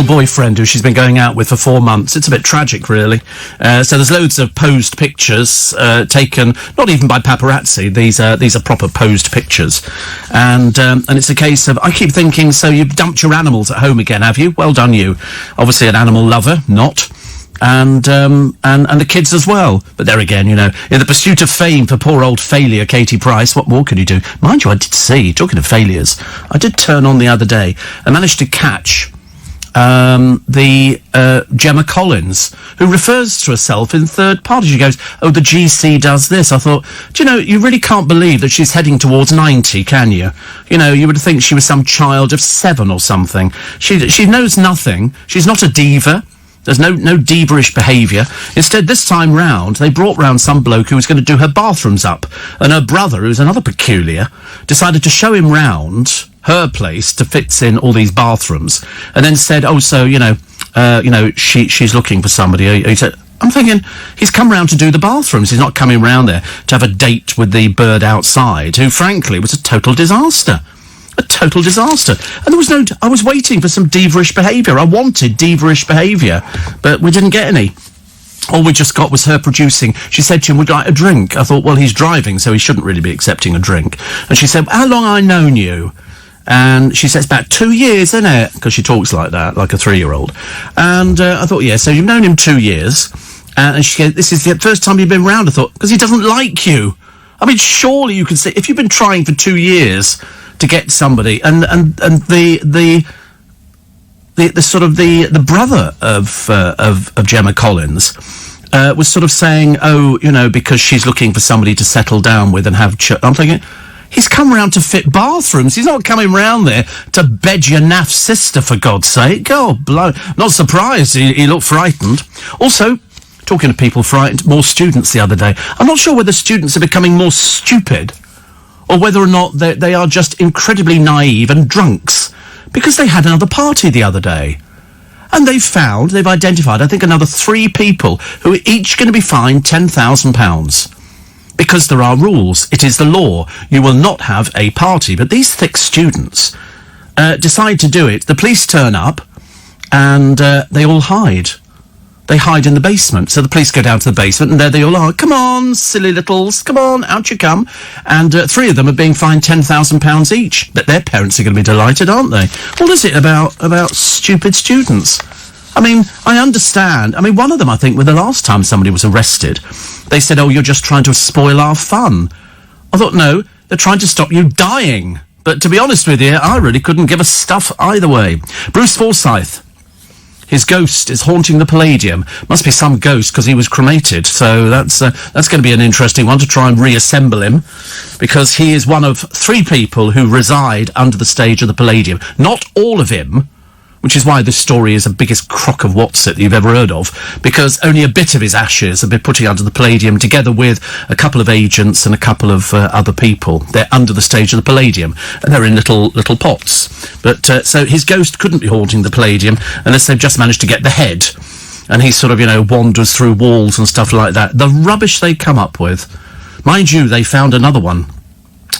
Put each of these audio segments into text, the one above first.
boyfriend who she's been going out with for 4 months. It's a bit tragic, really. So there's loads of posed pictures taken, not even by paparazzi. These are proper posed pictures, and it's a case of, I keep thinking, so you've dumped your animals at home again, have you? Well done, you. Obviously an animal lover, not. And the kids as well. But there again, you know, in the pursuit of fame for poor old failure Katie Price, what more can you do? Mind you, I did see, talking of failures, I did turn on the other day and managed to catch Gemma Collins, who refers to herself in third party. She goes, oh, the GC does this. I thought, do you know, you really can't believe that she's heading towards 90, can you? You know, you would think she was some child of 7 or something. She knows nothing. She's not a diva. There's no diva-ish behaviour. Instead, this time round, they brought round some bloke who was going to do her bathrooms up. And her brother, who's another peculiar, decided to show him round her place to fit in all these bathrooms. And then said, oh, so, she's looking for somebody. He said, I'm thinking, he's come round to do the bathrooms. He's not coming round there to have a date with the bird outside, who, frankly, was a total disaster. A total disaster. And there was I was waiting for some diva-ish behaviour. I wanted diva-ish behaviour, but we didn't get any. All we just got was her producing. She said to him, would you like a drink? I thought, well, he's driving, so he shouldn't really be accepting a drink. And she said, how long have I known you? And she says, about 2 years, isn't it? Because she talks like that, like a 3-year-old. And I thought, yeah, so you've known him 2 years. And she said, this is the first time you've been round. I thought, because he doesn't like you. I mean, surely you can say, if you've been trying for 2 years to get somebody, and the sort of the brother of Gemma Collins was sort of saying, oh, you know, because she's looking for somebody to settle down with and have I'm thinking, he's come round to fit bathrooms. He's not coming round there to bed your naff sister, for God's sake. Oh, blow. Not surprised. He looked frightened. Also, talking to people frightened, more students the other day. I'm not sure whether students are becoming more stupid or whether or not they are just incredibly naive and drunks, because they had another party the other day. And they've identified, I think, another 3 people who are each going to be fined £10,000. Because there are rules. It is the law. You will not have a party. But these thick students decide to do it. The police turn up and they all hide. They hide in the basement. So the police go down to the basement and there they all are. Come on, silly littles. Come on, out you come. And 3 of them are being fined £10,000 each. But their parents are going to be delighted, aren't they? What is it about stupid students? I mean, I understand. I mean, one of them, I think, the last time somebody was arrested, they said, oh, you're just trying to spoil our fun. I thought, no, they're trying to stop you dying. But to be honest with you, I really couldn't give a stuff either way. Bruce Forsyth. His ghost is haunting the Palladium. Must be some ghost, because he was cremated. So that's going to be an interesting one to try and reassemble him, because he is one of 3 people who reside under the stage of the Palladium. Not all of him, which is why this story is the biggest crock of what's-it that you've ever heard of, because only a bit of his ashes have been putting under the Palladium, together with a couple of agents and a couple of other people. They're under the stage of the Palladium, and they're in little pots. But so his ghost couldn't be haunting the Palladium unless they've just managed to get the head, and he sort of, you know, wanders through walls and stuff like that. The rubbish they come up with. Mind you, they found another one.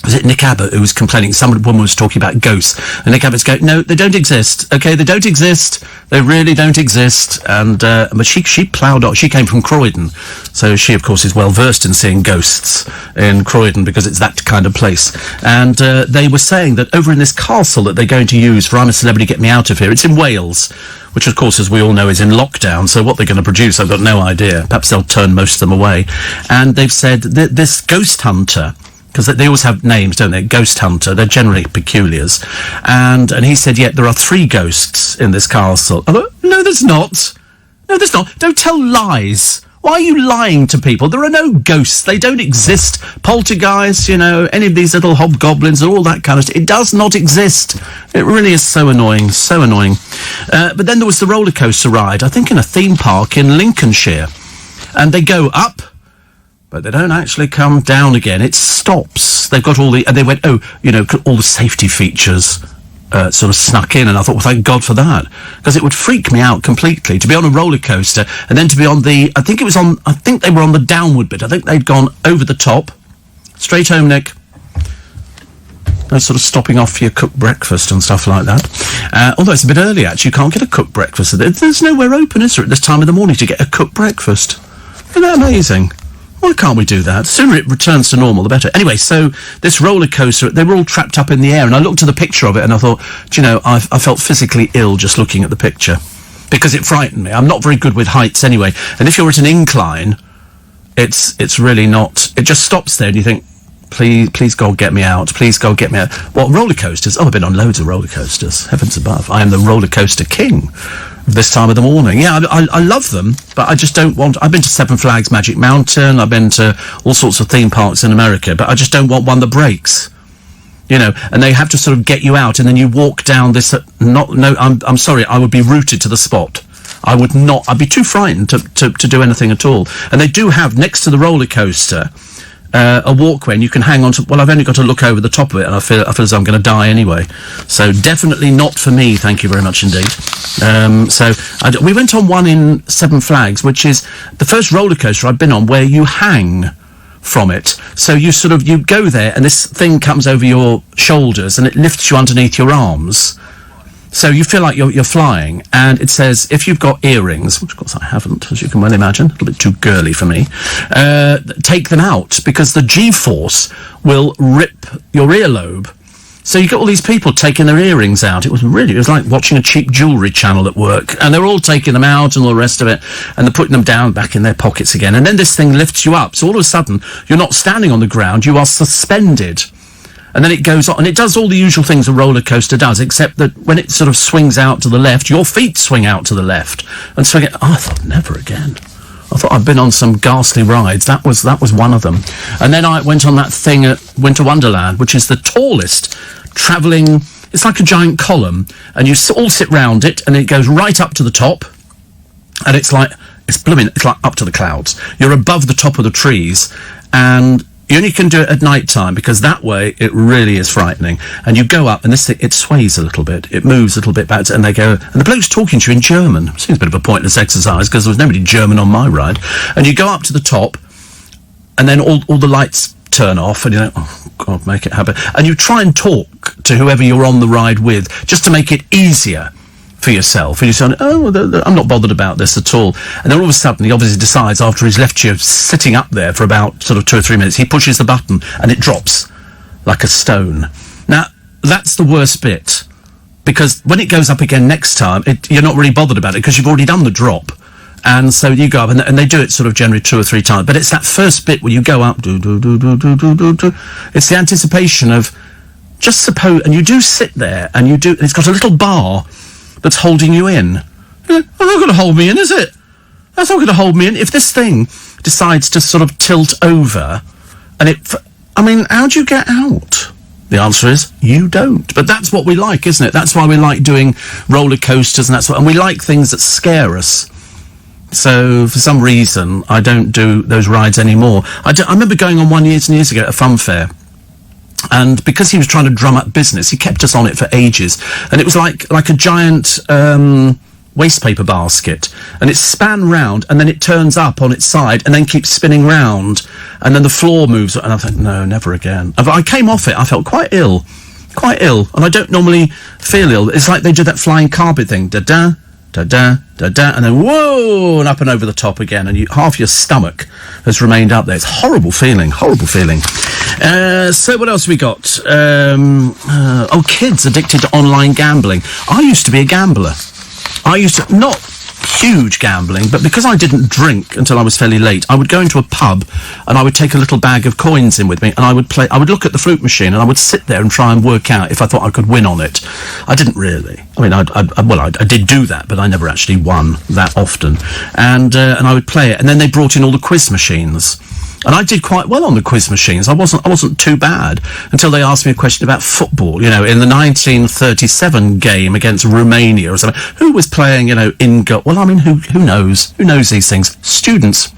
Was it Nick Abbott who was complaining? Some woman was talking about ghosts, and Nick Abbott's going, no, they don't exist. Okay, they don't exist. They really don't exist. And but she ploughed on. She came from Croydon, so she, of course, is well versed in seeing ghosts in Croydon, because it's that kind of place. And they were saying that over in this castle that they're going to use for I'm a Celebrity, Get Me Out of Here, it's in Wales, which, of course, as we all know, is in lockdown. So what they're going to produce, I've got no idea. Perhaps they'll turn most of them away. And they've said that this ghost hunter, because they always have names, don't they? Ghost hunter. They're generally peculiars. And he said, yeah, there are 3 ghosts in this castle. I thought, no, there's not. No, there's not. Don't tell lies. Why are you lying to people? There are no ghosts. They don't exist. Poltergeists, you know, any of these little hobgoblins and all that kind of stuff. It does not exist. It really is so annoying, so annoying. But then there was the roller coaster ride, I think in a theme park in Lincolnshire. And they go up, but they don't actually come down again. It stops. They've got and they went, oh, you know, all the safety features sort of snuck in, and I thought, well, thank God for that, because it would freak me out completely to be on a roller coaster and then to be on I think they were on the downward bit. I think they'd gone over the top. Straight home, Nick. No sort of stopping off for your cooked breakfast and stuff like that. Although it's a bit early, actually. You can't get a cooked breakfast. There's nowhere open, is there, at this time of the morning to get a cooked breakfast? Isn't that amazing? Why can't we do that? The sooner it returns to normal, the better. Anyway, so this roller coaster, they were all trapped up in the air, and I looked at the picture of it, and I thought, do you know, I felt physically ill just looking at the picture. Because it frightened me. I'm not very good with heights anyway. And if you're at an incline, it's really not... It just stops there, and you think, please God, get me out. Please God, get me out. What, roller coasters? Oh, I've been on loads of roller coasters. Heavens above. I am the roller coaster king this time of the morning. Yeah, I love them, but I just don't want... I've been to Seven Flags Magic Mountain. I've been to all sorts of theme parks in America, but I just don't want one that breaks. You know, and they have to sort of get you out, and then you walk down this... I'm sorry, I would be rooted to the spot. I would not... I'd be too frightened to do anything at all. And they do have, next to the roller coaster... a walkway, and you can hang on to... Well, I've only got to look over the top of it, and I feel as though I'm going to die anyway. So definitely not for me, thank you very much indeed. We went on one in Seven Flags, which is the first roller coaster I've been on where you hang from it. So you go there, and this thing comes over your shoulders, and it lifts you underneath your arms. So you feel like you're flying, and it says, if you've got earrings, which of course I haven't, as you can well imagine, a little bit too girly for me, take them out, because the G-force will rip your earlobe. So you get all these people taking their earrings out. It was like watching a cheap jewellery channel at work, and they're all taking them out and all the rest of it, and they're putting them down back in their pockets again, and then this thing lifts you up, so all of a sudden, you're not standing on the ground, you are suspended. And then it goes on, and it does all the usual things a roller coaster does, except that when it sort of swings out to the left, your feet swing out to the left. And swing it... Oh, I thought, never again. I thought I'd been on some ghastly rides. That was one of them. And then I went on that thing at Winter Wonderland, which is the tallest travelling... It's like a giant column, and you all sit round it, and it goes right up to the top, and it's like up to the clouds. You're above the top of the trees, and... You only can do it at night time, because that way it really is frightening. And you go up, and this thing, it sways a little bit. It moves a little bit back, and they go... And the bloke's talking to you in German. Seems a bit of a pointless exercise, because there was nobody German on my ride. And you go up to the top, and then all the lights turn off, and you know, oh, God, make it happen. And you try and talk to whoever you're on the ride with, just to make it easier for yourself, and you say, oh, I'm not bothered about this at all. And then all of a sudden, he obviously decides, after he's left you sitting up there for about sort of 2 or 3 minutes, he pushes the button, and it drops like a stone. Now, that's the worst bit, because when it goes up again next time, you're not really bothered about it, because you've already done the drop. And so you go up, and they do it sort of generally 2 or 3 times, but it's that first bit where you go up, do. It's the anticipation of, just suppose, and you do sit there, and it's got a little bar that's holding you in. That's not going to hold me in, is it? That's not going to hold me in. If this thing decides to sort of tilt over, and how do you get out? The answer is, you don't. But that's what we like, isn't it? That's why we like doing roller coasters, and we like things that scare us. So, for some reason, I don't do those rides anymore. I remember going on one years and years ago at a fun fair, and because he was trying to drum up business, he kept us on it for ages. And it was like a giant waste paper basket. And it span round, and then it turns up on its side, and then keeps spinning round. And then the floor moves. And I thought, no, never again. I came off it. I felt quite ill. And I don't normally feel ill. It's like they do that flying carpet thing. Da-da, da-da, da-da. And then, whoa, and up and over the top again. And half your stomach has remained up there. It's horrible feeling. So what else have we got? Kids addicted to online gambling. I used to be a gambler. Not huge gambling, but because I didn't drink until I was fairly late, I would go into a pub, and I would take a little bag of coins in with me, and I would look at the flute machine, and I would sit there and try and work out if I thought I could win on it. I didn't really. I mean, I did do that, but I never actually won that often. And I would play it, and then they brought in all the quiz machines. And I did quite well on the quiz machines. I wasn't too bad until they asked me a question about football. You know, in the 1937 game against Romania or something, who was playing? You know, in goal? Well, I mean, who knows? Who knows these things? Students,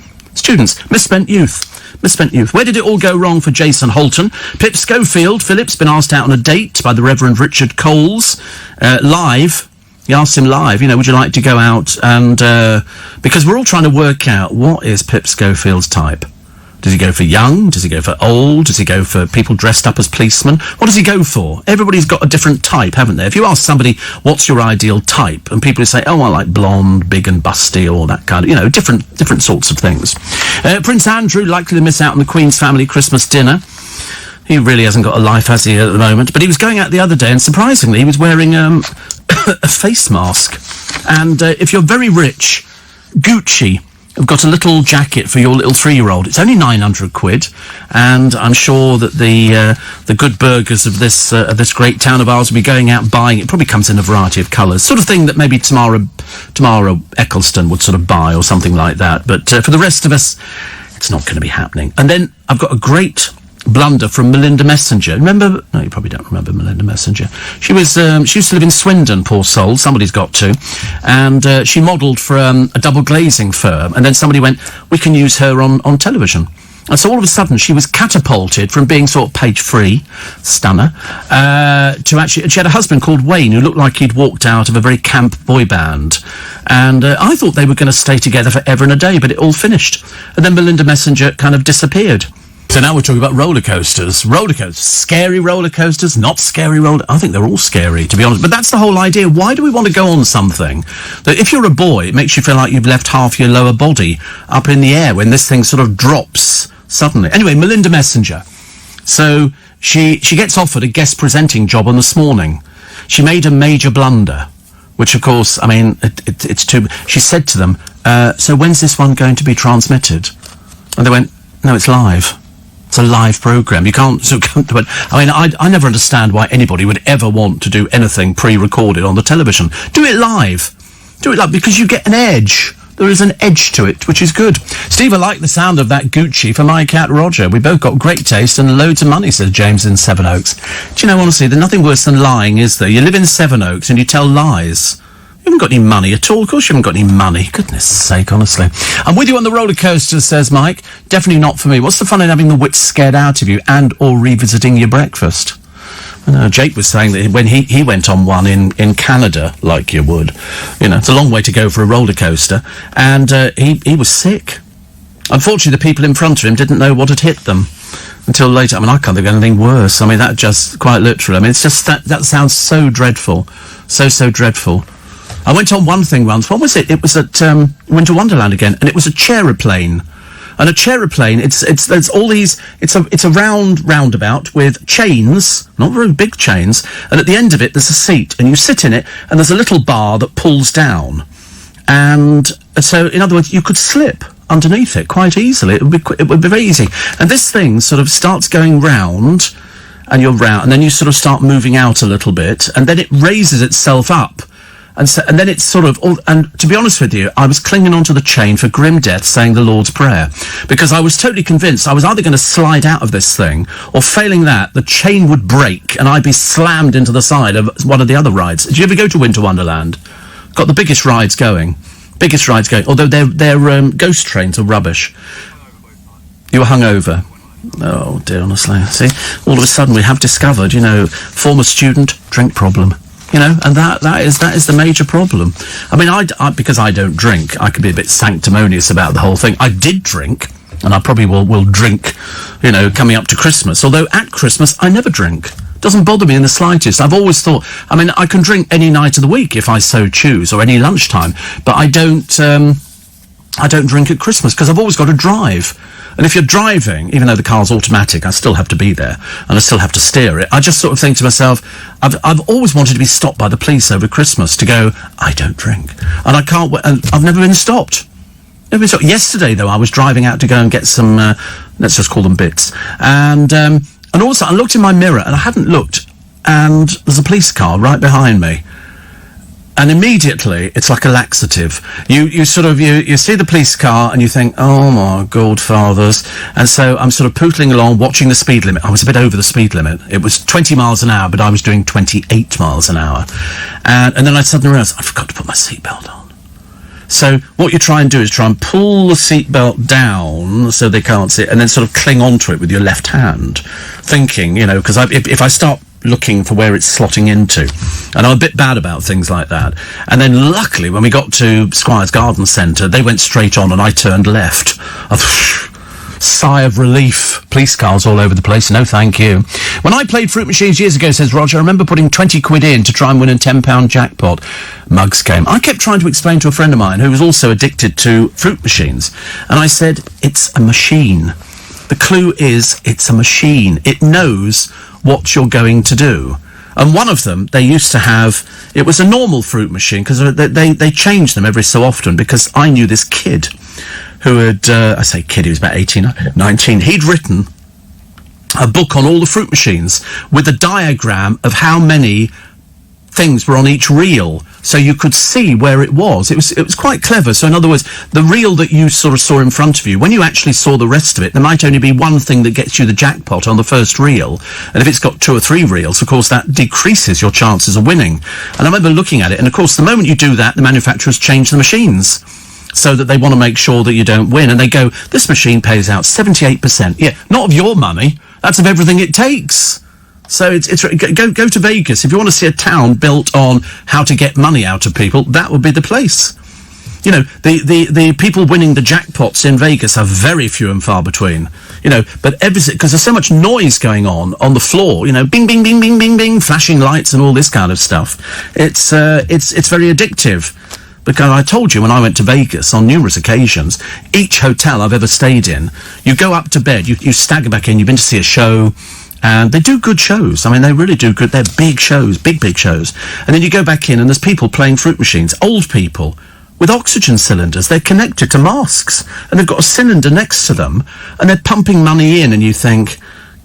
misspent youth. Where did it all go wrong for Jason Holton? Pip Schofield, Philip's been asked out on a date by the Reverend Richard Coles, live. He asked him live, you know, would you like to go out? And because we're all trying to work out what is Pip Schofield's type. Does he go for young? Does he go for old? Does he go for people dressed up as policemen? What does he go for? Everybody's got a different type, haven't they? If you ask somebody, what's your ideal type? And people say, oh, I like blonde, big and busty, all that kind of, different sorts of things. Prince Andrew likely to miss out on the Queen's family Christmas dinner. He really hasn't got a life, has he, at the moment? But he was going out the other day, and surprisingly, he was wearing a face mask. And if you're very rich, Gucci have got a little jacket for your little 3-year-old. It's only 900 quid, and I'm sure that the good burgers of this great town of ours will be going out buying it. Probably comes in a variety of colours, sort of thing that maybe Tamara Eccleston would sort of buy or something like that. But for the rest of us, it's not going to be happening. And then I've got a great blunder from Melinda Messenger. Remember? No, you probably don't remember Melinda Messenger. She used to live in Swindon, poor soul. Somebody's got to. And she modelled for a double glazing firm. And then somebody went, we can use her on television. And so all of a sudden she was catapulted from being sort of page 3, stunner, to actually, she had a husband called Wayne who looked like he'd walked out of a very camp boy band. And I thought they were going to stay together forever and a day, but it all finished. And then Melinda Messenger kind of disappeared. So now we're talking about roller coasters. Roller coasters. Scary roller coasters, not scary I think they're all scary, to be honest. But that's the whole idea. Why do we want to go on something that if you're a boy, it makes you feel like you've left half your lower body up in the air when this thing sort of drops suddenly? Anyway, Melinda Messenger. So she gets offered a guest presenting job on This Morning. She made a major blunder, which, of course, I mean, it's too... She said to them, so when's this one going to be transmitted? And they went, no, it's live. It's a live programme. You can't... I mean, I never understand why anybody would ever want to do anything pre-recorded on the television. Do it live. Do it live, because you get an edge. There is an edge to it, which is good. Steve, I like the sound of that Gucci for my cat Roger. We both got great taste and loads of money, says James in Sevenoaks. Do you know, honestly, there's nothing worse than lying, is there? You live in Sevenoaks and you tell lies. You haven't got any money at all. Of course you haven't got any money. Goodness sake, honestly. I'm with you on the roller coaster, says Mike. Definitely not for me. What's the fun in having the wits scared out of you and or revisiting your breakfast? I know, Jake was saying that when he went on one in Canada, like you would, it's a long way to go for a roller coaster, and he was sick. Unfortunately, the people in front of him didn't know what had hit them until later. I mean, I can't think of anything worse. I mean, that just, quite literally, I mean, it's just that sounds so dreadful. So dreadful. I went on one thing once. What was it? It was at Winter Wonderland again, and it was a chaeroplane. And a chaeroplane, there's all these, it's a roundabout with chains, not very big chains, and at the end of it there's a seat, and you sit in it, and there's a little bar that pulls down. And so, in other words, you could slip underneath it quite easily. It would be very easy. And this thing sort of starts going round, and you're round, and then you sort of start moving out a little bit, and then it raises itself up. And then it's sort of, and to be honest with you, I was clinging onto the chain for grim death, saying the Lord's Prayer, because I was totally convinced I was either going to slide out of this thing, or failing that, the chain would break and I'd be slammed into the side of one of the other rides. Did you ever go to Winter Wonderland? Got the biggest rides going, although their ghost trains are rubbish. You were hungover. Oh dear, honestly. See, all of a sudden we have discovered, former student, drink problem. And that is the major problem. I mean, I because I don't drink, I could be a bit sanctimonious about the whole thing. I did drink, and I probably will drink, coming up to Christmas. Although at Christmas, I never drink. Doesn't bother me in the slightest. I've always thought, I mean, I can drink any night of the week if I so choose, or any lunchtime, but I don't drink at Christmas because I've always got to drive. And if you're driving, even though the car's automatic, I still have to be there, and I still have to steer it. I just sort of think to myself, I've always wanted to be stopped by the police over Christmas to go, I don't drink. And I can't, and I've never been stopped. Yesterday, though, I was driving out to go and get some, let's just call them bits. And also, I looked in my mirror, and I hadn't looked, and there's a police car right behind me. And immediately, it's like a laxative. You see the police car and you think, oh my God, fathers. And so I'm sort of pootling along, watching the speed limit. I was a bit over the speed limit. It was 20 miles an hour, but I was doing 28 miles an hour. And then I suddenly realised I forgot to put my seatbelt on. So what you try and do is try and pull the seatbelt down so they can't see it, and then sort of cling onto it with your left hand, thinking, because if I start looking for where it's slotting into, and I'm a bit bad about things like that. And then luckily when we got to Squires Garden Centre, they went straight on and I turned left. sigh of relief. Police cars all over the place. No, thank you. When I played fruit machines years ago, says Roger, I remember putting 20 quid in to try and win a £10 jackpot. Mugs came. I kept trying to explain to a friend of mine who was also addicted to fruit machines. And I said, it's a machine. The clue is it's a machine. It knows what you're going to do. And one of them, they used to have, it was a normal fruit machine, because they changed them every so often, because I knew this kid who had, I say kid, he was about 18, 19, he'd written a book on all the fruit machines with a diagram of how many things were on each reel, so you could see where it was. It was quite clever. So in other words, the reel that you sort of saw in front of you, when you actually saw the rest of it, there might only be one thing that gets you the jackpot on the first reel, and if it's got 2 or 3 reels, of course that decreases your chances of winning. And I remember looking at it, and of course the moment you do that, the manufacturers change the machines so that they want to make sure that you don't win, and they go, this machine pays out 78%. Yeah, not of your money, that's of everything it takes. So it's go to Vegas. If you want to see a town built on how to get money out of people, that would be the place. You know, the people winning the jackpots in Vegas are very few and far between. You know, but because there's so much noise going on the floor, you know, bing, bing, bing, bing, bing, bing, flashing lights and all this kind of stuff. It's very addictive. Because I told you when I went to Vegas on numerous occasions, each hotel I've ever stayed in, you go up to bed, you stagger back in, you've been to see a show, and they do good shows. I mean, they really do good. They're big shows, big shows. And then you go back in and there's people playing fruit machines, old people with oxygen cylinders. They're connected to masks and they've got a cylinder next to them and they're pumping money in, and you think,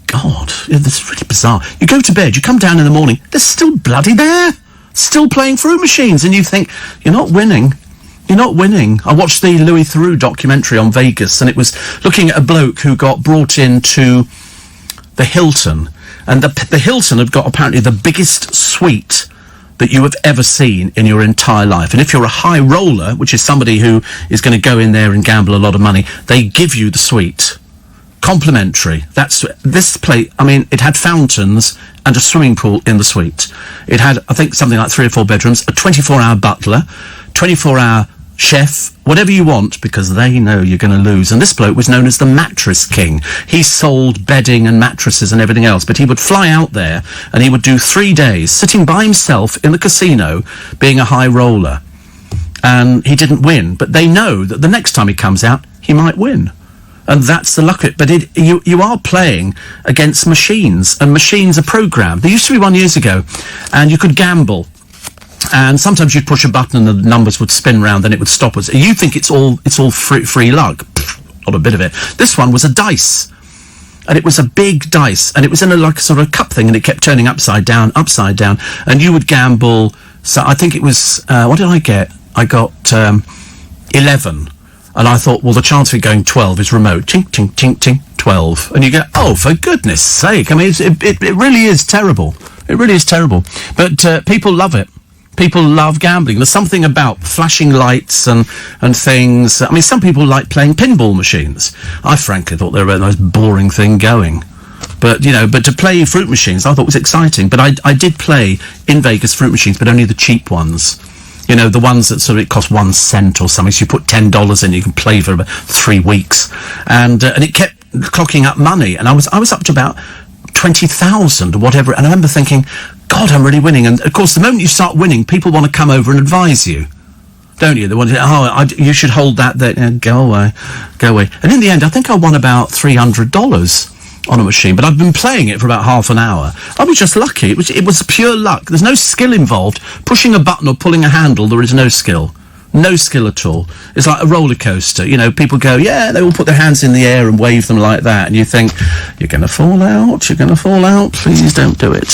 God, this is really bizarre. You go to bed, you come down in the morning, they're still bloody there. Still playing fruit machines, and you think, you're not winning. You're not winning. I watched the Louis Theroux documentary on Vegas, and it was looking at a bloke who got brought into the Hilton, and the Hilton had got apparently the biggest suite that you have ever seen in your entire life. And if you're a high roller, which is somebody who is going to go in there and gamble a lot of money, they give you the suite. Complimentary. That's this place. I mean, it had fountains and a swimming pool in the suite. It had, I think, something like 3 or 4 bedrooms, a 24-hour butler, 24-hour chef, whatever you want, because they know you're going to lose. And this bloke was known as the Mattress King. He sold bedding and mattresses and everything else, but he would fly out there and he would do 3 days sitting by himself in the casino being a high roller. And he didn't win, but they know that the next time he comes out, he might win. And that's the luck of it. But you are playing against machines, and machines are programmed. There used to be one years ago, and you could gamble. And sometimes you'd push a button and the numbers would spin round, and it would stop us. You think it's all free luck. Not a bit of it. This one was a dice. And it was a big dice, and it was in a sort of cup thing, and it kept turning upside down, and you would gamble. So I think it was, what did I get? I got 11. And I thought, well, the chance of it going 12 is remote. Tink, tink, tink, tink, 12. And you go, oh, for goodness sake. I mean, it really is terrible. It really is terrible. But people love it. People love gambling. There's something about flashing lights and things. I mean, some people like playing pinball machines. I frankly thought they were the most boring thing going. But, you know, but to play fruit machines, I thought was exciting. But I did play in Vegas fruit machines, but only the cheap ones. You know, the ones that sort of, it cost 1 cent or something, so you put $10 in, you can play for about 3 weeks. And it kept clocking up money, and I was up to about 20,000 or whatever, and I remember thinking, God, I'm really winning. And of course, the moment you start winning, people want to come over and advise you, don't you? They want to, you should hold that there. Go away. And in the end, I think I won about $300 on a machine, but I've been playing it for about half an hour. I was just lucky. It was pure luck. There's no skill involved. Pushing a button or pulling a handle, there is no skill. No skill at all. It's like a roller coaster. You know, people go, yeah, they all put their hands in the air and wave them like that, and you think, you're going to fall out, please don't do it.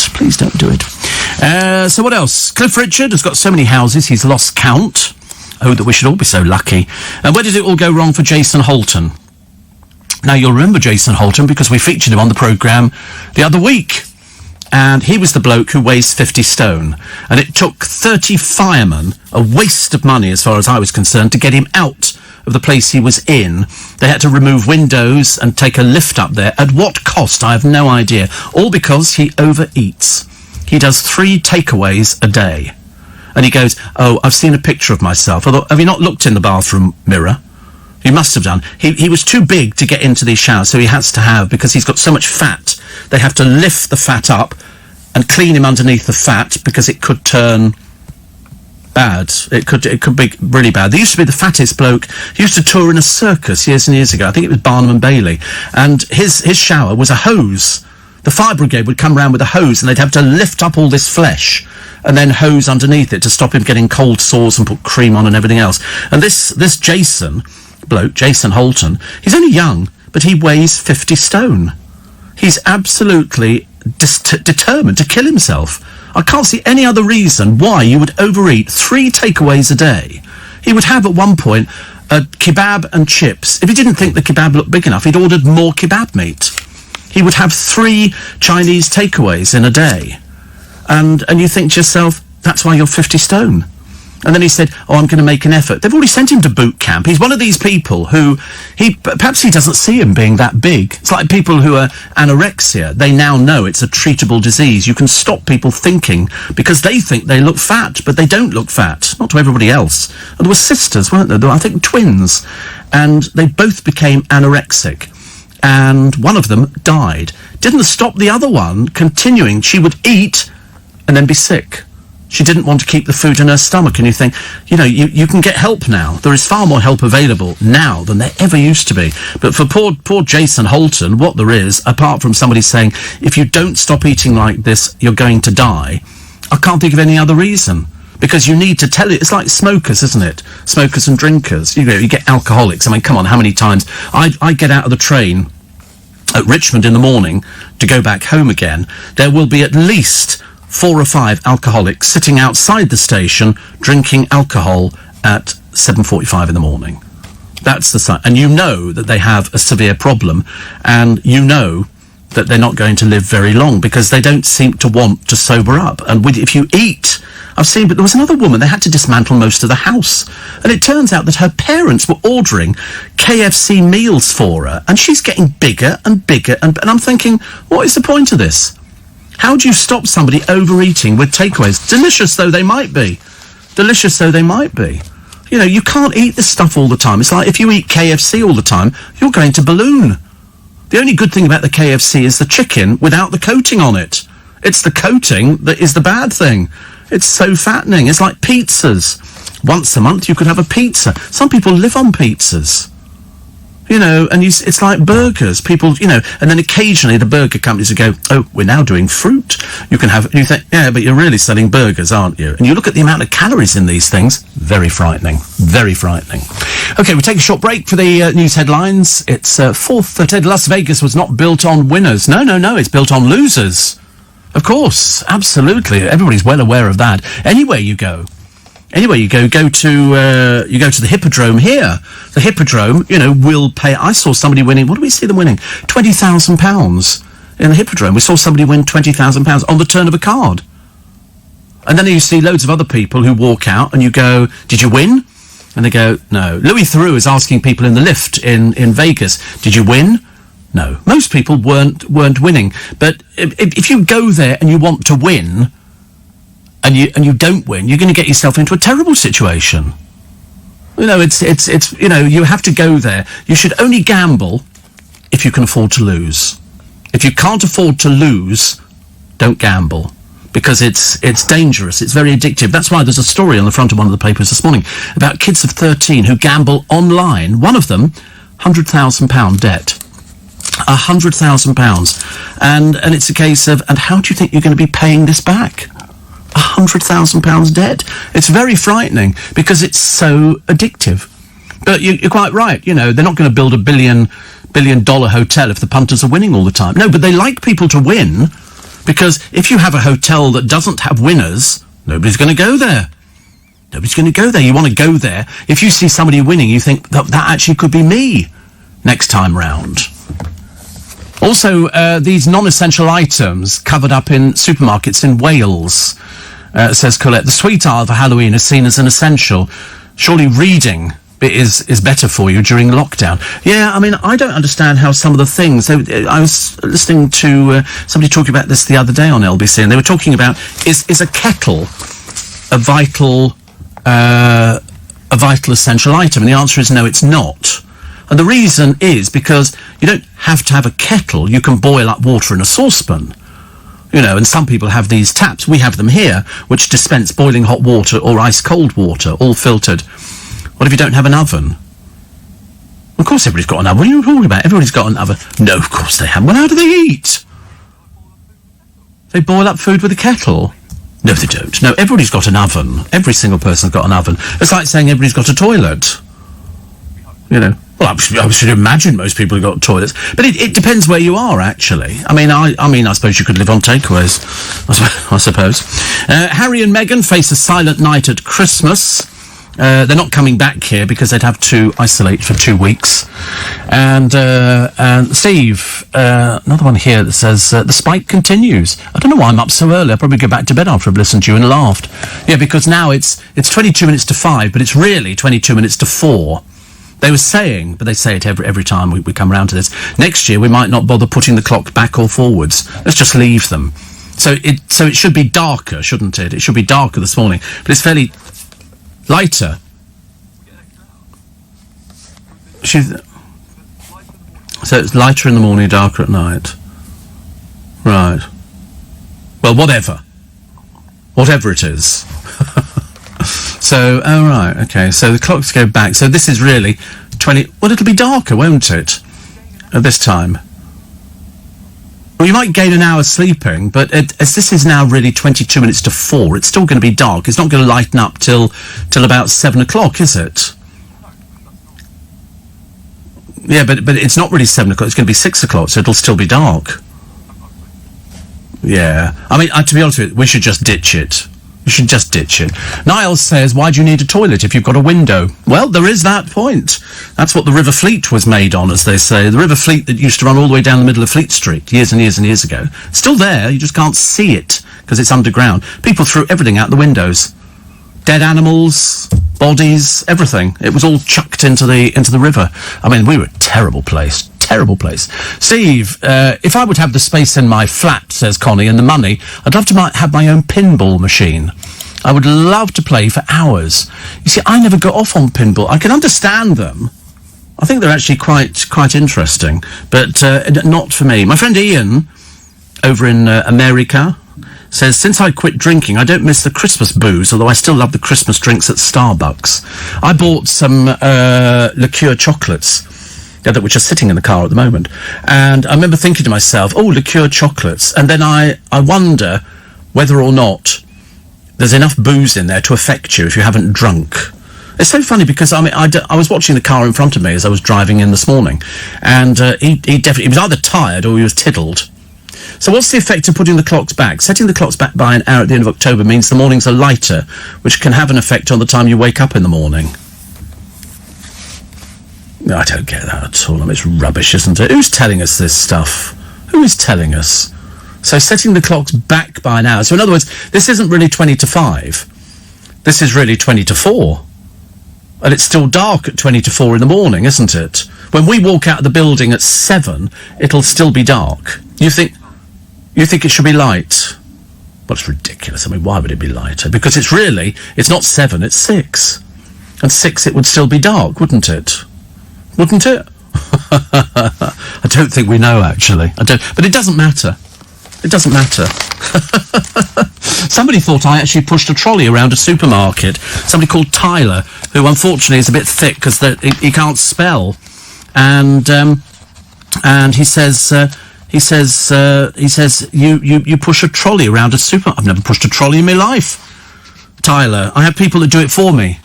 So what else? Cliff Richard has got so many houses, he's lost count. Oh, that we should all be so lucky. And where did it all go wrong for Jason Holton? Now, you'll remember Jason Holton because we featured him on the programme the other week. And he was the bloke who weighs 50 stone. And it took 30 firemen, a waste of money as far as I was concerned, to get him out of the place he was in. They had to remove windows and take a lift up there. At what cost? I have no idea. All because he overeats. He does 3 takeaways a day. And he goes, oh, I've seen a picture of myself. I thought, have you not looked in the bathroom mirror? He must have done. He was too big to get into these showers, so he has to have, because he's got so much fat, they have to lift the fat up and clean him underneath the fat, because it could turn bad. It could be really bad. There used to be the fattest bloke. He used to tour in a circus years and years ago. I think it was Barnum and Bailey. And his shower was a hose. The fire brigade would come round with a hose, and they'd have to lift up all this flesh and then hose underneath it to stop him getting cold sores and put cream on and everything else. And this Jason bloke, Jason Holton, he's only young, but he weighs 50 stone. He's absolutely determined to kill himself. I can't see any other reason why you would overeat 3 takeaways a day. He would have at one point a kebab and chips. If he didn't think the kebab looked big enough, he'd ordered more kebab meat. He would have 3 Chinese takeaways in a day. And you think to yourself, that's why you're 50 stone. And then he said, I'm going to make an effort. They've already sent him to boot camp. He's one of these people who, perhaps he doesn't see him being that big. It's like people who are anorexia. They now know it's a treatable disease. You can stop people thinking, because they think they look fat, but they don't look fat. Not to everybody else. And there were sisters, weren't there? There were, I think, twins. And they both became anorexic. And one of them died. Didn't stop the other one continuing. She would eat and then be sick. She didn't want to keep the food in her stomach. And you think, you can get help now. There is far more help available now than there ever used to be. But for poor Jason Holton, what there is, apart from somebody saying, if you don't stop eating like this, you're going to die, I can't think of any other reason. Because you need to tell it. It's like smokers, isn't it? Smokers and drinkers. You get alcoholics. I mean, come on, how many times? I get out of the train at Richmond in the morning to go back home again. There will be at least 4 or 5 alcoholics sitting outside the station drinking alcohol at 7:45 in the morning. That's the sign. And you know that they have a severe problem, and you know that they're not going to live very long, because they don't seem to want to sober up. And if you eat, I've seen, but there was another woman, they had to dismantle most of the house. And it turns out that her parents were ordering KFC meals for her, and she's getting bigger and bigger, and I'm thinking, what is the point of this? How do you stop somebody overeating with takeaways? Delicious though they might be. Delicious though they might be. You can't eat this stuff all the time. It's like if you eat KFC all the time, you're going to balloon. The only good thing about the KFC is the chicken without the coating on it. It's the coating that is the bad thing. It's so fattening. It's like pizzas. Once a month you could have a pizza. Some people live on pizzas. And it's like burgers. People, and then occasionally the burger companies would go, oh, we're now doing fruit. You can have, and you think, yeah, but you're really selling burgers, aren't you? And you look at the amount of calories in these things, very frightening. Very frightening. Okay, we'll take a short break for the news headlines. It's 4:30. Las Vegas was not built on winners. No, it's built on losers. Of course, absolutely. Everybody's well aware of that. Anywhere you go, go to the Hippodrome here. The Hippodrome, will pay. I saw somebody winning. What do we see them winning? £20,000 in the Hippodrome. We saw somebody win £20,000 on the turn of a card. And then you see loads of other people who walk out, and you go, "Did you win?" And they go, "No." Louis Theroux is asking people in the lift in Vegas, "Did you win?" No. Most people weren't winning. But if you go there and you want to win, and you don't win, you're going to get yourself into a terrible situation. It's you have to go there. You should only gamble if you can afford to lose. If you can't afford to lose, don't gamble, because it's dangerous. It's very addictive. That's why there's a story on the front of one of the papers this morning about kids of 13 who gamble online. One of them, £100,000 debt. £100,000. And it's a case of, and how do you think you're going to be paying this back? £100,000 debt. It's very frightening because it's so addictive. But you're quite right. They're not going to build a billion dollar hotel if the punters are winning all the time. No, but they like people to win, because if you have a hotel that doesn't have winners, nobody's going to go there. Nobody's going to go there. You want to go there. If you see somebody winning, you think that actually could be me next time round. Also, these non-essential items covered up in supermarkets in Wales, says Colette. The sweet aisle for Halloween is seen as an essential. Surely reading is better for you during lockdown. Yeah, I mean, I don't understand how some of the things... I was listening to somebody talking about this the other day on LBC, and they were talking about, is a kettle a vital essential item? And the answer is no, it's not. And the reason is because you don't have to have a kettle. You can boil up water in a saucepan. You know, and some people have these taps. We have them here, which dispense boiling hot water or ice cold water, all filtered. What if you don't have an oven? Of course everybody's got an oven. What are you talking about? Everybody's got an oven. No, of course they haven't. Well, how do they eat? They boil up food with a kettle. No, they don't. No, everybody's got an oven. Every single person's got an oven. It's like saying everybody's got a toilet. You know. Well, I should imagine most people have got toilets. But it depends where you are, actually. I mean, I suppose you could live on takeaways, I suppose. Harry and Meghan face a silent night at Christmas. They're not coming back here because they'd have to isolate for 2 weeks. And Steve, another one here that says, the spike continues. I don't know why I'm up so early. I'll probably go back to bed after I've listened to you and laughed. Yeah, because now it's 22 minutes to 5, but it's really 22 minutes to 4. They were saying, but they say it every time we come around to this, next year we might not bother putting the clock back or forwards. Let's just leave them. So it should be darker, shouldn't it? It should be darker this morning, but it's fairly lighter. So it's lighter in the morning, darker at night. Right. Well, whatever it is. So, oh right, okay, so the clocks go back. So this is really 20... Well, it'll be darker, won't it, at this time? Well, you might gain an hour sleeping, but as this is now really 22 minutes to 4, it's still going to be dark. It's not going to lighten up till about 7 o'clock, is it? Yeah, but it's not really 7 o'clock. It's going to be 6 o'clock, so it'll still be dark. Yeah. I mean, to be honest with you, we should just ditch it. You should just ditch it. Niles says, why do you need a toilet if you've got a window? Well, there is that point. That's what the River Fleet was made on, as they say. The River Fleet that used to run all the way down the middle of Fleet Street years and years and years ago. Still there, you just can't see it because it's underground. People threw everything out the windows. Dead animals, bodies, everything. It was all chucked into the river. I mean, we were a terrible place. Terrible place. Steve, if I would have the space in my flat, says Connie, and the money, I'd love to have my own pinball machine. I would love to play for hours. You see, I never got off on pinball. I can understand them. I think they're actually quite interesting, but not for me. My friend Ian, over in America, says, since I quit drinking, I don't miss the Christmas booze, although I still love the Christmas drinks at Starbucks. I bought some liqueur chocolates, which are sitting in the car at the moment. And I remember thinking to myself, oh, liqueur chocolates. And then I wonder whether or not there's enough booze in there to affect you if you haven't drunk. It's so funny because, I mean, I was watching the car in front of me as I was driving in this morning. And he was either tired or he was tiddled. So what's the effect of putting the clocks back? Setting the clocks back by an hour at the end of October means the mornings are lighter, which can have an effect on the time you wake up in the morning. No, I don't get that at all. I mean, it's rubbish, isn't it? Who's telling us this stuff? Who is telling us? So setting the clocks back by an hour. So in other words, this isn't really 20 to 5. This is really 20 to 4. And it's still dark at 20 to 4 in the morning, isn't it? When we walk out of the building at 7, it'll still be dark. You think it should be light? Well, it's ridiculous. I mean, why would it be lighter? Because it's not 7, it's 6. And 6, it would still be dark, wouldn't it? Wouldn't it? I don't think we know, actually. But it doesn't matter. It doesn't matter. Somebody thought I actually pushed a trolley around a supermarket. Somebody called Tyler, who unfortunately is a bit thick because he can't spell. And he says you push a trolley around a supermarket. I've never pushed a trolley in my life, Tyler. I have people that do it for me.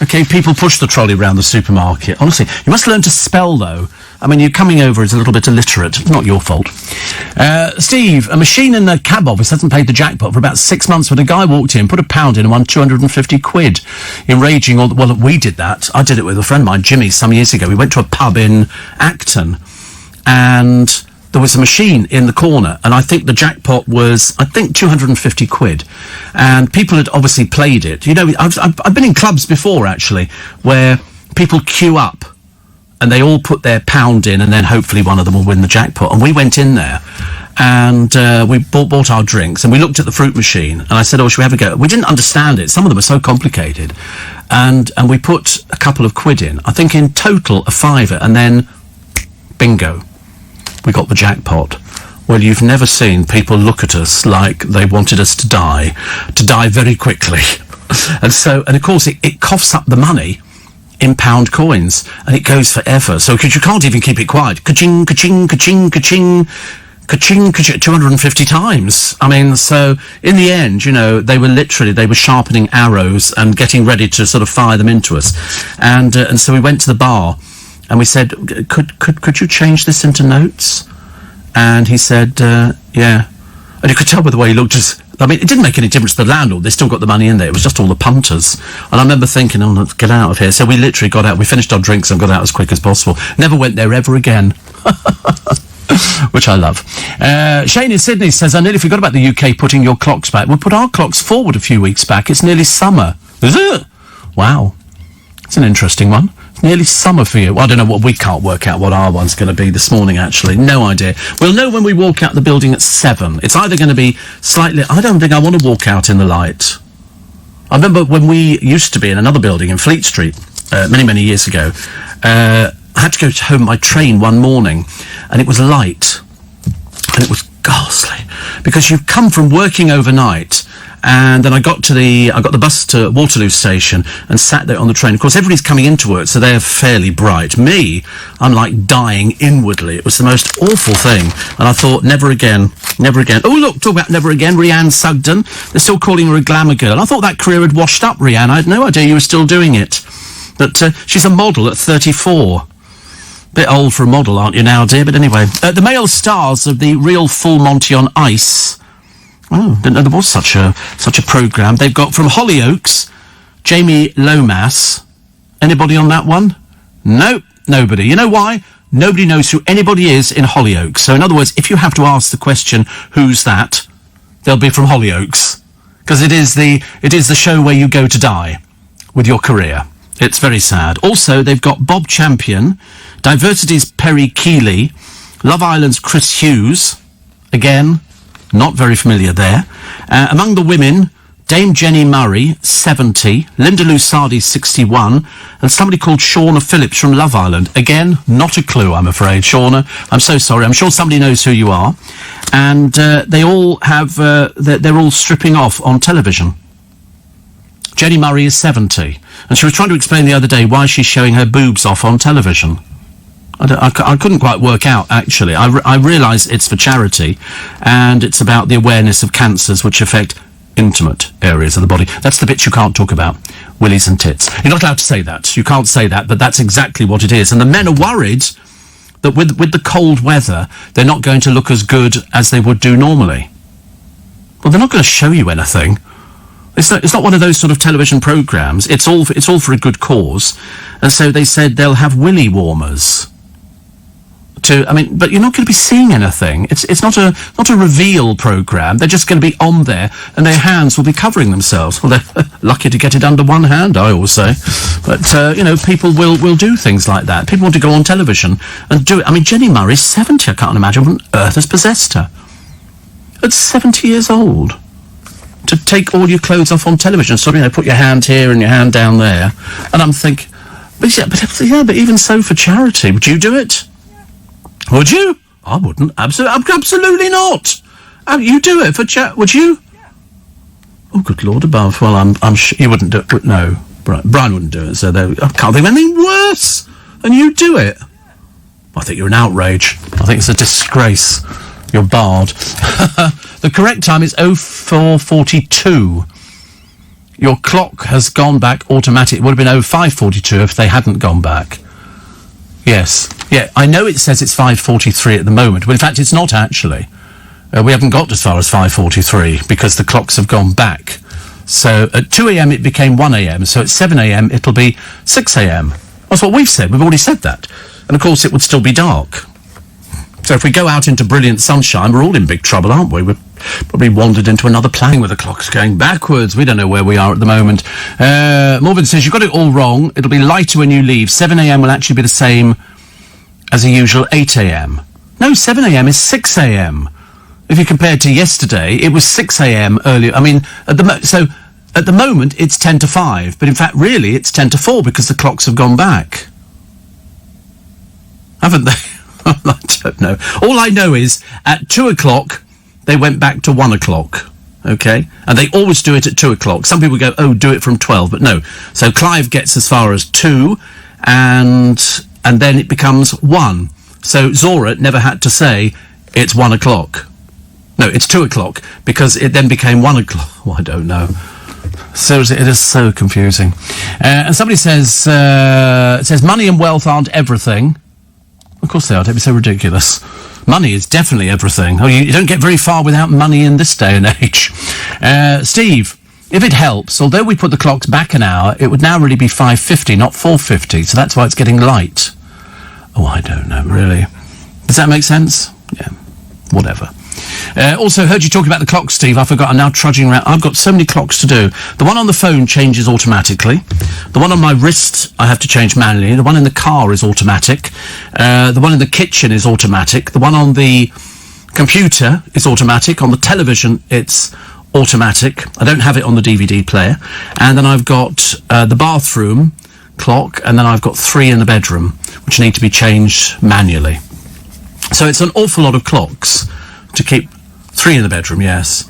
Okay, people push the trolley around the supermarket. Honestly, you must learn to spell, though. I mean, you're coming over as a little bit illiterate. Not your fault. Steve, a machine in the cab office hasn't paid the jackpot for about 6 months when a guy walked in, put £1 in and won 250 quid. Enraging. Well, we did that. I did it with a friend of mine, Jimmy, some years ago. We went to a pub in Acton, and there was a machine in the corner, and I think the jackpot was, 250 quid. And people had obviously played it. You know, I've been in clubs before, actually, where people queue up and they all put their pound in, and then hopefully one of them will win the jackpot. And we went in there, and we bought our drinks, and we looked at the fruit machine, and I said, "Oh, should we have a go?" We didn't understand it. Some of them are so complicated, and we put a couple of quid in. I think in total a £5, and then bingo, we got the jackpot. Well, you've never seen people look at us like they wanted us to die very quickly. And of course, it coughs up the money in pound coins, and it goes forever. So, because you can't even keep it quiet. Ka-ching, ka-ching, ka-ching, ka-ching, ka-ching, ka-ching, 250 times. I mean, so, in the end, you know, they were sharpening arrows and getting ready to sort of fire them into us. And so we went to the bar, and we said, could you change this into notes? And he said, yeah. And you could tell by the way he looked. I mean, it didn't make any difference to the landlord. They still got the money in there. It was just all the punters. And I remember thinking, oh, let's get out of here. So we literally got out. We finished our drinks and got out as quick as possible. Never went there ever again. Which I love. Shane in Sydney says, I nearly forgot about the UK putting your clocks back. We put our clocks forward a few weeks back. It's nearly summer. Is it? Wow. It's an interesting one. Nearly summer for you. Well, I don't know what, we can't work out what our one's going to be this morning, actually. No idea. We'll know when we walk out the building at 7. It's either going to be slightly... I don't think I want to walk out in the light. I remember when we used to be in another building in Fleet Street, many years ago. I had to go home by train one morning, and it was light. And it was ghastly. Because you've come from working overnight... And then I got the bus to Waterloo Station and sat there on the train. Of course, everybody's coming into work, so they're fairly bright. Me, I'm like dying inwardly. It was the most awful thing. And I thought, never again, never again. Oh, look, talk about never again, Rhiannon Sugden. They're still calling her a glamour girl. I thought that career had washed up, Rhiannon. I had no idea you were still doing it. But she's a model at 34. Bit old for a model, aren't you now, dear? But anyway, the male stars of the Real Full Monty on Ice... Oh, didn't know there was such a programme. They've got from Hollyoaks, Jamie Lomas. Anybody on that one? Nope, nobody. You know why? Nobody knows who anybody is in Hollyoaks. So in other words, if you have to ask the question, who's that? They'll be from Hollyoaks. Because it is the show where you go to die with your career. It's very sad. Also, they've got Bob Champion, Diversity's Perry Keeley, Love Island's Chris Hughes. Again... not very familiar there. Among the women, Dame Jenny Murray, 70, Linda Lusardi, 61, and somebody called Shauna Phillips from Love Island. Again, not a clue, I'm afraid. Shauna, I'm so sorry. I'm sure somebody knows who you are. And they all have, they're all stripping off on television. Jenny Murray is 70, and she was trying to explain the other day why she's showing her boobs off on television. I couldn't quite work out, actually. I realise it's for charity, and it's about the awareness of cancers which affect intimate areas of the body. That's the bits you can't talk about. Willies and tits. You're not allowed to say that. You can't say that, but that's exactly what it is. And the men are worried that with the cold weather, they're not going to look as good as they would do normally. Well, they're not going to show you anything. It's not one of those sort of television programmes. It's all for a good cause. And so they said they'll have willy warmers. But you're not going to be seeing anything. It's not a reveal programme. They're just going to be on there, and their hands will be covering themselves. Well, they're lucky to get it under one hand, I always say. But people will do things like that. People want to go on television and do it. I mean, Jenny Murray's 70. I can't imagine what on earth has possessed her at 70 years old to take all your clothes off on television. So put your hand here and your hand down there, and I'm thinking, but even so, for charity, would you do it? Would you? I wouldn't. Absolutely not. You do it for chat. Would you? Oh, good Lord above. Well, I'm sure you wouldn't do it. No, Brian wouldn't do it. So I can't think of anything worse. And you do it. I think you're an outrage. I think it's a disgrace. You're barred. The correct time is 04:42. Your clock has gone back automatically. It would have been 05:42 if they hadn't gone back. Yes. Yeah, I know it says it's 5:43 at the moment, but in fact it's not actually. We haven't got as far as 5:43 because the clocks have gone back. So at 2 a.m. it became 1 a.m, so at 7 a.m. it'll be 6 a.m. That's what we've said. We've already said that. And of course it would still be dark. So if we go out into brilliant sunshine, we're all in big trouble, aren't we? Probably wandered into another planning where the clock's going backwards. We don't know where we are at the moment. Morven says, you've got it all wrong. It'll be lighter when you leave. 7 a.m. will actually be the same as the usual 8 a.m. No, 7 a.m. is 6 a.m. If you compare to yesterday, it was 6 a.m. earlier. I mean, at the moment, it's 10 to 5. But in fact, really, it's 10 to 4 because the clocks have gone back. Haven't they? I don't know. All I know is at 2 o'clock, they went back to 1 o'clock. Okay? And they always do it at 2 o'clock. Some people go, oh, do it from 12. But no. So Clive gets as far as 2, and then it becomes 1. So Zora never had to say, it's 1 o'clock. No, it's 2 o'clock, because it then became 1 o'clock. Oh, I don't know. Seriously, it is so confusing. And somebody says, it says, money and wealth aren't everything. Of course they are. Don't be so ridiculous. Money is definitely everything. Oh, you don't get very far without money in this day and age. Steve, if it helps, although we put the clocks back an hour, it would now really be 5:50, not 4:50. So that's why it's getting light. Oh, I don't know, really. Does that make sense? Yeah, whatever. Also, heard you talking about the clock, Steve. I forgot. I'm now trudging around. I've got so many clocks to do. The one on the phone changes automatically. The one on my wrist, I have to change manually. The one in the car is automatic. The one in the kitchen is automatic. The one on the computer is automatic. On the television, it's automatic. I don't have it on the DVD player. And then I've got the bathroom clock, and then I've got 3 in the bedroom, which need to be changed manually. So it's an awful lot of clocks to keep. 3 in the bedroom, yes.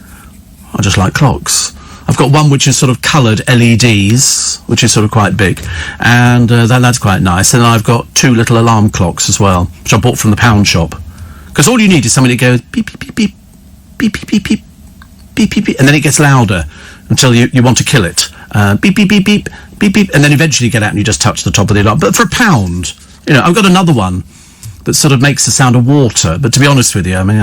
I just like clocks. I've got one which is sort of coloured LEDs, which is sort of quite big, and that's quite nice. And then I've got 2 little alarm clocks as well, which I bought from the pound shop. Because all you need is something that goes beep, beep, beep, beep, beep, beep, beep, beep, beep, beep, beep, and then it gets louder until you want to kill it. Beep, beep, beep, beep, beep, beep, and then eventually you get out and you just touch the top of the alarm. But for £1, I've got another one that sort of makes the sound of water. But to be honest with you, I mean,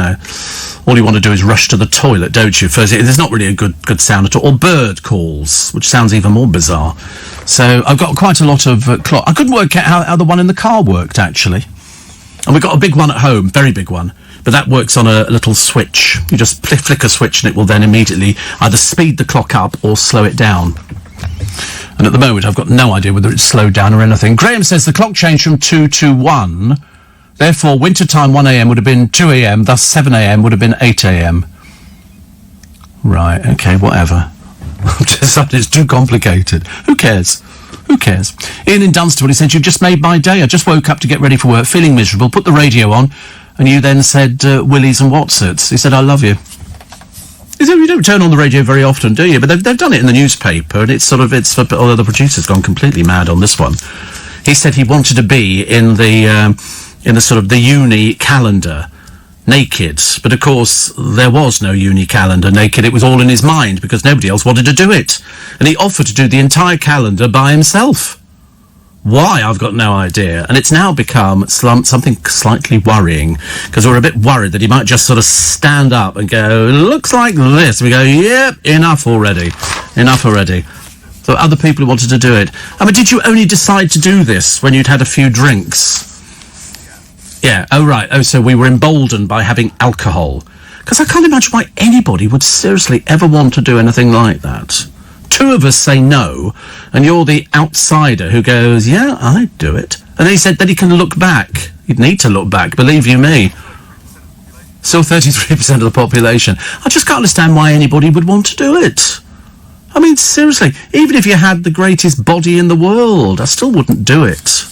all you want to do is rush to the toilet, don't you? First, there's not really a good sound at all. Or bird calls, which sounds even more bizarre. So I've got quite a lot of clock. I couldn't work out how the one in the car worked, actually. And we've got a big one at home, very big one. But that works on a little switch. You just flick a switch and it will then immediately either speed the clock up or slow it down. And at the moment, I've got no idea whether it's slowed down or anything. Graham says the clock changed from 2 to 1. Therefore, wintertime 1 a.m. would have been 2 a.m., thus 7 a.m. would have been 8 a.m. Right, okay, whatever. It's too complicated. Who cares? Who cares? Ian in Dunstable, he said, you've just made my day. I just woke up to get ready for work, feeling miserable, put the radio on, and you then said, Willies and Watsits. He said, I love you. He said, you don't turn on the radio very often, do you? But they've done it in the newspaper, and it's although the producer's gone completely mad on this one. He said he wanted to be in the sort of the uni calendar, naked. But of course, there was no uni calendar naked. It was all in his mind because nobody else wanted to do it. And he offered to do the entire calendar by himself. Why? I've got no idea. And it's now become something slightly worrying because we're a bit worried that he might just sort of stand up and go, it looks like this. We go, yep, enough already. Enough already. So other people wanted to do it. I mean, did you only decide to do this when you'd had a few drinks? Yeah, oh right, so we were emboldened by having alcohol. Because I can't imagine why anybody would seriously ever want to do anything like that. 2 of us say no, and you're the outsider who goes, yeah, I'd do it. And then he said that he can look back. He'd need to look back, believe you me. Still 33% of the population. I just can't understand why anybody would want to do it. I mean, seriously, even if you had the greatest body in the world, I still wouldn't do it.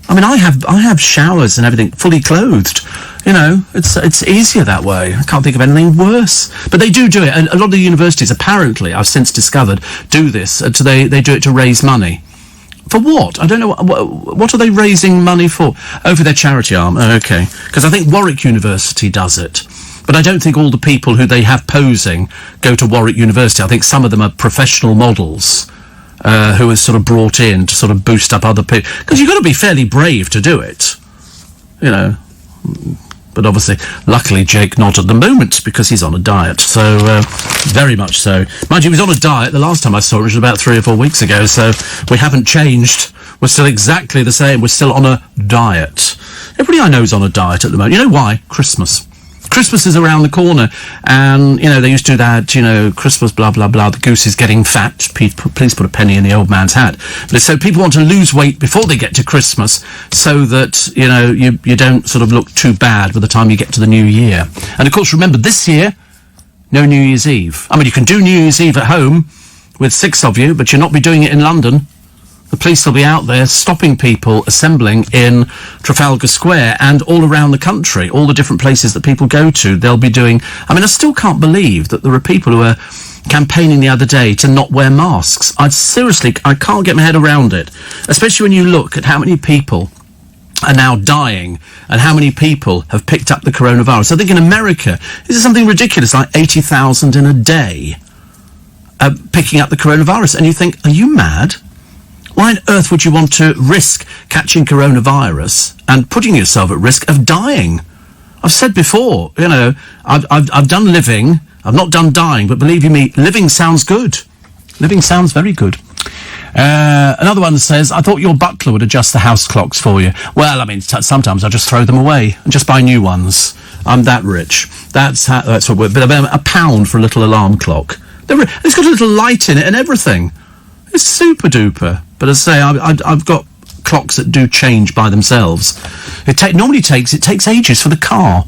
I mean, I have showers and everything fully clothed. It's easier that way. I can't think of anything worse. But they do it. And a lot of the universities, apparently, I've since discovered, do this. They do it to raise money. For what? I don't know. What are they raising money for? Oh, for their charity arm. Oh, okay. Because I think Warwick University does it. But I don't think all the people who they have posing go to Warwick University. I think some of them are professional models. Who is sort of brought in to sort of boost up other people. Because you've got to be fairly brave to do it. But obviously, luckily, Jake not at the moment, because he's on a diet. So, very much so. Mind you, he was on a diet the last time I saw him, which was about 3 or 4 weeks ago, so we haven't changed. We're still exactly the same. We're still on a diet. Everybody I know is on a diet at the moment. You know why? Christmas. Christmas is around the corner, and, you know, they used to do that, you know, Christmas, blah, blah, blah, the goose is getting fat. Please put a penny in the old man's hat. But so people want to lose weight before they get to Christmas so that, you know, you don't sort of look too bad by the time you get to the new year. And, of course, remember, this year, no New Year's Eve. I mean, you can do New Year's Eve at home with 6 of you, but you'll not be doing it in London. The police will be out there stopping people assembling in Trafalgar Square and all around the country, all the different places that people go to. They'll be doing... I mean, I still can't believe that there are people who are campaigning the other day to not wear masks. I can't get my head around it, especially when you look at how many people are now dying and how many people have picked up the coronavirus. I think in America, this is something ridiculous, like 80,000 in a day picking up the coronavirus. And you think, are you mad? Why on earth would you want to risk catching coronavirus and putting yourself at risk of dying? I've said before, you know, I've done living, I've not done dying, but believe you me, living sounds good. Living sounds very good. Another one says, I thought your butler would adjust the house clocks for you. Well, I mean, sometimes I just throw them away and just buy new ones. I'm that rich. That's what we're... But £1 for a little alarm clock. It's got a little light in it and everything. It's super duper. But as I say, I've got clocks that do change by themselves. It takes ages for the car,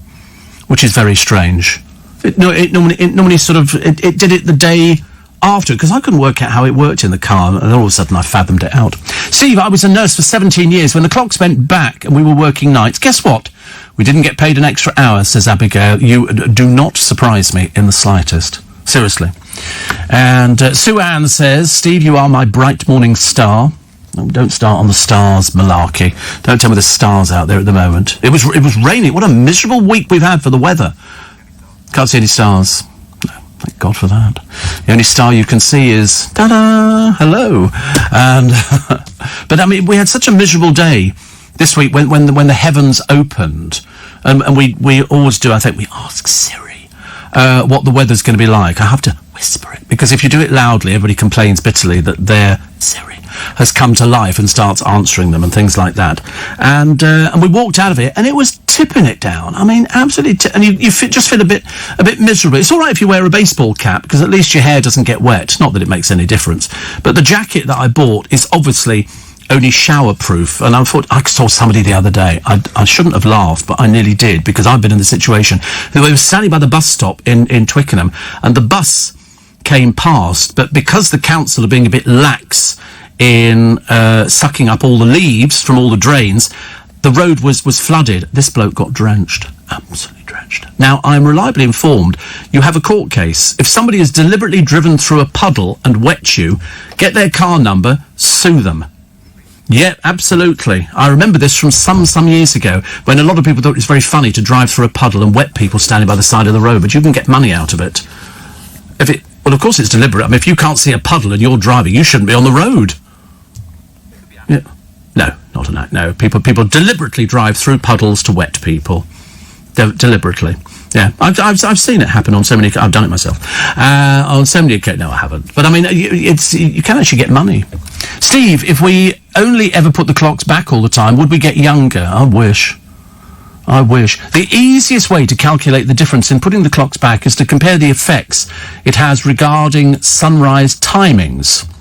which is very strange. It normally sort of it did it the day after, because I couldn't work out how it worked in the car, and then all of a sudden I fathomed it out. Steve, I was a nurse for 17 years. When the clocks went back and we were working nights, guess what? We didn't get paid an extra hour, says Abigail. You do not surprise me in the slightest. Seriously. And Sue Ann says, Steve, you are my bright morning star. Oh, don't start on the stars malarkey. Don't tell me there's stars out there at the moment. It was raining. What a miserable week we've had for the weather. Can't see any stars. No, thank God for that. The only star you can see is, ta-da, hello. And but I mean, we had such a miserable day this week when the heavens opened, and we always do. I think we ask Siri what the weather's going to be like. I have to whisper it, because if you do it loudly, everybody complains bitterly that their Siri has come to life and starts answering them and things like that. And we walked out of it, and it was tipping it down. I mean, absolutely. And you just feel a bit miserable. It's all right if you wear a baseball cap, because at least your hair doesn't get wet. Not that it makes any difference. But the jacket that I bought is obviously only shower-proof, and I saw somebody the other day. I shouldn't have laughed, but I nearly did, because I've been in the situation. They were standing by the bus stop in Twickenham, and the bus came past, but because the council are being a bit lax in sucking up all the leaves from all the drains, the road was flooded. This bloke got drenched. Absolutely drenched. Now, I'm reliably informed you have a court case. If somebody has deliberately driven through a puddle and wet you, get their car number, sue them. Yeah, absolutely. I remember this from some years ago, when a lot of people thought it was very funny to drive through a puddle and wet people standing by the side of the road, but you can get money out of it. Well, of course it's deliberate. I mean, if you can't see a puddle and you're driving, you shouldn't be on the road. Yeah. No, not an act. No, people deliberately drive through puddles to wet people. Deliberately. Yeah, I've seen it happen on so many... I've done it myself. On so many occasions... No, I haven't. But, I mean, you can actually get money. Steve, if we only ever put the clocks back all the time, would we get younger? I wish. The easiest way to calculate the difference in putting the clocks back is to compare the effects it has regarding sunrise timings.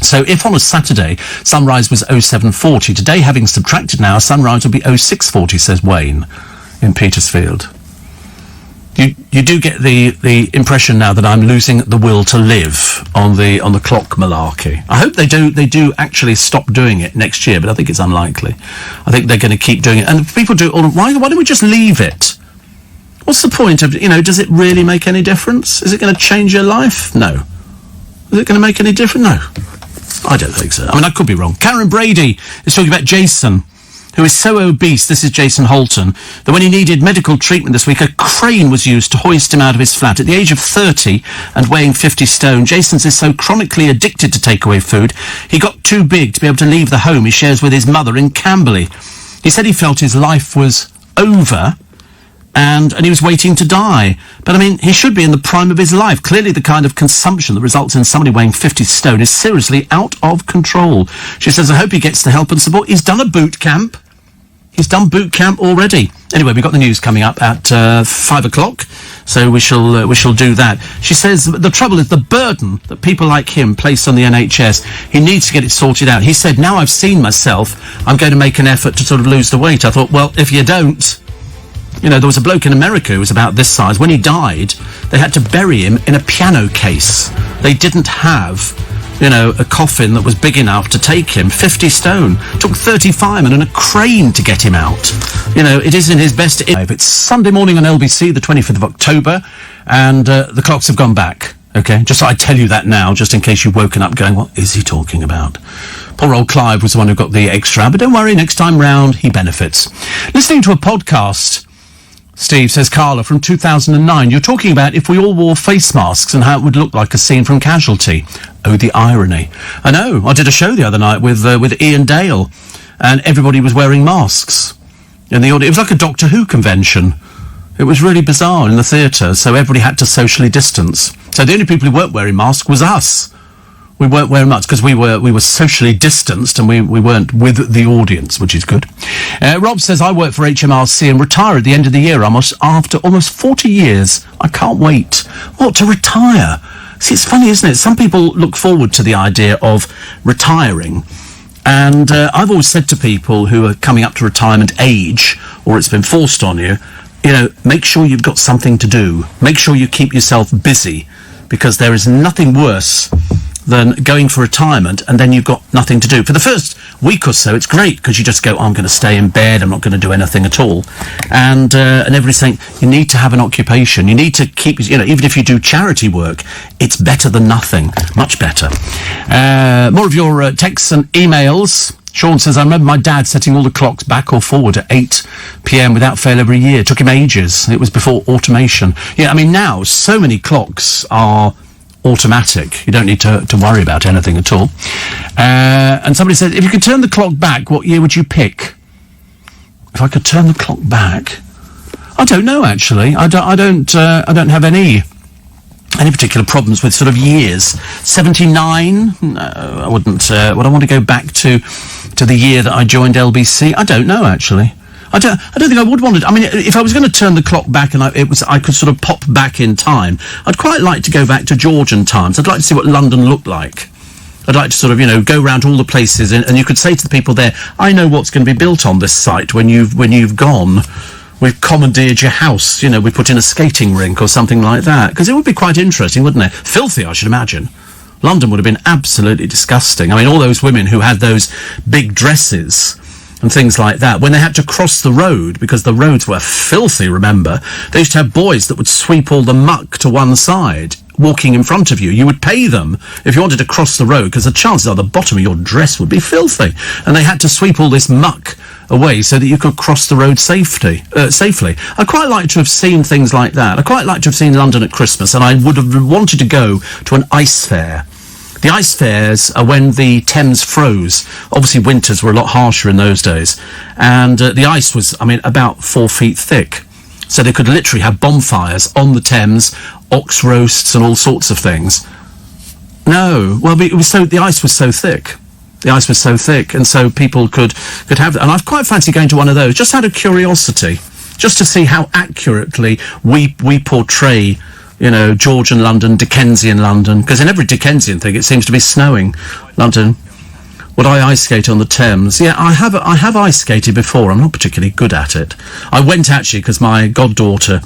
So if on a Saturday sunrise was 07:40, today, having subtracted now, sunrise would be 06:40, says Wayne in Petersfield. You do get the impression now that I'm losing the will to live on the clock malarkey. I hope they do actually stop doing it next year, but I think it's unlikely. I think they're going to keep doing it. And if people do it all, why don't we just leave it? What's the point of, does it really make any difference? Is it going to change your life? No. Is it going to make any difference? No. I don't think so. I mean, I could be wrong. Karen Brady is talking about Jason, who is so obese, this is Jason Holton, that when he needed medical treatment this week, a crane was used to hoist him out of his flat. At the age of 30 and weighing 50 stone, Jason's is so chronically addicted to takeaway food, he got too big to be able to leave the home he shares with his mother in Camberley. He said he felt his life was over and he was waiting to die. But, I mean, he should be in the prime of his life. Clearly the kind of consumption that results in somebody weighing 50 stone is seriously out of control. She says, I hope he gets the help and support. He's done a boot camp. He's done boot camp already. Anyway, we've got the news coming up at 5 o'clock, so we shall do that. She says the trouble is the burden that people like him place on the NHS. He needs to get it sorted out. He said, now I've seen myself, I'm going to make an effort to sort of lose the weight. I thought, well, if you don't... You know, there was a bloke in America who was about this size. When he died, they had to bury him in a piano case. They didn't have, you know, a coffin that was big enough to take him. 50 stone. Took 30 firemen and a crane to get him out. You know, it isn't his best... It's Sunday morning on LBC, the 25th of October, and the clocks have gone back. Okay, just so I tell you that now, just in case you've woken up going, what is he talking about? Poor old Clive was the one who got the extra, but don't worry, next time round, he benefits. Listening to a podcast... Steve, says Carla, from 2009. You're talking about if we all wore face masks and how it would look like a scene from Casualty. Oh, the irony. I know. I did a show the other night with Ian Dale, and everybody was wearing masks. And it was like a Doctor Who convention. It was really bizarre in the theatre, so everybody had to socially distance. So the only people who weren't wearing masks was us. We weren't wearing much because we were socially distanced and we weren't with the audience, which is good. Rob says, I work for HMRC and retire at the end of the year after almost 40 years. I can't wait. What, to retire? See, it's funny, isn't it? Some people look forward to the idea of retiring. And I've always said to people who are coming up to retirement age, or it's been forced on you, you know, make sure you've got something to do. Make sure you keep yourself busy, because there is nothing worse than going for retirement and then you've got nothing to do. For the first week or so, it's great because you just go, I'm going to stay in bed, I'm not going to do anything at all. And everybody's saying, you need to have an occupation. You need to keep, you know, even if you do charity work, it's better than nothing. Much better. More of your texts and emails. Sean says, I remember my dad setting all the clocks back or forward at 8 p.m. without fail every year. It took him ages. It was before automation. Yeah, I mean, now so many clocks are automatic. You don't need to worry about anything at all. And somebody said, if you could turn the clock back, what year would you pick? If I could turn the clock back, I don't know, actually. I don't have any particular problems with sort of years. 79? No, I wouldn't. Would I want to go back to the year that I joined LBC? I don't know, actually. I don't think I would want to. I mean, if I was going to turn the clock back and I could sort of pop back in time, I'd quite like to go back to Georgian times. I'd like to see what London looked like. I'd like to sort of, you know, go around all the places and you could say to the people there, I know what's going to be built on this site when you've gone. We've commandeered your house, you know, we put in a skating rink or something like that. Because it would be quite interesting, wouldn't it? Filthy, I should imagine. London would have been absolutely disgusting. I mean, all those women who had those big dresses and things like that, when they had to cross the road, because the roads were filthy, remember, they used to have boys that would sweep all the muck to one side, walking in front of you. You would pay them if you wanted to cross the road, because the chances are the bottom of your dress would be filthy. And they had to sweep all this muck away so that you could cross the road safely. I'd quite like to have seen things like that. I'd quite like to have seen London at Christmas, and I would have wanted to go to an ice fair. The ice fairs are when the Thames froze. Obviously, winters were a lot harsher in those days. And the ice was, I mean, about 4 feet thick. So they could literally have bonfires on the Thames, ox roasts and all sorts of things. No, well, the ice was so thick. The ice was so thick, and so people could have... And I've quite fancied going to one of those, just out of curiosity, just to see how accurately we portray... You know, Georgian London, Dickensian London, because in every Dickensian thing it seems to be snowing. London. Would I ice skate on the Thames? Yeah, I have ice skated before. I'm not particularly good at it. I went actually because my goddaughter,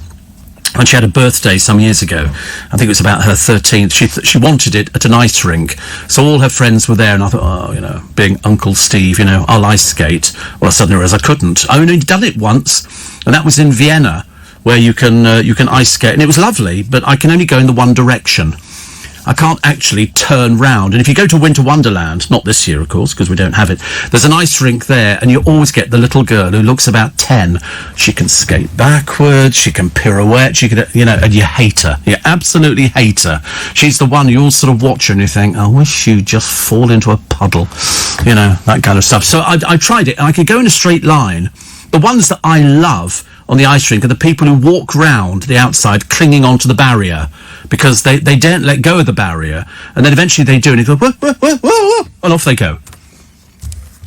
when she had a birthday some years ago, I think it was about her 13th, she wanted it at an ice rink. So all her friends were there, and I thought, oh, you know, being Uncle Steve, you know, I'll ice skate. Well, I suddenly realised I couldn't. I only done it once, and that was in Vienna, where you can ice skate, and it was lovely, but I can only go in the one direction. I can't actually turn round. And if you go to Winter Wonderland, not this year, of course, because we don't have it, there's an ice rink there, and you always get the little girl who looks about 10. She can skate backwards, she can pirouette, she can, you know, and you hate her. You absolutely hate her. She's the one you all sort of watch her and you think, I wish you'd just fall into a puddle. You know, that kind of stuff. So I tried it, and I could go in a straight line. The ones that I love on the ice rink are the people who walk round the outside clinging onto the barrier because they daren't let go of the barrier, and then eventually they do, and you go, whoa, whoa, whoa, whoa, and off they go.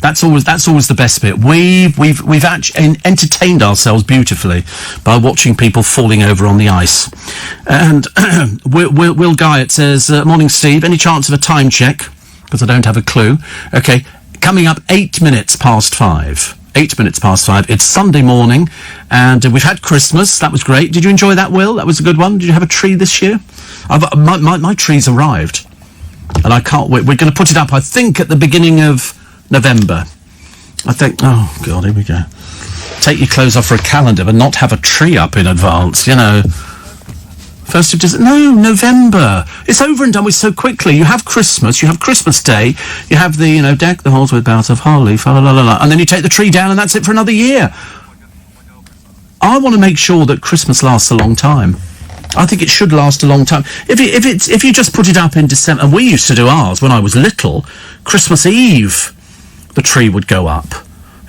That's always the best bit. We've actually entertained ourselves beautifully by watching people falling over on the ice. And Will Guyatt says, "Morning, Steve. Any chance of a time check? Because I don't have a clue." Okay, coming up 8 minutes past 5. 8 minutes past 5. It's Sunday morning, and we've had Christmas. That was great. Did you enjoy that, Will? That was a good one. Did you have a tree this year? My tree's arrived, and I can't wait. We're going to put it up, I think, at the beginning of November. I think, oh God, here we go. Take your clothes off for a calendar, but not have a tree up in advance, you know. 1st of December, no, November. It's over and done with so quickly. You have Christmas, you have Christmas Day, you have the, you know, deck the halls with boughs of holly, fa la la la la, and then you take the tree down and that's it for another year. I want to make sure that Christmas lasts a long time. I think it should last a long time. If you just put it up in December, and we used to do ours when I was little, Christmas Eve, the tree would go up,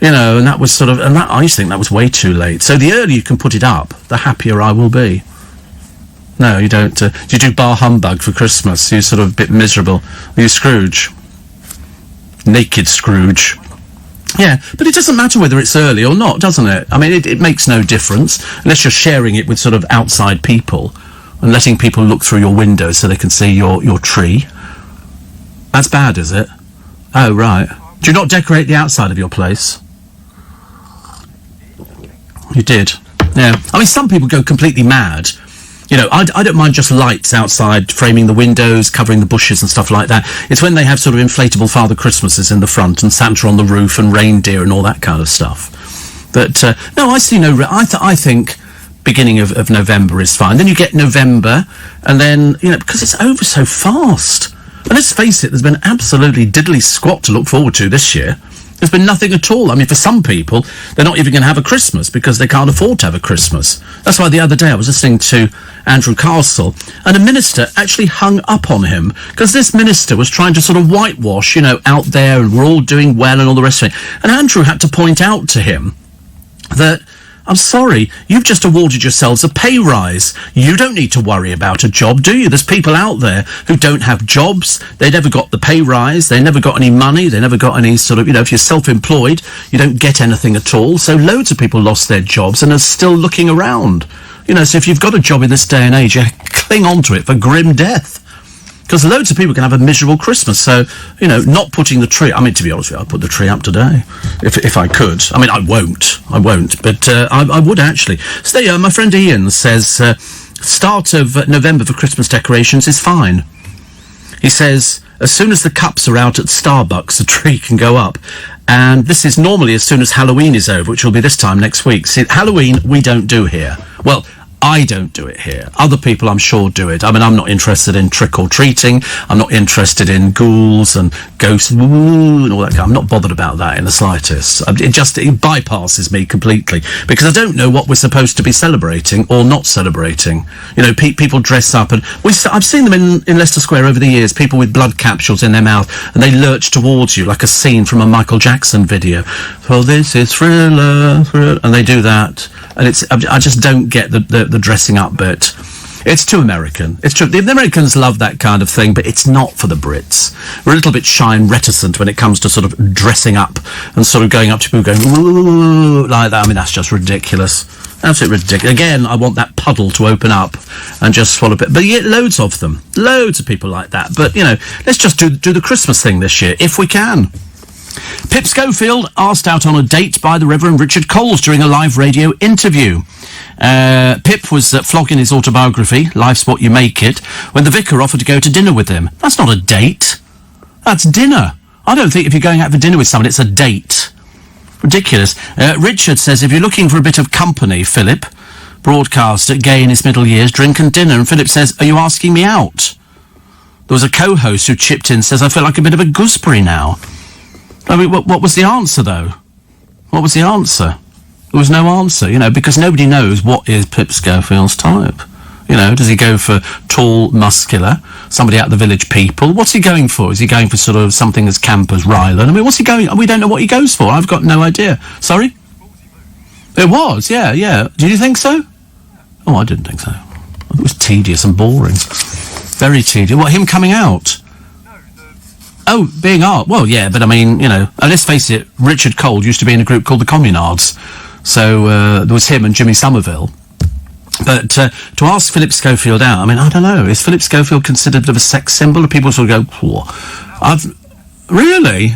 you know, and that was sort of, and that, I used to think that was way too late. So the earlier you can put it up, the happier I will be. No, you don't. Do you do bar humbug for Christmas? You're sort of a bit miserable. Are you Scrooge? Naked Scrooge. Yeah, but it doesn't matter whether it's early or not, doesn't it? I mean, it makes no difference, unless you're sharing it with sort of outside people and letting people look through your window so they can see your tree. That's bad, is it? Oh, right. Do you not decorate the outside of your place? You did. Yeah. I mean, some people go completely mad. You know, I don't mind just lights outside, framing the windows, covering the bushes and stuff like that. It's when they have sort of inflatable Father Christmases in the front and Santa on the roof and reindeer and all that kind of stuff. But, no, I see no... I think beginning of November is fine. Then you get November, and then, you know, because it's over so fast. And let's face it, there's been absolutely diddly squat to look forward to this year. There's been nothing at all. I mean, for some people, they're not even going to have a Christmas because they can't afford to have a Christmas. That's why the other day I was listening to Andrew Castle, and a minister actually hung up on him because this minister was trying to sort of whitewash, you know, out there and we're all doing well and all the rest of it. And Andrew had to point out to him that, I'm sorry, you've just awarded yourselves a pay rise. You don't need to worry about a job, do you? There's people out there who don't have jobs. They never got the pay rise. They never got any money. They never got any sort of, you know, if you're self-employed, you don't get anything at all. So loads of people lost their jobs and are still looking around. You know, so if you've got a job in this day and age, you cling on to it for grim death. Because loads of people can have a miserable Christmas. So, you know, not putting the tree... I mean, to be honest with you, I'd put the tree up today, if I could. I mean, I won't, but I would actually. So there you are. My friend Ian says, start of November for Christmas decorations is fine. He says, as soon as the cups are out at Starbucks, the tree can go up. And this is normally as soon as Halloween is over, which will be this time next week. See, Halloween, we don't do here. Well, I don't do it here. Other people, I'm sure, do it. I mean, I'm not interested in trick-or-treating. I'm not interested in ghouls and ghosts and all that kind. I'm not bothered about that in the slightest. It bypasses me completely because I don't know what we're supposed to be celebrating or not celebrating. You know, people dress up, and I've seen them in Leicester Square over the years, people with blood capsules in their mouth, and they lurch towards you like a scene from a Michael Jackson video. So this is Thriller, and they do that. And I just don't get the dressing up bit. It's too American. It's true. The Americans love that kind of thing, but it's not for the Brits. We're a little bit shy and reticent when it comes to sort of dressing up and sort of going up to people going, ooh, like that. I mean, that's just ridiculous. Absolutely ridiculous. Again, I want that puddle to open up and just swallow it. But you get loads of them. Loads of people like that. But, you know, let's just do the Christmas thing this year, if we can. Pip Schofield asked out on a date by the Reverend Richard Coles during a live radio interview. Pip was flogging his autobiography, Life's What You Make It, when the vicar offered to go to dinner with him. That's not a date. That's dinner. I don't think if you're going out for dinner with someone, it's a date. Ridiculous. Richard says, if you're looking for a bit of company, Philip, broadcaster, gay in his middle years, drink and dinner. And Philip says, are you asking me out? There was a co-host who chipped in, says, I feel like a bit of a gooseberry now. I mean, what was the answer, though? What was the answer? There was no answer, you know, because nobody knows what is Pip Schofield's type. You know, does he go for tall, muscular, somebody out the Village People? What's he going for? Is he going for sort of something as camp as Ryland? I mean, what's he going... We don't know what he goes for. I've got no idea. Sorry? It was, yeah. Did you think so? Oh, I didn't think so. It was tedious and boring. Very tedious. What, him coming out? Oh, being art. Well, yeah, but I mean, you know, let's face it, Richard Cole used to be in a group called the Communards. So there was him and Jimmy Somerville. But to ask Philip Schofield out, I mean, I don't know. Is Philip Schofield considered a bit of a sex symbol? Or people sort of go, whoa. Really?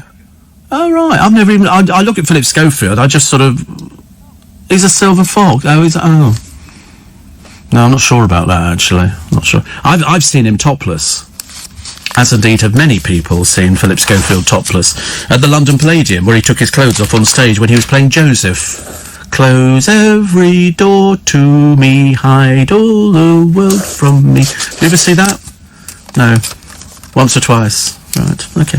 Oh, right. I've never even... I look at Philip Schofield, I just sort of... He's a silver fox. Oh. No, I'm not sure about that, actually. I'm not sure. I've seen him topless. As indeed have many people seen Philip Schofield topless at the London Palladium, where he took his clothes off on stage when he was playing Joseph. Close every door to me, hide all the world from me. Did you ever see that? No. Once or twice. Right, okay.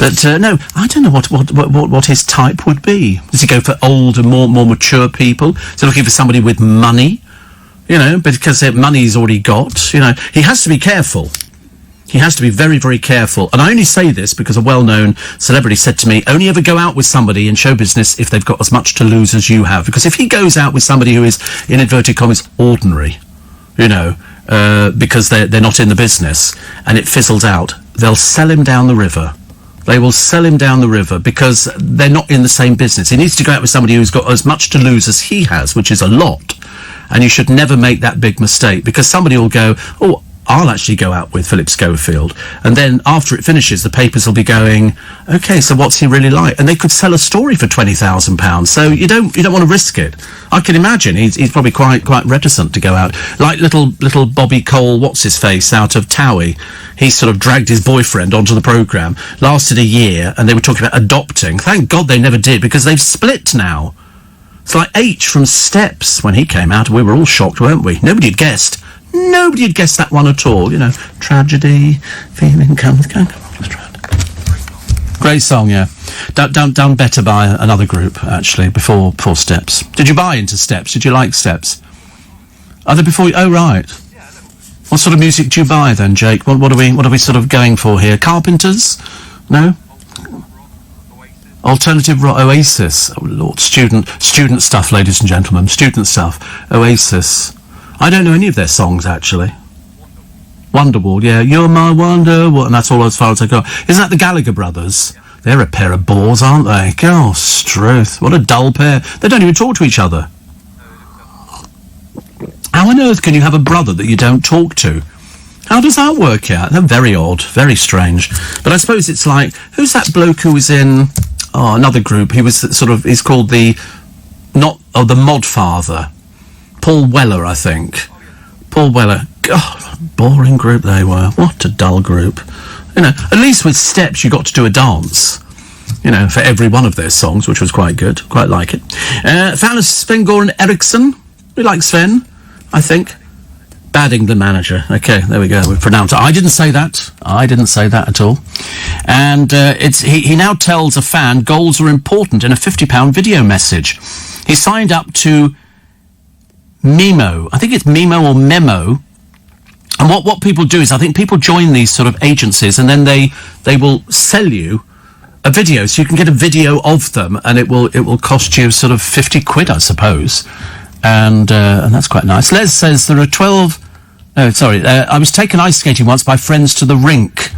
But, no, I don't know what his type would be. Does he go for older, more mature people? Is he looking for somebody with money? You know, because money he's already got. You know, he has to be careful. He has to be very, very careful. And I only say this because a well-known celebrity said to me, only ever go out with somebody in show business if they've got as much to lose as you have. Because if he goes out with somebody who is, in inverted commas, ordinary, you know, because they're not in the business, and it fizzles out, they'll sell him down the river. They will sell him down the river because they're not in the same business. He needs to go out with somebody who's got as much to lose as he has, which is a lot. And you should never make that big mistake, because somebody will go, oh, I'll actually go out with Philip Schofield. And then after it finishes, the papers will be going, okay, so what's he really like? And they could sell a story for £20,000. So you don't want to risk it. I can imagine he's probably quite reticent to go out. Like little Bobby Cole, what's his face, out of Towie. He sort of dragged his boyfriend onto the programme. Lasted a year, and they were talking about adopting. Thank God they never did, because they've split now. It's like H from Steps. When he came out, we were all shocked, weren't we? Nobody had guessed. Nobody had guessed that one at all. You know, tragedy, feeling comes, going, come on, let's try it. Great song, yeah. Done better by another group, actually, before Steps. Did you buy into Steps? Did you like Steps? Are they before you? Oh, right. What sort of music do you buy then, Jake? What are we sort of going for here? Carpenters? No? Alternative rock, Oasis. Oh, Lord, student stuff, ladies and gentlemen. Student stuff. Oasis. I don't know any of their songs, actually. Wonderwall, yeah. You're my Wonderwall, and that's all as far as I go. Isn't that the Gallagher brothers? They're a pair of bores, aren't they? Gosh, Struth. What a dull pair. They don't even talk to each other. How on earth can you have a brother that you don't talk to? How does that work out? They're very odd, very strange. But I suppose it's like, who's that bloke who was in another group? He was he's called the Modfather. Paul Weller, I think. Paul Weller. God, boring group they were. What a dull group. You know, at least with Steps you got to do a dance. You know, for every one of their songs, which was quite good. Quite like it. Fan of Sven-Goran Eriksson. We like Sven, I think. Bad England manager. Okay, there we go. We've pronounced it. I didn't say that at all. And he now tells a fan goals are important in a £50 video message. He signed up to Memo. I think it's Memo or Memo. And what people do is, I think people join these sort of agencies, and then they will sell you a video, so you can get a video of them, and it will cost you sort of 50 quid, I suppose. And that's quite nice. Les says there are 12... No, sorry. I was taken ice skating once by friends to the rink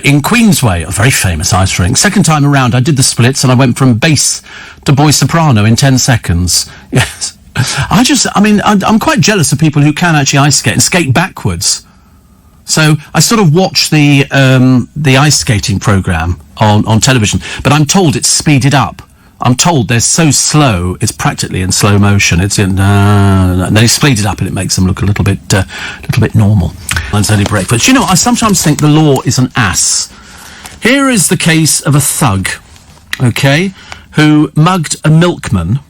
in Queensway, a very famous ice rink. Second time around, I did the splits, and I went from bass to boy soprano in 10 seconds. Yes. I'm quite jealous of people who can actually ice skate and skate backwards. So I sort of watch the ice skating programme on television, but I'm told it's speeded up. I'm told they're so slow, it's practically in slow motion. It's in, and they speed it up and it makes them look a little bit normal. It's only breakfast. You know, I sometimes think the law is an ass. Here is the case of a thug, okay, who mugged a milkman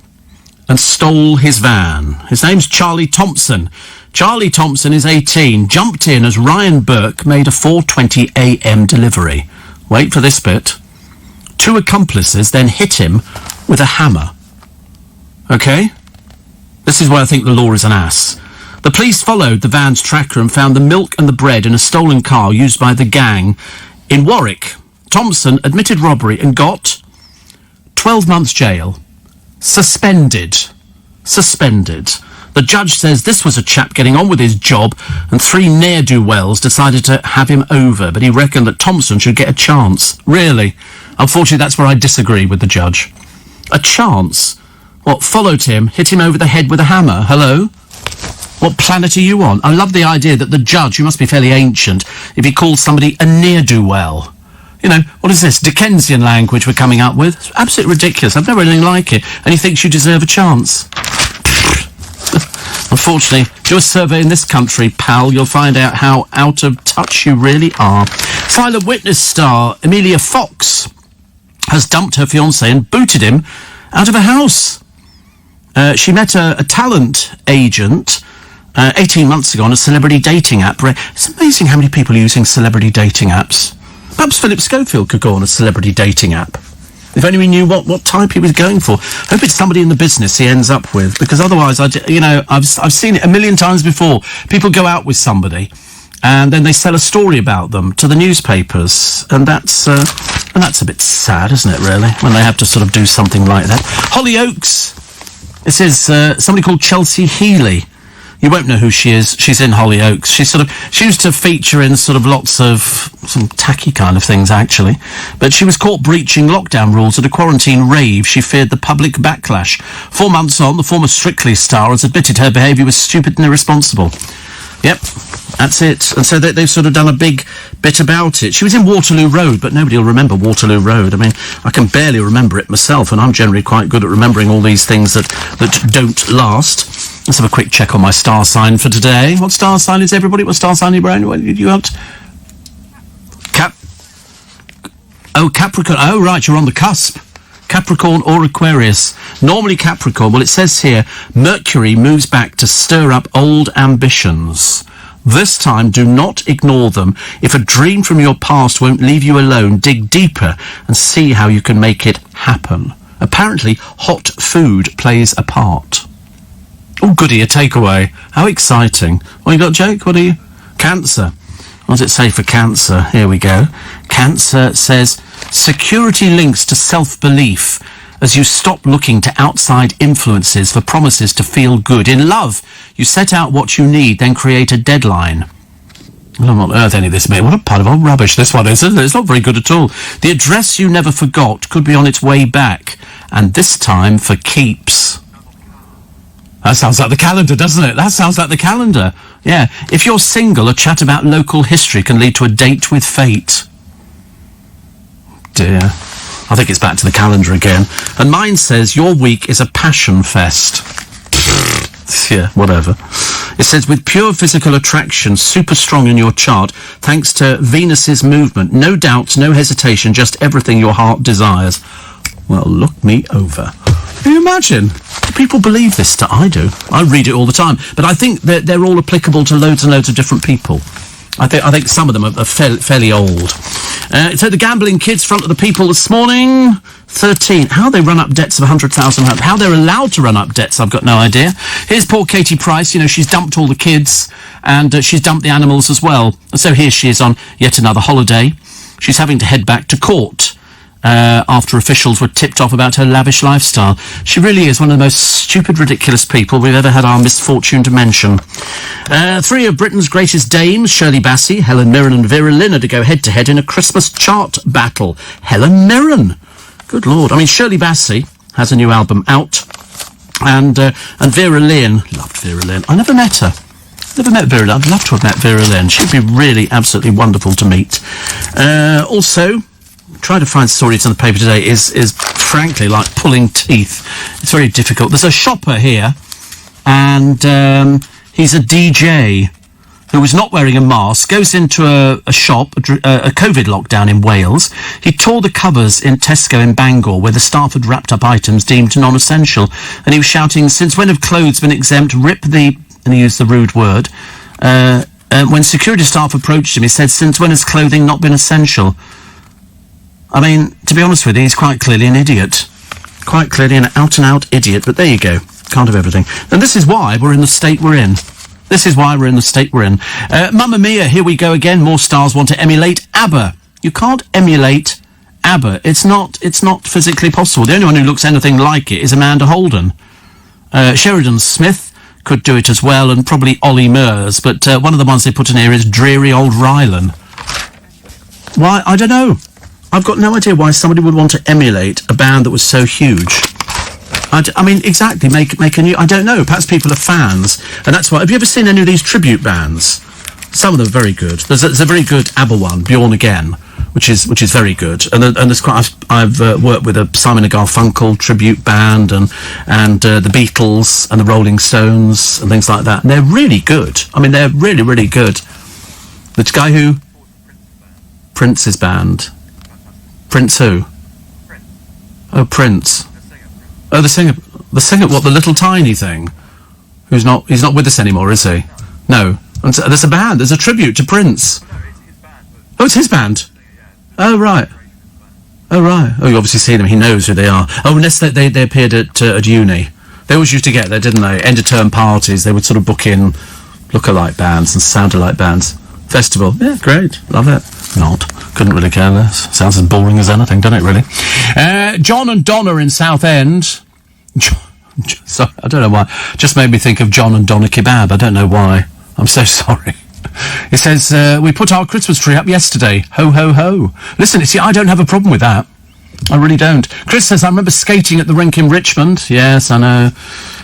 and stole his van. His name's Charlie Thompson. Charlie Thompson is 18, jumped in as Ryan Burke made a 4:20 a.m. delivery. Wait for this bit. Two accomplices then hit him with a hammer. Okay? This is why I think the law is an ass. The police followed the van's tracker and found the milk and the bread in a stolen car used by the gang in Warwick. Thompson admitted robbery and got 12 months jail. Suspended. The judge says this was a chap getting on with his job, and 3 ne'er-do-wells decided to have him over, but he reckoned that Thompson should get a chance. Really? Unfortunately, that's where I disagree with the judge. A chance? What, followed him, hit him over the head with a hammer? Hello? What planet are you on? I love the idea that the judge, who must be fairly ancient, if he calls somebody a ne'er-do-well. You know, what is this, Dickensian language we're coming up with? It's absolutely ridiculous. I've never heard anything like it. And he thinks you deserve a chance. Unfortunately, do a survey in this country, pal, you'll find out how out of touch you really are. Silent Witness star Emilia Fox has dumped her fiancé and booted him out of a house. She met a talent agent 18 months ago on a celebrity dating app. It's amazing how many people are using celebrity dating apps. Perhaps Philip Schofield could go on a celebrity dating app. If only we knew what type he was going for. I hope it's somebody in the business he ends up with, because otherwise, I've seen it a million times before. People go out with somebody, and then they sell a story about them to the newspapers, and that's a bit sad, isn't it, really, when they have to sort of do something like that. Hollyoaks. This is somebody called Chelsea Healy. You won't know who she is. She's in Hollyoaks. She used to feature in sort of lots of some tacky kind of things, actually. But she was caught breaching lockdown rules at a quarantine rave. She feared the public backlash. 4 months on, the former Strictly star has admitted her behaviour was stupid and irresponsible. Yep, that's it. And so they've sort of done a big bit about it. She was in Waterloo Road, but nobody will remember Waterloo Road. I mean, I can barely remember it myself, and I'm generally quite good at remembering all these things that don't last. Let's have a quick check on my star sign for today. What star sign is everybody? What star sign are you wearing? What did you want? Capricorn. Oh, right, you're on the cusp. Capricorn or Aquarius. Normally Capricorn. Well, it says here, Mercury moves back to stir up old ambitions. This time, do not ignore them. If a dream from your past won't leave you alone, dig deeper and see how you can make it happen. Apparently, hot food plays a part. Oh, goody, a takeaway. How exciting. What you got, Jake? What are you? Cancer. What does it say for Cancer? Here we go. Cancer says, security links to self-belief as you stop looking to outside influences for promises to feel good. In love, you set out what you need, then create a deadline. I don't know what on earth any of this means. What a pile of old rubbish this one is, isn't it? It's not very good at all. The address you never forgot could be on its way back, and this time for keeps. That sounds like the calendar, doesn't it? That sounds like the calendar. Yeah. If you're single, a chat about local history can lead to a date with fate. Dear. I think it's back to the calendar again. And mine says, your week is a passion fest. Yeah, whatever. It says, with pure physical attraction super strong in your chart, thanks to Venus's movement. No doubts, no hesitation, just everything your heart desires. Well, look me over. Can you imagine? Do people believe this stuff? I do. I read it all the time. But I think that they're all applicable to loads and loads of different people. I think some of them are fairly old. So the gambling kids front of the people this morning, 13. How they run up debts of £100,000. How they're allowed to run up debts, I've got no idea. Here's poor Katie Price. You know, she's dumped all the kids and she's dumped the animals as well. And so here she is on yet another holiday. She's having to head back to court after officials were tipped off about her lavish lifestyle. She really is one of the most stupid, ridiculous people we've ever had our misfortune to mention. 3 of Britain's greatest dames, Shirley Bassey, Helen Mirren and Vera Lynn, are to go head-to-head in a Christmas chart battle. Helen Mirren! Good Lord. I mean, Shirley Bassey has a new album out, and Vera Lynn, loved Vera Lynn. I never met her. Never met Vera Lynn. I'd love to have met Vera Lynn. She'd be really absolutely wonderful to meet. Also, trying to find stories in the paper today is frankly like pulling teeth. It's very difficult. There's a shopper here, and he's a DJ who was not wearing a mask, goes into a shop, a COVID lockdown in Wales. He tore the covers in Tesco in Bangor, where the staff had wrapped up items deemed non-essential, and he was shouting, "Since when have clothes been exempt? Rip the..." and he used the rude word. When security staff approached him, he said, "Since when has clothing not been essential?" I mean, to be honest with you, he's quite clearly an idiot. Quite clearly an out-and-out idiot, but there you go. Can't have everything. And this is why we're in the state we're in. This is why we're in the state we're in. Mamma Mia, here we go again. More stars want to emulate ABBA. You can't emulate ABBA. It's not physically possible. The only one who looks anything like it is Amanda Holden. Sheridan Smith could do it as well, and probably Ollie Murs, but one of the ones they put in here is Dreary Old Rylan. Why? I don't know. I've got no idea why somebody would want to emulate a band that was so huge. I mean, exactly, make a new... I don't know, perhaps people are fans, and that's why... Have you ever seen any of these tribute bands? Some of them are very good. There's a very good ABBA one, Bjorn Again, which is very good. And there's quite... I've worked with a Simon & Garfunkel tribute band and the Beatles and the Rolling Stones and things like that. And they're really good. I mean, they're really, really good. The guy who... Prince's band. Prince who? Oh, Prince. Oh, the singer, what, the little tiny thing? He's not with us anymore, is he? No. And so there's a band, there's a tribute to Prince. Oh, it's his band? Oh, right. Oh, right. Oh, you obviously see them, he knows who they are. Oh, unless they appeared at uni. They always used to get there, didn't they? End of term parties, they would sort of book in look-alike bands and sound-alike bands. Festival, yeah, great, love it. Not. Couldn't really care less. Sounds as boring as anything, doesn't it, really? John and Donna in Southend. Sorry, I don't know why. Just made me think of John and Donna Kebab. I don't know why. I'm so sorry. It says, we put our Christmas tree up yesterday. Ho, ho, ho. Listen, see, I don't have a problem with that. I really don't. Chris says, I remember skating at the rink in Richmond. Yes, I know.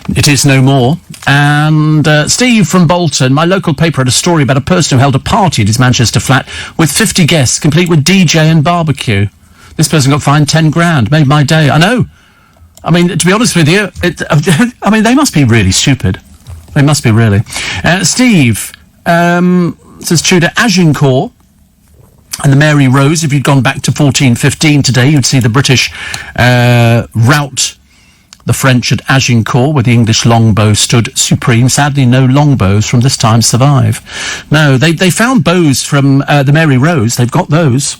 It is no more. And Steve from Bolton, my local paper had a story about a person who held a party at his Manchester flat with 50 guests, complete with DJ and barbecue. This person got fined 10 grand. Made my day. I know. I mean, to be honest with you, I mean, they must be really stupid. They must be really. Steve says Tudor Agincourt and the Mary Rose. If you'd gone back to 1415 today, you'd see the British rout the French at Agincourt, where the English longbow stood supreme. Sadly, no longbows from this time survive. No, they found bows from the Mary Rose. They've got those.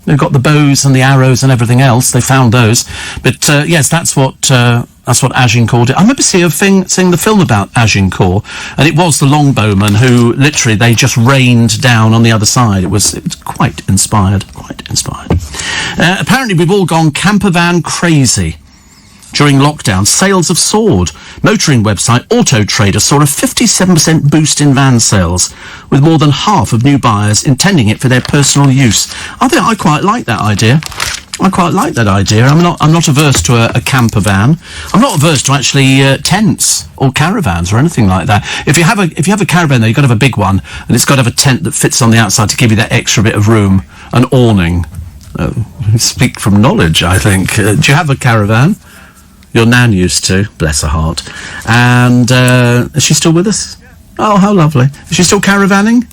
They've got the bows and the arrows and everything else. They found those. But, yes, that's what Agincourt did. I remember seeing the film about Agincourt, and it was the longbowmen who, literally, they just rained down on the other side. It was quite inspired, apparently, we've all gone campervan crazy. During lockdown, sales have soared. Motoring website Auto Trader saw a 57% boost in van sales, with more than half of new buyers intending it for their personal use. I quite like that idea. I'm not averse to a camper van. I'm not averse to actually tents or caravans or anything like that. If you have a caravan, though, you've got to have a big one, and it's got to have a tent that fits on the outside to give you that extra bit of room, an awning. Speak from knowledge, I think. Do you have a caravan? Your nan used to, bless her heart. And is she still with us? Oh, how lovely. Is she still caravanning?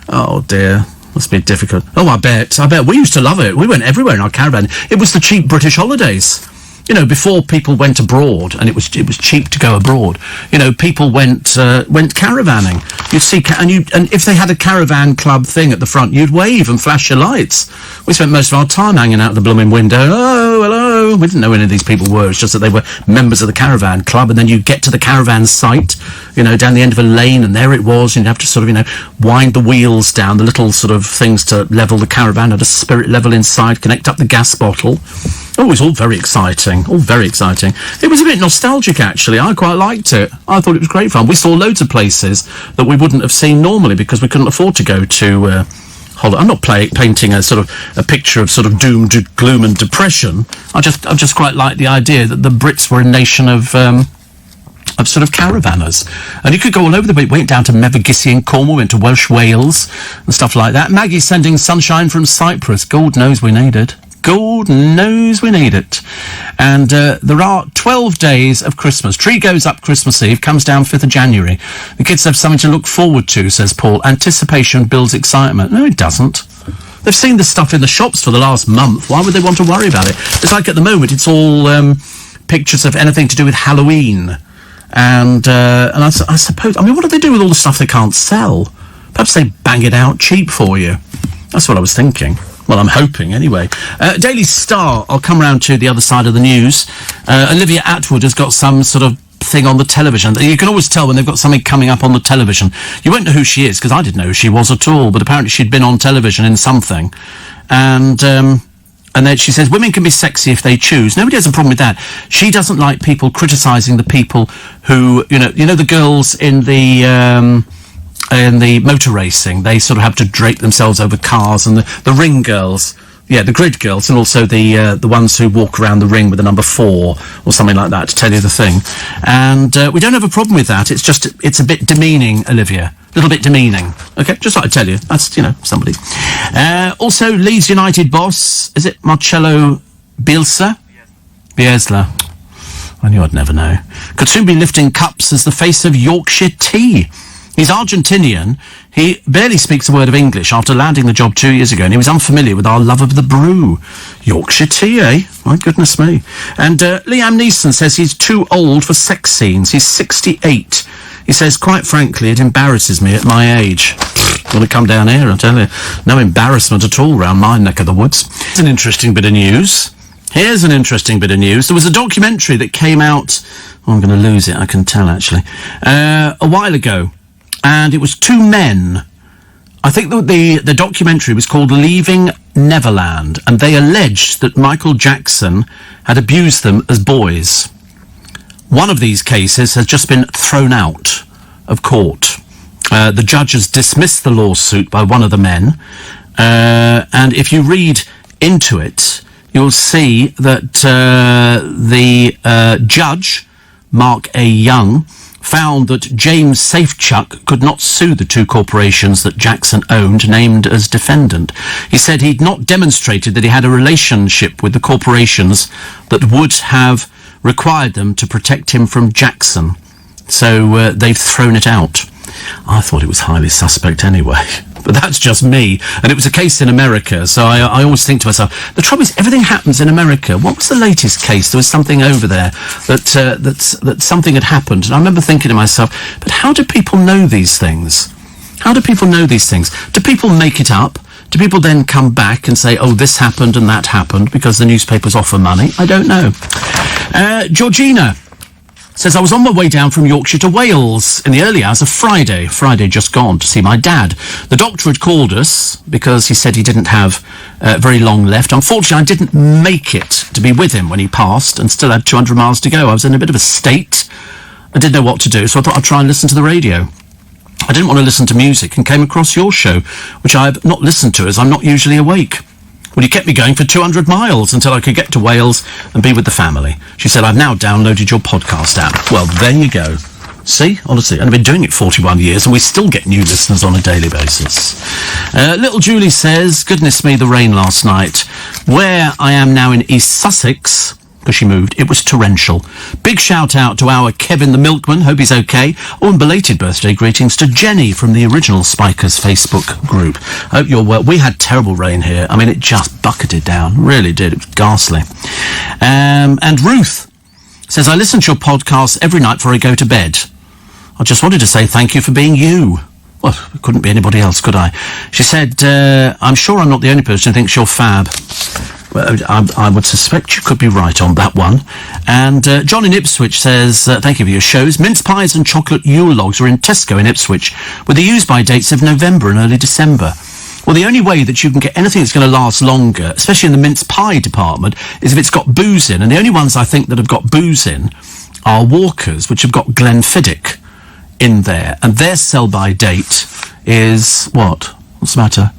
Oh, dear. Must be difficult. Oh, I bet. We used to love it. We went everywhere in our caravan. It was the cheap British holidays. You know, before people went abroad, and it was cheap to go abroad. You know, people went caravanning. You'd see, and if they had a caravan club thing at the front, you'd wave and flash your lights. We spent most of our time hanging out the blooming window. Oh, hello. We didn't know any of these people were. It's just that they were members of the caravan club, and then you get to the caravan site, you know, down the end of a lane, and there it was, and you'd have to sort of, you know, wind the wheels down, the little sort of things to level the caravan at a spirit level inside, connect up the gas bottle. Oh, it was all very exciting. It was a bit nostalgic, actually. I quite liked it. I thought it was great fun. We saw loads of places that we wouldn't have seen normally because we couldn't afford to go to... I'm not painting a sort of a picture of sort of doom, gloom and depression. I just quite like the idea that the Brits were a nation of sort of caravanners. And you could go all over the way. Went down to Mevagissey in Cornwall, went to Welsh Wales and stuff like that. Maggie's sending sunshine from Cyprus. God knows we need it. God knows we need it. And there are 12 days of Christmas. Tree goes up Christmas Eve, comes down 5th of January. The kids have something to look forward to, says Paul. Anticipation builds excitement. No, it doesn't. They've seen this stuff in the shops for the last month. Why would they want to worry about it? It's like at the moment it's all pictures of anything to do with Halloween. And I suppose... I mean, what do they do with all the stuff they can't sell? Perhaps they bang it out cheap for you. That's what I was thinking. Well, I'm hoping, anyway. Daily Star, I'll come round to the other side of the news. Olivia Atwood has got some sort of thing on the television. You can always tell when they've got something coming up on the television. You won't know who she is, because I didn't know who she was at all, but apparently she'd been on television in something. And And then she says, women can be sexy if they choose. Nobody has a problem with that. She doesn't like people criticising the people who, you know the girls in the motor racing. They sort of have to drape themselves over cars, and the ring girls. Yeah, the grid girls, and also the ones who walk around the ring with the number 4 or something like that, to tell you the thing. And we don't have a problem with that. It's a bit demeaning, Olivia. A little bit demeaning. Okay, just like I tell you. That's, somebody. Also, Leeds United boss, is it Marcelo Bielsa? Bielsa. I knew I'd never know. Could soon be lifting cups as the face of Yorkshire tea. He's Argentinian. He barely speaks a word of English after landing the job 2 years ago, and he was unfamiliar with our love of the brew. Yorkshire tea, eh? My goodness me. And Liam Neeson says he's too old for sex scenes. He's 68. He says, quite frankly, it embarrasses me at my age. Want to come down here, I tell you. No embarrassment at all round my neck of the woods. Here's an interesting bit of news. There was a documentary that came out... Oh, I'm going to lose it, I can tell, actually. A while ago. And it was 2 men. I think that the documentary was called Leaving Neverland, and they alleged that Michael Jackson had abused them as boys. One of these cases has just been thrown out of court. The judge has dismissed the lawsuit by one of the men, and if you read into it, you'll see that the judge, Mark A. Young, found that James Safechuck could not sue the 2 corporations that Jackson owned, named as defendant. He said he'd not demonstrated that he had a relationship with the corporations that would have required them to protect him from Jackson. So they've thrown it out. I thought it was highly suspect anyway. But that's just me. And it was a case in America, so I always think to myself, the trouble is, everything happens in America. What was the latest case? There was something over there that something had happened. And I remember thinking to myself, but how do people know these things? How do people know these things? Do people make it up? Do people then come back and say, oh, this happened and that happened because the newspapers offer money? I don't know. Georgina says, I was on my way down from Yorkshire to Wales in the early hours of Friday just gone, to see my dad. The doctor had called us because he said he didn't have very long left. Unfortunately, I didn't make it to be with him when he passed and still had 200 miles to go. I was in a bit of a state. I didn't know what to do, so I thought I'd try and listen to the radio. I didn't want to listen to music and came across your show, which I have not listened to as I'm not usually awake. Well, you kept me going for 200 miles until I could get to Wales and be with the family. She said, I've now downloaded your podcast app. Well, there you go. See, honestly, and I've been doing it 41 years and we still get new listeners on a daily basis. Little Julie says, goodness me, the rain last night. Where I am now in East Sussex, because she moved, it was torrential. Big shout out to our Kevin the Milkman, hope he's okay. Oh, and belated birthday greetings to Jenny from the original Spikers Facebook group. Hope you're well. We had terrible rain here. I mean, it just bucketed down, really did. It was ghastly. And Ruth says, I listen to your podcast every night before I go to bed. I just wanted to say thank you for being you. Well, it couldn't be anybody else, could I? She said, I'm sure I'm not the only person who thinks you're fab. Well, I would suspect you could be right on that one. And John in Ipswich says, thank you for your shows. Mince pies and chocolate Yule logs are in Tesco in Ipswich with the use-by dates of November and early December. Well, the only way that you can get anything that's going to last longer, especially in the mince pie department, is if it's got booze in. And the only ones I think that have got booze in are Walkers, which have got Glenfiddich in there. And their sell-by date is what? What's the matter?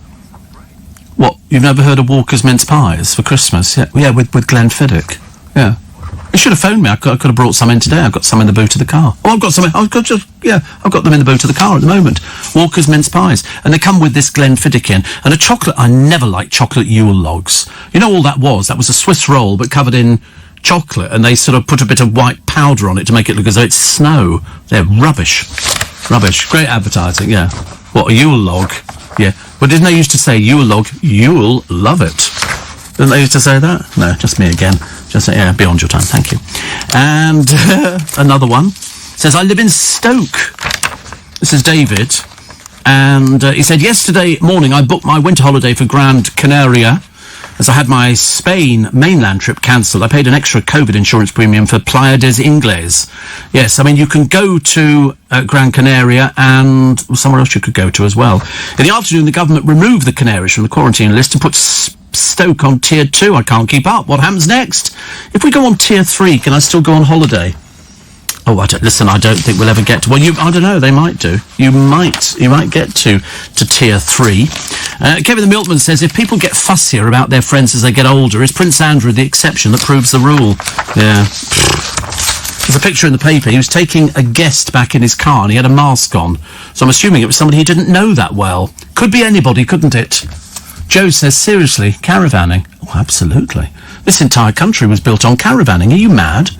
What, you've never heard of Walker's mince pies for Christmas? Yeah, with Glenfiddich. Yeah. You should have phoned me. I could have brought some in today. I've got some in the boot of the car. Oh, I've got them in the boot of the car at the moment. Walker's mince pies. And they come with this Glenfiddich in. And a chocolate, I never liked chocolate Yule logs. You know all that was a Swiss roll, but covered in chocolate, and they sort of put a bit of white powder on it to make it look as though it's snow. They're rubbish. Rubbish. Great advertising, yeah. What, a Yule log? Yeah. Well, didn't they used to say Yule log? You'll love it. Didn't they used to say that? No, just me again. Just, yeah, beyond your time, thank you. And another one says, I live in Stoke. This is David. And he said, yesterday morning I booked my winter holiday for Gran Canaria. As I had my Spain mainland trip cancelled, I paid an extra COVID insurance premium for Playa des Ingles. Yes, I mean, you can go to Gran Canaria and somewhere else you could go to as well. In the afternoon, the government removed the Canaries from the quarantine list and put Stoke on tier 2. I can't keep up. What happens next? If we go on tier 3, can I still go on holiday? Oh, I don't think we'll ever get to... Well, I don't know, they might do. You might get to tier 3. Kevin the Milkman says, if people get fussier about their friends as they get older, is Prince Andrew the exception that proves the rule? Yeah. There's a picture in the paper. He was taking a guest back in his car and he had a mask on. So I'm assuming it was somebody he didn't know that well. Could be anybody, couldn't it? Joe says, seriously, caravanning? Oh, absolutely. This entire country was built on caravanning. Are you mad?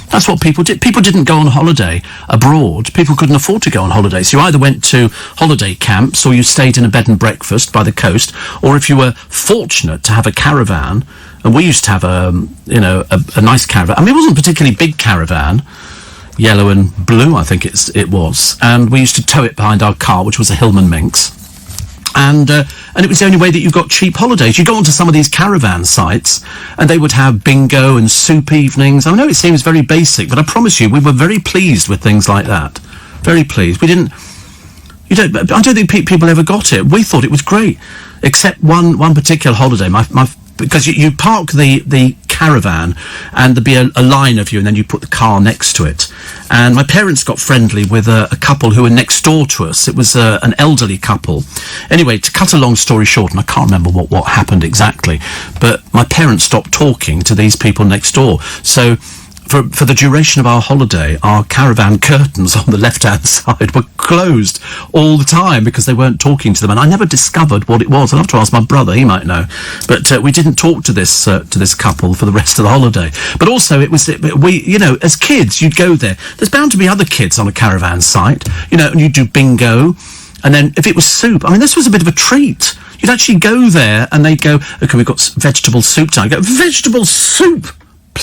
That's what people did. People didn't go on holiday abroad. People couldn't afford to go on holiday. So you either went to holiday camps or you stayed in a bed and breakfast by the coast, or if you were fortunate to have a caravan, and we used to have a nice caravan. I mean, it wasn't a particularly big caravan, yellow and blue, I think it was, and we used to tow it behind our car, which was a Hillman Minx. And it was the only way that you got cheap holidays. You go onto some of these caravan sites, and they would have bingo and soup evenings. I know it seems very basic, but I promise you, we were very pleased with things like that. Very pleased. I don't think people ever got it. We thought it was great, except one particular holiday. Because you park the caravan, and there'd be a line of you, and then you put the car next to it. And my parents got friendly with a couple who were next door to us. It was an elderly couple. Anyway, to cut a long story short, and I can't remember what happened exactly, but my parents stopped talking to these people next door. So for the duration of our holiday, our caravan curtains on the left-hand side were closed all the time because they weren't talking to them, and I never discovered what it was. I'll have to ask my brother, he might know. But we didn't talk to this couple for the rest of the holiday. But also, as kids, you'd go there. There's bound to be other kids on a caravan site, and you'd do bingo, and then if it was soup, I mean, this was a bit of a treat. You'd actually go there, and they'd go, okay, we've got vegetable soup time. I'd go, vegetable soup?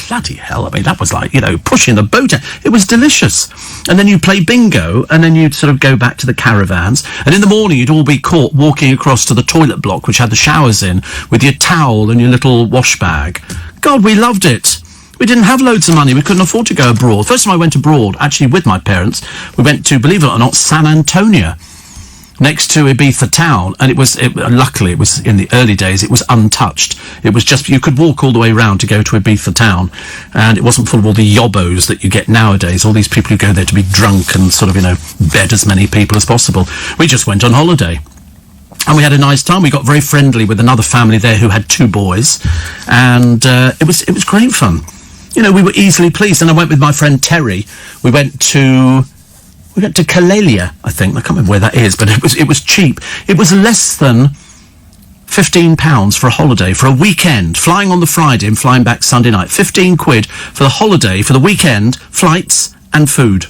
Bloody hell, I mean, that was like, pushing the boat out. It was delicious. And then you'd play bingo, and then you'd sort of go back to the caravans, and in the morning you'd all be caught walking across to the toilet block, which had the showers in, with your towel and your little wash bag. God, we loved it. We didn't have loads of money. We couldn't afford to go abroad. First time I went abroad, actually with my parents, we went to, believe it or not, San Antonio, next to Ibiza town, and luckily it was in the early days, it was untouched. It was just, you could walk all the way around to go to Ibiza town, and it wasn't full of all the yobbos that you get nowadays, all these people who go there to be drunk and sort of, bed as many people as possible. We just went on holiday. And we had a nice time. We got very friendly with another family there who had 2 boys, and it was great fun. We were easily pleased, and I went with my friend Terry. We went to Kalalia, I think. I can't remember where that is, but it was cheap. It was less than £15 for a holiday, for a weekend, flying on the Friday and flying back Sunday night. 15 quid for the holiday, for the weekend, flights and food.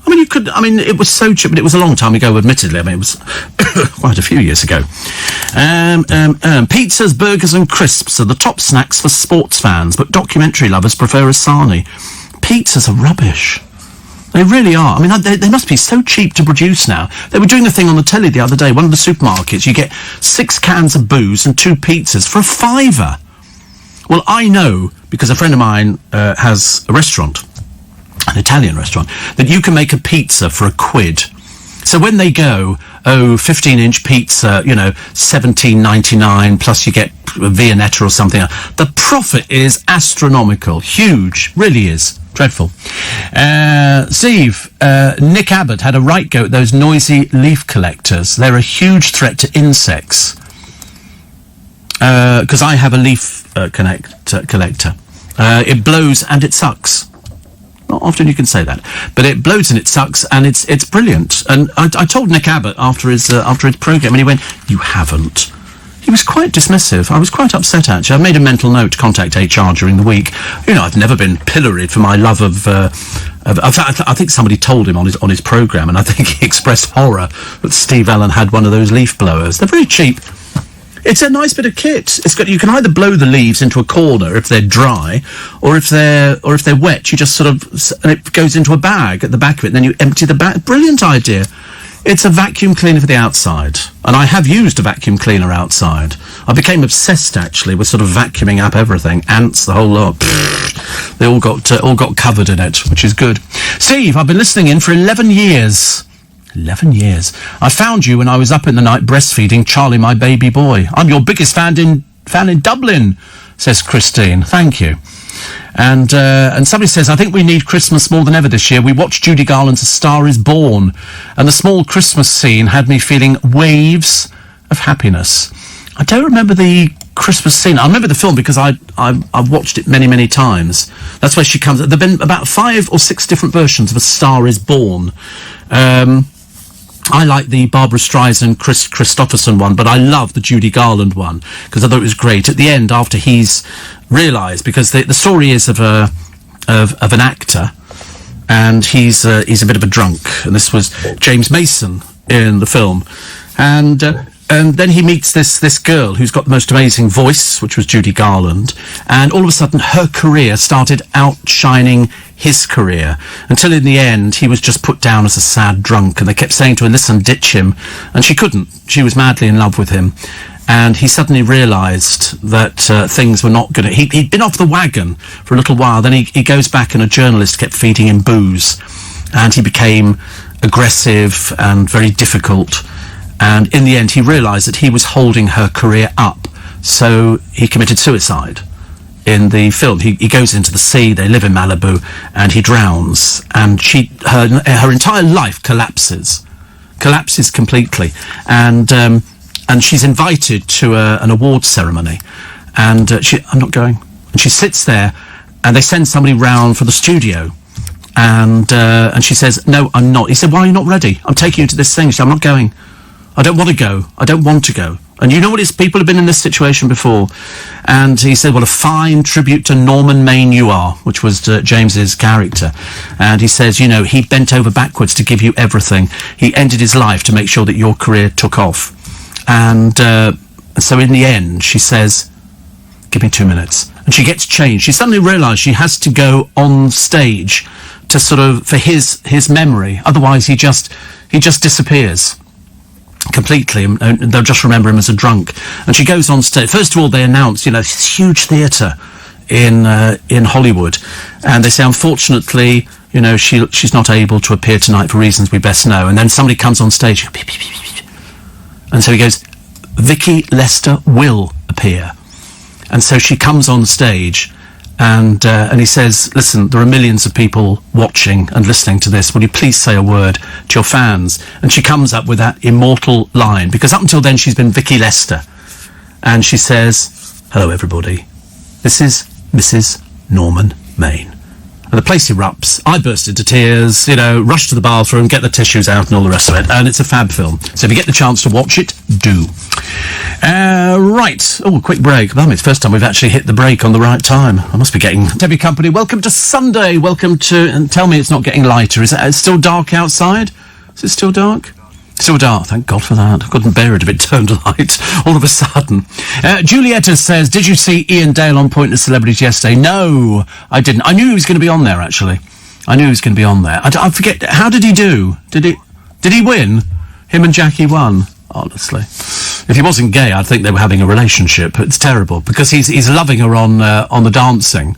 It was so cheap, but it was a long time ago, admittedly. I mean, it was quite a few years ago. Pizzas, burgers and crisps are the top snacks for sports fans, but documentary lovers prefer Asani. Pizzas are rubbish. They really are. I mean, they must be so cheap to produce now. They were doing a thing on the telly the other day, one of the supermarkets. You get 6 cans of booze and 2 pizzas for £5. Well, I know, because a friend of mine has a restaurant, an Italian restaurant, that you can make a pizza for £1. So when they go, 15-inch pizza, $17.99, plus you get a Viennetta or something, the profit is astronomical. Huge. Really is. Dreadful. Steve, Nick Abbott had a right go at those noisy leaf collectors. They're a huge threat to insects. Because I have a leaf collector. It blows and it sucks. Not often you can say that, but it blows and it sucks, and it's brilliant. And I told Nick Abbott after his programme, and he went, "You haven't." He was quite dismissive. I was quite upset, actually. I made a mental note to contact HR during the week. I've never been pilloried for my love of I think somebody told him on his programme, and I think he expressed horror that Steve Allen had one of those leaf blowers. They're very cheap. It's a nice bit of kit. You can either blow the leaves into a corner if they're dry, or if they're wet, you just and it goes into a bag at the back of it, and then you empty the bag. Brilliant idea. It's a vacuum cleaner for the outside, and I have used a vacuum cleaner outside. I became obsessed, actually, with sort of vacuuming up everything, ants, the whole lot. They all got covered in it, which is good. Steve, I've been listening in for 11 years. 11 years. I found you when I was up in the night breastfeeding Charlie, my baby boy. I'm your biggest fan fan in Dublin, says Christine. Thank you. And somebody says, I think we need Christmas more than ever this year. We watched Judy Garland's A Star Is Born, and the small Christmas scene had me feeling waves of happiness. I don't remember the Christmas scene. I remember the film because I've watched it many, many times. That's where she comes. There have been about 5 or 6 different versions of A Star Is Born. I like the Barbara Streisand, Chris Christopherson one, but I love the Judy Garland one because I thought it was great. At the end, after he's realised, because the story is of an actor, and he's a bit of a drunk, and this was James Mason in the film, and then he meets this girl who's got the most amazing voice, which was Judy Garland, and all of a sudden her career started outshining his career, until in the end he was just put down as a sad drunk, and they kept saying to her, listen, ditch him, and she couldn't. She was madly in love with him, and he suddenly realised that things were not going to... He'd been off the wagon for a little while, then he goes back, and a journalist kept feeding him booze, and he became aggressive and very difficult. And in the end, he realised that he was holding her career up, so he committed suicide. In the film, he goes into the sea, they live in Malibu, and he drowns, and her entire life collapses completely, and she's invited to an awards ceremony, and I'm not going, and she sits there, and they send somebody round for the studio, and she says, no, I'm not. He said, why are you not ready? I'm taking you to this thing. She said, I'm not going. I don't want to go. I don't want to go. And you know what it is? People have been in this situation before. And he said, what a fine tribute to Norman Maine you are, which was James's character. And he says, you know, he bent over backwards to give you everything. He ended his life to make sure that your career took off. And so in the end, she says, give me 2 minutes. And she gets changed. She suddenly realised she has to go on stage to sort of, for his memory. Otherwise, he just disappears completely, and they'll just remember him as a drunk. And she goes on stage. First of all, they announce, you know, this huge theatre in Hollywood, and they say, unfortunately, you know, she's not able to appear tonight for reasons we best know. And then somebody comes on stage, and so he goes, Vicky Lester will appear. And so she comes on stage, and he says, listen, there are millions of people watching and listening to this. Will you please say a word to your fans? And she comes up with that immortal line, because up until then she's been Vicky Lester. And she says, hello, everybody. This is Mrs. Norman Maine. And the place erupts. I burst into tears, you know, rush to the bathroom, get the tissues out and all the rest of it. And it's a fab film. So if you get the chance to watch it, do. Right. Oh, a quick break. Well, it's the first time we've actually hit the break on the right time. I must be getting... Debbie Company, welcome to Sunday. Welcome to... And tell me it's not getting lighter. Is it still dark outside? Is it still dark? Still dark, thank God for that. I couldn't bear it if it turned light all of a sudden. Julietta says, did you see Ian Dale on Pointless Celebrities yesterday? No, I didn't. I knew he was going to be on there, actually. I knew he was going to be on there. I forget, how did he do? Did he win? Him and Jackie won, honestly. If he wasn't gay, I'd think they were having a relationship. It's terrible, because he's loving her on the dancing.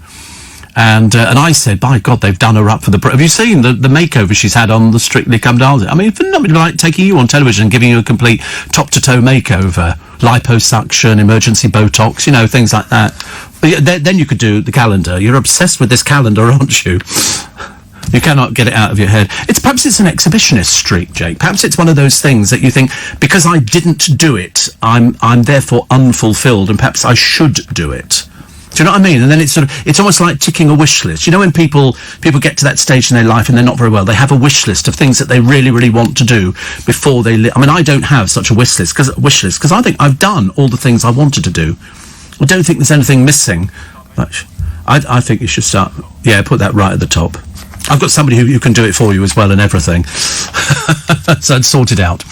And I said, by God, they've done her up for the... Have you seen the makeover she's had on the Strictly Come Dancing? I mean, for nobody like taking you on television and giving you a complete top-to-toe makeover, liposuction, emergency Botox, you know, things like that. But then you could do the calendar. You're obsessed with this calendar, aren't you? You cannot get it out of your head. Perhaps it's an exhibitionist streak, Jake. Perhaps it's one of those things that you think, because I didn't do it, I'm therefore unfulfilled, and perhaps I should do it. Do you know what I mean? And then it's almost like ticking a wish list. You know, when people get to that stage in their life and they're not very well, they have a wish list of things that they really, really want to do before they I mean, I don't have such a wish list because I think I've done all the things I wanted to do. I don't think there's anything missing. But I think you should start. Yeah, put that right at the top. I've got somebody who can do it for you as well and everything. So it's sorted out.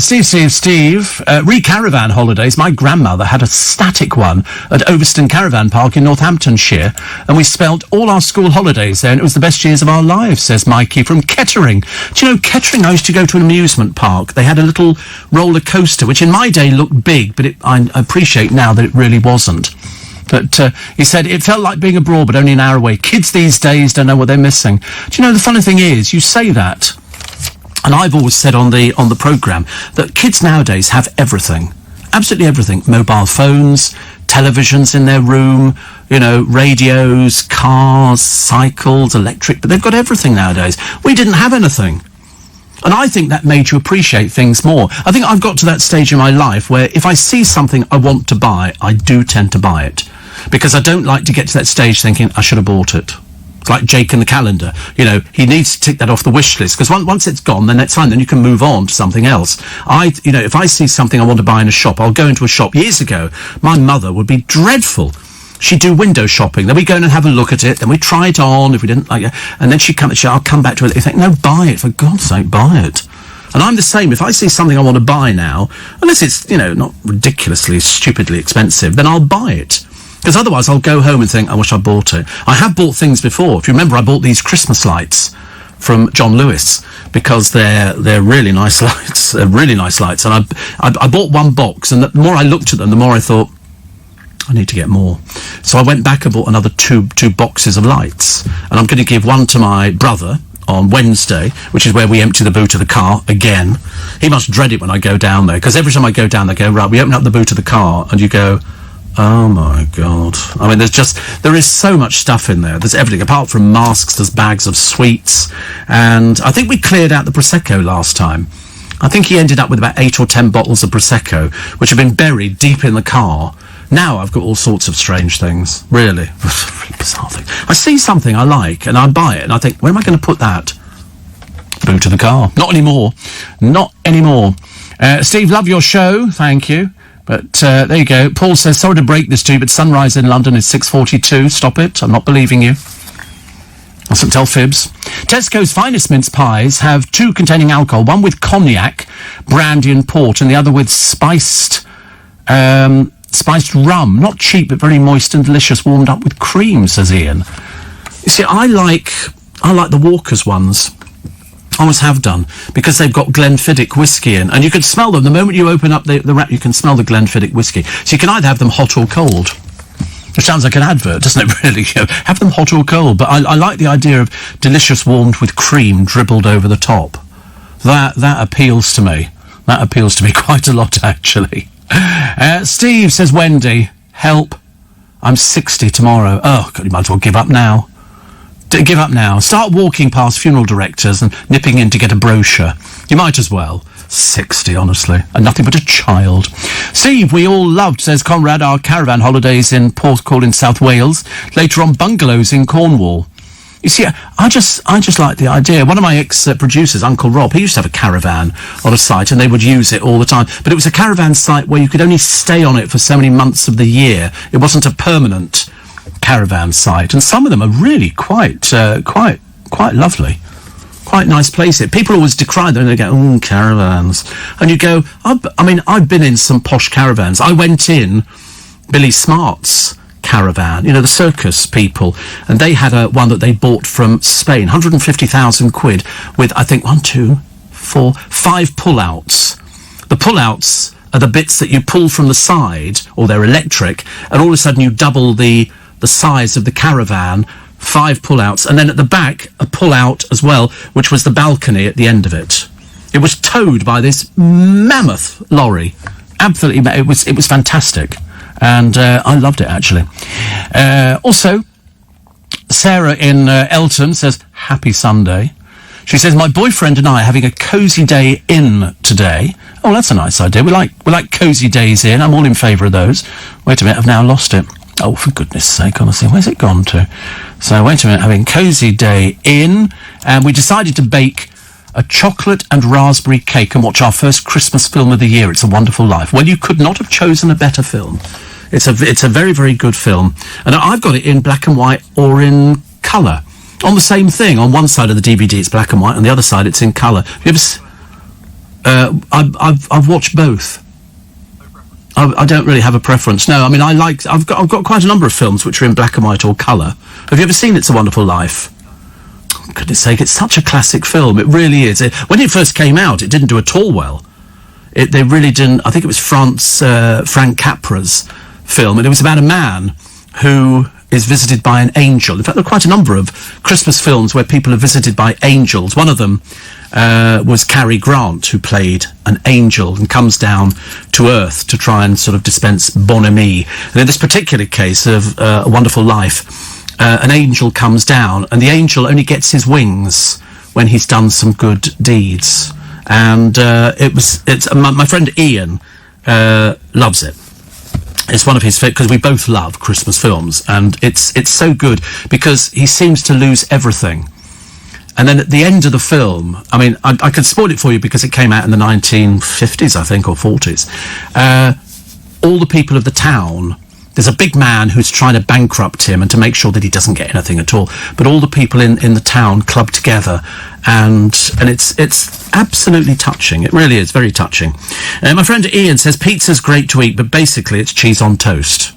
Steve. Re-caravan holidays. My grandmother had a static one at Overston Caravan Park in Northamptonshire, and we spent all our school holidays there, and it was the best years of our lives, says Mikey from Kettering. Do you know, Kettering, I used to go to an amusement park. They had a little roller coaster, which in my day looked big, but I appreciate now that it really wasn't. But he said, it felt like being abroad, but only an hour away. Kids these days don't know what they're missing. Do you know, the funny thing is, you say that, and I've always said on the programme, that kids nowadays have everything. Absolutely everything. Mobile phones, televisions in their room, you know, radios, cars, cycles, electric, but they've got everything nowadays. We didn't have anything. And I think that made you appreciate things more. I think I've got to that stage in my life where if I see something I want to buy, I do tend to buy it. Because I don't like to get to that stage thinking, I should have bought it. It's like Jake in the calendar. You know, he needs to tick that off the wish list. Because once it's gone, then that's fine. Then you can move on to something else. If I see something I want to buy in a shop, I'll go into a shop. Years ago, my mother would be dreadful. She'd do window shopping. Then we'd go in and have a look at it. Then we'd try it on if we didn't like it. And then I'll come back to it. You think, no, buy it. For God's sake, buy it. And I'm the same. If I see something I want to buy now, unless it's, you know, not ridiculously, stupidly expensive, then I'll buy it. Because otherwise I'll go home and think, I wish I bought it. I have bought things before. If you remember, I bought these Christmas lights from John Lewis because they're really nice lights. They're really nice lights. And I bought one box, and the more I looked at them, the more I thought, I need to get more. So I went back and bought another two boxes of lights. And I'm going to give one to my brother on Wednesday, which is where we empty the boot of the car again. He must dread it when I go down there, because every time I go down they go, right, we open up the boot of the car, and you go, oh my God. I mean, there is so much stuff in there. There's everything. Apart from masks, there's bags of sweets. And I think we cleared out the Prosecco last time. I think he ended up with about 8 or 10 bottles of Prosecco, which have been buried deep in the car. Now I've got all sorts of strange things. Really. Really bizarre things. I see something I like, and I buy it, and I think, where am I going to put that? Boot of the car. Not anymore. Not anymore. Steve, love your show. Thank you. But there you go. Paul says, sorry to break this to you, but sunrise in London is 6:42. Stop it. I'm not believing you. Mustn't tell fibs. Tesco's finest mince pies have 2 containing alcohol, one with cognac, brandy and port, and the other with spiced rum. Not cheap, but very moist and delicious, warmed up with cream, says Ian. You see, I like the Walker's ones. I always have done, because they've got Glenfiddich whiskey in, and you can smell them. The moment you open up the wrap, you can smell the Glenfiddich whiskey. So you can either have them hot or cold. Which sounds like an advert, doesn't it, really? You know, have them hot or cold. But I like the idea of delicious warmed with cream dribbled over the top. That appeals to me. That appeals to me quite a lot, actually. Steve, says Wendy, help. I'm 60 tomorrow. Oh, God, you might as well give up now. Give up now. Start walking past funeral directors and nipping in to get a brochure. You might as well. 60, honestly. And nothing but a child. Steve, we all loved, says Conrad, our caravan holidays in Porthcawl in South Wales. Later on, bungalows in Cornwall. You see, I just like the idea. One of my ex-producers, Uncle Rob, he used to have a caravan on a site, and they would use it all the time. But it was a caravan site where you could only stay on it for so many months of the year. It wasn't a permanent caravan site, and some of them are really quite lovely, quite nice places. People always decry them, and they go, caravans, and you go, I've been in some posh caravans. I went in Billy Smart's caravan, you know, the circus people, and they had one that they bought from Spain, 150,000 quid, with I think 5 pull-outs. The pull-outs are the bits that you pull from the side, or they're electric, and all of a sudden you double the size of the caravan, 5 pull-outs, and then at the back, a pull-out as well, which was the balcony at the end of it. It was towed by this mammoth lorry. Absolutely, it was fantastic. And I loved it, actually. Also, Sarah in Elton says, happy Sunday. She says, my boyfriend and I are having a cosy day in today. Oh, that's a nice idea. We like cosy days in. I'm all in favour of those. Wait a minute, I've now lost it. Oh, for goodness sake, honestly, where's it gone to? So, wait a minute, having cosy day in, and we decided to bake a chocolate and raspberry cake and watch our first Christmas film of the year, It's a Wonderful Life. Well, you could not have chosen a better film. It's a very, very good film. And I've got it in black and white or in colour. On the same thing. On one side of the DVD, it's black and white. On the other side, it's in colour. Have you ever... I've watched both. I don't really have a preference. No, I mean, I've got quite a number of films which are in black and white or colour. Have you ever seen It's a Wonderful Life? Oh, goodness sake, it's such a classic film. It really is. When it first came out, it didn't do at all well. They really didn't. I think it was Frank Capra's film, and it was about a man who is visited by an angel. In fact, there are quite a number of Christmas films where people are visited by angels. One of them was Cary Grant, who played an angel and comes down to Earth to try and sort of dispense bonhomie. And in this particular case of A Wonderful Life, an angel comes down, and the angel only gets his wings when he's done some good deeds. And my friend Ian loves it. It's one of his because we both love Christmas films, and it's so good because he seems to lose everything. And then at the end of the film, I mean, I can spoil it for you because it came out in the 1950s, I think, or 40s. All the people of the town, there's a big man who's trying to bankrupt him and to make sure that he doesn't get anything at all. But all the people in the town club together, and it's absolutely touching. It really is very touching. My friend Ian says pizza's great to eat, but basically it's cheese on toast.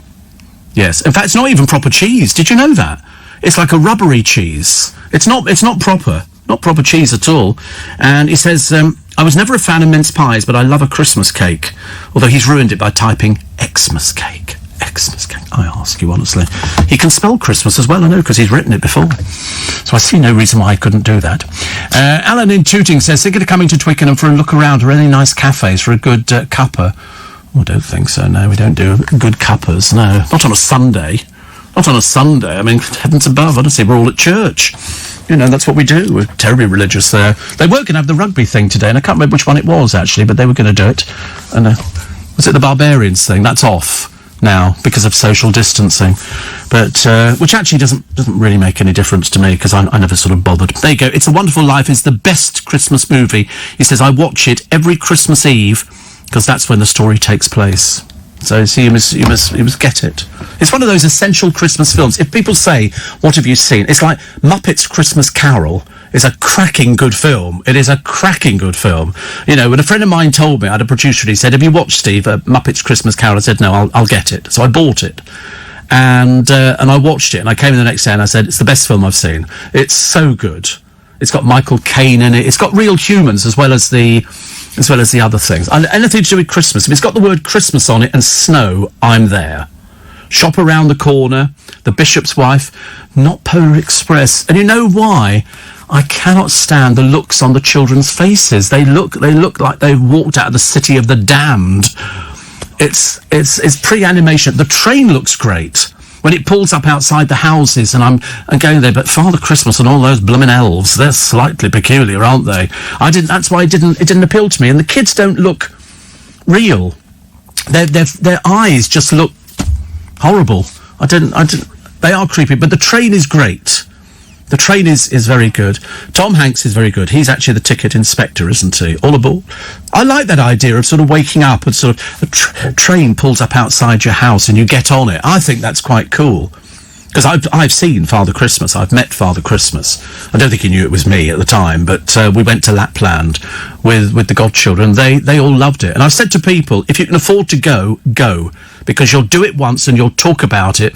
Yes, in fact, it's not even proper cheese. Did you know that? It's like a rubbery cheese. It's not proper cheese at all. And he says, I was never a fan of mince pies, but I love a Christmas cake. Although he's ruined it by typing Xmas cake. Xmas cake, I ask you honestly. He can spell Christmas as well, I know, because he's written it before. So I see no reason why I couldn't do that. Alan in Tooting says, thinking of coming to Twickenham for a look around at any nice cafes for a good cuppa. Oh, I don't think so, no, we don't do good cuppers, no. Not on a Sunday. Not on a Sunday. I mean, heavens above, honestly, we're all at church. You know, that's what we do. We're terribly religious there. They were going to have the rugby thing today, and I can't remember which one it was, actually, but they were going to do it. And was it the Barbarians thing? That's off now because of social distancing. But, which actually doesn't really make any difference to me because I never sort of bothered. There you go. It's a Wonderful Life is the best Christmas movie. He says, I watch it every Christmas Eve because that's when the story takes place. So you must get it. It's one of those essential Christmas films. If people say, what have you seen? It's like Muppets Christmas Carol is a cracking good film. It is a cracking good film. You know, when a friend of mine told me, I had a producer, and he said, have you watched, Steve, Muppets Christmas Carol? I said, no, I'll get it. So I bought it. And I watched it, and I came in the next day and I said, it's the best film I've seen. It's so good. It's got Michael Caine in it. It's got real humans as well as the other things. And anything to do with Christmas. If it's got the word Christmas on it and snow, I'm there. Shop Around the Corner, The Bishop's Wife, not Polar Express. And you know why? I cannot stand the looks on the children's faces. They look like they've walked out of the City of the Damned. It's pre-animation. The train looks great when it pulls up outside the houses, and I'm going there. But Father Christmas and all those blooming elves, they're slightly peculiar, aren't they? That's why it didn't appeal to me. And the kids don't look real. Their eyes just look horrible. They are creepy, but the train is great. The train is very good. Tom Hanks is very good. He's actually the ticket inspector, isn't he? All aboard. I like that idea of sort of waking up and sort of a train pulls up outside your house and you get on it. I think that's quite cool. Because I've seen Father Christmas. I've met Father Christmas. I don't think he knew it was me at the time, but we went to Lapland with the godchildren. They all loved it. And I've said to people, if you can afford to go, go. Because you'll do it once and you'll talk about it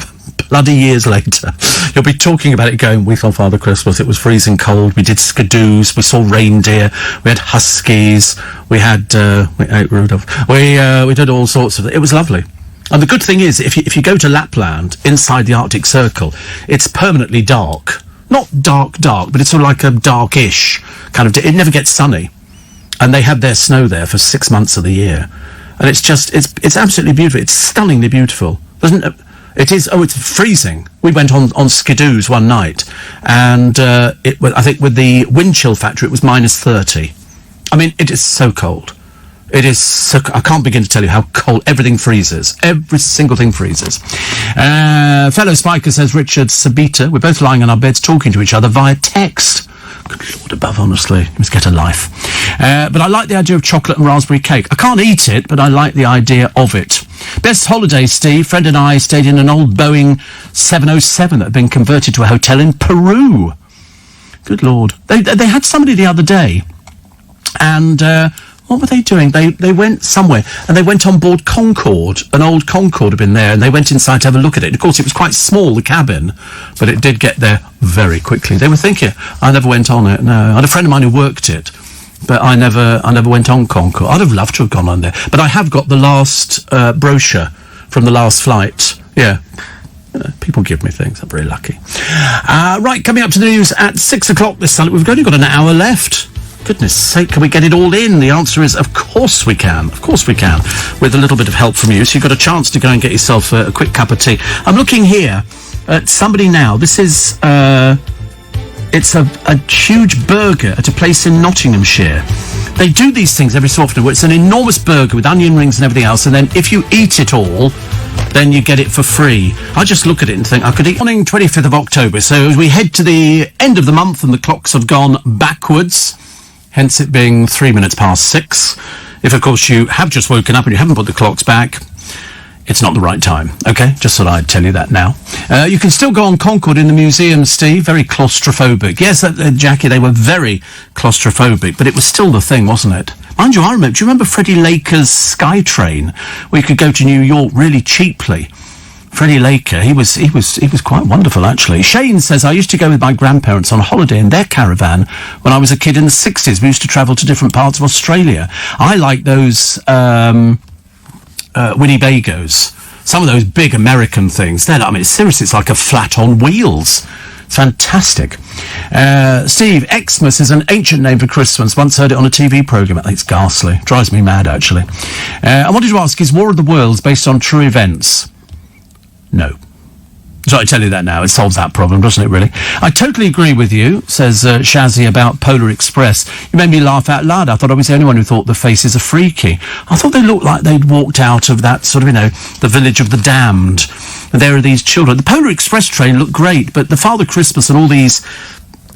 bloody years later. You'll be talking about it going, we saw Father Christmas, it was freezing cold, we did skidoos, we saw reindeer, we had huskies, we ate Rudolph, we did all sorts of it. It was lovely. And the good thing is, if you go to Lapland, inside the Arctic Circle, it's permanently dark. Not dark, but it's sort of like a darkish kind of... It never gets sunny. And they have their snow there for 6 months of the year. And it's just... It's absolutely beautiful. It's stunningly beautiful. It is... Oh, it's freezing. We went on skidoos one night. And I think with the wind chill factor, it was -30. I mean, it is so cold. It is so... I can't begin to tell you how cold everything freezes. Every single thing freezes. Fellow Spiker says, Richard Sabita, we're both lying on our beds talking to each other via text. Good Lord above, honestly. You must get a life. But I like the idea of chocolate and raspberry cake. I can't eat it, but I like the idea of it. Best holiday, Steve. Friend and I stayed in an old Boeing 707 that had been converted to a hotel in Peru. Good Lord. They had somebody the other day, and... what were they doing? They went somewhere, and they went on board Concorde. An old Concorde had been there, and they went inside to have a look at it. Of course, it was quite small, the cabin, but it did get there very quickly. They were thinking, I never went on it, no. I had a friend of mine who worked it, but I never went on Concorde. I'd have loved to have gone on there. But I have got the last brochure from the last flight. Yeah. People give me things. I'm very lucky. Right, coming up to the news at 6 o'clock this Sunday. We've only got an hour left. Goodness sake, can we get it all in? The answer is, of course we can. Of course we can. With a little bit of help from you. So you've got a chance to go and get yourself a quick cup of tea. I'm looking here at somebody now. This is... it's a huge burger at a place in Nottinghamshire. They do these things every so often where it's an enormous burger with onion rings and everything else, and then if you eat it all, then you get it for free. I just look at it and think I could eat. Morning, 25th of October. So as we head to the end of the month and the clocks have gone backwards, hence it being 3 minutes past 6. If, of course, you have just woken up and you haven't put the clocks back, it's not the right time, okay? Just thought I'd tell you that now. You can still go on Concord in the museum, Steve. Very claustrophobic. Yes, Jackie, they were very claustrophobic, but it was still the thing, wasn't it? Mind you, do you remember Freddie Laker's Skytrain, where you could go to New York really cheaply? Freddie Laker, he was quite wonderful, actually. Shane says, I used to go with my grandparents on holiday in their caravan when I was a kid in the 60s. We used to travel to different parts of Australia. I like those... Winnebagos. Some of those big American things. Seriously, it's like a flat on wheels. It's fantastic. Steve, Xmas is an ancient name for Christmas. Once heard it on a TV programme. I think it's ghastly. Drives me mad, actually. I wanted to ask, is War of the Worlds based on true events? No. So I tell you that now. It solves that problem, doesn't it, really? I totally agree with you, says Shazzy, about Polar Express. You made me laugh out loud. I thought I was the only one who thought the faces are freaky. I thought they looked like they'd walked out of that sort of, the village of the damned. And there are these children. The Polar Express train looked great, but the Father Christmas and all these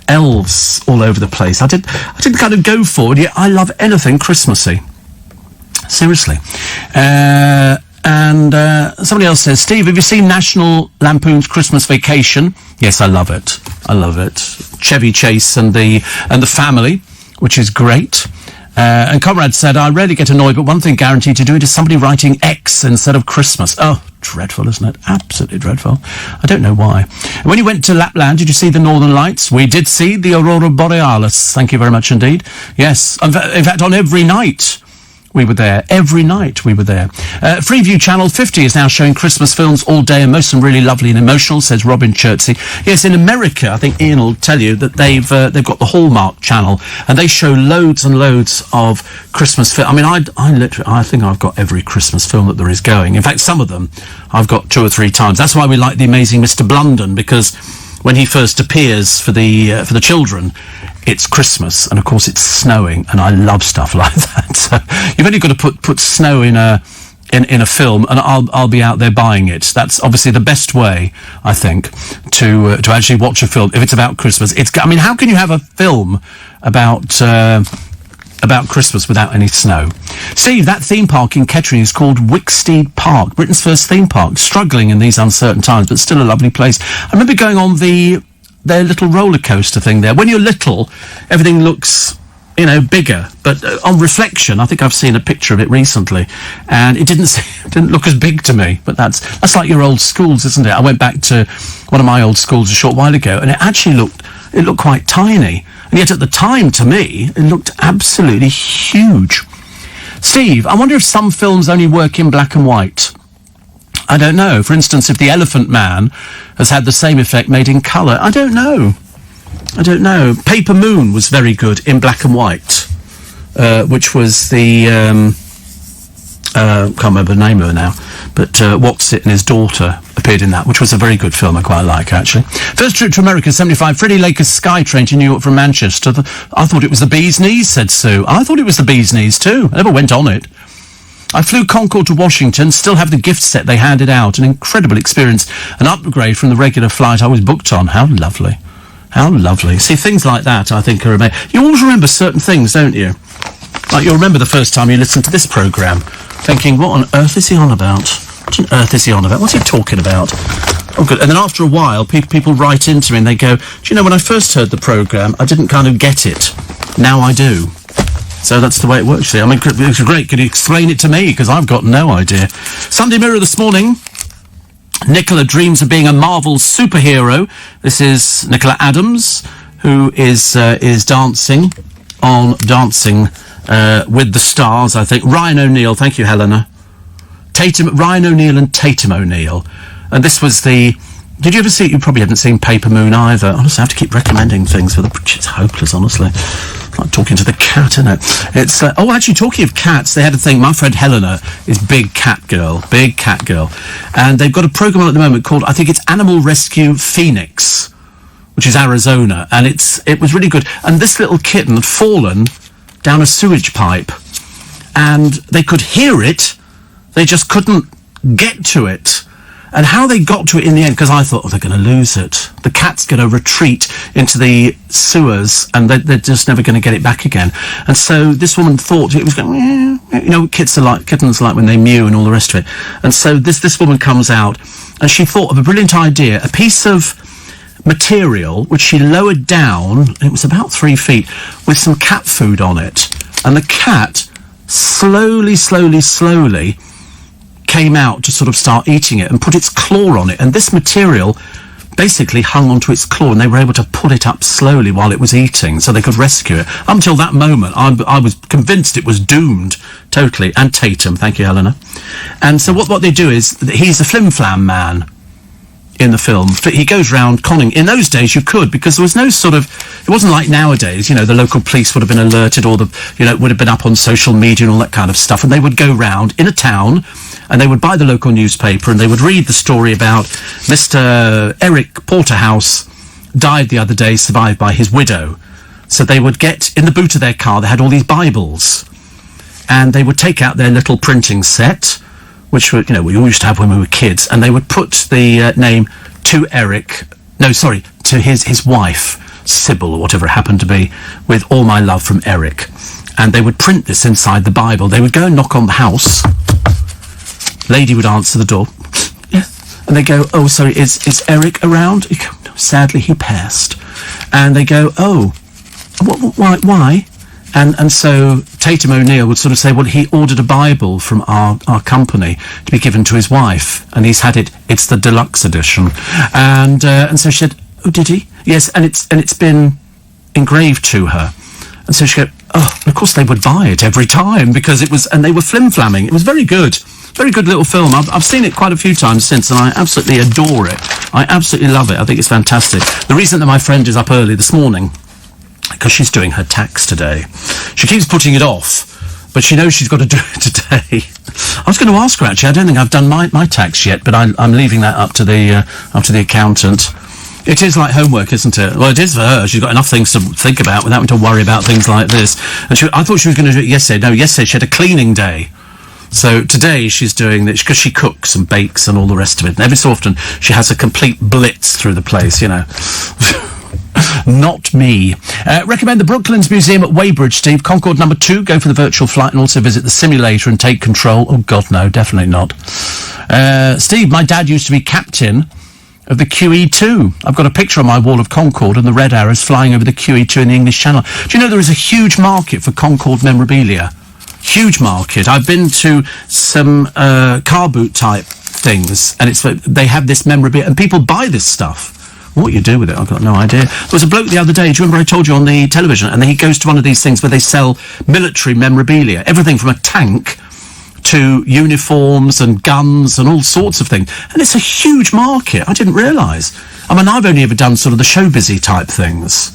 elves all over the place, I didn't kind of go for it, yet I love anything Christmassy. Seriously. And somebody else says, Steve, have you seen National Lampoon's Christmas Vacation? Yes, I love it. I love it. Chevy Chase and the family, which is great. And Conrad said, I rarely get annoyed, but one thing guaranteed to do it is somebody writing X instead of Christmas. Oh, dreadful, isn't it? Absolutely dreadful. I don't know why. When you went to Lapland, did you see the Northern Lights? We did see the Aurora Borealis. Thank you very much indeed. Yes. In fact, on every night we were there. Every night we were there. Freeview Channel 50 is now showing Christmas films all day, and most of them really lovely and emotional, says Robin Chertsey. Yes, in America, I think Ian will tell you that they've got the Hallmark Channel, and they show loads and loads of Christmas films. I think I've got every Christmas film that there is going. In fact, some of them I've got 2 or 3 times. That's why we like The Amazing Mr. Blunden, because when he first appears for the children, it's Christmas, and of course it's snowing, and I love stuff like that. So you've only got to put snow in a film, and I'll be out there buying it. That's obviously the best way, I think, to actually watch a film if it's about Christmas. How can you have a film about Christmas without any snow? Steve, that theme park in Kettering is called Wicksteed Park, Britain's first theme park, struggling in these uncertain times, but still a lovely place. I remember going on their little roller coaster thing there. When you're little, everything looks, bigger, but on reflection, I think I've seen a picture of it recently, and it didn't look as big to me. But that's like your old schools, isn't it? I went back to one of my old schools a short while ago, and it actually looked quite tiny, and yet at the time, to me, it looked absolutely huge. Steve, I wonder if some films only work in black and white. I don't know. For instance, if The Elephant Man has had the same effect made in colour. I don't know. Paper Moon was very good in black and white, which was the... can't remember the name of it now, but Watsit and his daughter appeared in that, which was a very good film I quite like, actually. First trip to America, 75, Freddie Laker's Skytrain to New York from Manchester. I thought it was the bee's knees, said Sue. I thought it was the bee's knees too. I never went on it. I flew Concord to Washington, still have the gift set they handed out. An incredible experience, an upgrade from the regular flight I was booked on. How lovely. How lovely. See, things like that, I think, are amazing. You always remember certain things, don't you? Like, you'll remember the first time you listened to this programme, thinking, what on earth is he on about? What on earth is he on about? What's he talking about? Oh, good. And then after a while, people write into me and they go, do you know, when I first heard the programme, I didn't kind of get it. Now I do. So that's the way it works. I mean, it's great. Can you explain it to me? Because I've got no idea. Sunday Mirror this morning. Nicola dreams of being a Marvel superhero. This is Nicola Adams, who is dancing on Dancing with the Stars, I think. Ryan O'Neill, thank you, Helena. Ryan O'Neill and Tatum O'Neill. And this was the Did you ever see, you probably haven't seen Paper Moon either. Honestly, I have to keep recommending things for the, it's hopeless, honestly. Like talking to the cat, isn't it? It's, actually, talking of cats, they had a thing, my friend Helena is big cat girl. And they've got a program on at the moment called, I think it's Animal Rescue Phoenix, which is Arizona, and it was really good. And this little kitten had fallen down a sewage pipe, and they could hear it, they just couldn't get to it. And how they got to it in the end, because I thought, they're going to lose it. The cat's going to retreat into the sewers, and they're just never going to get it back again. And so this woman thought it was going, kittens are like when they mew and all the rest of it. And so this woman comes out, and she thought of a brilliant idea, a piece of material which she lowered down, it was about 3 feet, with some cat food on it. And the cat slowly came out to sort of start eating it and put its claw on it, and this material basically hung onto its claw, and they were able to pull it up slowly while it was eating so they could rescue it. Up until that moment, I was convinced it was doomed totally. And Tatum, thank you, Helena. And so what they do is, he's a flim-flam man in the film. He goes round conning. In those days you could, because there was no sort of, it wasn't like nowadays, the local police would have been alerted, or it would have been up on social media and all that kind of stuff, and they would go round in a town, and they would buy the local newspaper, and they would read the story about Mr. Eric Porterhouse died the other day, survived by his widow. So they would get, in the boot of their car, they had all these Bibles, and they would take out their little printing set, which we all used to have when we were kids, and they would put the name to his wife, Sybil, or whatever it happened to be, with all my love from Eric. And they would print this inside the Bible. They would go and knock on the house. Lady would answer the door. Yes. And they go, oh, sorry, is Eric around? You go, no, sadly, he passed. And they go, oh, why? And so Tatum O'Neill would sort of say, well, he ordered a Bible from our company to be given to his wife, and he's had it. It's the deluxe edition. And so she said, oh, did he? Yes, and it's been engraved to her. And so she go, oh, and of course they would buy it every time, because it was, and they were flim-flamming. It was very good. Very good little film. I've seen it quite a few times since, and I absolutely adore it. I absolutely love it. I think it's fantastic. The reason that my friend is up early this morning, because she's doing her tax today. She keeps putting it off, but she knows she's got to do it today. I was going to ask her, actually. I don't think I've done my tax yet, but I'm leaving that up to the accountant. It is like homework, isn't it? Well, it is for her. She's got enough things to think about without having to worry about things like this. And I thought she was going to do it yesterday. No, yesterday she had a cleaning day. So today she's doing this because she cooks and bakes and all the rest of it. And every so often she has a complete blitz through the place, Not me. Recommend the Brooklands Museum at Weybridge, Steve. Concorde number 2. Go for the virtual flight and also visit the simulator and take control. Oh, God, no, definitely not. Steve, my dad used to be captain of the QE2. I've got a picture on my wall of Concorde and the red arrows flying over the QE2 in the English Channel. Do you know there is a huge market for Concorde memorabilia? Huge market. I've been to some car boot type things, and they have this memorabilia, and people buy this stuff. What you do with it, I've got no idea. There was a bloke the other day, do you remember I told you on the television, and then he goes to one of these things where they sell military memorabilia, everything from a tank to uniforms and guns and all sorts of things. And it's a huge market. I didn't realise. I mean, I've only ever done sort of the showbizy type things,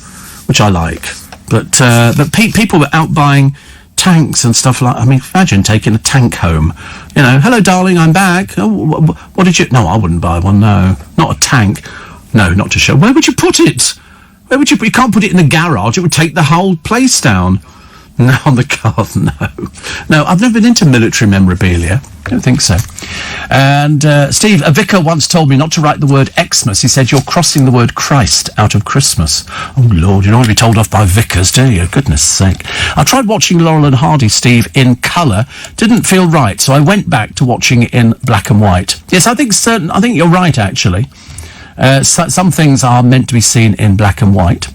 which I like. But people were out buying tanks and stuff like, I mean, imagine taking a tank home. Hello, darling, I'm back. Oh, what did you... No, I wouldn't buy one, no. Not a tank. No, not to show. Where would you put it? You can't put it in the garage. It would take the whole place down. No, on the car, no. No, I've never been into military memorabilia. I don't think so. And, Steve, a vicar once told me not to write the word Xmas. He said, you're crossing the word Christ out of Christmas. Oh, Lord, you don't want to be told off by vicars, do you? Goodness sake. I tried watching Laurel and Hardy, Steve, in colour. Didn't feel right, so I went back to watching it in black and white. Yes, I think you're right, actually. Some things are meant to be seen in black and white.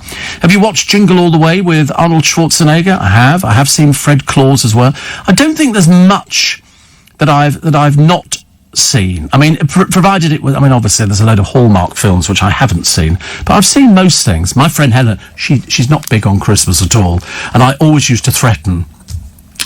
Have you watched Jingle All the Way with Arnold Schwarzenegger? I have. I have seen Fred Claus as well. I don't think there's much that I've not seen. I mean, provided it was... I mean, obviously, there's a load of Hallmark films which I haven't seen. But I've seen most things. My friend Helen, she's not big on Christmas at all. And I always used to threaten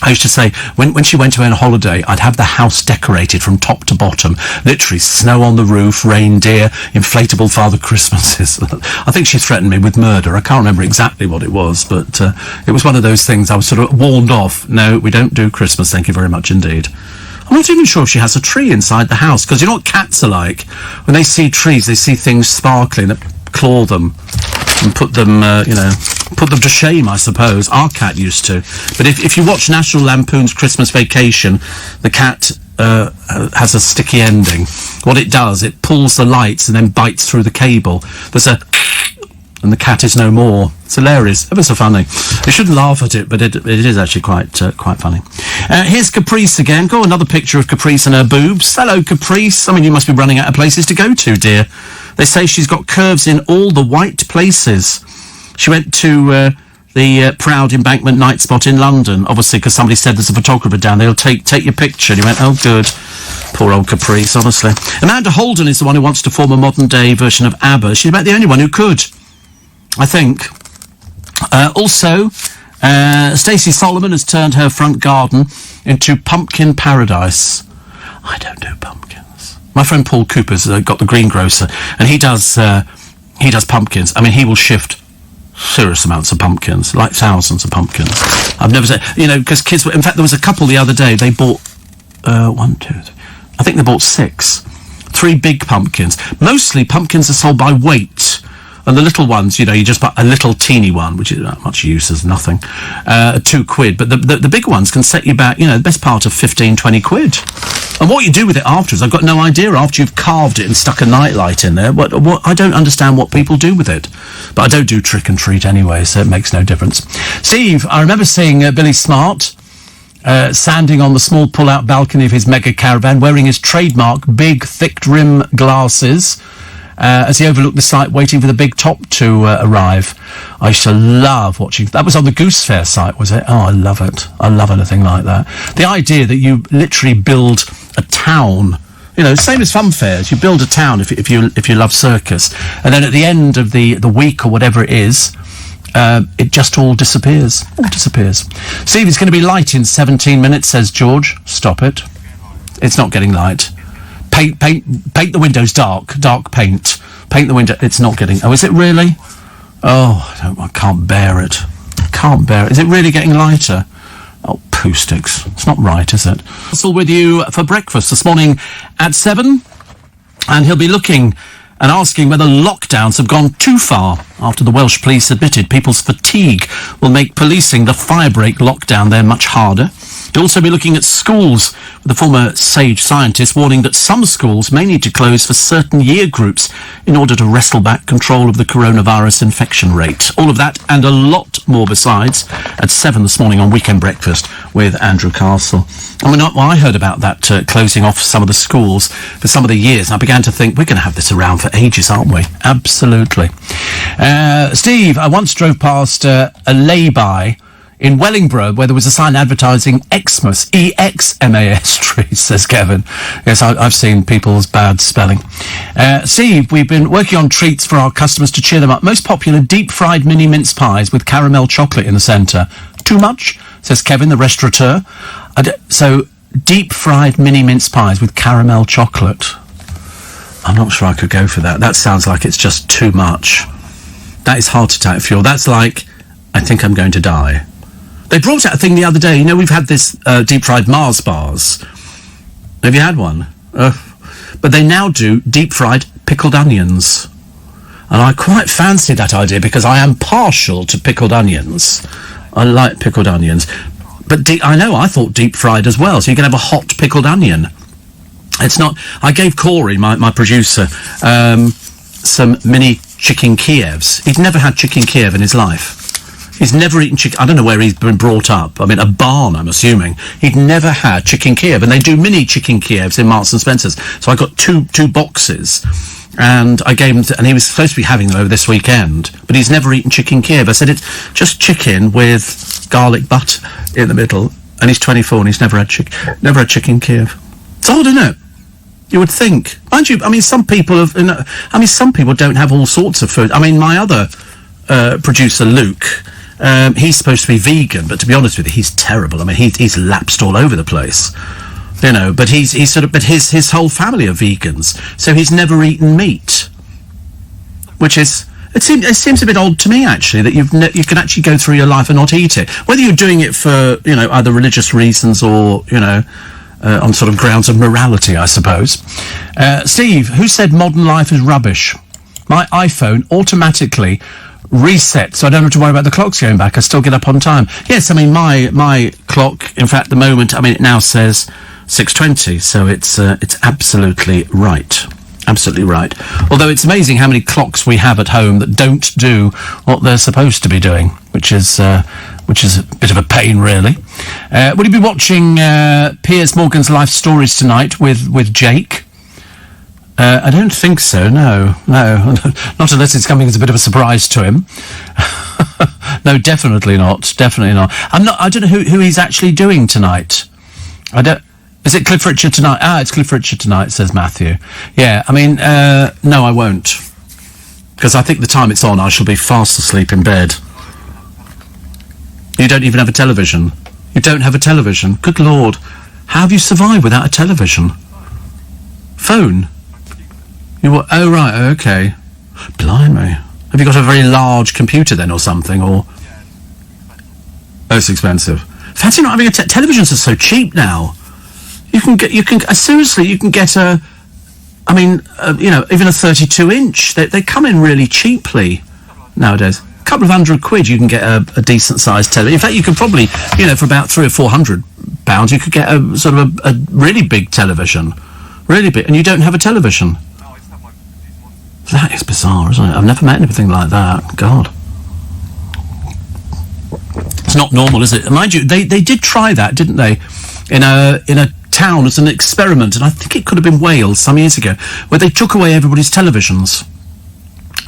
I used to say, when she went away on holiday, I'd have the house decorated from top to bottom. Literally, snow on the roof, reindeer, inflatable Father Christmases. I think she threatened me with murder. I can't remember exactly what it was, but it was one of those things I was sort of warned off. No, we don't do Christmas, thank you very much indeed. I'm not even sure if she has a tree inside the house, because you know what cats are like? When they see trees, they see things sparkling that claw them and put them, put them to shame, I suppose. Our cat used to. But if you watch National Lampoon's Christmas Vacation, the cat has a sticky ending. What it does, it pulls the lights and then bites through the cable. There's a... and the cat is no more. It's hilarious. Ever so funny. I shouldn't laugh at it, but it is actually quite funny. Here's Caprice again. Go, another picture of Caprice and her boobs. Hello, Caprice. I mean, you must be running out of places to go to, dear. They say she's got curves in all the white places. She went to the Proud Embankment night spot in London, obviously, because somebody said there's a photographer down there. He'll take your picture. And he went, oh, good. Poor old Caprice, honestly. Amanda Holden is the one who wants to form a modern-day version of ABBA. She's about the only one who could, I think. Also, Stacey Solomon has turned her front garden into pumpkin paradise. I don't do pumpkins. My friend Paul Cooper's got the greengrocer, and he does pumpkins. I mean, he will shift serious amounts of pumpkins, like thousands of pumpkins. I've never said, because kids were, in fact, there was a couple the other day, they bought, 1, 2, 3, I think they bought 6. 3 big pumpkins. Mostly pumpkins are sold by weight. And the little ones, you just buy a little teeny one, which is not much use as nothing, £2. But the big ones can set you back, the best part of 15, 20 quid. And what you do with it afterwards, I've got no idea. After you've carved it and stuck a nightlight in there, what I don't understand what people do with it. But I don't do trick and treat anyway, so it makes no difference. Steve, I remember seeing Billy Smart standing on the small pull-out balcony of his mega caravan, wearing his trademark big, thick rim glasses, as he overlooked the site, waiting for the big top to arrive. I used to love watching... That was on the Goose Fair site, was it? Oh, I love it. I love anything like that. The idea that you literally build a town, same as fun fairs. You build a town if you love circus, and then at the end of the week or whatever it is, it just all disappears. All disappears. Steve, it's going to be light in 17 minutes, says George. Stop it. It's not getting light. Paint the windows dark paint. Paint the window. It's not getting... Oh, is it really? Oh, I can't bear it. Can't bear it. Is it really getting lighter? Oh, poo sticks. It's not right, is it? Russell with you for breakfast this morning at 7. And he'll be looking and asking whether lockdowns have gone too far after the Welsh police admitted people's fatigue will make policing the firebreak lockdown there much harder. He'll also be looking at schools, with the former Sage scientist warning that some schools may need to close for certain year groups in order to wrestle back control of the coronavirus infection rate. All of that and a lot more besides at 7 this morning on Weekend Breakfast with Andrew Castle. I mean, I heard about that closing off some of the schools for some of the years, and I began to think, we're going to have this around for ages, aren't we? Absolutely. Steve, I once drove past a lay-by in Wellingborough, where there was a sign advertising Xmas, E-X-M-A-S trees, says Kevin. Yes, I've seen people's bad spelling. Steve, we've been working on treats for our customers to cheer them up. Most popular, deep-fried mini mince pies with caramel chocolate in the centre. Too much, says Kevin, the restaurateur. So, deep-fried mini mince pies with caramel chocolate. I'm not sure I could go for that. That sounds like it's just too much. That is heart attack fuel. That's like, I think I'm going to die. They brought out a thing the other day. We've had this deep-fried Mars bars. Have you had one? But they now do deep-fried pickled onions. And I quite fancy that idea because I am partial to pickled onions. I like pickled onions. But I thought deep-fried as well. So you can have a hot pickled onion. It's not... I gave Corey, my producer, some mini chicken Kievs. He'd never had chicken Kiev in his life. He's never eaten chicken. I don't know where he's been brought up. I mean, a barn, I'm assuming. He'd never had chicken Kiev, and they do mini chicken Kievs in Marks and Spencer's. So I got two boxes, and I gave him, and he was supposed to be having them over this weekend, but he's never eaten chicken Kiev. I said, it's just chicken with garlic butter in the middle, and he's 24 and he's never had chicken Kiev. It's odd, isn't it? You would think. Mind you, I mean, some people some people don't have all sorts of food. I mean, my other producer, Luke, He's supposed to be vegan, but to be honest with you, he's terrible. I mean, he's lapsed all over the place. You know, but he's but his whole family are vegans, so he's never eaten meat, which is. It seems a bit odd to me, actually, that you can actually go through your life and not eat it. Whether you're doing it for, you know, either religious reasons or, you know, on sort of grounds of morality, I suppose. Steve, who said modern life is rubbish? My iPhone automatically resets, so I don't have to worry about the clocks going back. I still get up on time. Yes, I mean, my clock, in fact, the moment, I mean, it now says 6:20, so it's absolutely right. Absolutely right. Although it's amazing how many clocks we have at home that don't do what they're supposed to be doing, which is a bit of a pain, really. Will you be watching Piers Morgan's Life Stories tonight with Jake? I don't think so. No, not unless it's coming as a bit of a surprise to him. No, definitely not. Definitely not. I don't know who he's actually doing tonight. Is it Cliff Richard tonight? It's Cliff Richard tonight, says Matthew. Yeah, I mean, no, I won't. Because I think the time it's on, I shall be fast asleep in bed. You don't even have a television. You don't have a television. Good Lord. How have you survived without a television? Phone? Oh, right, okay. Blimey. Have you got a very large computer then or something, or? Oh, it's expensive. Fancy not having a televisions are so cheap now. You can seriously, you can get you know, even a 32-inch. They come in really cheaply nowadays. A couple of £100 you can get a decent sized television. In fact, you could probably, you know, for about £300 or £400, you could get a sort of a really big television. Really big. And you don't have a television. That is bizarre, isn't it? I've never met anything like that. God. It's not normal, is it? Mind you, they did try that, didn't they? In a town as an experiment, and I think it could have been Wales some years ago, where they took away everybody's televisions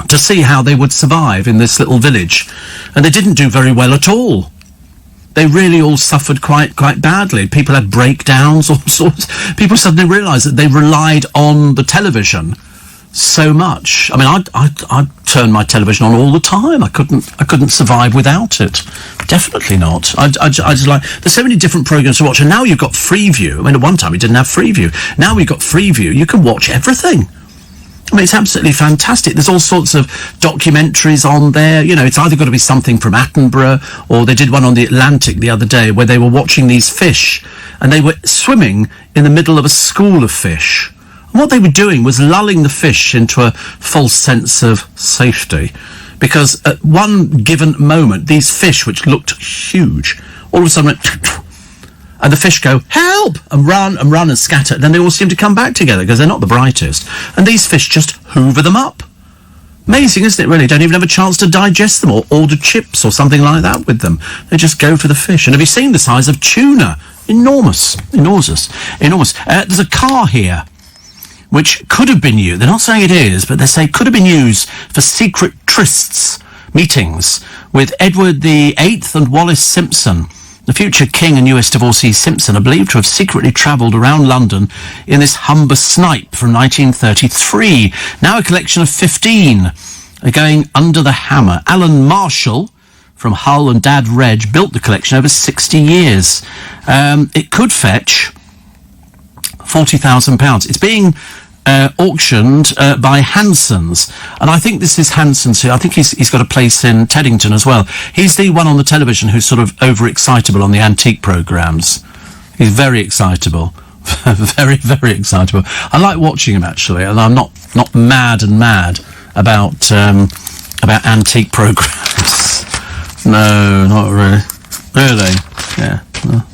to see how they would survive in this little village, and they didn't do very well at all. They really all suffered quite badly. People had breakdowns, all sorts. People suddenly realised that they relied on the television so much. I mean, I'd turn my television on all the time. I couldn't survive without it. Definitely not. I just like, there's so many different programs to watch, and now you've got Freeview. I mean, at one time we didn't have Freeview. Now we've got Freeview. You can watch everything. I mean, it's absolutely fantastic. There's all sorts of documentaries on there. You know, it's either got to be something from Attenborough, or they did one on the Atlantic the other day where they were watching these fish, and they were swimming in the middle of a school of fish. And what they were doing was lulling the fish into a false sense of safety. Because at one given moment, these fish, which looked huge, all of a sudden went, and the fish go, help, and run and scatter. Then they all seem to come back together because they're not the brightest. And these fish just hoover them up. Amazing, isn't it, really? Don't even have a chance to digest them or order chips or something like that with them. They just go for the fish. And have you seen the size of tuna? Enormous. There's a car here which could have been used. They're not saying it is, but they say could have been used for secret trysts, meetings, with Edward VIII and Wallis Simpson. The future king and US divorcee Simpson are believed to have secretly travelled around London in this Humber Snipe from 1933. Now a collection of 15 are going under the hammer. Alan Marshall from Hull and Dad Reg built the collection over 60 years. It could fetch £40,000. It's being auctioned by Hanson's, and I think this is Hanson's here. I think he's got a place in Teddington as well. He's the one on the television who's sort of overexcitable on the antique programmes. He's very excitable. Very, very excitable. I like watching him, actually, and I'm not mad about antique programmes. No, not really. Really? Yeah. Well,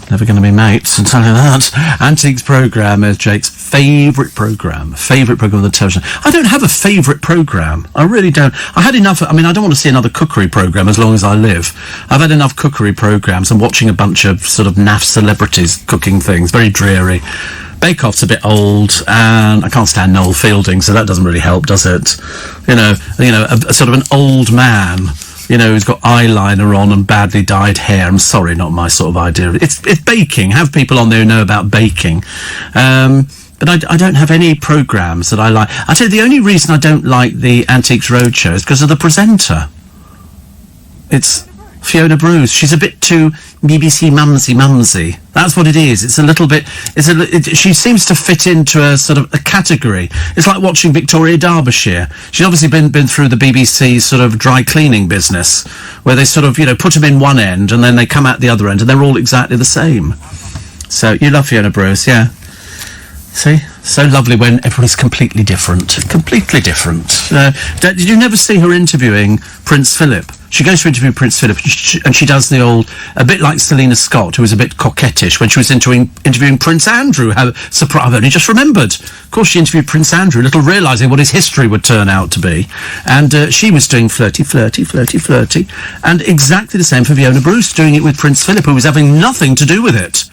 never going to be mates, I'll tell you that. Antiques programme is Jake's favourite programme on the television. I don't have a favourite programme. I really don't. I had enough. I mean, I don't want to see another cookery programme as long as I live. I've had enough cookery programmes and watching a bunch of sort of naff celebrities cooking things. Very dreary. Bake Off's a bit old, and I can't stand Noel Fielding, so that doesn't really help, does it? You know, a sort of an old man, you know, who's got eyeliner on and badly dyed hair. I'm sorry, not my sort of idea. It's baking. Have people on there who know about baking. But I don't have any programmes that I like. I tell you, the only reason I don't like the Antiques Roadshow is because of the presenter. It's Fiona Bruce. She's a bit too BBC mumsy. That's what it is. It's a little bit. She seems to fit into a sort of a category. It's like watching Victoria Derbyshire. She's obviously been through the BBC's sort of dry cleaning business, where they sort of put them in one end and then they come out the other end and they're all exactly the same. So you love Fiona Bruce, yeah? See? So lovely when everybody's completely different. Completely different. Did you never see her interviewing Prince Philip? She goes to interview Prince Philip and she does the old, a bit like Selina Scott, who was a bit coquettish when she was interviewing Prince Andrew. How surprised, I've only just remembered. Of course, she interviewed Prince Andrew, little realising what his history would turn out to be. And she was doing flirty. And exactly the same for Fiona Bruce, doing it with Prince Philip, who was having nothing to do with it.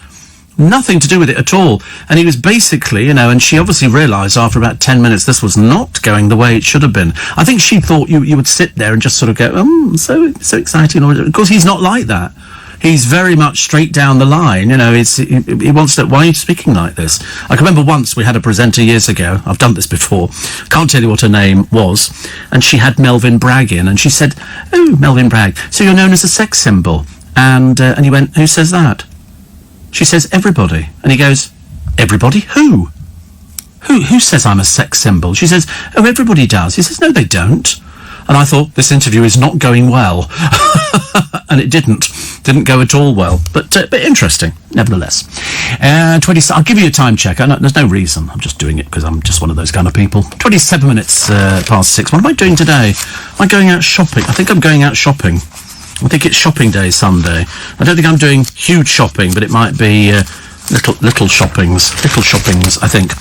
Nothing to do with it at all. And he was basically, and she obviously realised after about 10 minutes this was not going the way it should have been. I think she thought you would sit there and just sort of go, so exciting. Of course, he's not like that. He's very much straight down the line. He wants to, why are you speaking like this? I can remember once we had a presenter years ago. I've done this before. Can't tell you what her name was. And she had Melvyn Bragg in. And she said, oh, Melvyn Bragg, so you're known as a sex symbol. And he went, who says that? She says, everybody. And he goes, everybody? Who? Who says I'm a sex symbol? She says, oh, everybody does. He says, no, they don't. And I thought, this interview is not going well. And it didn't go at all well. But interesting, nevertheless. 20, I'll give you a time check. There's no reason. I'm just doing it because I'm just one of those kind of people. 27 minutes past 6. What am I doing today? Am I going out shopping? I think I'm going out shopping. I think it's shopping day Sunday. I don't think I'm doing huge shopping, but it might be little shoppings, I think.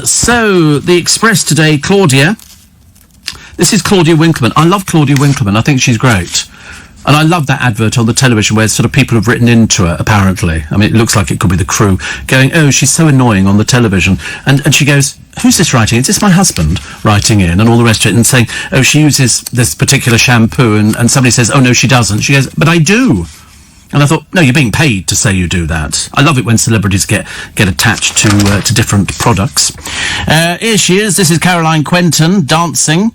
So, the Express today, Claudia. This is Claudia Winkleman. I love Claudia Winkleman. I think she's great. And I love that advert on the television where sort of people have written into her, apparently. I mean, it looks like it could be the crew, going, oh, she's so annoying on the television. And she goes, who's this writing? Is this my husband writing in? And all the rest of it, and saying, oh, she uses this particular shampoo. And somebody says, oh, no, she doesn't. She goes, but I do. And I thought, no, you're being paid to say you do that. I love it when celebrities get attached to different products. Here she is. This is Caroline Quentin dancing.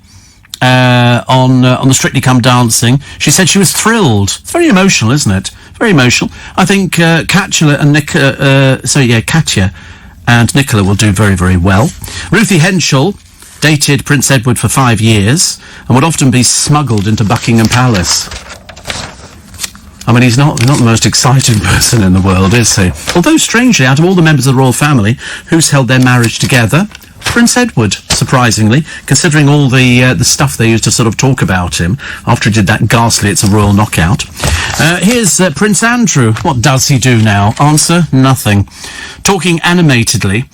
On the Strictly Come Dancing. She said she was thrilled. It's very emotional, isn't it? Very emotional. I think Katya and Nicola will do very, very well. Ruthie Henschel dated Prince Edward for 5 years and would often be smuggled into Buckingham Palace. I mean, he's not the most exciting person in the world, is he? Although, strangely, out of all the members of the royal family, who's held their marriage together? Prince Edward, surprisingly, considering all the stuff they used to sort of talk about him after he did that ghastly It's a Royal Knockout. Here's Prince Andrew. What does he do now? Answer, nothing. Talking animatedly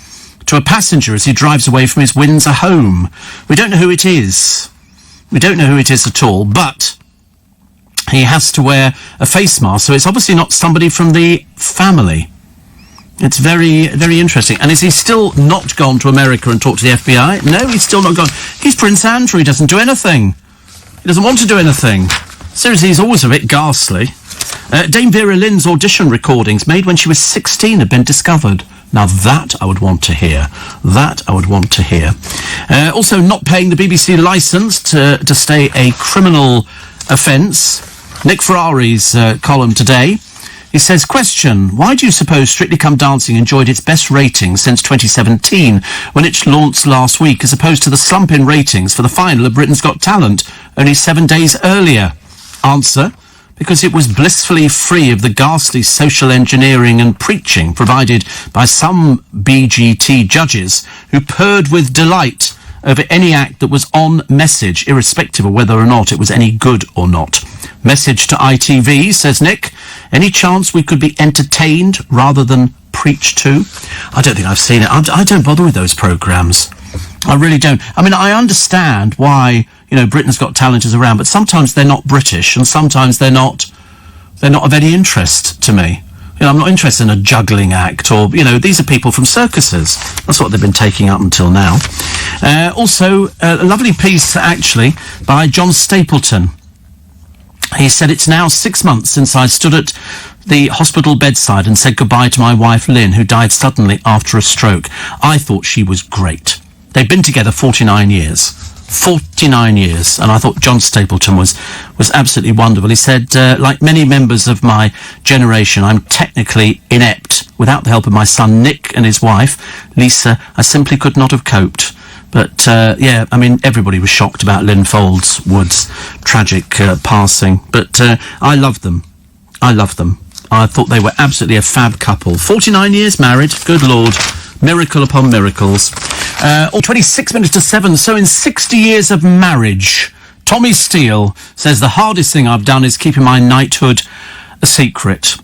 to a passenger as he drives away from his Windsor home. We don't know who it is. We don't know who it is at all, but he has to wear a face mask, so it's obviously not somebody from the family. It's very, very interesting. And is he still not gone to America and talked to the FBI? No, he's still not gone. He's Prince Andrew. He doesn't do anything. He doesn't want to do anything. Seriously, he's always a bit ghastly. Dame Vera Lynn's audition recordings made when she was 16 have been discovered. Now that I would want to hear. That I would want to hear. Also, not paying the BBC licence to stay a criminal offence. Nick Ferrari's column today. He says, question, why do you suppose Strictly Come Dancing enjoyed its best ratings since 2017, when it launched last week, as opposed to the slump in ratings for the final of Britain's Got Talent, only 7 days earlier? Answer, because it was blissfully free of the ghastly social engineering and preaching provided by some BGT judges who purred with delight over any act that was on message, irrespective of whether or not it was any good or not. Message to ITV, says Nick. Any chance we could be entertained rather than preached to? I don't think I've seen it. I don't bother with those programmes. I really don't. I mean, I understand why, Britain's Got Talent is around, but sometimes they're not British and sometimes they're not of any interest to me. I'm not interested in a juggling act or, these are people from circuses. That's what they've been taking up until now. Also, a lovely piece, actually, by John Stapleton. He said, it's now 6 months since I stood at the hospital bedside and said goodbye to my wife, Lynn, who died suddenly after a stroke. I thought she was great. They'd been together 49 years. 49 years, and I thought John Stapleton was absolutely wonderful. He said, like many members of my generation, I'm technically inept. Without the help of my son Nick and his wife, Lisa, I simply could not have coped. But, yeah, I mean, everybody was shocked about Lynn Foldswood's tragic passing. But I loved them. I loved them. I thought they were absolutely a fab couple. 49 years married, good Lord. Miracle upon miracles. 26 minutes to 7. So in 60 years of marriage, Tommy Steele says the hardest thing I've done is keeping my knighthood a secret.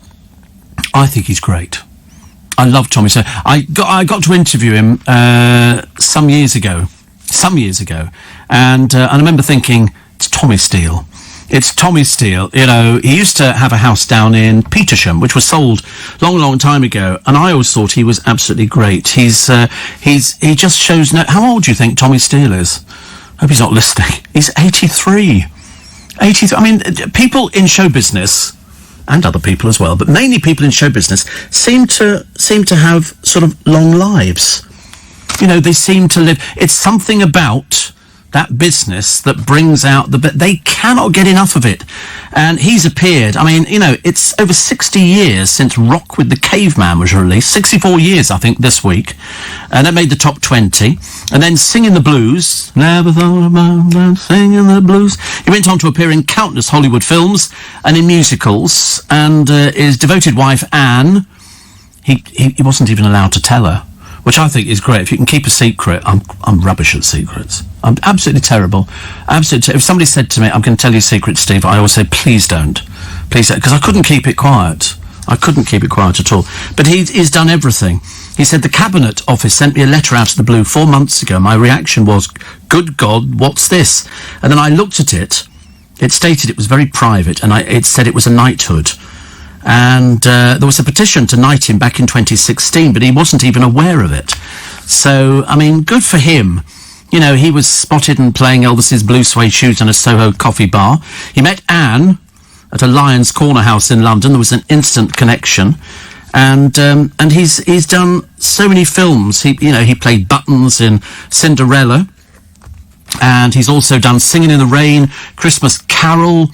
I think he's great. I love Tommy Steele. I got to interview him some years ago, and I remember thinking, it's Tommy Steele. It's Tommy Steele. You know, he used to have a house down in Petersham, which was sold long time ago, and I always thought he was absolutely great. He just shows no... How old do you think Tommy Steele is? I hope he's not listening. He's 83. 83. I mean, people in show business, and other people as well, but mainly people in show business, seem to have sort of long lives. You know, they seem to live... It's something about that business that brings out they cannot get enough of it. And he's appeared, I mean, you know, it's over 60 years since Rock with the Caveman was released. 64 years, I think, this week. And that made the top 20. And then Singing the Blues. Never thought about that, singing the blues. He went on to appear in countless Hollywood films and in musicals. And his devoted wife, Anne, he wasn't even allowed to tell her, which I think is great. If you can keep a secret, I'm rubbish at secrets. I'm absolutely terrible. Absolutely. If somebody said to me, I'm going to tell you a secret, Steve, I always say, please don't. Please don't. Because I couldn't keep it quiet. I couldn't keep it quiet at all. But he's done everything. He said, the Cabinet Office sent me a letter out of the blue 4 months ago. My reaction was, good God, what's this? And then I looked at it. It stated it was very private, and it said it was a knighthood. And there was a petition to knight him back in 2016, but he wasn't even aware of it. So, I mean, good for him. You know, he was spotted and playing Elvis's Blue Suede Shoes in a Soho coffee bar. He met Anne at a Lions Corner house in London. There was an instant connection. And he's done so many films. He played Buttons in Cinderella. And he's also done Singing in the Rain, Christmas Carol.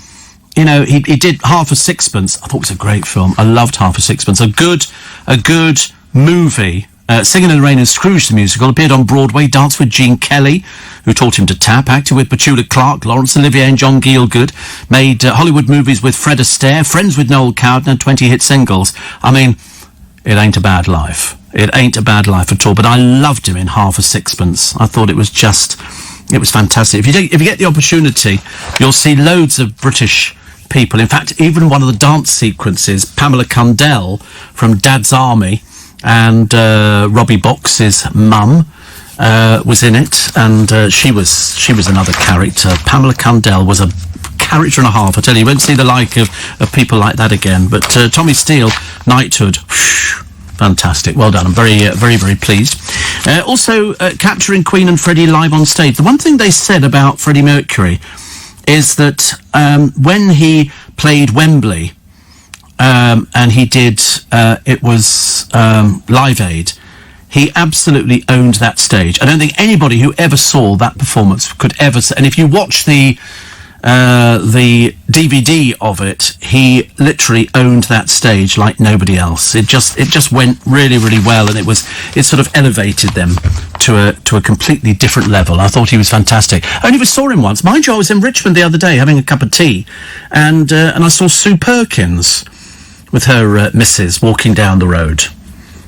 You know, he did Half a Sixpence. I thought it was a great film. I loved Half a Sixpence. A good movie. Singing in the Rain and Scrooge the Musical. Appeared on Broadway. Danced with Gene Kelly, who taught him to tap. Acted with Petula Clark, Laurence Olivier and John Gielgud. Made Hollywood movies with Fred Astaire. Friends with Noel Cowden and 20 hit singles. I mean, it ain't a bad life. It ain't a bad life at all. But I loved him in Half a Sixpence. I thought it was fantastic. If you get the opportunity, you'll see loads of British people. In fact, even one of the dance sequences, Pamela Cundell from Dad's Army and Robbie Box's mum was in it, and she was another character. Pamela Cundell was a character and a half. I tell you won't see the like of people like that again. But Tommy Steele, knighthood, fantastic. Well done. I'm very pleased. Also, capturing Queen and Freddie live on stage. The one thing they said about Freddie Mercury is that when he played Wembley, and he did, it was Live Aid, he absolutely owned that stage. I don't think anybody who ever saw that performance could ever say, and if you watch the DVD of it, he literally owned that stage like nobody else. It just went really well, and it sort of elevated them to a completely different level. I thought he was fantastic. I only saw him once. Mind you, I was in Richmond the other day having a cup of tea, and I saw Sue Perkins with her missus walking down the road,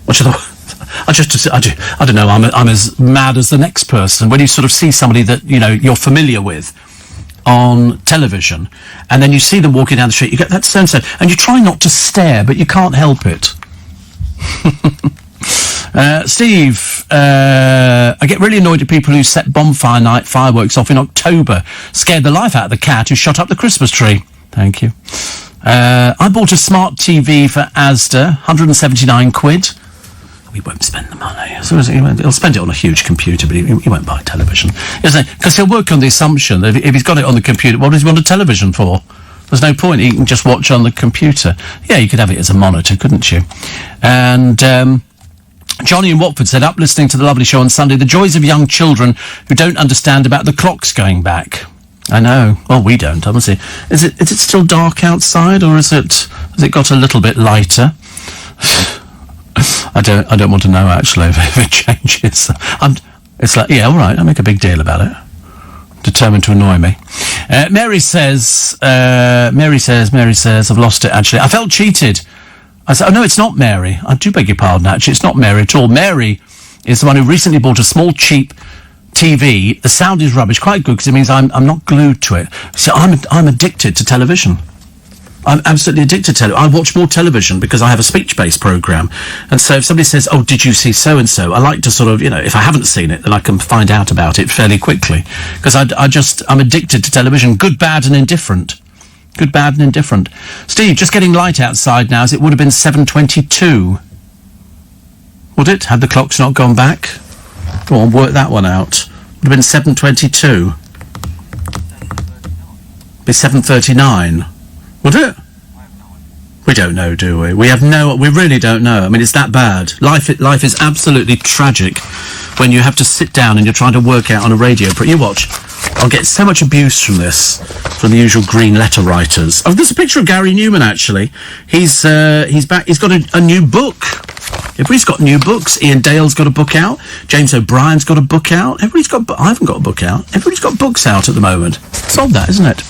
which I thought, I don't know, I'm as mad as the next person when you sort of see somebody that, you know, you're familiar with on television, and then you see them walking down the street, you get that sense, and you try not to stare, but you can't help it. Steve, I get really annoyed at people who set bonfire night fireworks off in October. Scared the life out of the cat who shot up the Christmas tree. Thank you. I bought a smart TV for Asda, 179 quid. He won't spend the money. He'll spend it on a huge computer, but he won't buy a television. Because he'll work on the assumption that if he's got it on the computer, what does he want a television for? There's no point. He can just watch on the computer. Yeah, you could have it as a monitor, couldn't you? And Johnny in Watford said, up listening to the lovely show on Sunday, the joys of young children who don't understand about the clocks going back. I know. Well, we don't, obviously. Is it still dark outside, or has it got a little bit lighter? I don't want to know, actually, if it changes. It's like, yeah, all right, I'll make a big deal about it. Determined to annoy me. Mary says, I've lost it, actually. I felt cheated. I said, oh, no, it's not Mary. I do beg your pardon, actually. It's not Mary at all. Mary is the one who recently bought a small, cheap TV. The sound is rubbish. Quite good, because it means I'm not glued to it. So I'm addicted to television. I'm absolutely addicted to it. I watch more television because I have a speech-based programme. And so if somebody says, oh, did you see so-and-so? I like to sort of, if I haven't seen it, then I can find out about it fairly quickly. Because I'm addicted to television. Good, bad and indifferent. Good, bad and indifferent. Steve, just getting light outside now, as it would have been 7:22. Would it? Had the clocks not gone back? Go on, work that one out. Would have been 7:22. Be 7:39. Would it? We don't know, do we? We really don't know. I mean, it's that bad. Life is absolutely tragic when you have to sit down and you're trying to work out on a radio. You watch. I'll get so much abuse from this, from the usual green letter writers. Oh, there's a picture of Gary Newman, actually. He's back. He's got a new book. Everybody's got new books. Ian Dale's got a book out. James O'Brien's got a book out. I haven't got a book out. Everybody's got books out at the moment. It's odd, that, isn't it?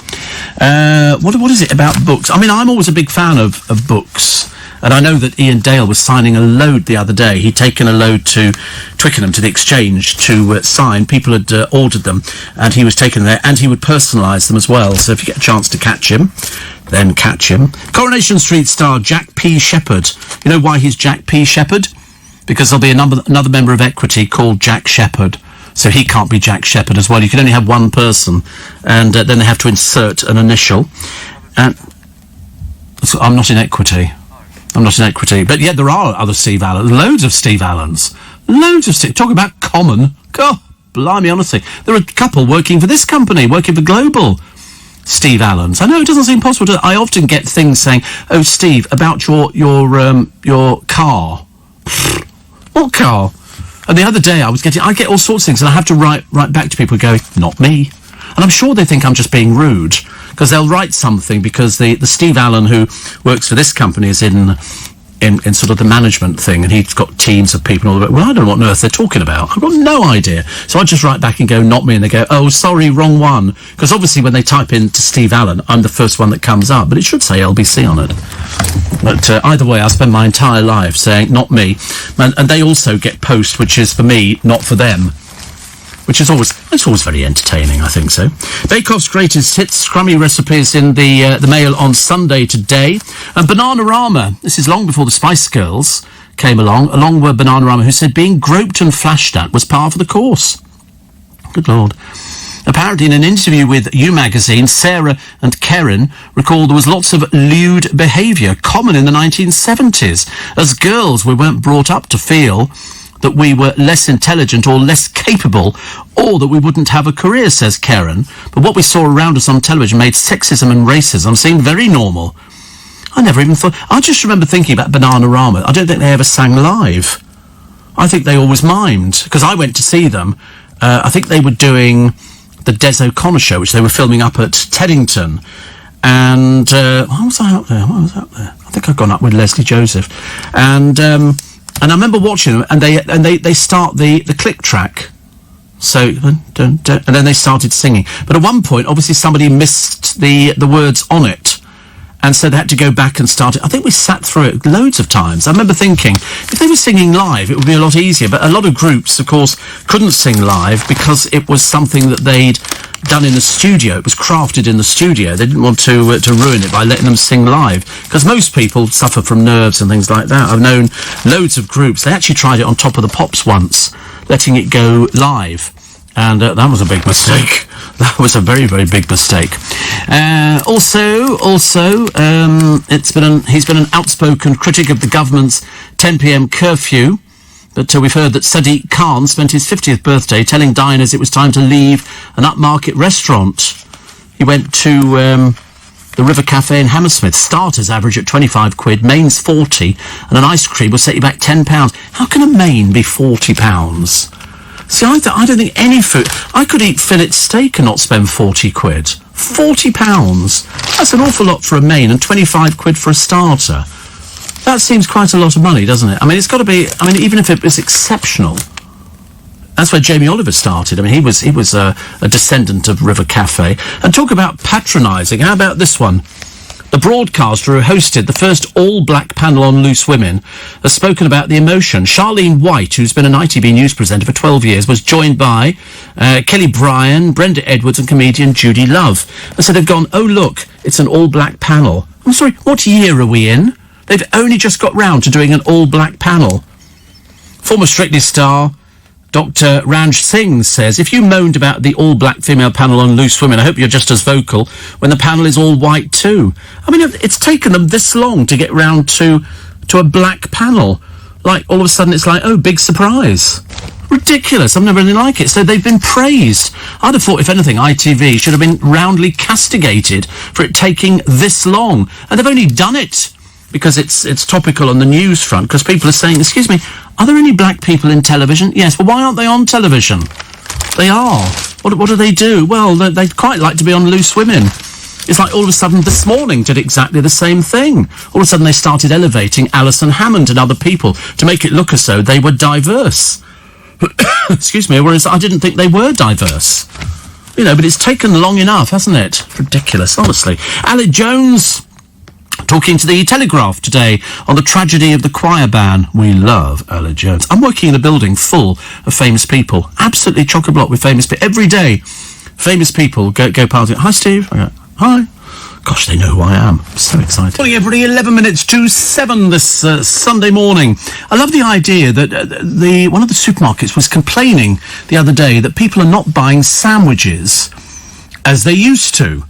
What is it about books? I mean, I'm always a big fan of books. And I know that Ian Dale was signing a load the other day. He'd taken a load to Twickenham, to the Exchange, to sign. People had ordered them, and he was taken there, and he would personalise them as well. So if you get a chance to catch him, then catch him. Coronation Street star Jack P. Shepherd. You know why he's Jack P. Shepherd? Because there'll be another member of Equity called Jack Shepherd. So he can't be Jack Shepherd as well. You can only have one person, and then they have to insert an initial. And so I'm not in Equity. But yet there are other Steve Allens. Loads of Steve Allens. Talk about common. God, blimey, honestly. There are a couple working for this company, working for Global. Steve Allens. I know it doesn't seem possible. I often get things saying, "Oh, Steve, about your car." What car? And the other day I get all sorts of things, and I have to write back to people going, "Not me." And I'm sure they think I'm just being rude, because they'll write something, because the Steve Allen who works for this company is in sort of the management thing, and he's got teams of people and all that. Well, I don't know what on earth they're talking about. I've got no idea. So I just write back and go, "Not me," and they go, "Oh, sorry, wrong one." Because obviously when they type in to Steve Allen, I'm the first one that comes up, but it should say LBC on it. But either way, I spend my entire life saying, "Not me." And they also get post, which is for me, not for them. Which is always very entertaining, I think so. Bake Off's greatest hits, crummy recipes in the Mail on Sunday today. And Bananarama, this is long before the Spice Girls came along with Bananarama, who said being groped and flashed at was par for the course. Good Lord. Apparently, in an interview with You Magazine, Sarah and Karen recalled there was lots of lewd behaviour common in the 1970s. As girls, we weren't brought up to feel that we were less intelligent or less capable, or that we wouldn't have a career, says Karen. But what we saw around us on television made sexism and racism seem very normal. I never even thought... I just remember thinking about Bananarama. I don't think they ever sang live. I think they always mimed, because I went to see them. I think they were doing the Des O'Connor show, which they were filming up at Teddington. And why was I up there? I think I'd gone up with Leslie Joseph. And I remember watching them, and they start the click track. So, and then they started singing. But at one point, obviously somebody missed the words on it. And so they had to go back and start it. I think we sat through it loads of times. I remember thinking, if they were singing live, it would be a lot easier. But a lot of groups, of course, couldn't sing live because it was something that they'd done in the studio. It was crafted in the studio. They didn't want to ruin it by letting them sing live. Because most people suffer from nerves and things like that. I've known loads of groups. They actually tried it on Top of the Pops once, letting it go live. And that was a big mistake. That was a very, very big mistake. Also, he's been an outspoken critic of the government's 10 p.m. curfew. But we've heard that Sadiq Khan spent his 50th birthday telling diners it was time to leave an upmarket restaurant. He went to the River Cafe in Hammersmith. Starters average at 25 quid, mains 40, and an ice cream will set you back £10. How can a main be £40? See, I don't think any food... I could eat fillet steak and not spend 40 quid. £40? That's an awful lot for a main and 25 quid for a starter. That seems quite a lot of money, doesn't it? I mean, it's got to be... I mean, even if it was exceptional... That's where Jamie Oliver started. I mean, he was a descendant of River Cafe. And talk about patronising. How about this one? The broadcaster who hosted the first all-black panel on Loose Women has spoken about the emotion. Charlene White, who's been an ITV News presenter for 12 years, was joined by Kelly Bryan, Brenda Edwards and comedian Judy Love. And so they've gone, oh, look, it's an all-black panel. I'm sorry, what year are we in? They've only just got round to doing an all-black panel. Former Strictly star Dr. Ranj Singh says, if you moaned about the all-black female panel on Loose Women, I hope you're just as vocal when the panel is all white too. I mean, it's taken them this long to get round to a black panel. Like, all of a sudden it's like, oh, big surprise. Ridiculous. I've never really liked it. So they've been praised. I'd have thought, if anything, ITV should have been roundly castigated for it taking this long. And they've only done it because it's topical on the news front, because people are saying, excuse me, are there any black people in television? Yes. Well, why aren't they on television? They are. What do they do? Well, they'd quite like to be on Loose Women. It's like all of a sudden this morning did exactly the same thing. All of a sudden they started elevating Alison Hammond and other people to make it look as though they were diverse. Excuse me, whereas I didn't think they were diverse. You know, but it's taken long enough, hasn't it? Ridiculous, honestly. Alec Jones talking to the Telegraph today on the tragedy of the choir ban. We love Alec Jones. I'm working in a building full of famous people. Absolutely chock-a-block with famous people. Every day, famous people go past it. Hi, Steve. I go, hi. Gosh, they know who I am. I'm so excited. Morning, everybody. 11 minutes to 7 this Sunday morning. I love the idea that one of the supermarkets was complaining the other day that people are not buying sandwiches as they used to.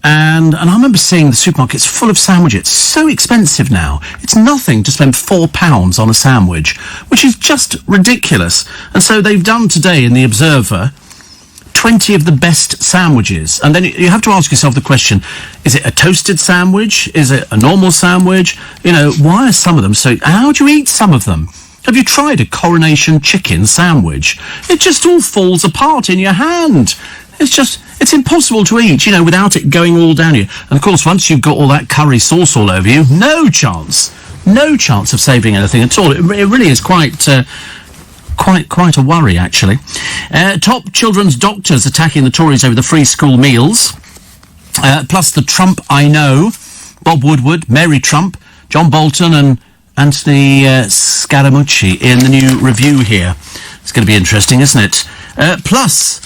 And I remember seeing the supermarkets full of sandwiches. It's so expensive now. It's nothing to spend £4 on a sandwich, which is just ridiculous. And so they've done today in The Observer 20 of the best sandwiches. And then you have to ask yourself the question, is it a toasted sandwich? Is it a normal sandwich? You know, why are some of them so... How do you eat some of them? Have you tried a Coronation chicken sandwich? It just all falls apart in your hand. It's impossible to eat, you know, without it going all down you. And of course, once you've got all that curry sauce all over you, no chance of saving anything at all. It really is quite a worry, actually. Top children's doctors attacking the Tories over the free school meals. Plus the Trump I know, Bob Woodward, Mary Trump, John Bolton and Anthony Scaramucci in the new review here. It's going to be interesting, isn't it? Plus...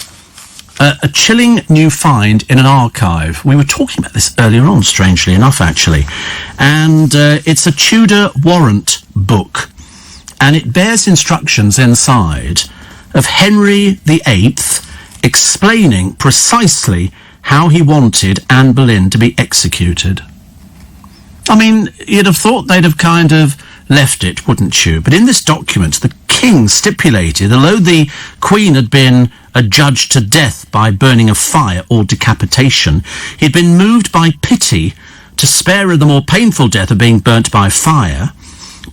a chilling new find in an archive. We were talking about this earlier on, strangely enough, actually. And it's a Tudor warrant book. And it bears instructions inside of Henry VIII explaining precisely how he wanted Anne Boleyn to be executed. I mean, you'd have thought they'd have kind of left it, wouldn't you? But in this document, the king stipulated, although the Queen had been adjudged to death by burning of fire or decapitation, he'd been moved by pity to spare her the more painful death of being burnt by fire.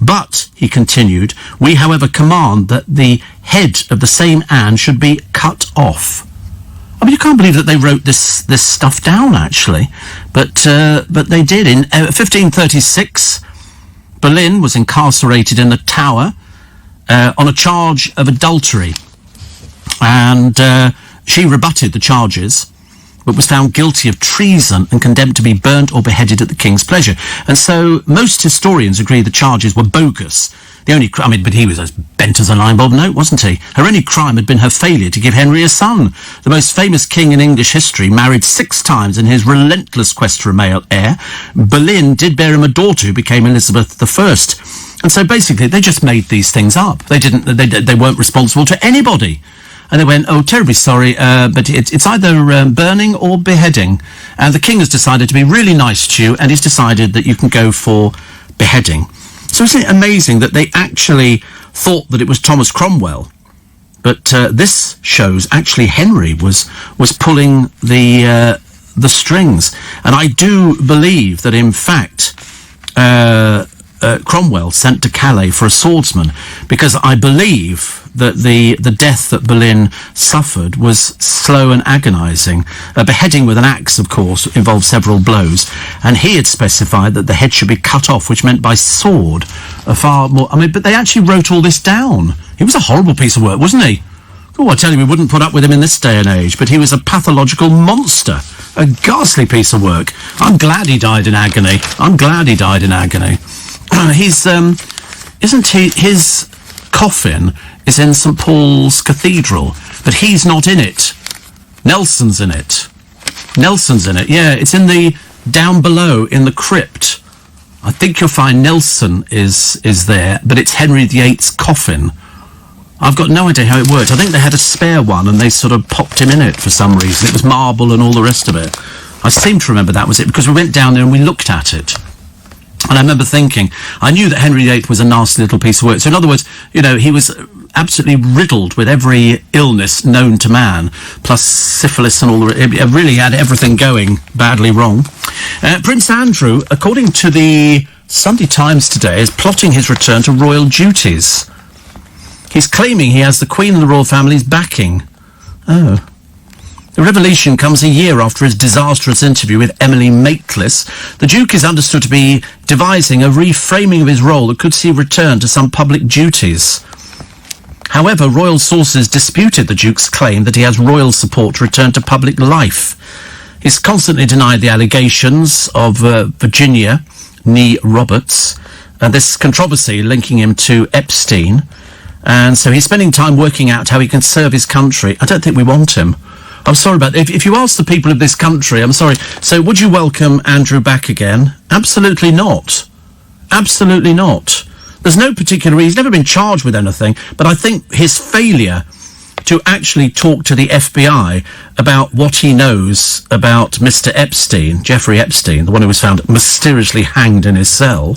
But, he continued, we, however, command that the head of the same Anne should be cut off. I mean, you can't believe that they wrote this stuff down, actually. But they did. In 1536, Boleyn was incarcerated in the Tower on a charge of adultery. And she rebutted the charges, but was found guilty of treason and condemned to be burnt or beheaded at the king's pleasure. And so most historians agree the charges were bogus. The only but he was as bent as a nine-bob note, wasn't he? Her only crime had been her failure to give Henry a son. The most famous king in English history married 6 times in his relentless quest for a male heir. Boleyn did bear him a daughter who became Elizabeth I. And so basically they just made these things up. They weren't responsible to anybody. And they went, oh, terribly sorry, but it's either burning or beheading. And the king has decided to be really nice to you, and he's decided that you can go for beheading. So isn't it amazing that they actually thought that it was Thomas Cromwell? But this shows actually Henry was pulling the the strings. And I do believe that, in fact, Cromwell sent to Calais for a swordsman, because I believe that the death that Boleyn suffered was slow and agonising. A beheading with an axe, of course, involved several blows, and he had specified that the head should be cut off, which meant by sword. A far more... I mean, but they actually wrote all this down. He was a horrible piece of work, wasn't he? Oh, I tell you, we wouldn't put up with him in this day and age, but he was a pathological monster. A ghastly piece of work. I'm glad he died in agony. His coffin is in St Paul's Cathedral, but he's not in it. Nelson's in it, yeah, it's in the, down below in the crypt. I think you'll find Nelson is there, but it's Henry VIII's coffin. I've got no idea how it worked. I think they had a spare one and they sort of popped him in it for some reason. It was marble and all the rest of it. I seem to remember that was it, because we went down there and we looked at it. And I remember thinking, I knew that Henry VIII was a nasty little piece of work. So in other words, you know, he was absolutely riddled with every illness known to man, plus syphilis and all the rest. It really had everything going badly wrong. Prince Andrew, according to the Sunday Times today, is plotting his return to royal duties. He's claiming he has the Queen and the royal family's backing. Oh. The revelation comes a year after his disastrous interview with Emily Maitlis. The Duke is understood to be devising a reframing of his role that could see return to some public duties. However, royal sources disputed the Duke's claim that he has royal support to return to public life. He's constantly denied the allegations of Virginia Nee Roberts, and this controversy linking him to Epstein. And so he's spending time working out how he can serve his country. I don't think we want him. I'm sorry about that. If you ask the people of this country, I'm sorry. So would you welcome Andrew back again? Absolutely not. Absolutely not. There's no particular reason. He's never been charged with anything. But I think his failure to actually talk to the FBI about what he knows about Mr. Epstein, Jeffrey Epstein, the one who was found mysteriously hanged in his cell.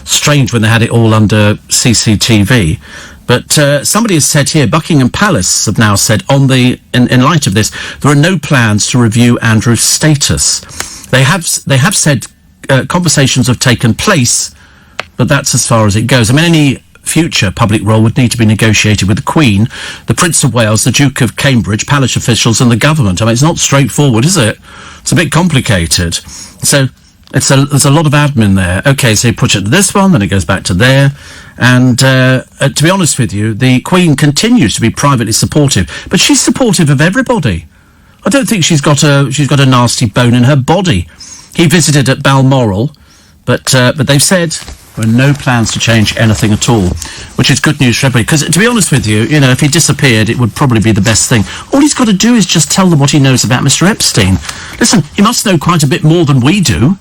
Strange when they had it all under CCTV. But somebody has said here, Buckingham Palace have now said, in light of this, there are no plans to review Andrew's status. They have said conversations have taken place, but that's as far as it goes. I mean, any future public role would need to be negotiated with the Queen, the Prince of Wales, the Duke of Cambridge, palace officials and the government. I mean, it's not straightforward, is it? It's a bit complicated. So there's a lot of admin there. Okay, so you push it to this one, then it goes back to there. And to be honest with you, the Queen continues to be privately supportive, but she's supportive of everybody. I don't think she's got a nasty bone in her body. He visited at Balmoral, but they've said there are no plans to change anything at all, which is good news for everybody. Because to be honest with you, you know, if he disappeared, it would probably be the best thing. All he's got to do is just tell them what he knows about Mr. Epstein. Listen, he must know quite a bit more than we do.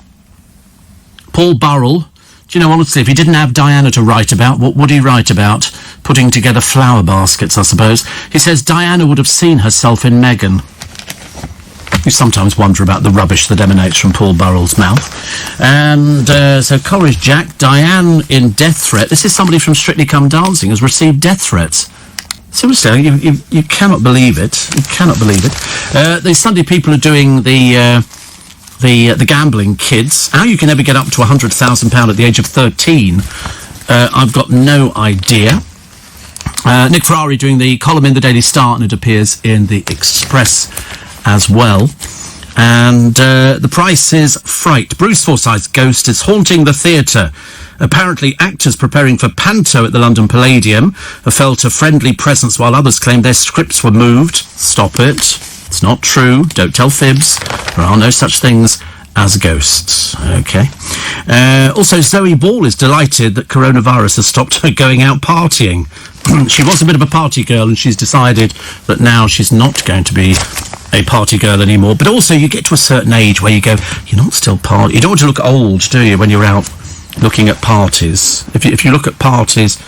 Paul Burrell. Do you know, honestly, if he didn't have Diana to write about, what would he write about? Putting together flower baskets, I suppose. He says Diana would have seen herself in Meghan. You sometimes wonder about the rubbish that emanates from Paul Burrell's mouth. And so Coleridge Jack, Diane in death threat. This is somebody from Strictly Come Dancing has received death threats. Seriously, you cannot believe it. You cannot believe it. The Sunday people are doing the gambling kids. How you can ever get up to £100,000 at the age of 13, I've got no idea. Nick Ferrari doing the column in the Daily Star, and it appears in the Express as well. And the price is fright. Bruce Forsyth's ghost is haunting the theatre. Apparently, actors preparing for Panto at the London Palladium have felt a friendly presence while others claim their scripts were moved. Stop it. It's not true. Don't tell fibs. There are no such things as ghosts. Okay. Also, Zoe Ball is delighted that coronavirus has stopped her going out partying. She was a bit of a party girl, and she's decided that now she's not going to be a party girl anymore. But also, you get to a certain age where you go, you're not still party. You don't want to look old, do you, when you're out looking at parties? If you look at parties,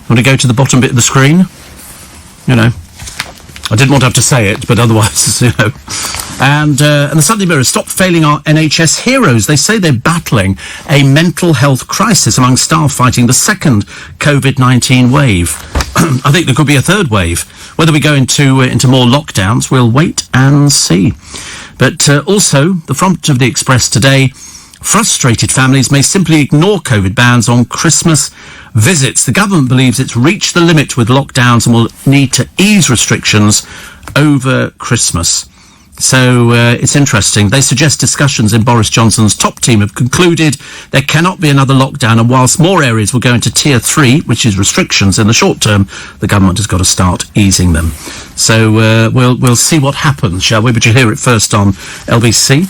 want to go to the bottom bit of the screen? You know. I didn't want to have to say it, but otherwise, you know. And the Sunday Mirror, stop failing our NHS heroes. They say they're battling a mental health crisis among staff fighting the second COVID-19 wave. I think there could be a third wave. Whether we go into more lockdowns, we'll wait and see. But also, the front of the Express today, frustrated families may simply ignore COVID bans on Christmas visits. The government believes it's reached the limit with lockdowns and will need to ease restrictions over Christmas. So it's interesting. They suggest discussions in Boris Johnson's top team have concluded there cannot be another lockdown, and whilst more areas will go into Tier 3, which is restrictions in the short term, the government has got to start easing them. So we'll see what happens, shall we? But you'll hear it first on LBC.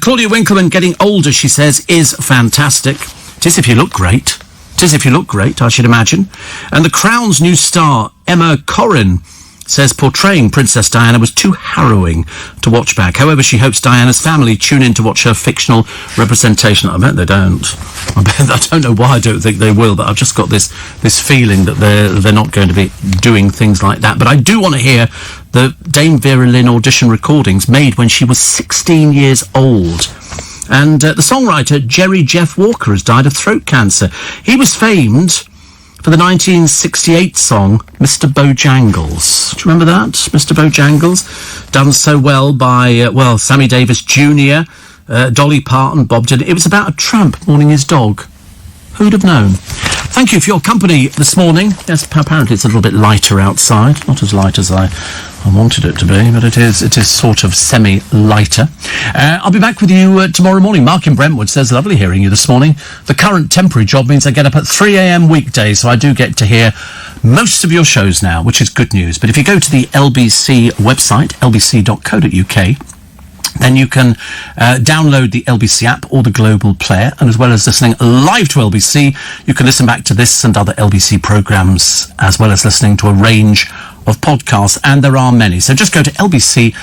Claudia Winkleman getting older, she says, is fantastic. It is if you look great. It is if you look great, I should imagine. And The Crown's new star, Emma Corrin, says portraying Princess Diana was too harrowing to watch back. However, she hopes Diana's family tune in to watch her fictional representation. I bet they don't. I don't know why I don't think they will, but I've just got this feeling that they're not going to be doing things like that. But I do want to hear the Dame Vera Lynn audition recordings made when she was 16 years old. And the songwriter Jerry Jeff Walker has died of throat cancer. He was famed for the 1968 song Mr. Bojangles. Do you remember that? Mr. Bojangles? Done so well by, Sammy Davis Jr., Dolly Parton, Bob Dylan. It was about a tramp mourning his dog. Who'd have known? Thank you for your company this morning. Yes, apparently it's a little bit lighter outside. Not as light as I wanted it to be, but it is sort of semi-lighter. I'll be back with you tomorrow morning. Mark in Brentwood says, lovely hearing you this morning. The current temporary job means I get up at 3 a.m. weekdays, so I do get to hear most of your shows now, which is good news. But if you go to the LBC website, lbc.co.uk, then you can download the LBC app or the Global Player, and as well as listening live to LBC, you can listen back to this and other LBC programmes, as well as listening to a range of podcasts, and there are many. So just go to lbc.co.uk.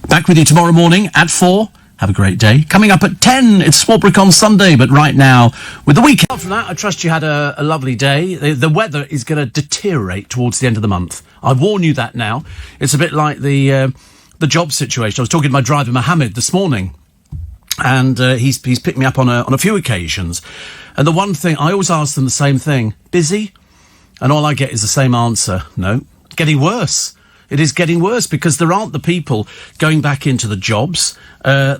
Back with you tomorrow morning at 4. Have a great day. Coming up at 10, it's Swarbrick on Sunday, but right now, with the weekend. Apart from that, I trust you had a lovely day. The weather is going to deteriorate towards the end of the month. I warn you that now. It's a bit like the job situation. I was talking to my driver, Mohammed, this morning, and he's picked me up on a few occasions. And the one thing, I always ask them the same thing, busy? And all I get is the same answer, no. Getting worse. It is getting worse because there aren't the people going back into the jobs. They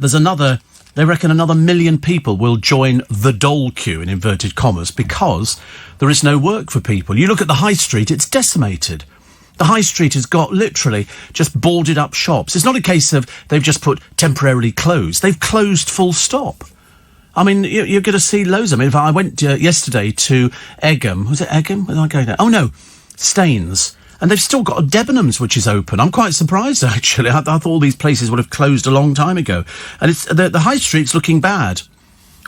reckon another 1 million people will join the dole queue, in inverted commas, because there is no work for people. You look at the high street, it's decimated. The high street has got literally just boarded up shops. It's not a case of they've just put temporarily closed. They've closed full stop. I mean, you're going to see loads. I mean, I went yesterday to Egham. Was it Egham? Where did I go there? Oh, no, Staines. And they've still got a Debenhams, which is open. I'm quite surprised, actually. I thought all these places would have closed a long time ago. And it's the high street's looking bad.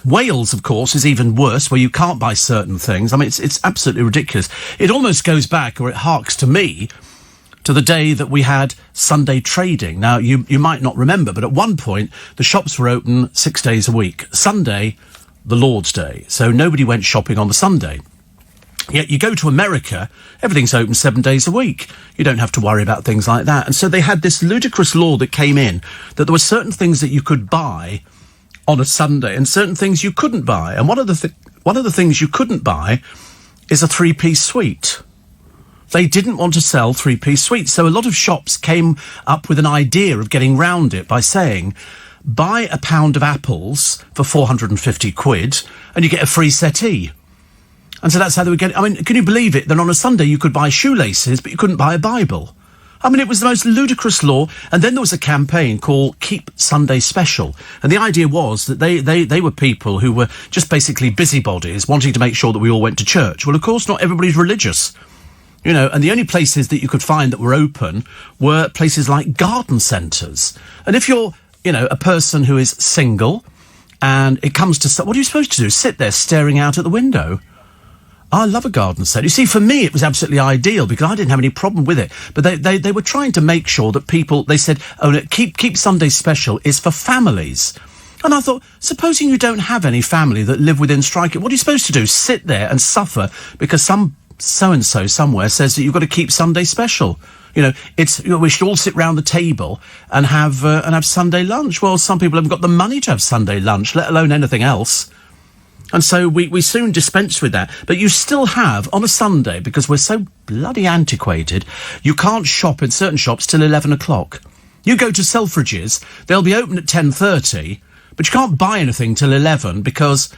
Wales, of course, is even worse, where you can't buy certain things. I mean, it's absolutely ridiculous. It almost goes back, or it harks to me, to the day that we had Sunday trading. Now, you might not remember, but at one point, the shops were open 6 days a week. Sunday, the Lord's Day. So nobody went shopping on the Sunday. Yet you go to America, everything's open 7 days a week. You don't have to worry about things like that. And so they had this ludicrous law that came in, that there were certain things that you could buy on a Sunday and certain things you couldn't buy. And one of the things you couldn't buy is a 3-piece suite. They didn't want to sell 3-piece suites. So a lot of shops came up with an idea of getting round it by saying, buy a pound of apples for 450 quid and you get a free settee. And so that's how they were getting. I mean, can you believe it? That on a Sunday you could buy shoelaces, but you couldn't buy a Bible. I mean, it was the most ludicrous law. And then there was a campaign called Keep Sunday Special. And the idea was that they were people who were just basically busybodies wanting to make sure that we all went to church. Well, of course, not everybody's religious. You know, and the only places that you could find that were open were places like garden centres. And if you're, a person who is single and it comes to, what are you supposed to do? Sit there staring out at the window? I love a garden centre. You see, for me, it was absolutely ideal because I didn't have any problem with it. But they were trying to make sure that people, they said, keep Sunday Special is for families. And I thought, supposing you don't have any family that live within striking, what are you supposed to do? Sit there and suffer because some so-and-so somewhere says that you've got to keep Sunday Special. We should all sit round the table and have Sunday lunch. Well, some people haven't got the money to have Sunday lunch, let alone anything else. And so we soon dispensed with that. But you still have, on a Sunday, because we're so bloody antiquated, you can't shop in certain shops till 11 o'clock. You go to Selfridges, they'll be open at 10:30, but you can't buy anything till 11 because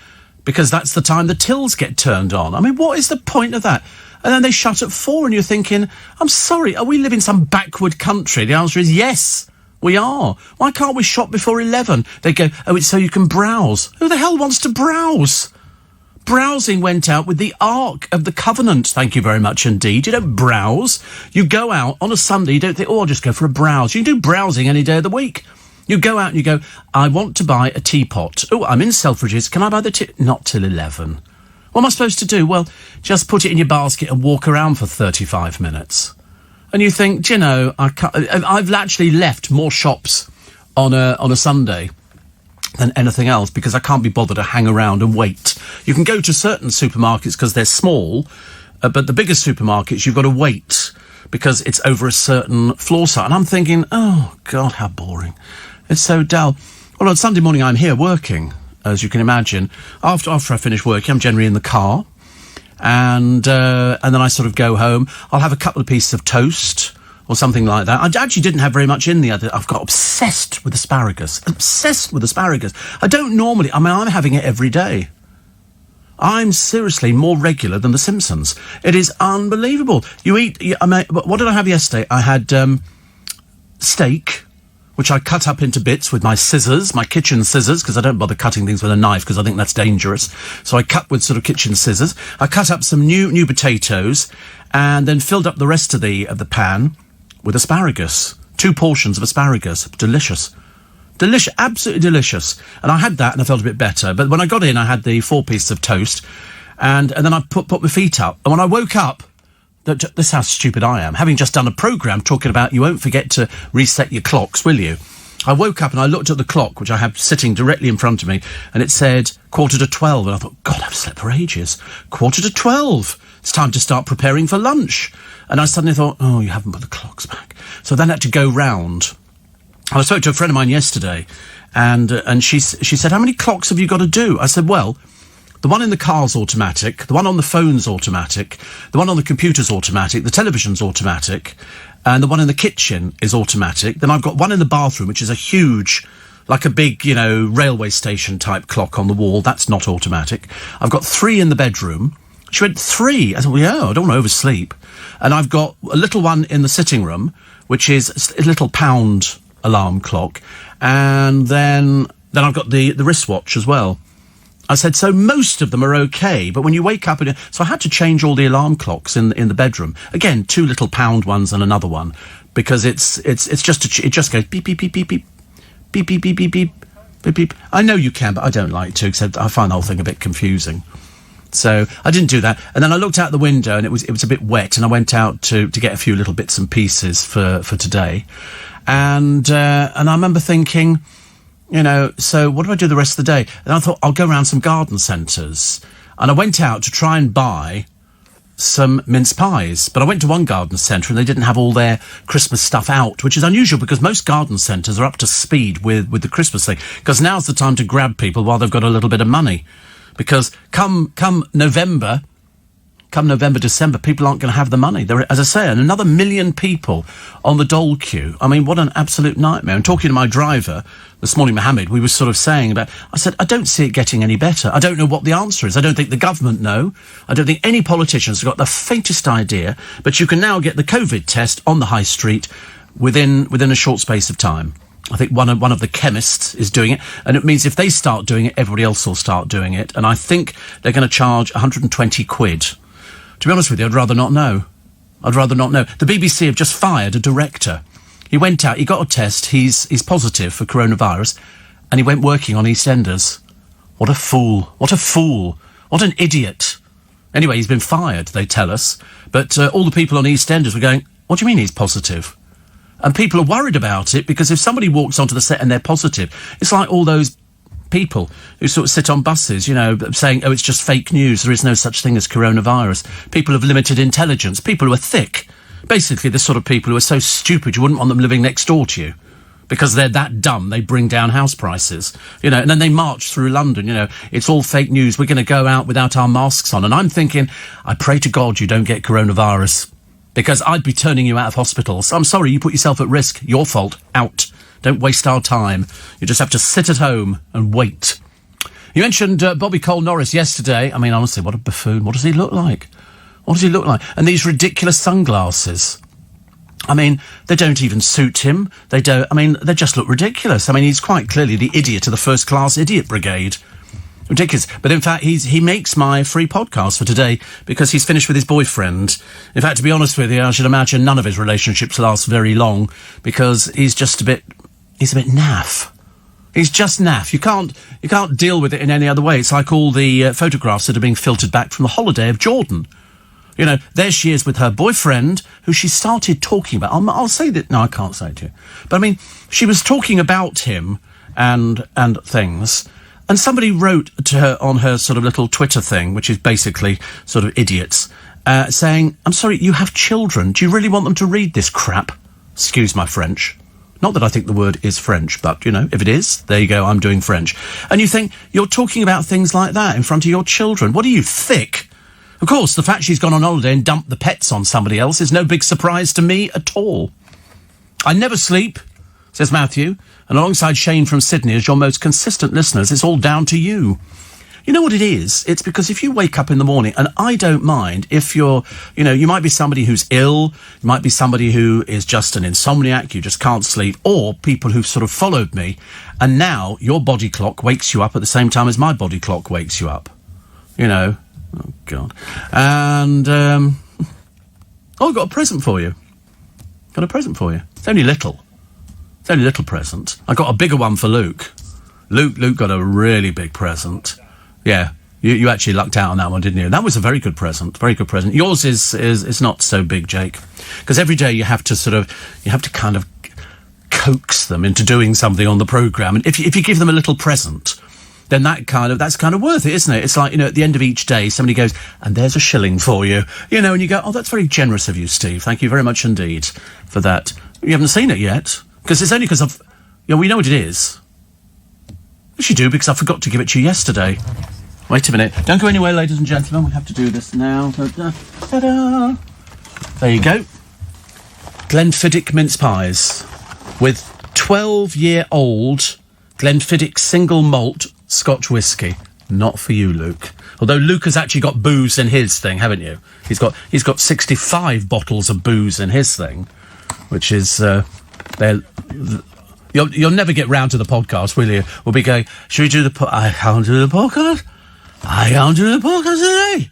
that's the time the tills get turned on. I mean, what is the point of that? And then they shut at 4 and you're thinking, I'm sorry, are we living in some backward country? The answer is yes, we are. Why can't we shop before 11? They go, oh, it's so you can browse. Who the hell wants to browse? Browsing went out with the Ark of the Covenant, thank you very much indeed. You don't browse. You go out on a Sunday, you don't think, oh, I'll just go for a browse. You can do browsing any day of the week. You go out and you go, I want to buy a teapot. Oh, I'm in Selfridges. Can I buy the Not till 11. What am I supposed to do? Well, just put it in your basket and walk around for 35 minutes. And you think, do you know, I've actually left more shops on a Sunday than anything else because I can't be bothered to hang around and wait. You can go to certain supermarkets because they're small, but the bigger supermarkets, you've got to wait because it's over a certain floor size. And I'm thinking, oh, God, how boring. It's so dull. Well, on Sunday morning, I'm here working, as you can imagine. After I finish working, I'm generally in the car. And then I sort of go home. I'll have a couple of pieces of toast or something like that. I actually didn't have very much in the other. I've got obsessed with asparagus. Obsessed with asparagus. I don't normally. I mean, I'm having it every day. I'm seriously more regular than The Simpsons. It is unbelievable. You eat. I mean, what did I have yesterday? I had steak, which I cut up into bits with my scissors, my kitchen scissors, because I don't bother cutting things with a knife because I think that's dangerous. So I cut with sort of kitchen scissors. I cut up some new potatoes and then filled up the rest of the pan with asparagus. 2 portions of asparagus. Delicious. Delicious, absolutely delicious. And I had that and I felt a bit better. But when I got in, I had the 4 pieces of toast and then I put my feet up. And when I woke up, this is how stupid I am. Having just done a programme talking about you won't forget to reset your clocks, will you? I woke up and I looked at the clock, which I have sitting directly in front of me, and it said 12:15. And I thought, God, I've slept for ages. 12:15. It's time to start preparing for lunch. And I suddenly thought, oh, you haven't put the clocks back. So then I had to go round. I spoke to a friend of mine yesterday, and she said, how many clocks have you got to do? I said, well, the one in the car's automatic, the one on the phone's automatic, the one on the computer's automatic, the television's automatic, and the one in the kitchen is automatic. Then I've got one in the bathroom, which is a huge, like a big, railway station type clock on the wall. That's not automatic. I've got 3 in the bedroom. She went, 3? I said, well, yeah, I don't want to oversleep. And I've got a little one in the sitting room, which is a little pound alarm clock. And then I've got the wristwatch as well. I said, so most of them are okay, but when you wake up... So I had to change all the alarm clocks in the bedroom. Again, 2 little pound ones and another one, because it just goes beep, beep, beep, beep, beep, beep, beep, beep, beep, beep, beep, beep. I know you can, but I don't like to, except I find the whole thing a bit confusing. So I didn't do that. And then I looked out the window and it was a bit wet, and I went out to get a few little bits and pieces for today. And I remember thinking... so what do I do the rest of the day? And I thought, I'll go around some garden centres. And I went out to try and buy some mince pies. But I went to one garden centre and they didn't have all their Christmas stuff out, which is unusual because most garden centres are up to speed with the Christmas thing. Because now's the time to grab people while they've got a little bit of money. Because come November, December, people aren't going to have the money. There are, as I say, another 1 million people on the dole queue. I mean, what an absolute nightmare. And talking to my driver this morning, Mohammed, we were sort of saying I said, I don't see it getting any better. I don't know what the answer is. I don't think the government know. I don't think any politicians have got the faintest idea. But you can now get the COVID test on the high street within a short space of time. I think one of the chemists is doing it, and it means if they start doing it, everybody else will start doing it. And I think they're going to charge 120 quid. To be honest with you, I'd rather not know. The BBC have just fired a director. He went out, he got a test, he's positive for coronavirus, and he went working on EastEnders. What a fool. What an idiot. Anyway, he's been fired, they tell us. But all the people on EastEnders were going, what do you mean he's positive? And people are worried about it because if somebody walks onto the set and they're positive, it's like all those people who sort of sit on buses, saying, oh, it's just fake news, there is no such thing as coronavirus. People of limited intelligence, people who are thick. Basically, the sort of people who are so stupid you wouldn't want them living next door to you because they're that dumb, they bring down house prices, and then they march through London, it's all fake news, we're going to go out without our masks on. And I'm thinking, I pray to God you don't get coronavirus. Because I'd be turning you out of hospitals. I'm sorry, you put yourself at risk. Your fault. Out. Don't waste our time. You just have to sit at home and wait. You mentioned Bobby Cole Norris yesterday. I mean, honestly, what a buffoon. What does he look like? What does he look like? And these ridiculous sunglasses. I mean, they don't even suit him. They just look ridiculous. I mean, he's quite clearly the idiot of the first-class idiot brigade. Ridiculous. But in fact, he makes my free podcast for today because he's finished with his boyfriend. In fact, to be honest with you, I should imagine none of his relationships last very long because he's a bit naff. He's just naff. You can't deal with it in any other way. It's like all the photographs that are being filtered back from the holiday of Jordan. You know, there she is with her boyfriend, who she started talking about. I'll say that. No, I can't say it to you. But I mean, she was talking about him and things. And somebody wrote to her on her sort of little Twitter thing, which is basically sort of idiots, saying, I'm sorry, you have children. Do you really want them to read this crap? Excuse my French. Not that I think the word is French, but, you know, if it is, there you go, I'm doing French. And you think, you're talking about things like that in front of your children. What are you, thick? Of course, the fact she's gone on holiday and dumped the pets on somebody else is no big surprise to me at all. I never sleep, says Matthew, and alongside Shane from Sydney as your most consistent listeners, it's all down to you. You know what it is? It's because if you wake up in the morning, and I don't mind if you're, you know, you might be somebody who's ill, you might be somebody who is just an insomniac, you just can't sleep, or people who've sort of followed me, and now your body clock wakes you up at the same time as my body clock wakes you up. You know, oh God. And, I've got a present for you. Got a present for you. It's only little. It's only a little present. I got a bigger one for Luke. Luke got a really big present. Yeah, you actually lucked out on that one, didn't you? That was a very good present. Very good present. Yours is not so big, Jake, because every day you have to kind of coax them into doing something on the programme, and if you give them a little present, then that's kind of worth it, isn't it? It's like, you know, at the end of each day, somebody goes, and there's a shilling for you, you know, and you go, oh, that's very generous of you, Steve. Thank you very much indeed for that. You haven't seen it yet, because it's only because we know what it is. Yes, you do, because I forgot to give it to you yesterday. Wait a minute. Don't go anywhere, ladies and gentlemen. We have to do this now. Ta-da. There you go. Glenfiddich mince pies with 12-year-old Glenfiddich single malt Scotch whisky. Not for you, Luke. Although Luke has actually got booze in his thing, haven't you? He's got 65 bottles of booze in his thing, which is You'll never get round to the podcast, will you? We'll be going, should we do I can't do the podcast. I can't do the podcast today.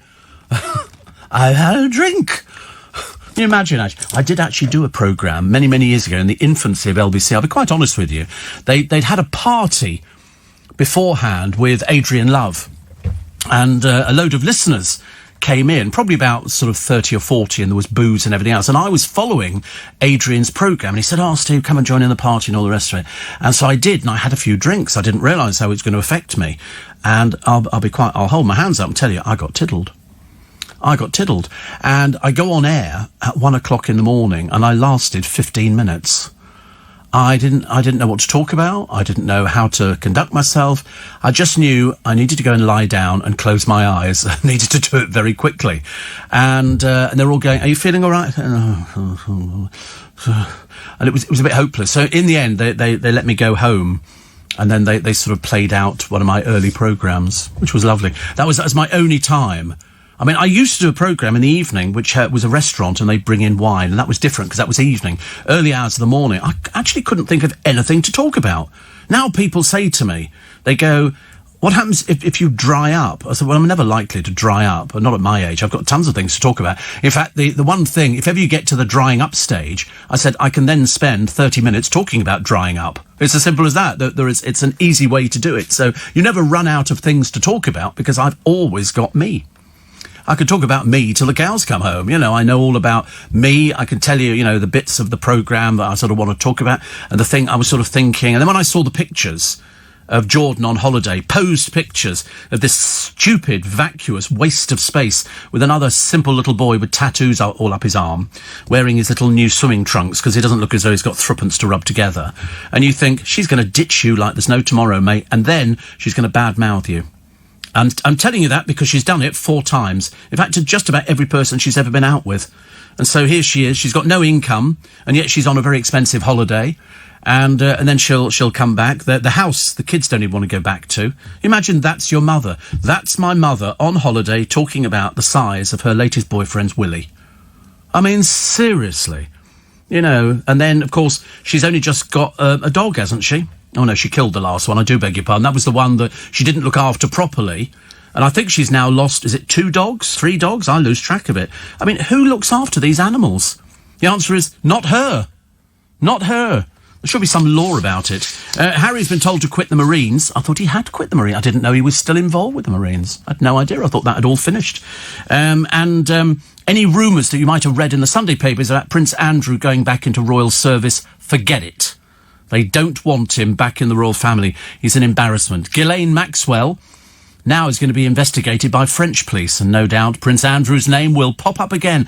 I've had a drink. Can you imagine, actually? I did actually do a programme many, many years ago in the infancy of LBC. I'll be quite honest with you. They'd had a party beforehand with Adrian Love. And a load of listeners came in, probably about sort of 30 or 40, and there was booze and everything else. And I was following Adrian's programme, and he said, oh, Steve, come and join in the party and all the rest of it. And so I did, and I had a few drinks. I didn't realise how it was going to affect me. And I'll hold my hands up and tell you, I got tiddled. And I go on air at 1 o'clock in the morning, and I lasted 15 minutes. I didn't know what to talk about. I didn't know how to conduct myself. I just knew I needed to go and lie down and close my eyes. I needed to do it very quickly. And they're all going, are you feeling all right? And it was a bit hopeless. So in the end, they let me go home. And then they sort of played out one of my early programmes, which was lovely. That was my only time. I mean, I used to do a programme in the evening, which was a restaurant, and they'd bring in wine, and that was different, because that was evening. Early hours of the morning, I actually couldn't think of anything to talk about. Now people say to me, they go, what happens if you dry up? I said, well, I'm never likely to dry up, not at my age. I've got tons of things to talk about. In fact, the one thing, if ever you get to the drying up stage, I said, I can then spend 30 minutes talking about drying up. It's as simple as that. It's an easy way to do it. So you never run out of things to talk about, because I've always got me. I could talk about me till the cows come home. You know, I know all about me. I can tell you, you know, the bits of the programme that I sort of want to talk about, and the thing I was sort of thinking. And then when I saw the pictures of Jordan on holiday, posed pictures of this stupid, vacuous waste of space with another simple little boy with tattoos all up his arm, wearing his little new swimming trunks because he doesn't look as though he's got threepence to rub together. And you think, she's going to ditch you like there's no tomorrow, mate, and then she's going to badmouth you. I'm telling you that because she's done it 4 times. In fact, to just about every person she's ever been out with. And so here she is. She's got no income, and yet she's on a very expensive holiday. And then she'll come back. The house, the kids don't even want to go back to. Imagine that's your mother. That's my mother on holiday talking about the size of her latest boyfriend's willy. I mean, seriously. You know, and then, of course, she's only just got a dog, hasn't she? Oh, no, she killed the last one. I do beg your pardon. That was the one that she didn't look after properly. And I think she's now lost, is it 2 dogs? 3 dogs? I lose track of it. I mean, who looks after these animals? The answer is not her. Not her. There should be some law about it. Harry's been told to quit the Marines. I thought he had quit the Marines. I didn't know he was still involved with the Marines. I had no idea. I thought that had all finished. Any rumours that you might have read in the Sunday papers about Prince Andrew going back into royal service, forget it. They don't want him back in the royal family. He's an embarrassment. Ghislaine Maxwell now is going to be investigated by French police, and no doubt Prince Andrew's name will pop up again.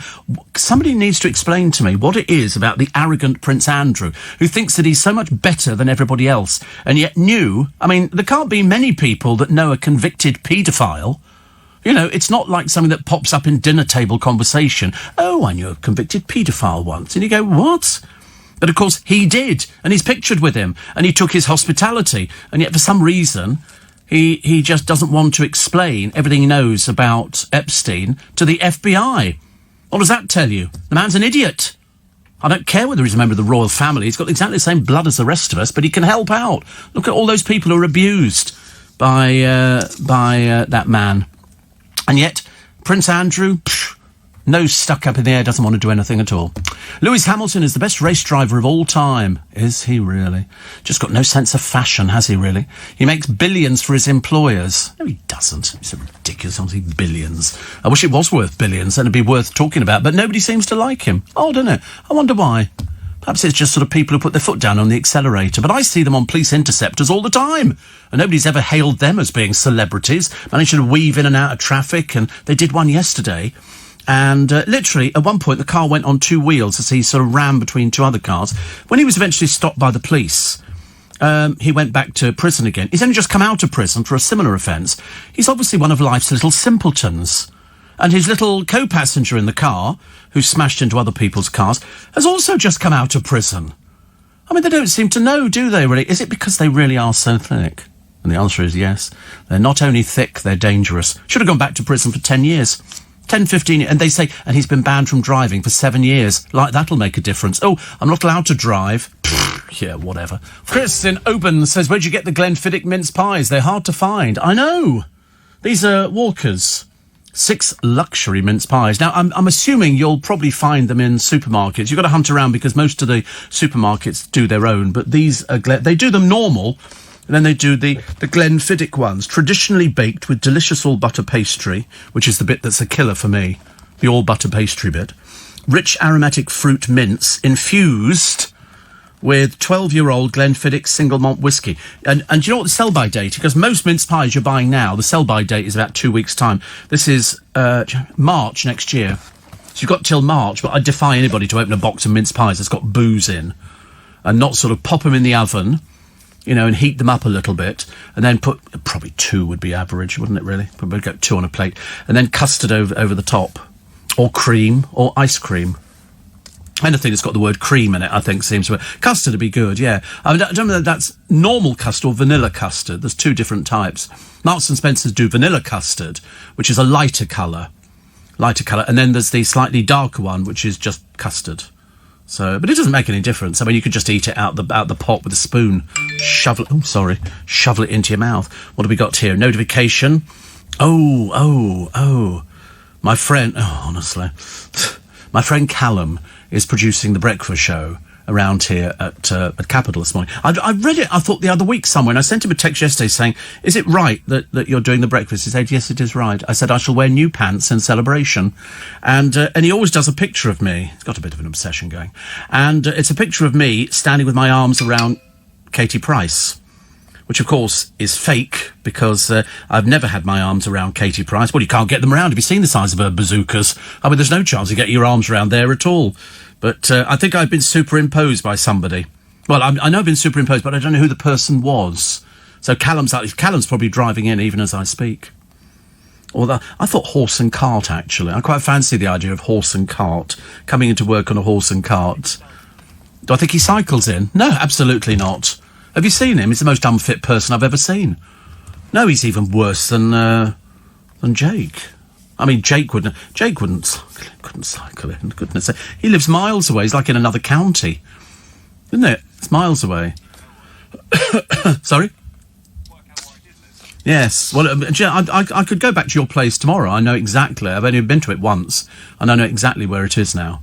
Somebody needs to explain to me what it is about the arrogant Prince Andrew, who thinks that he's so much better than everybody else, and yet there can't be many people that know a convicted paedophile. You know, it's not like something that pops up in dinner table conversation. Oh, I knew a convicted paedophile once. And you go, what? But of course he did, and he's pictured with him, and he took his hospitality, and yet for some reason he just doesn't want to explain everything he knows about Epstein to the FBI. What does that tell you? The man's an idiot. I don't care whether he's a member of the royal family. He's got exactly the same blood as the rest of us, but he can help out. Look at all those people who are abused by that man. And yet, Prince Andrew, nose stuck up in the air, doesn't want to do anything at all. Lewis Hamilton is the best race driver of all time. Is he really? Just got no sense of fashion, has he really? He makes billions for his employers. No, he doesn't. It's so ridiculous, honestly, billions. I wish it was worth billions, then it'd be worth talking about, but nobody seems to like him. Odd, isn't it? I wonder why. Perhaps it's just sort of people who put their foot down on the accelerator, but I see them on police interceptors all the time, and nobody's ever hailed them as being celebrities, managing to weave in and out of traffic, and they did one yesterday. And literally, at one point, the car went on 2 wheels as he sort of rammed between 2 other cars. When he was eventually stopped by the police, he went back to prison again. He's only just come out of prison for a similar offence. He's obviously one of life's little simpletons. And his little co-passenger in the car, who smashed into other people's cars, has also just come out of prison. I mean, they don't seem to know, do they, really? Is it because they really are so thick? And the answer is yes. They're not only thick, they're dangerous. Should have gone back to prison for 10 years. 10, 15 years. And they say, and he's been banned from driving for 7 years. Like, that'll make a difference. Oh, I'm not allowed to drive. Yeah, whatever. Chris in Oban says, where'd you get the Glenfiddich mince pies? They're hard to find. I know. These are Walker's 6 luxury mince pies. Now, I'm assuming you'll probably find them in supermarkets. You've got to hunt around because most of the supermarkets do their own. But these are they do them normal. And then they do the Glenfiddich ones, traditionally baked with delicious all-butter pastry, which is the bit that's a killer for me, the all-butter pastry bit. Rich aromatic fruit mince infused with 12-year-old Glenfiddich single malt whiskey. And do you know what the sell-by date? Because most mince pies you're buying now, the sell-by date is about 2 weeks' time. This is March next year. So you've got till March, but I defy anybody to open a box of mince pies that's got booze in and not sort of pop them in the oven, you know, and heat them up a little bit, and then put, probably 2 would be average, wouldn't it, really? Probably get 2 on a plate, and then custard over the top, or cream, or ice cream. Anything that's got the word cream in it, I think, seems to... Custard would be good, yeah. I don't know whether that's normal custard or vanilla custard. There's 2 different types. Marks and Spencer's do vanilla custard, which is a lighter colour, and then there's the slightly darker one, which is just custard. So, but it doesn't make any difference. I mean, you could just eat it out the pot with a spoon. Shovel it into your mouth. What have we got here? Notification. Oh. My friend, honestly, my friend Callum is producing the breakfast show around here at Capital this morning. I read it, I thought, the other week somewhere, and I sent him a text yesterday saying, is it right that you're doing the breakfast? He said, yes, it is right. I said, I shall wear new pants in celebration. And he always does a picture of me. He's got a bit of an obsession going. And it's a picture of me standing with my arms around Katie Price, which, of course, is fake, because I've never had my arms around Katie Price. Well, you can't get them around. Have you seen the size of her bazookas? I mean, there's no chance you get your arms around there at all. But I think I've been superimposed by somebody. Well, I know I've been superimposed, but I don't know who the person was. So Callum's probably driving in even as I speak. Or I thought horse and cart, actually. I quite fancy the idea of horse and cart, coming into work on a horse and cart. Do I think he cycles in? No, absolutely not. Have you seen him? He's the most unfit person I've ever seen. No, he's even worse than Jake. I mean, Jake couldn't cycle in, goodness sake. He lives miles away. He's like in another county. Isn't it? It's miles away. Sorry? Yes. Well, I could go back to your place tomorrow. I know exactly. I've only been to it once, and I know exactly where it is now.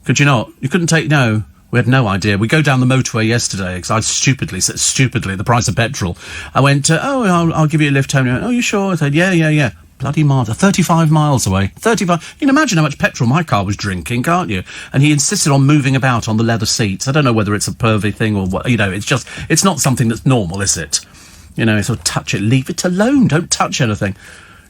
Could you not? You couldn't take... No. We had no idea. We go down the motorway yesterday, because I stupidly, the price of petrol. I went, I'll give you a lift home. He went, oh, you sure? I said, yeah. Bloody miles. 35 miles away. 35. You can imagine how much petrol my car was drinking, can't you? And he insisted on moving about on the leather seats. I don't know whether it's a pervy thing or what. You know, it's not something that's normal, is it? You know, sort of touch it. Leave it alone. Don't touch anything.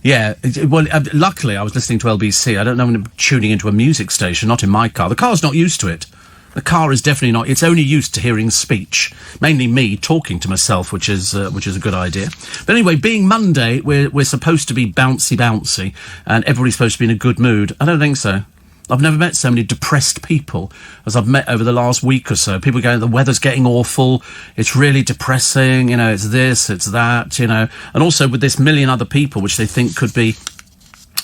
Yeah, well, luckily I was listening to LBC. I don't know when I'm tuning into a music station, not in my car. The car's not used to it. The car is definitely not. It's only used to hearing speech, mainly me talking to myself, which is a good idea. But anyway, being Monday, we're supposed to be bouncy, and everybody's supposed to be in a good mood. I don't think so. I've never met so many depressed people as I've met over the last week or so. People going, the weather's getting awful. It's really depressing. You know, it's this, it's that. You know, and also with this million other people, which they think could be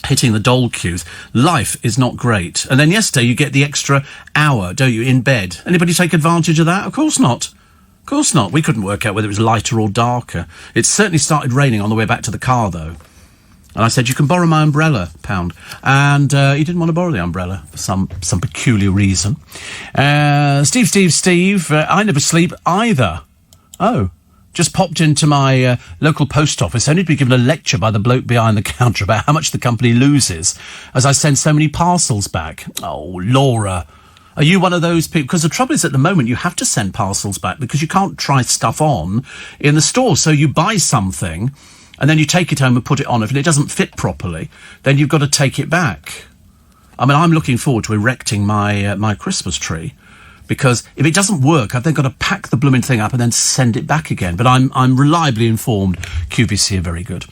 hitting the dole queues, life is not great. And then yesterday you get the extra hour, don't you, in bed. Anybody take advantage of that? Of course not. Of course not. We couldn't work out whether it was lighter or darker. It certainly started raining on the way back to the car, though. And I said, you can borrow my umbrella, Pound. And he didn't want to borrow the umbrella for some peculiar reason. Steve, I never sleep either. Oh. Just popped into my local post office, only to be given a lecture by the bloke behind the counter about how much the company loses as I send so many parcels back. Oh, Laura, are you one of those people? Because the trouble is, at the moment, you have to send parcels back because you can't try stuff on in the store. So you buy something and then you take it home and put it on. If it doesn't fit properly, then you've got to take it back. I mean, I'm looking forward to erecting my Christmas tree. Because if it doesn't work, I've then got to pack the blooming thing up and then send it back again. But I'm reliably informed QVC are very good.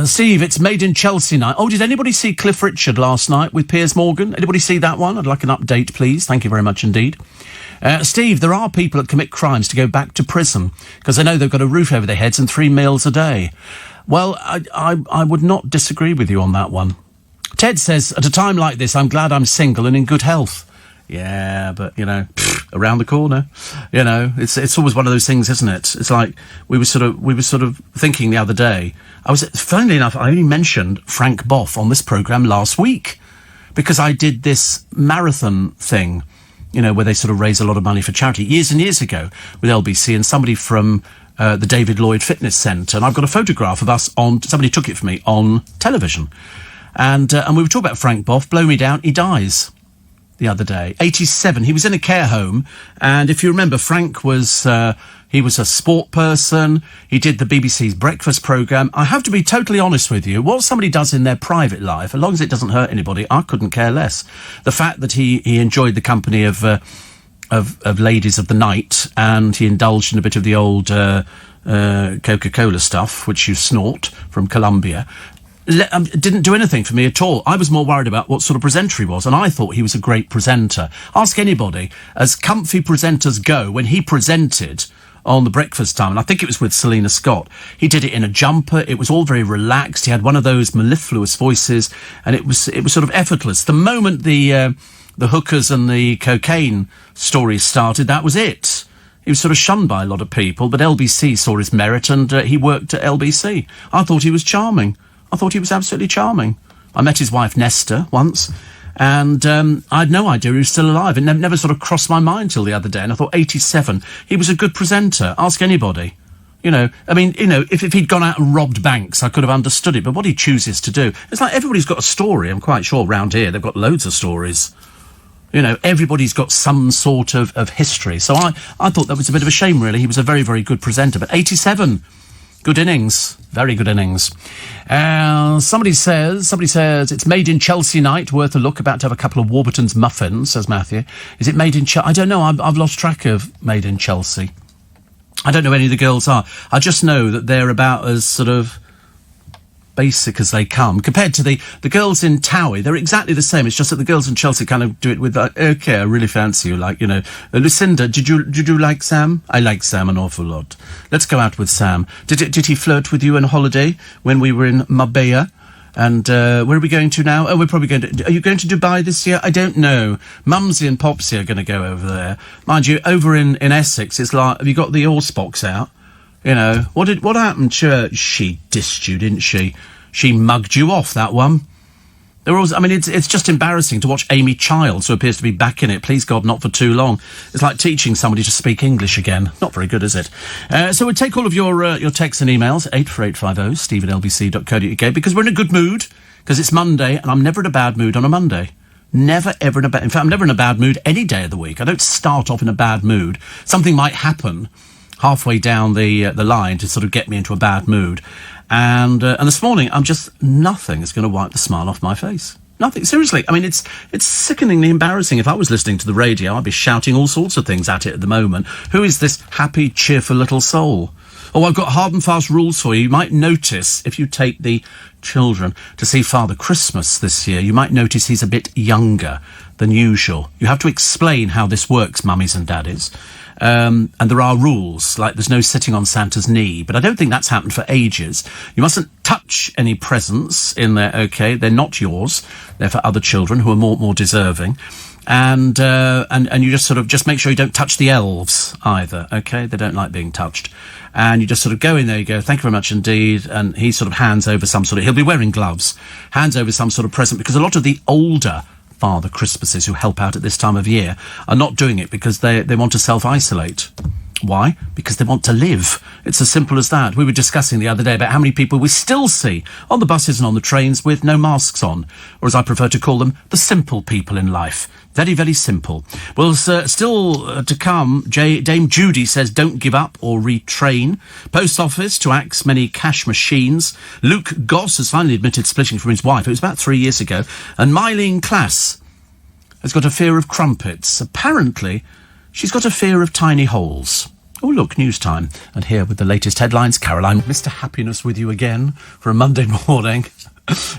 Steve, it's Made in Chelsea night. Oh, did anybody see Cliff Richard last night with Piers Morgan? Anybody see that one? I'd like an update, please. Thank you very much indeed. Steve, there are people that commit crimes to go back to prison because they know they've got a roof over their heads and 3 meals a day. Well, I would not disagree with you on that one. Ted says, at a time like this, I'm glad I'm single and in good health. Yeah, but, you know, around the corner, you know, it's always one of those things, isn't it? It's like we were sort of thinking the other day. Funnily enough, I only mentioned Frank Boff on this programme last week because I did this marathon thing, you know, where they sort of raise a lot of money for charity years and years ago with LBC and somebody from the David Lloyd Fitness Centre. And I've got a photograph of us somebody took it for me on television. And we were talking about Frank Boff, blow me down, he dies. The other day, 87. He was in a care home, and if you remember, Frank was he was a sport person. He did the BBC's breakfast programme. I have to be totally honest with you. What somebody does in their private life, as long as it doesn't hurt anybody, I couldn't care less. The fact that he enjoyed the company of ladies of the night, and he indulged in a bit of the old Coca-Cola stuff, which you snort from Colombia. Didn't do anything for me at all. I was more worried about what sort of presenter he was, and I thought he was a great presenter. Ask anybody, as comfy presenters go, when he presented on the breakfast time, and I think it was with Selena Scott, he did it in a jumper. It was all very relaxed. He had one of those mellifluous voices, and it was sort of effortless. The moment the hookers and the cocaine stories started, that was it. He was sort of shunned by a lot of people, but LBC saw his merit, and he worked at LBC. I thought he was charming. I thought he was absolutely charming. I met his wife, Nesta, once, and I had no idea he was still alive. It never sort of crossed my mind till the other day, and I thought, 87, he was a good presenter. Ask anybody. You know, I mean, you know, if he'd gone out and robbed banks, I could have understood it, but what he chooses to do, it's like everybody's got a story. I'm quite sure around here they've got loads of stories. You know, everybody's got some sort of history. So I thought that was a bit of a shame, really. He was a very, very good presenter, but 87... good innings. Very good innings. Somebody says, it's Made in Chelsea night, worth a look, about to have a couple of Warburton's muffins, says Matthew. Is it Made in Chelsea? I don't know, I've lost track of Made in Chelsea. I don't know who any of the girls are. I just know that they're about as sort of basic as they come. Compared to the girls in Towie, they're exactly the same. It's just that the girls in Chelsea kind of do it with, like, okay, I really fancy you. Like, you know, Lucinda, did you like Sam? I like Sam an awful lot. Let's go out with Sam. Did he flirt with you on holiday when we were in Marbella? And where are we going to now? Oh, we're probably going to... Are you going to Dubai this year? I don't know. Mumsy and Popsy are going to go over there. Mind you, over in Essex, it's like... Have you got the horse box out? You know, what happened to her? She dissed you, didn't she? She mugged you off, that one. There was, I mean, it's just embarrassing to watch Amy Childs, who appears to be back in it. Please God, not for too long. It's like teaching somebody to speak English again. Not very good, is it? So we'll take all of your texts and emails, 84850, steve@lbc.co.uk, because we're in a good mood, because it's Monday, and I'm never in a bad mood on a Monday. Never, ever in a bad... In fact, I'm never in a bad mood any day of the week. I don't start off in a bad mood. Something might happen halfway down the line to sort of get me into a bad mood. And this morning, nothing is going to wipe the smile off my face. Nothing. Seriously. I mean, it's sickeningly embarrassing. If I was listening to the radio, I'd be shouting all sorts of things at it at the moment. Who is this happy, cheerful little soul? Oh, I've got hard and fast rules for you. You might notice, if you take the children to see Father Christmas this year, you might notice he's a bit younger than usual. You have to explain how this works, mummies and daddies. And there are rules, like there's no sitting on Santa's knee, but I don't think that's happened for ages. You mustn't touch any presents in there, okay? They're not yours. They're for other children who are more deserving. And you just make sure you don't touch the elves either, okay? They don't like being touched. And you just sort of go in there, you go, thank you very much indeed, and he sort of hands over he'll be wearing gloves, hands over some sort of present, because a lot of the older Father Christmases who help out at this time of year are not doing it because they want to self-isolate. Why? Because they want to live. It's as simple as that. We were discussing the other day about how many people we still see on the buses and on the trains with no masks on, or as I prefer to call them, the simple people in life. Very, very simple. Well, still to come, Dame Judy says don't give up or retrain. Post office to axe many cash machines. Luke Goss has finally admitted splitting from his wife. It was about 3 years ago. And Mylene Klass has got a fear of crumpets. Apparently, she's got a fear of tiny holes. Oh, look, news time. And here with the latest headlines, Caroline, Mr. Happiness with you again for a Monday morning.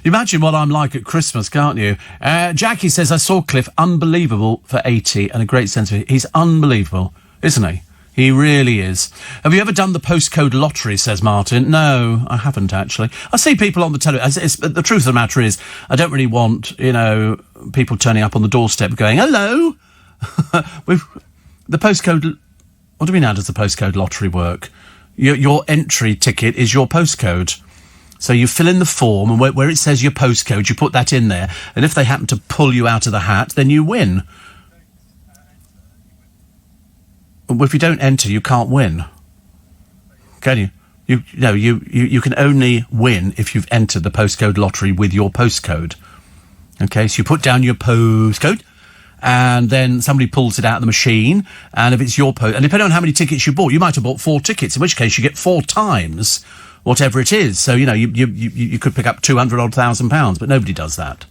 Imagine what I'm like at Christmas, can't you? Jackie says, I saw Cliff, unbelievable for 80 and a great sense of it. He's unbelievable, isn't he? He really is. Have you ever done the postcode lottery, says Martin? No, I haven't, actually. I see people on the television. The truth of the matter is, I don't really want, people turning up on the doorstep going, hello? The postcode... What do we mean, how does the postcode lottery work? Your entry ticket is your postcode. So you fill in the form, and where it says your postcode, you put that in there. And if they happen to pull you out of the hat, then you win. Well, if you don't enter, you can't win. Can you? You can only win if you've entered the postcode lottery with your postcode. Okay, so you put down your postcode, and then somebody pulls it out of the machine, and if it's your and depending on how many tickets you bought, you might have bought 4 tickets, in which case you get 4 times whatever it is. So, you could pick up 200,000 pounds, but nobody does that.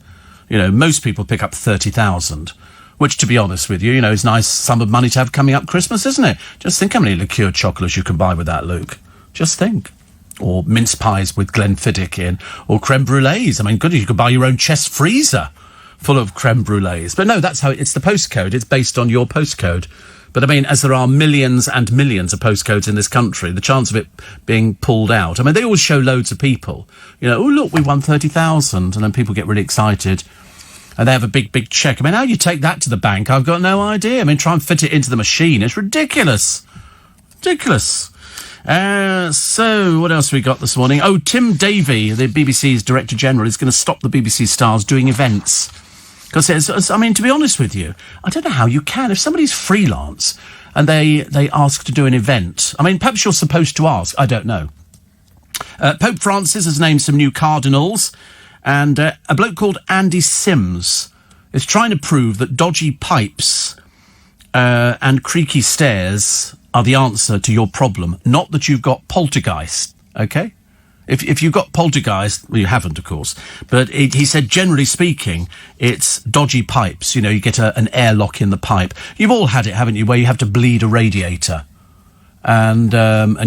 Most people pick up 30,000, which, to be honest with you, is a nice sum of money to have coming up Christmas, isn't it? Just think how many liqueur chocolates you can buy with that, Luke. Just think. Or mince pies with Glenfiddich in, or creme brulees. I mean, goodness, you could buy your own chest freezer full of creme brulees. But no, that's how it's the postcode. It's based on your postcode. But I mean, as there are millions and millions of postcodes in this country, the chance of it being pulled out, I mean, they always show loads of people, oh, look, we won 30,000, and then people get really excited, and they have a big check. I mean, how you take that to the bank, I've got no idea. I mean, try and fit it into the machine. It's ridiculous. Ridiculous. So, what else we got this morning? Oh, Tim Davie, the BBC's Director General, is going to stop the BBC stars doing events. Because, I mean, to be honest with you, I don't know how you can. If somebody's freelance and they ask to do an event, I mean, perhaps you're supposed to ask. I don't know. Pope Francis has named some new cardinals, and a bloke called Andy Sims is trying to prove that dodgy pipes and creaky stairs are the answer to your problem, not that you've got poltergeist, okay? If you've got poltergeist, well, you haven't, of course, but he said, generally speaking, it's dodgy pipes. You get an airlock in the pipe. You've all had it, haven't you, where you have to bleed a radiator. And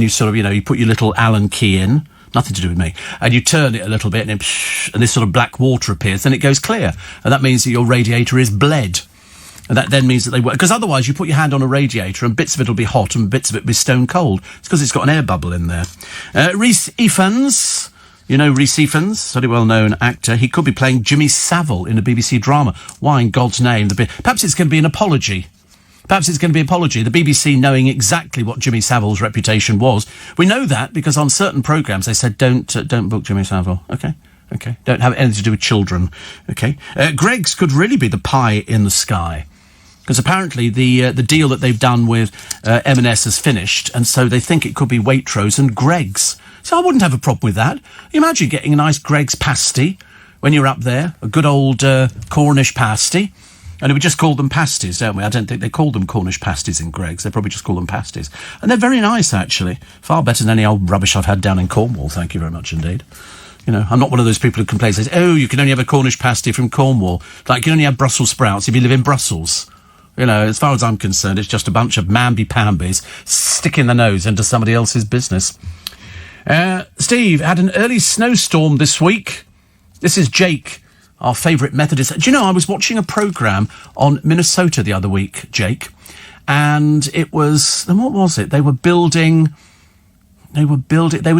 you sort of, you put your little Allen key in, Nothing to do with me. And you turn it a little bit, and this sort of black water appears, then it goes clear. And that means that your radiator is bled. And that then means that they work. Because otherwise, you put your hand on a radiator, and bits of it will be hot, and bits of it will be stone cold. It's because it's got an air bubble in there. Rhys Ifans. You know Rhys Ifans, very well-known actor. He could be playing Jimmy Savile in a BBC drama. Why in God's name? Perhaps it's going to be an apology. Perhaps it's going to be an apology. The BBC knowing exactly what Jimmy Savile's reputation was. We know that because on certain programmes they said, don't book Jimmy Savile. OK. Don't have anything to do with children. OK. Greggs could really be the pie in the sky. Because apparently the deal that they've done with M&S has finished, and so they think it could be Waitrose and Greggs. So I wouldn't have a problem with that. Imagine getting a nice Greggs pasty when you're up there, a good old Cornish pasty. And we just call them pasties, don't we? I don't think they call them Cornish pasties in Greggs. They probably just call them pasties. And they're very nice, actually. Far better than any old rubbish I've had down in Cornwall, thank you very much indeed. You know, I'm not one of those people who complain, says, oh, you can only have a Cornish pasty from Cornwall. Like, you can only have Brussels sprouts if you live in Brussels. You know, as far as I'm concerned, it's just a bunch of mamby-pambies sticking their nose into somebody else's business. Steve, had an early snowstorm this week. This is Jake, our favourite Methodist. Do you know, I was watching a programme on Minnesota the other week, Jake, and it was, what was it? They were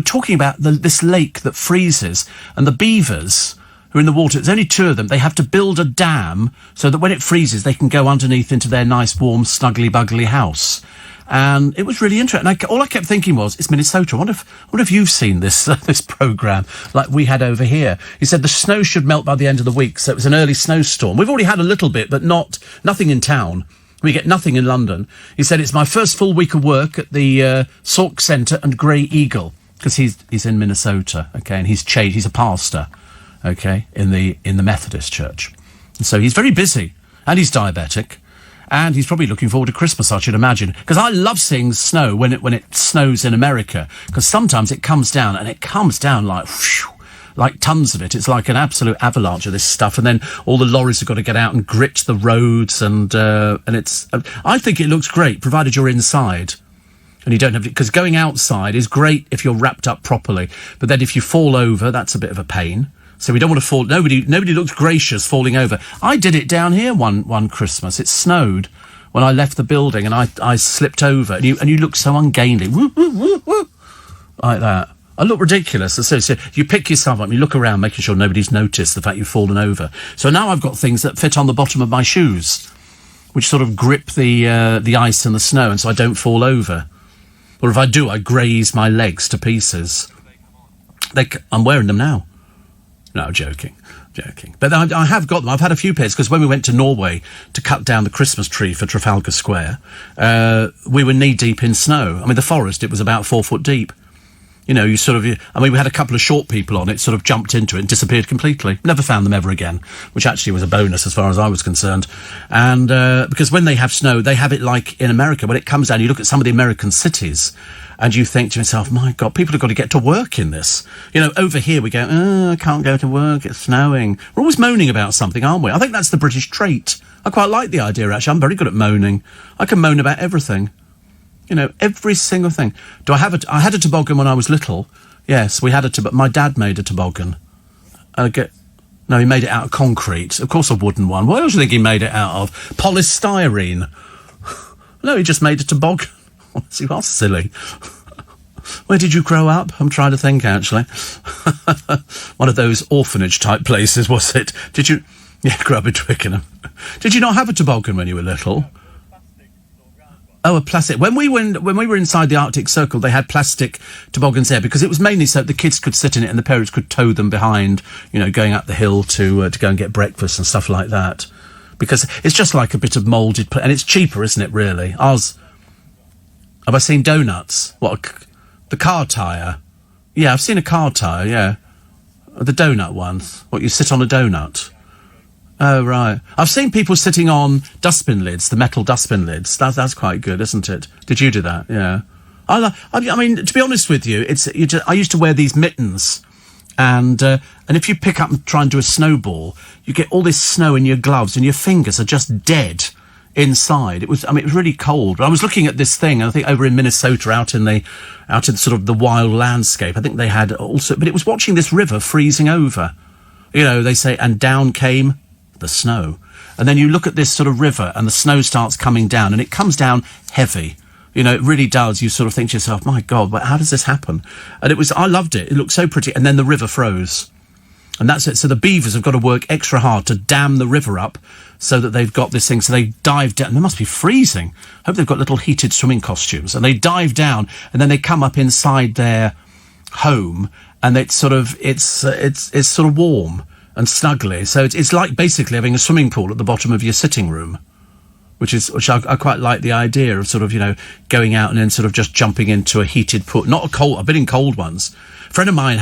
talking about this lake that freezes, and the beavers who are in the water, there's only 2 of them, they have to build a dam so that when it freezes, they can go underneath into their nice, warm, snuggly-buggly house. And it was really interesting. All I kept thinking was, it's Minnesota. I wonder if you've seen this this programme like we had over here. He said the snow should melt by the end of the week, so it was an early snowstorm. We've already had a little bit, but nothing in town. We get nothing in London. He said, it's my first full week of work at the Sauk Centre and Grey Eagle, because he's in Minnesota, okay, and he's a pastor, okay, in the Methodist Church. And so he's very busy, and he's diabetic. And he's probably looking forward to Christmas, I should imagine. Because I love seeing snow when it snows in America. Because sometimes it comes down, and it comes down like, whew, like tons of it. It's like an absolute avalanche of this stuff. And then all the lorries have got to get out and grit the roads. And it's... I think it looks great, provided you're inside. And you don't have... Because going outside is great if you're wrapped up properly. But then if you fall over, that's a bit of a pain. So we don't want to fall... Nobody looks gracious falling over. I did it down here one Christmas. It snowed when I left the building, and I slipped over. And you look so ungainly. Woo, woo, woo, woo, like that. I look ridiculous. So you pick yourself up and you look around, making sure nobody's noticed the fact you've fallen over. So now I've got things that fit on the bottom of my shoes, which sort of grip the ice and the snow, and so I don't fall over. Or if I do, I graze my legs to pieces. I'm wearing them now. No, joking. But I have got them. I've had a few pairs, because when we went to Norway to cut down the Christmas tree for Trafalgar Square, we were knee-deep in snow. I mean, the forest, it was about 4 foot deep. You know, we had a couple of short people on it, sort of jumped into it and disappeared completely. Never found them ever again, which actually was a bonus as far as I was concerned. And because when they have snow, they have it like in America. When it comes down, you look at some of the American cities, and you think to yourself, my God, people have got to get to work in this. You know, over here we go, I can't go to work, it's snowing. We're always moaning about something, aren't we? I think that's the British trait. I quite like the idea, actually. I'm very good at moaning. I can moan about everything. You know, every single thing. I had a toboggan when I was little. Yes, we had a toboggan. My dad made a toboggan. No, he made it out of concrete. Of course a wooden one. What else do you think he made it out of? Polystyrene. No, he just made a toboggan. He was silly. Where did you grow up? I'm trying to think, actually. One of those orphanage-type places, was it? Did you... Yeah, grew up in Twickenham. Did you not have a toboggan when you were little? Oh, a plastic. When we were inside the Arctic Circle, they had plastic toboggans there, because it was mainly so the kids could sit in it and the parents could tow them behind, you know, going up the hill to go and get breakfast and stuff like that. Because it's just like a bit of moulded... and it's cheaper, isn't it, really? Have I seen donuts? The car tyre? Yeah, I've seen a car tyre, yeah. The donut ones. What, you sit on a donut? Oh, right. I've seen people sitting on dustbin lids, the metal dustbin lids. That's quite good, isn't it? Did you do that? Yeah. I mean, to be honest with you, I used to wear these mittens, and if you pick up and try and do a snowball, you get all this snow in your gloves, and your fingers are just dead. inside. It was really cold. But I was looking at this thing, and I think over in Minnesota, out in sort of the wild landscape, I think they had also, but it was watching this river freezing over. You know, they say, and down came the snow. And then you look at this sort of river, and the snow starts coming down, and it comes down heavy. You know, it really does. You sort of think to yourself, my God, how does this happen? And I loved it. It looked so pretty. And then the river froze. And that's it. So the beavers have got to work extra hard to dam the river up so that they've got this thing. So they dive down. They must be freezing. I hope they've got little heated swimming costumes. And they dive down, and then they come up inside their home, and it's sort of warm and snuggly. So it's like basically having a swimming pool at the bottom of your sitting room. Which I quite like the idea of sort of, you know, going out and then sort of just jumping into a heated pool. Not a cold, I've been in cold ones. A friend of mine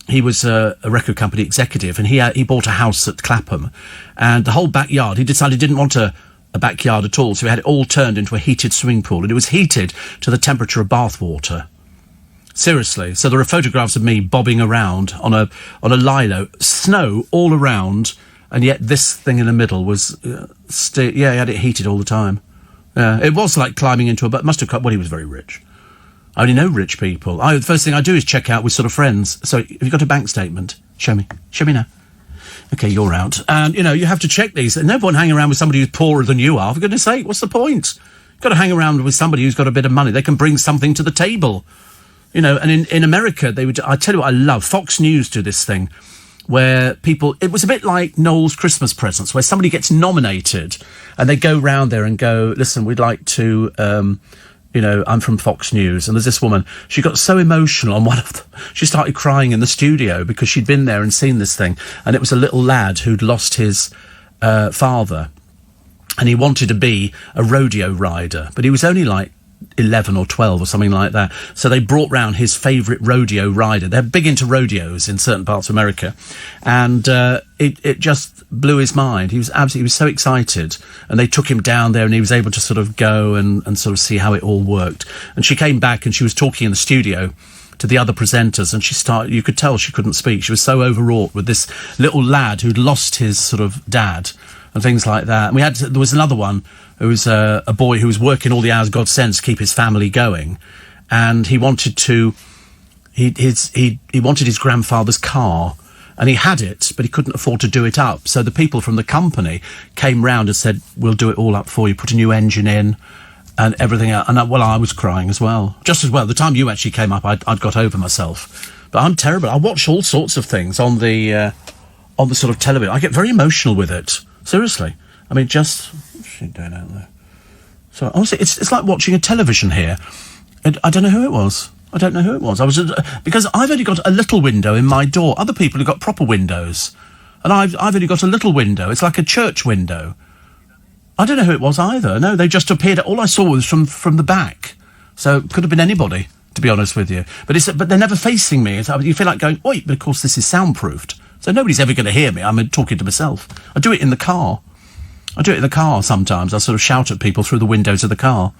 he was a record company executive, and he bought a house at Clapham, and the whole backyard, he decided he didn't want a backyard at all, so he had it all turned into a heated swimming pool, and it was heated to the temperature of bath water. Seriously. So there are photographs of me bobbing around on a lilo, snow all around, and yet this thing in the middle was, he had it heated all the time. Yeah, it was like climbing into but must have cut, well, he was very rich. I only know rich people. The first thing I do is check out with sort of friends. So, have you got a bank statement? Show me now. Okay, you're out. And, you know, you have to check these. No point hanging around with somebody who's poorer than you are. For goodness sake, what's the point? You've got to hang around with somebody who's got a bit of money. They can bring something to the table. You know, and in America, I tell you what I love. Fox News do this thing where people, it was a bit like Noel's Christmas presents, where somebody gets nominated and they go round there and go, listen, we'd like to, you know, I'm from Fox News. And there's this woman, she got so emotional on one of them. She started crying in the studio because she'd been there and seen this thing. And it was a little lad who'd lost his father. And he wanted to be a rodeo rider. But he was only like 11 or 12 or something like that. So they brought round his favourite rodeo rider. They're big into rodeos in certain parts of America. And it just blew his mind. He was so excited. And they took him down there, and he was able to sort of go and sort of see how it all worked. And she came back, and she was talking in the studio to the other presenters, and you could tell she couldn't speak. She was so overwrought with this little lad who'd lost his sort of dad and things like that. And there was another one who was a boy who was working all the hours God sends to keep his family going, and he wanted his grandfather's car, and he had it, but he couldn't afford to do it up. So the people from the company came round and said, "We'll do it all up for you. Put a new engine in and everything else." And I was crying as well, just as well. The time you actually came up, I'd got over myself. But I'm terrible. I watch all sorts of things on the sort of television. I get very emotional with it. Seriously. I mean, what's she doing out there? So honestly, it's like watching a television here. And I don't know who it was. Because I've only got a little window in my door. Other people have got proper windows, and I've only got a little window. It's like a church window. I don't know who it was either. No, they just appeared. All I saw was from the back. So it could have been anybody, to be honest with you. But they're never facing me. You feel like going, oi, but of course this is soundproofed. So nobody's ever going to hear me. I'm talking to myself. I do it in the car. Sometimes. I sort of shout at people through the windows of the car.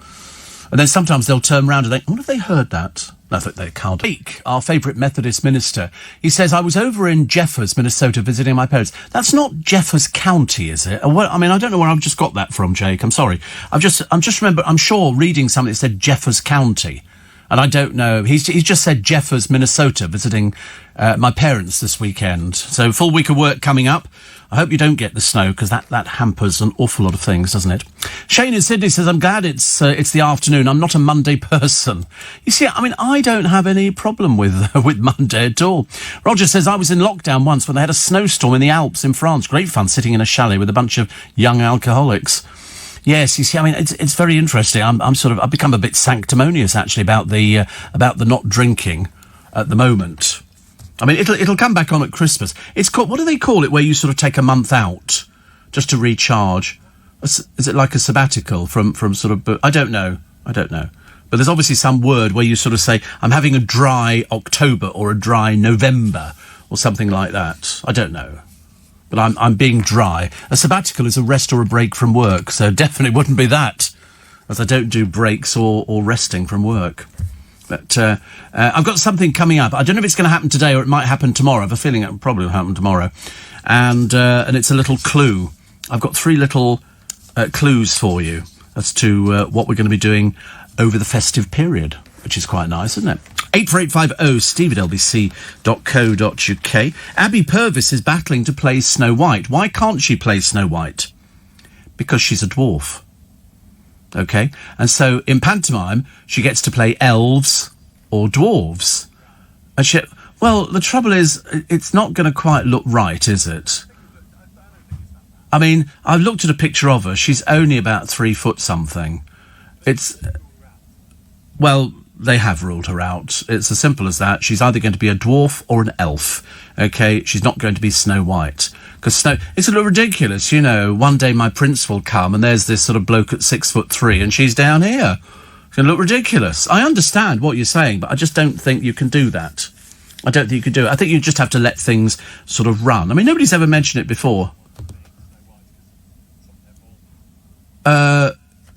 And then sometimes they'll turn around and think, what if they heard that? I think they can't. Our favourite Methodist minister, he says, I was over in Jeffers, Minnesota, visiting my parents. That's not Jeffers County, is it? I mean, I don't know where I've just got that from, Jake. I'm sorry. I'm sure reading something that said Jeffers County. And I don't know. He's just said Jeffers, Minnesota, visiting my parents this weekend. So full week of work coming up. I hope you don't get the snow, because that hampers an awful lot of things, doesn't it? Shane in Sydney says, I'm glad it's the afternoon. I'm not a Monday person. You see, I mean, I don't have any problem with Monday at all. Roger says, I was in lockdown once when they had a snowstorm in the Alps in France. Great fun sitting in a chalet with a bunch of young alcoholics. Yes, you see, I mean, it's very interesting. I've become a bit sanctimonious, actually, about the not drinking at the moment. I mean, it'll come back on at Christmas. It's called, what do they call it, where you sort of take a month out just to recharge? Is it like a sabbatical from sort of, I don't know. But there's obviously some word where you sort of say, I'm having a dry October or a dry November or something like that. I don't know. But I'm being dry. A sabbatical is a rest or a break from work, so definitely wouldn't be that, as I don't do breaks or resting from work. But I've got something coming up. I don't know if it's going to happen today or it might happen tomorrow. I have a feeling it will probably happen tomorrow. And it's a little clue. I've got 3 little clues for you as to what we're going to be doing over the festive period, which is quite nice, isn't it? 84850 steve@lbc.co.uk. Abby Purvis is battling to play Snow White. Why can't she play Snow White? Because she's a dwarf. Okay? And so in pantomime, she gets to play elves or dwarves. And well, the trouble is, it's not going to quite look right, is it? I mean, I've looked at a picture of her. She's only about 3 foot something. Well, they have ruled her out. It's as simple as that. She's either going to be a dwarf or an elf. Okay? She's not going to be Snow White. Because it's a little ridiculous, you know. One day my prince will come and there's this sort of bloke at 6'3" and she's down here. It's going to look ridiculous. I understand what you're saying, but I just don't think you can do that. I don't think you can do it. I think you just have to let things sort of run. I mean, nobody's ever mentioned it before.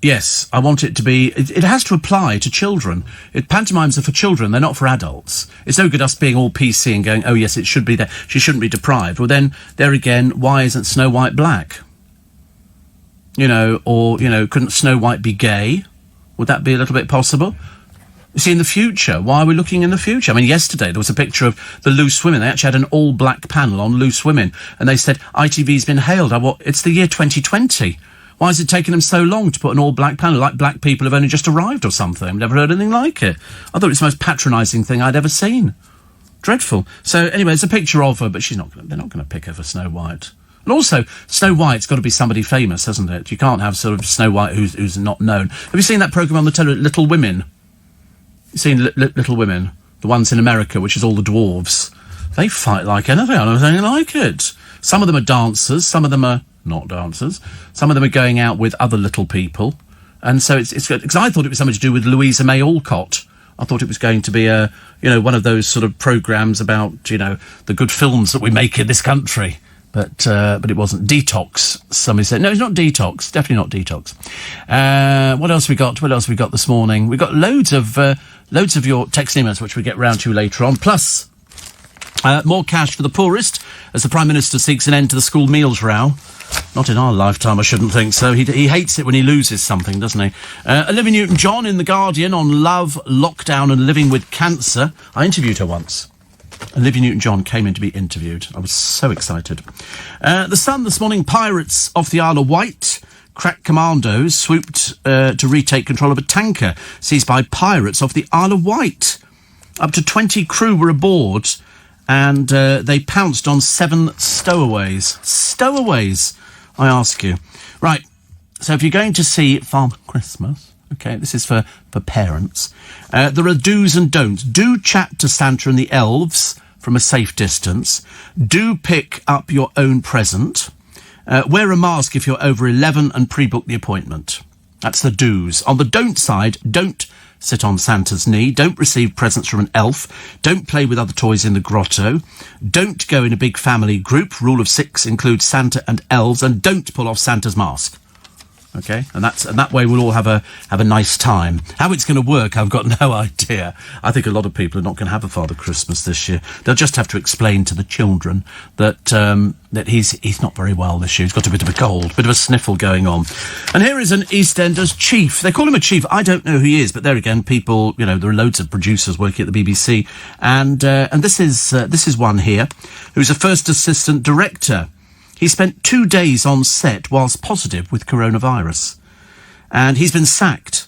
Yes, I want it to be... It has to apply to children. Pantomimes are for children, they're not for adults. It's no good us being all PC and going, oh, yes, it should be there. She shouldn't be deprived. Well, then, there again, why isn't Snow White black? You know, or, you know, couldn't Snow White be gay? Would that be a little bit possible? You see, in the future, why are we looking in the future? I mean, yesterday there was a picture of the Loose Women. They actually had an all-black panel on Loose Women, and they said, ITV's been hailed. It's the year 2020. Why is it taking them so long to put an all-black panel? Like black people have only just arrived or something. I've never heard anything like it. I thought it was the most patronising thing I'd ever seen. Dreadful. So, anyway, there's a picture of her, but they're not going to pick her for Snow White. And also, Snow White's got to be somebody famous, hasn't it? You can't have sort of Snow White who's not known. Have you seen that programme on the television, Little Women? You've seen Little Women? The ones in America, which is all the dwarves. They fight like anything. I don't think anything like it. Some of them are dancers, some of them are not dancers. Some of them are going out with other little people. And so it's good. Because I thought it was something to do with Louisa May Alcott. I thought it was going to be one of those sort of programmes about, you know, the good films that we make in this country. But it wasn't. Detox, somebody said. No, it's not Detox. Definitely not Detox. What else we got? What else we got this morning? We got loads of your text emails, which we get round to later on. Plus, more cash for the poorest as the Prime Minister seeks an end to the school meals row. Not in our lifetime, I shouldn't think so. He hates it when he loses something, doesn't he? Olivia Newton-John in The Guardian on love, lockdown and living with cancer. I interviewed her once. Olivia Newton-John came in to be interviewed. I was so excited. The Sun this morning, pirates off the Isle of Wight. Crack commandos swooped to retake control of a tanker seized by pirates off the Isle of Wight. Up to 20 crew were aboard and they pounced on 7 stowaways. Stowaways, I ask you. Right, so if you're going to see Father Christmas, okay, this is for parents, there are do's and don'ts. Do chat to Santa and the elves from a safe distance. Do pick up your own present. Wear a mask if you're over 11 and pre-book the appointment. That's the do's. On the don't side, don't sit on Santa's knee. Don't receive presents from an elf. Don't play with other toys in the grotto. Don't go in a big family group. Rule of 6 includes Santa and elves. And don't pull off Santa's mask. Okay, and that way we'll all have a nice time. How it's going to work, I've got no idea. I think a lot of people are not going to have a Father Christmas this year. They'll just have to explain to the children that he's not very well this year. He's got a bit of a cold, bit of a sniffle going on. And here is an EastEnders chief. They call him a chief. I don't know who he is, but there again, people, you know, there are loads of producers working at the BBC, and this is one here who's a first assistant director. He spent 2 days on set whilst positive with coronavirus. And he's been sacked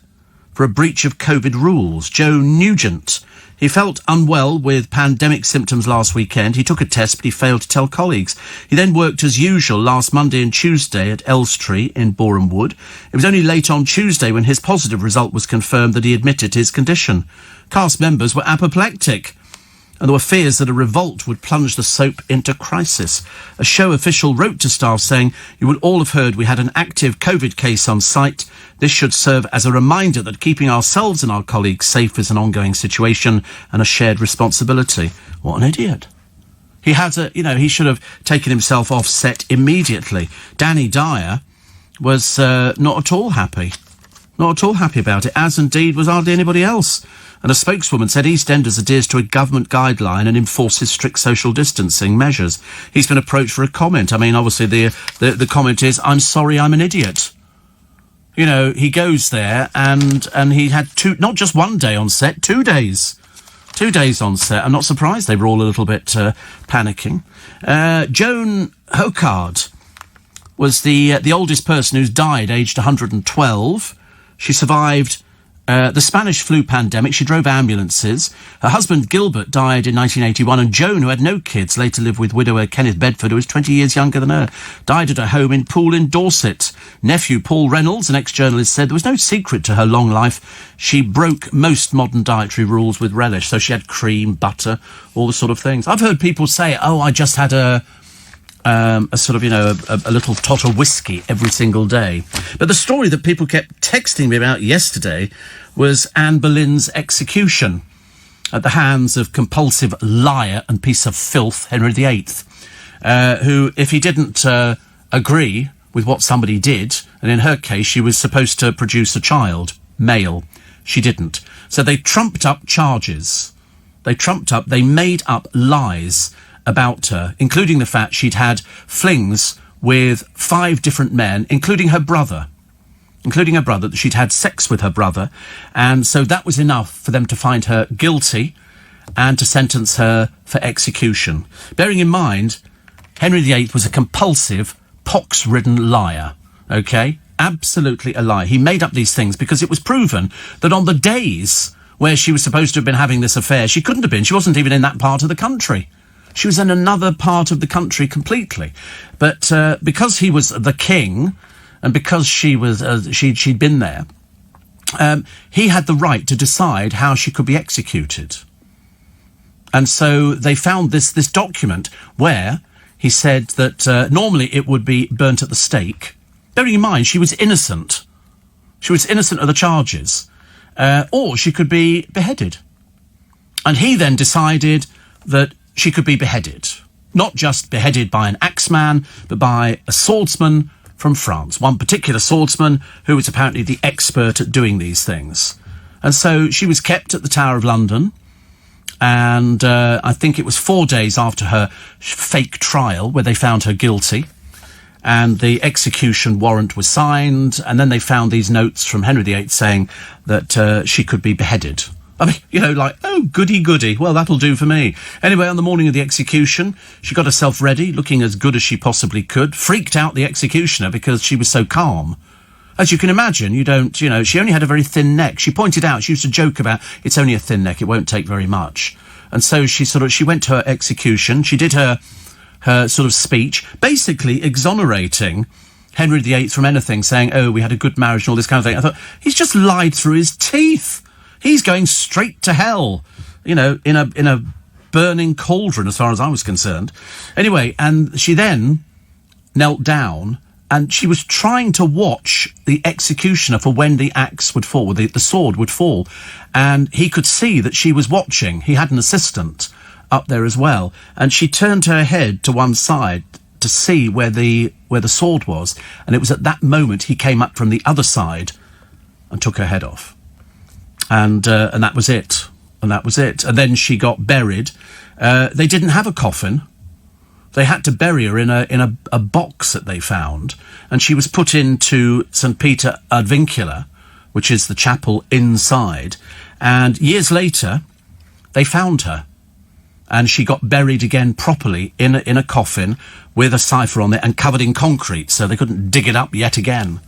for a breach of COVID rules. Joe Nugent. He felt unwell with pandemic symptoms last weekend. He took a test, but he failed to tell colleagues. He then worked as usual last Monday and Tuesday at Elstree in Boreham Wood. It was only late on Tuesday when his positive result was confirmed that he admitted his condition. Cast members were apoplectic, and there were fears that a revolt would plunge the soap into crisis. A show official wrote to staff saying, "You will all have heard we had an active COVID case on site. This should serve as a reminder that keeping ourselves and our colleagues safe is an ongoing situation and a shared responsibility." What an idiot. He should have taken himself off set immediately. Danny Dyer was not at all happy. Not at all happy about it, as indeed was hardly anybody else. And a spokeswoman said EastEnders adheres to a government guideline and enforces strict social distancing measures. He's been approached for a comment. I mean, obviously the comment is, "I'm sorry, I'm an idiot." You know, he goes there and he had not just one day on set, 2 days. 2 days on set. I'm not surprised they were all a little bit panicking. Joan Hocard was the oldest person who's died, aged 112. She survived the Spanish flu pandemic. She drove ambulances. Her husband, Gilbert, died in 1981, and Joan, who had no kids, later lived with widower Kenneth Bedford, who was 20 years younger than her, died at her home in Poole in Dorset. Nephew Paul Reynolds, an ex-journalist, said there was no secret to her long life. She broke most modern dietary rules with relish. So she had cream, butter, all the sort of things. I've heard people say, oh, I just had a sort of, a little tot of whiskey every single day. But the story that people kept texting me about yesterday was Anne Boleyn's execution at the hands of compulsive liar and piece of filth, Henry VIII, who, if he didn't agree with what somebody did, and in her case, she was supposed to produce a child, male. She didn't. So they trumped up charges. They made up lies about her, including the fact she'd had flings with 5 different men, including her brother, that she'd had sex with her brother, and so that was enough for them to find her guilty and to sentence her for execution. Bearing in mind, Henry VIII was a compulsive, pox-ridden liar, okay? Absolutely a lie. He made up these things because it was proven that on the days where she was supposed to have been having this affair, she couldn't have been. She wasn't even in that part of the country. She was in another part of the country completely. But because he was the king, and because she was she'd been there, he had the right to decide how she could be executed. And so they found this document where he said that normally it would be burnt at the stake. Bearing in mind, she was innocent. She was innocent of the charges. Or she could be beheaded. And he then decided that she could be beheaded. Not just beheaded by an axeman, but by a swordsman from France. One particular swordsman who was apparently the expert at doing these things. And so she was kept at the Tower of London. And I think it was 4 days after her fake trial where they found her guilty. And the execution warrant was signed. And then they found these notes from Henry VIII saying that she could be beheaded. I mean, like, oh, goody. Well, that'll do for me. Anyway, on the morning of the execution, she got herself ready, looking as good as she possibly could, freaked out the executioner because she was so calm. As you can imagine, she only had a very thin neck. She pointed out, she used to joke about, it's only a thin neck, it won't take very much. And so she went to her execution, she did her sort of speech, basically exonerating Henry VIII from anything, saying, oh, we had a good marriage and all this kind of thing. I thought, he's just lied through his teeth. He's going straight to hell, in a burning cauldron as far as I was concerned. Anyway, and she then knelt down and she was trying to watch the executioner for when the axe would fall, the sword would fall. And he could see that she was watching. He had an assistant up there as well. And she turned her head to one side to see where the sword was. And it was at that moment he came up from the other side and took her head off. And that was it. And And then she got buried. They didn't have a coffin. They had to bury her in a box that they found. And she was put into St. Peter ad Vincula, which is the chapel inside. And years later, they found her. And she got buried again properly in a coffin with a cipher on it and covered in concrete, so they couldn't dig it up yet again.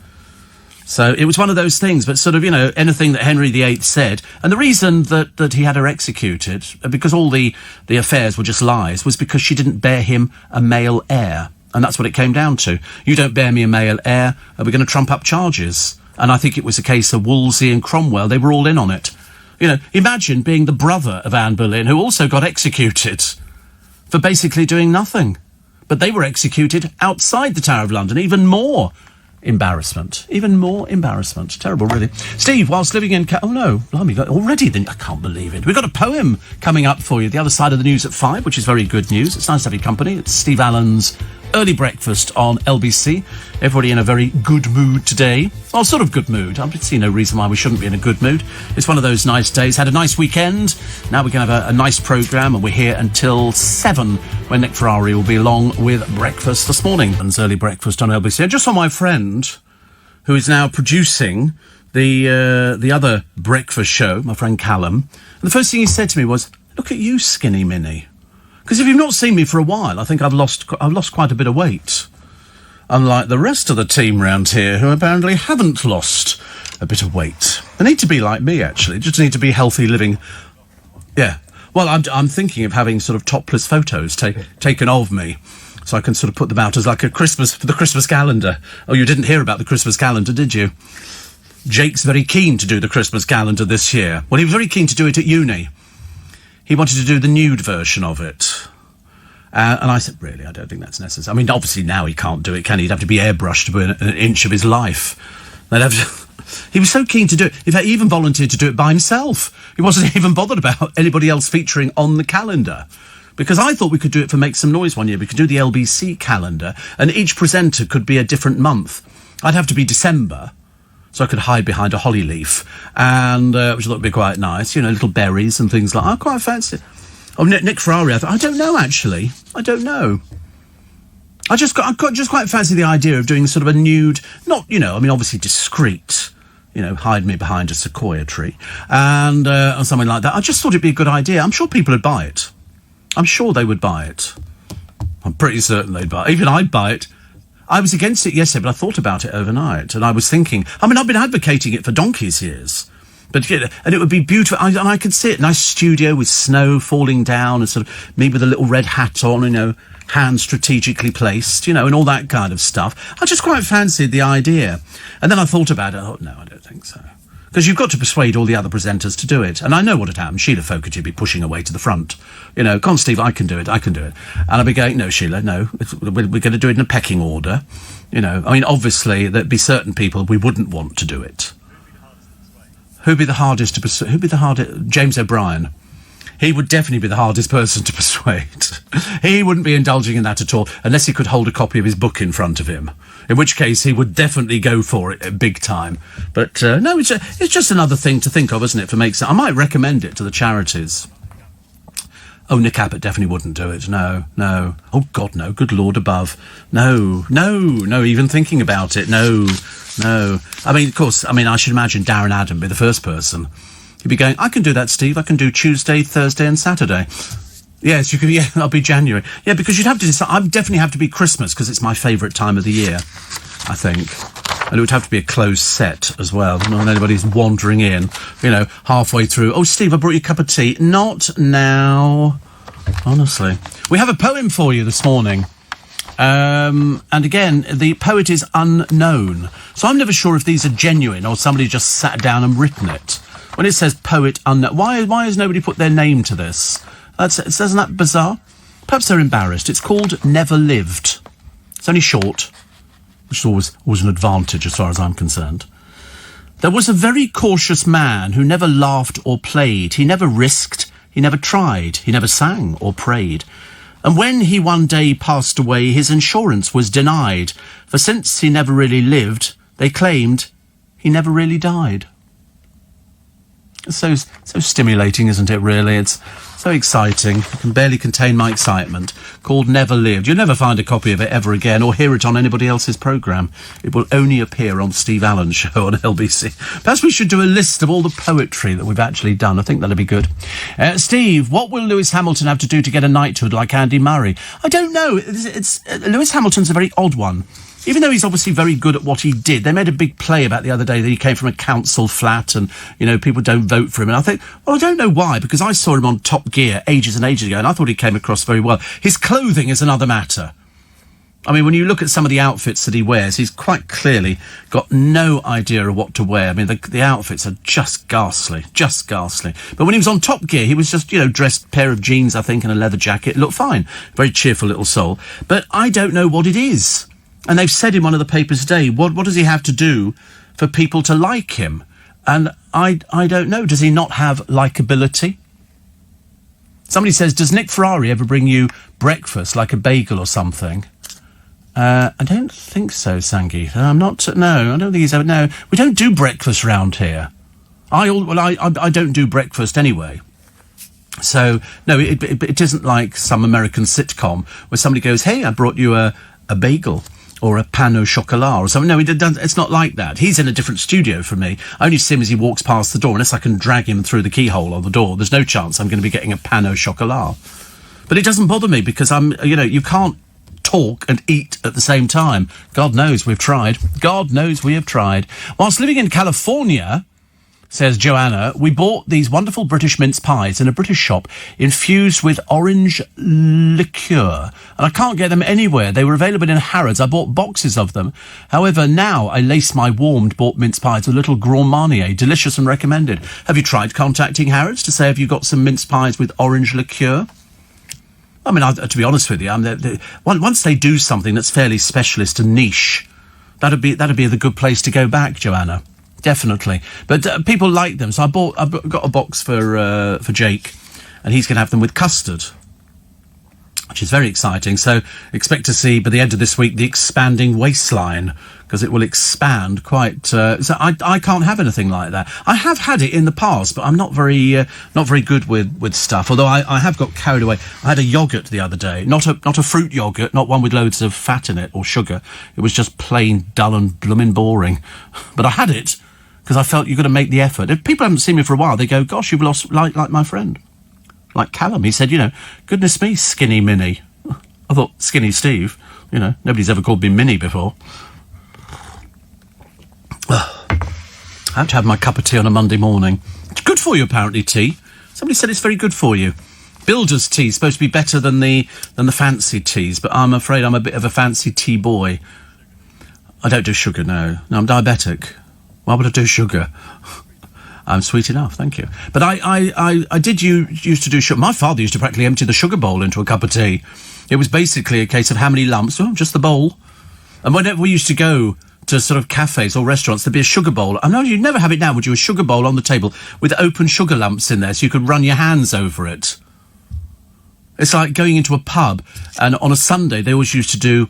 So it was one of those things, but sort of, anything that Henry VIII said. And the reason that he had her executed, because all the affairs were just lies, was because she didn't bear him a male heir. And that's what it came down to. You don't bear me a male heir, we're going to trump up charges. And I think it was a case of Wolsey and Cromwell. They were all in on it. Imagine being the brother of Anne Boleyn, who also got executed for basically doing nothing. But they were executed outside the Tower of London, even more embarrassment. Terrible, really. Steve, whilst living in... oh, no. Blimey, already then. I can't believe it. We've got a poem coming up for you, the other side of the news at 5, which is very good news. It's nice to have your company. It's Steve Allen's Early Breakfast on LBC. Everybody in a very good mood today. Well, sort of good mood. I see no reason why we shouldn't be in a good mood. It's one of those nice days. Had a nice weekend. Now we can have a nice programme, and we're here until 7, when Nick Ferrari will be along with breakfast this morning. It's Early Breakfast on LBC. And just on my friend who is now producing the other breakfast show, my friend Callum. And the first thing he said to me was, "Look at you, skinny Minnie." Because if you've not seen me for a while, I think I've lost quite a bit of weight. Unlike the rest of the team round here, who apparently haven't lost a bit of weight. They need to be like me, actually. Just need to be healthy living. Yeah. Well, I'm thinking of having sort of topless photos taken of me, so I can sort of put them out as like the Christmas calendar. Oh, you didn't hear about the Christmas calendar, did you? Jake's very keen to do the Christmas calendar this year. Well, he was very keen to do it at uni. He wanted to do the nude version of it. And I said, really, I don't think that's necessary. I mean, obviously now he can't do it, can he? He'd have to be airbrushed to an inch of his life. He was so keen to do it. In fact, he even volunteered to do it by himself. He wasn't even bothered about anybody else featuring on the calendar. Because I thought we could do it for Make Some Noise one year. We could do the LBC calendar, and each presenter could be a different month. I'd have to be December, so I could hide behind a holly leaf, and which would be quite nice, little berries and things like that. I quite fancy it. Oh, Nick Ferrari, I don't know, actually. I don't know. I just quite fancy the idea of doing sort of a nude, not, obviously discreet, hide me behind a sequoia tree, and or something like that. I just thought it'd be a good idea. I'm sure people would buy it. I'm sure they would buy it. I'm pretty certain they'd buy it. Even I'd buy it. I was against it yesterday, but I thought about it overnight, and I was thinking, I've been advocating it for donkey's years, and it would be beautiful, and I could see it, nice studio with snow falling down, and sort of me with a little red hat on, hands strategically placed, and all that kind of stuff. I just quite fancied the idea. And then I thought about it, I thought, no, I don't think so. Because you've got to persuade all the other presenters to do it. And I know what had happened. Sheila Fogarty would be pushing her way to the front. Come on, Steve, I can do it. And I'd be going, no, Sheila, no, we're going to do it in a pecking order. Obviously, there'd be certain people we wouldn't want to do it. Who'd be the hardest to persuade? James O'Brien. He would definitely be the hardest person to persuade. He wouldn't be indulging in that at all, unless he could hold a copy of his book in front of him. In which case, he would definitely go for it big time. But no, it's just another thing to think of, isn't it? I might recommend it to the charities. Oh, Nick Abbott definitely wouldn't do it. No. Oh, God, no. Good Lord above. No. Even thinking about it. No. Of course, I should imagine Darren Adam be the first person. He'd be going, I can do that, Steve. I can do Tuesday, Thursday and Saturday. Yes, you can. Yeah, I'll be January. Yeah, because you'd have to decide. I'd definitely have to be Christmas because it's my favourite time of the year, I think. And it would have to be a closed set as well. Not anybody's wandering in, halfway through. Oh, Steve, I brought you a cup of tea. Not now. Honestly. We have a poem for you this morning. And again, the poet is unknown. So I'm never sure if these are genuine or somebody just sat down and written it. When it says poet unknown, why has nobody put their name to this? Isn't that bizarre? Perhaps they're embarrassed. It's called Never Lived. It's only short, which is always an advantage as far as I'm concerned. There was a very cautious man who never laughed or played. He never risked, he never tried, he never sang or prayed. And when he one day passed away, his insurance was denied. For since he never really lived, they claimed he never really died. It's so stimulating, isn't it, really? It's so exciting. I can barely contain my excitement. Called Never Lived. You'll never find a copy of it ever again or hear it on anybody else's programme. It will only appear on Steve Allen's show on LBC. Perhaps we should do a list of all the poetry that we've actually done. I think that'd be good. Steve, what will Lewis Hamilton have to do to get a knighthood like Andy Murray? I don't know. Lewis Hamilton's a very odd one. Even though he's obviously very good at what he did, they made a big play about the other day that he came from a council flat and, people don't vote for him. And I think, well, I don't know why, because I saw him on Top Gear ages and ages ago, and I thought he came across very well. His clothing is another matter. When you look at some of the outfits that he wears, he's quite clearly got no idea of what to wear. The outfits are just ghastly. But when he was on Top Gear, he was just, dressed pair of jeans, I think, and a leather jacket. It looked fine. Very cheerful little soul. But I don't know what it is. And they've said in one of the papers today, what does he have to do for people to like him? And I don't know. Does he not have likability? Somebody says, does Nick Ferrari ever bring you breakfast, like a bagel or something? I don't think so, Sangeeta. I don't think he's ever, no. We don't do breakfast round here. I don't do breakfast anyway. So, no, it isn't like some American sitcom where somebody goes, hey, I brought you a bagel. or a pain au chocolat or something. No, it's not like that. He's in a different studio from me. I only see him as he walks past the door, unless I can drag him through the keyhole on the door. There's no chance I'm going to be getting a pain au chocolat. But it doesn't bother me because you can't talk and eat at the same time. God knows we've tried. God knows we have tried. Whilst living in California, says Joanna, we bought these wonderful British mince pies in a British shop infused with orange liqueur. And I can't get them anywhere. They were available in Harrods. I bought boxes of them. However, now I lace my warmed bought mince pies with a little Grand Marnier. Delicious and recommended. Have you tried contacting Harrods to say, have you got some mince pies with orange liqueur? I mean, to be honest with you, once they do something that's fairly specialist and niche, that'd be the good place to go back, Joanna. Definitely. But people like them, so I've got a box for Jake, and he's going to have them with custard, which is very exciting. So expect to see, by the end of this week, the expanding waistline, because it will expand quite... so I can't have anything like that. I have had it in the past, but I'm not very good with stuff, although I have got carried away. I had a yoghurt the other day, not a fruit yoghurt, not one with loads of fat in it or sugar. It was just plain dull and blooming boring. But I had it because I felt you've got to make the effort. If people haven't seen me for a while, they go, gosh, you've lost, like my friend. Like Callum, he said, goodness me, Skinny Minnie. I thought, Skinny Steve, nobody's ever called me Minnie before. I have to have my cup of tea on a Monday morning. It's good for you, apparently, tea. Somebody said it's very good for you. Builder's tea is supposed to be better than the fancy teas, but I'm afraid I'm a bit of a fancy tea boy. I don't do sugar, no. No, I'm diabetic. Why would I do sugar? I'm sweet enough, thank you. But I did used to do sugar. My father used to practically empty the sugar bowl into a cup of tea. It was basically a case of how many lumps? Oh, just the bowl. And whenever we used to go to sort of cafes or restaurants, there'd be a sugar bowl. I know you'd never have it now, would you? A sugar bowl on the table with open sugar lumps in there so you could run your hands over it. It's like going into a pub, and on a Sunday they always used to do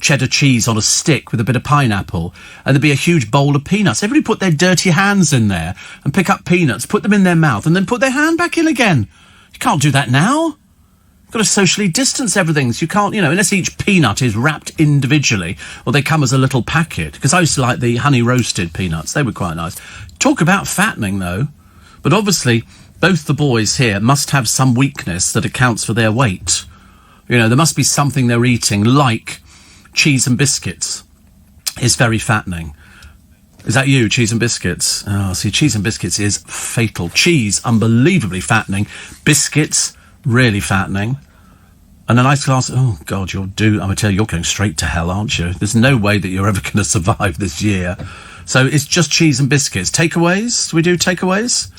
cheddar cheese on a stick with a bit of pineapple, and there'd be a huge bowl of peanuts. Everybody put their dirty hands in there and pick up peanuts, put them in their mouth, and then put their hand back in again. You can't do that now. You've got to socially distance everything, so you can't, unless each peanut is wrapped individually, or they come as a little packet. Because I used to like the honey roasted peanuts. They were quite nice. Talk about fattening, though. But obviously, both the boys here must have some weakness that accounts for their weight. There must be something they're eating, like cheese and biscuits is very fattening. Is that you, cheese and biscuits? Oh, see, cheese and biscuits is fatal. Cheese, unbelievably fattening. Biscuits, really fattening. And a nice glass... Oh, God, I'm going to tell you, you're going straight to hell, aren't you? There's no way that you're ever going to survive this year. So it's just cheese and biscuits. Takeaways? Do we do takeaways?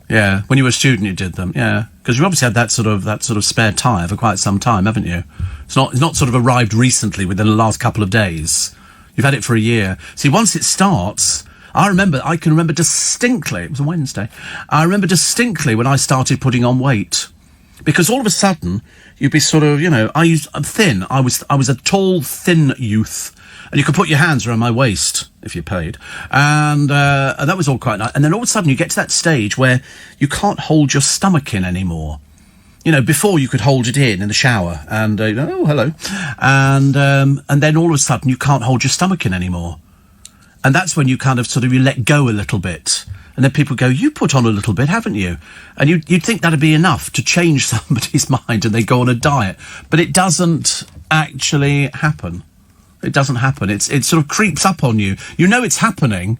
Yeah, when you were a student, you did them. Yeah, because you obviously had that sort of spare tyre for quite some time, haven't you? It's not sort of arrived recently within the last couple of days. You've had it for a year. See, once it starts, I can remember distinctly. It was a Wednesday. I remember distinctly when I started putting on weight, because all of a sudden you'd be sort of, I'm thin. I was a tall, thin youth. And you could put your hands around my waist, if you paid. And that was all quite nice. And then all of a sudden you get to that stage where you can't hold your stomach in anymore. Before you could hold it in the shower and, oh, hello. And then all of a sudden you can't hold your stomach in anymore. And that's when you kind of you let go a little bit. And then people go, you put on a little bit, haven't you? And you'd think that'd be enough to change somebody's mind and they go on a diet. But it doesn't actually happen. It doesn't happen. It sort of creeps up on you. You know it's happening,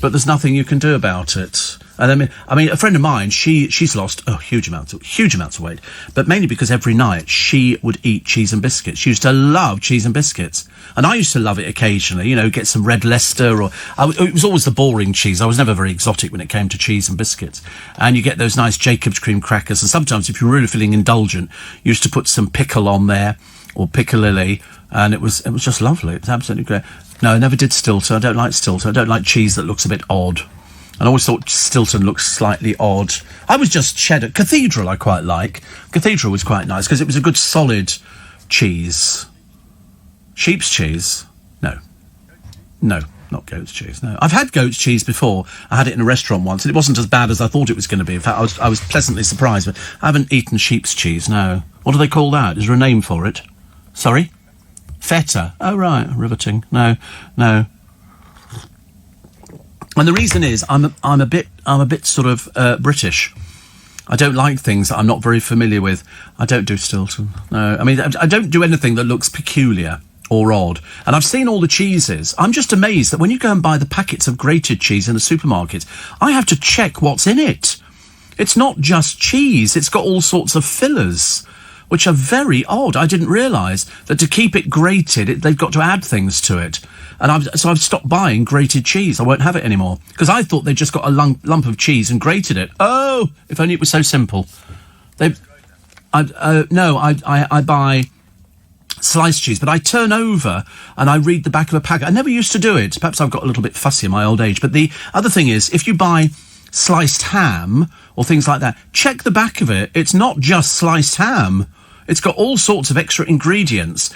but there's nothing you can do about it. And I mean, a friend of mine, she's lost huge amounts of weight, but mainly because every night she would eat cheese and biscuits. She used to love cheese and biscuits, and I used to love it occasionally. Get some red Leicester, it was always the boring cheese. I was never very exotic when it came to cheese and biscuits. And you get those nice Jacob's cream crackers, and sometimes if you're really feeling indulgent, you used to put some pickle on there or piccalilli. And it was just lovely. It was absolutely great. No, I never did Stilton. I don't like Stilton. I don't like cheese that looks a bit odd. And I always thought Stilton looked slightly odd. I was just cheddar. Cathedral I quite like. Cathedral was quite nice because it was a good solid cheese. Sheep's cheese? No. No, not goat's cheese, no. I've had goat's cheese before. I had it in a restaurant once, and it wasn't as bad as I thought it was going to be. In fact, I was pleasantly surprised, but I haven't eaten sheep's cheese, no. What do they call that? Is there a name for it? Sorry? Feta. Oh, right. Riveting. No. And the reason is I'm a bit sort of British. I don't like things that I'm not very familiar with. I don't do Stilton. No. I mean, I don't do anything that looks peculiar or odd. And I've seen all the cheeses. I'm just amazed that when you go and buy the packets of grated cheese in the supermarket, I have to check what's in it. It's not just cheese. It's got all sorts of fillers, which are very odd. I didn't realise that to keep it grated, they've got to add things to it. And I've stopped buying grated cheese. I won't have it anymore. Because I thought they just got a lump of cheese and grated it. Oh, if only it was so simple. I buy sliced cheese, but I turn over and I read the back of a packet. I never used to do it. Perhaps I've got a little bit fussy in my old age. But the other thing is, if you buy sliced ham or things like that, check the back of it. It's not just sliced ham. It's got all sorts of extra ingredients,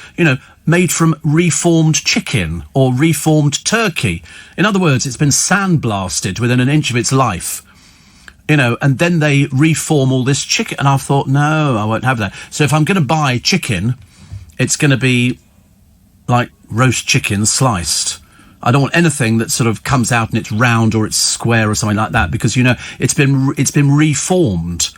made from reformed chicken or reformed turkey. In other words, it's been sandblasted within an inch of its life. And then they reform all this chicken. And I thought, no, I won't have that. So if I'm going to buy chicken, it's going to be like roast chicken sliced. I don't want anything that sort of comes out and it's round or it's square or something like that, because, it's been reformed.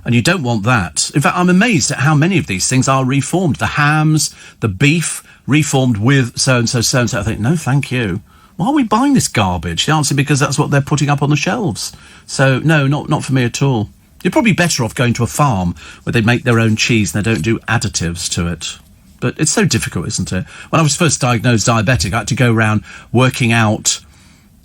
And you don't want that. In fact, I'm amazed at how many of these things are reformed. The hams, the beef, reformed with so-and-so, so-and-so. I think, no, thank you. Why are we buying this garbage? The answer, because that's what they're putting up on the shelves. So, no, not for me at all. You're probably better off going to a farm where they make their own cheese and they don't do additives to it. But it's so difficult, isn't it? When I was first diagnosed diabetic, I had to go around working out,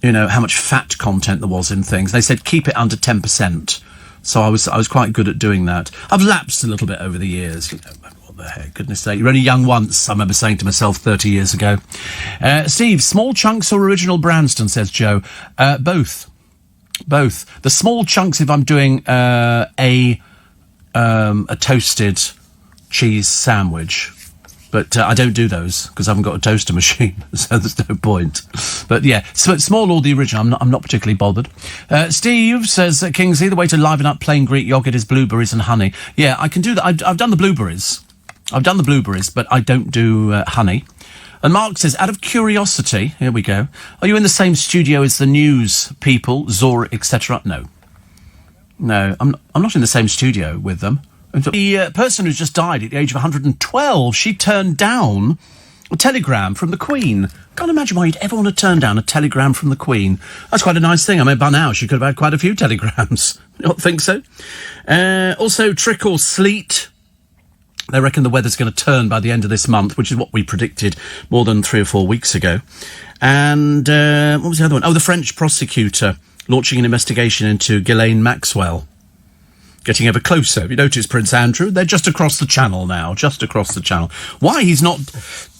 how much fat content there was in things. They said, keep it under 10%. So I was quite good at doing that. I've lapsed a little bit over the years. What the heck, goodness sake. You're only young once, I remember saying to myself 30 years ago. Steve, small chunks or original Branston, says Joe. Both. The small chunks if I'm doing a toasted cheese sandwich. But I don't do those because I haven't got a toaster machine, so there's no point. But yeah, small or the original, I'm not particularly bothered. Steve says, Kingsley, the way to liven up plain Greek yoghurt is blueberries and honey. Yeah, I can do that. I've done the blueberries. But I don't do honey. And Mark says, out of curiosity, here we go, are you in the same studio as the news people, Zora, etc.? No, I'm not in the same studio with them. The person who's just died at the age of 112, she turned down a telegram from the Queen. Can't imagine why you'd ever want to turn down a telegram from the Queen. That's quite a nice thing. I mean, by now she could have had quite a few telegrams. You don't think so? Also, trickle sleet. They reckon the weather's going to turn by the end of this month, which is what we predicted more than 3 or 4 weeks ago. And what was the other one? Oh, the French prosecutor launching an investigation into Ghislaine Maxwell. Getting ever closer. Have you noticed Prince Andrew? They're just across the channel now. Just across the channel. Why he's not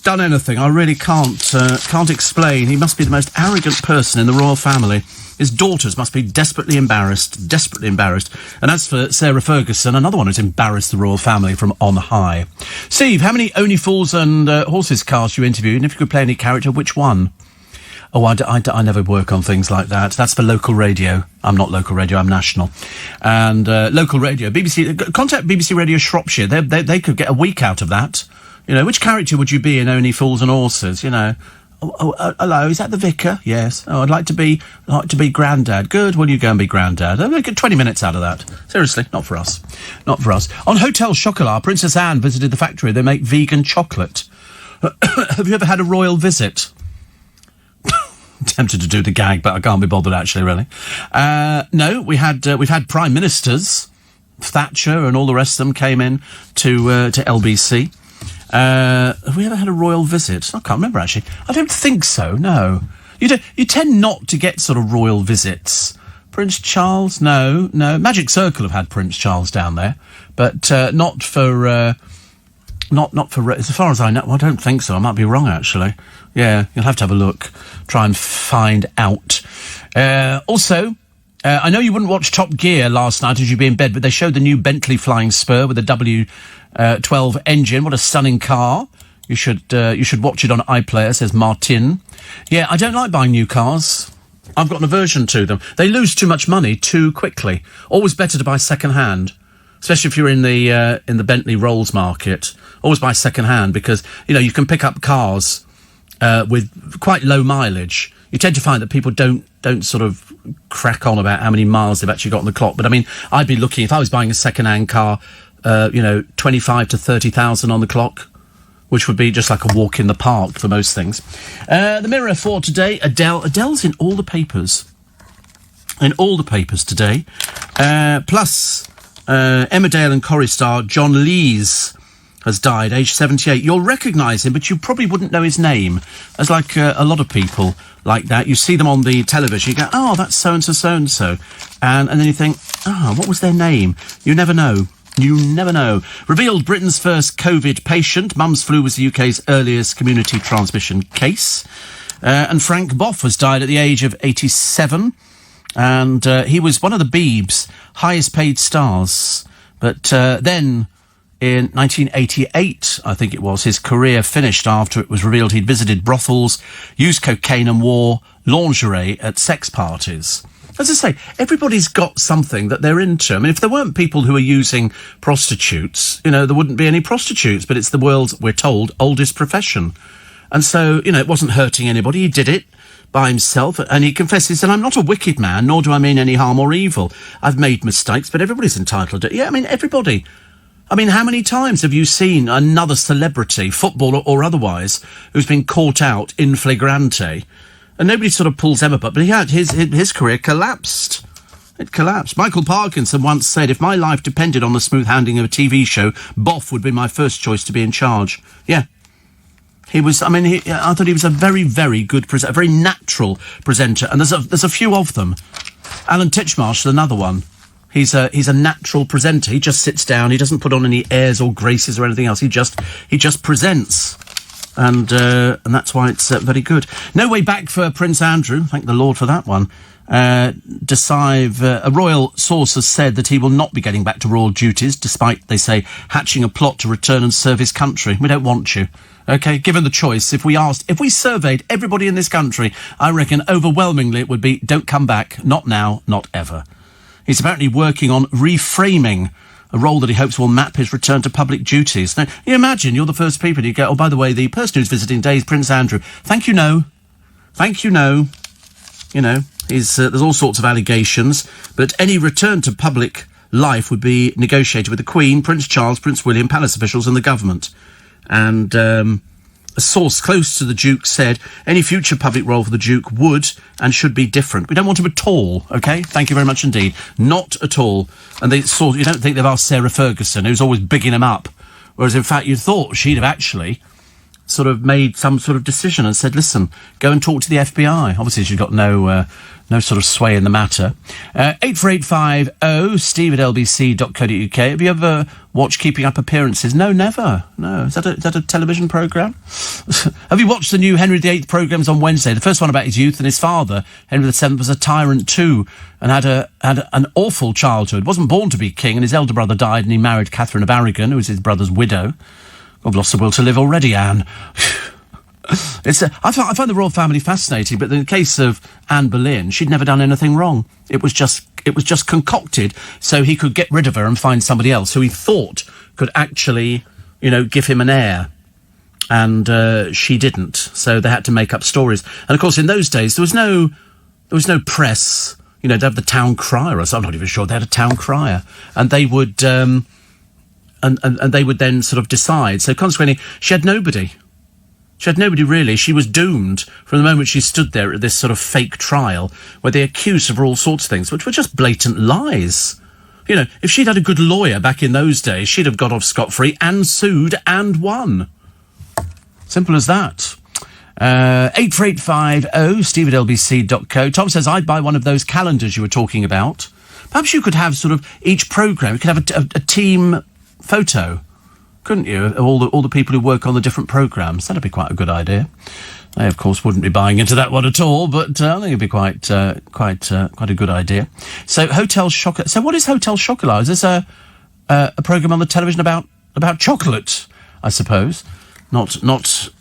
done anything, I really can't explain. He must be the most arrogant person in the royal family. His daughters must be desperately embarrassed. And as for Sarah Ferguson, another one who's embarrassed the royal family from on high. Steve, how many Only Fools and Horses cast you interviewed? And if you could play any character, which one? Oh, I never work on things like that. That's for local radio. I'm not local radio, I'm national. And local radio, BBC, contact BBC Radio Shropshire. They could get a week out of that. Which character would you be in Only Fools and Horses? Oh, hello, is that the vicar? Yes. Oh, I'd like to be Grandad. Good, well, you go and be Grandad. I'll get 20 minutes out of that. Seriously, not for us. On Hotel Chocolat, Princess Anne visited the factory. They make vegan chocolate. Have you ever had a royal visit? Tempted to do the gag, but I can't be bothered actually, really. No, we've had prime ministers, Thatcher and all the rest of them came in to LBC. Have we ever had a royal visit? I can't remember actually. I don't think so. No, you tend not to get sort of royal visits. Prince Charles, no. Magic Circle have had Prince Charles down there, but not for. Not for, as far as I know, I don't think so. I might be wrong, actually. Yeah, you'll have to have a look. Try and find out. Also, I know you wouldn't watch Top Gear last night as you'd be in bed, but they showed the new Bentley Flying Spur with the W12 engine. What a stunning car. You should watch it on iPlayer, says Martin. Yeah, I don't like buying new cars. I've got an aversion to them. They lose too much money too quickly. Always better to buy second-hand. especially if you're in the Bentley Rolls market. Always buy second hand because, you know, you can pick up cars with quite low mileage. You tend to find that people don't sort of crack on about how many miles they've actually got on the clock. But I mean, I'd be looking, if I was buying a second-hand car, 25 to 30,000 on the clock, which would be just like a walk in the park for most things. The Mirror for today, Adele. Adele's in all the papers. In all the papers today. Plus, Emmerdale and Corrie star John Lees has died, aged 78. You'll recognise him, but you probably wouldn't know his name. As like a lot of people like that, you see them on the television, you go, oh, that's so-and-so, so-and-so. And then you think, what was their name? You never know. You never know. Revealed Britain's first COVID patient. Mum's flu was the UK's earliest community transmission case. And Frank Boff has died at the age of 87. And he was one of the Beebs' highest paid stars. But then, in 1988, I think it was, his career finished after it was revealed he'd visited brothels, used cocaine and wore lingerie at sex parties. As I say, everybody's got something that they're into. I mean, if there weren't people who are using prostitutes, you know, there wouldn't be any prostitutes, but it's the world's, we're told, oldest profession. And so, you know, it wasn't hurting anybody. He did it by himself, and he confessed, he said, I'm not a wicked man, nor do I mean any harm or evil. I've made mistakes, but everybody's entitled to it. Yeah, I mean, everybody. I mean, how many times have you seen another celebrity, footballer or otherwise, who's been caught out in flagrante? And nobody sort of pulls them up, but he had his career collapsed. It collapsed. Michael Parkinson once said, if my life depended on the smooth handling of a TV show, Boff would be my first choice to be in charge. Yeah. He was, I mean, I thought he was a very, very good presenter, a very natural presenter, and there's a few of them. Alan Titchmarsh is another one. He's a natural presenter. He just sits down. He doesn't put on any airs or graces or anything else. He just presents, and that's why it's very good. No way back for Prince Andrew. Thank the Lord for that one. Decisive, a royal source has said that he will not be getting back to royal duties, despite, they say, hatching a plot to return and serve his country. We don't want you. Okay, given the choice, if we surveyed everybody in this country, I reckon overwhelmingly it would be, don't come back, not now, not ever. He's apparently working on reframing a role that he hopes will map his return to public duties. Now, you imagine you're the first people, you go, oh, by the way, the person who's visiting today is Prince Andrew. Thank you, no. Thank you, no. You know, there's all sorts of allegations, but any return to public life would be negotiated with the Queen, Prince Charles, Prince William, palace officials and the government. And a source close to the Duke said any future public role for the Duke would and should be different. We don't want him at all, OK? Thank you very much indeed. Not at all. And you don't think they've asked Sarah Ferguson, who's always bigging him up, whereas in fact you thought she'd have actually sort of made some sort of decision and said, listen, go and talk to the FBI. Obviously she's got no sort of sway in the matter. 84850 steve@lbc.co.uk. Have you ever watched Keeping Up Appearances? No, never. No. Is that a television programme? Have you watched the new Henry VIII programmes on Wednesday? The first one about his youth and his father, Henry VII, was a tyrant too and had an awful childhood. Wasn't born to be king, and his elder brother died and he married Catherine of Aragon, who was his brother's widow. I've lost the will to live already, Anne. I find the royal family fascinating, but in the case of Anne Boleyn, she'd never done anything wrong. It was just concocted so he could get rid of her and find somebody else who he thought could actually, you know, give him an heir. And she didn't, so they had to make up stories. And of course, in those days, there was no press. You know, to have the town crier, or I'm not even sure they had a town crier, and they would and they would then sort of decide. So consequently, she had nobody. She had nobody really. She was doomed from the moment she stood there at this sort of fake trial where they accused her of all sorts of things, which were just blatant lies. You know, if she'd had a good lawyer back in those days, she'd have got off scot-free and sued and won. Simple as that. 84850 steve@lbc.co. Tom says, I'd buy one of those calendars you were talking about. Perhaps you could have sort of each programme, you could have a team photo, couldn't you? All the people who work on the different programmes. That'd be quite a good idea. They, of course, wouldn't be buying into that one at all, but I think it'd be quite a good idea. So, Hotel Chocolat. So, what is Hotel Chocolat? Is this a programme on the television about chocolate? I suppose. Not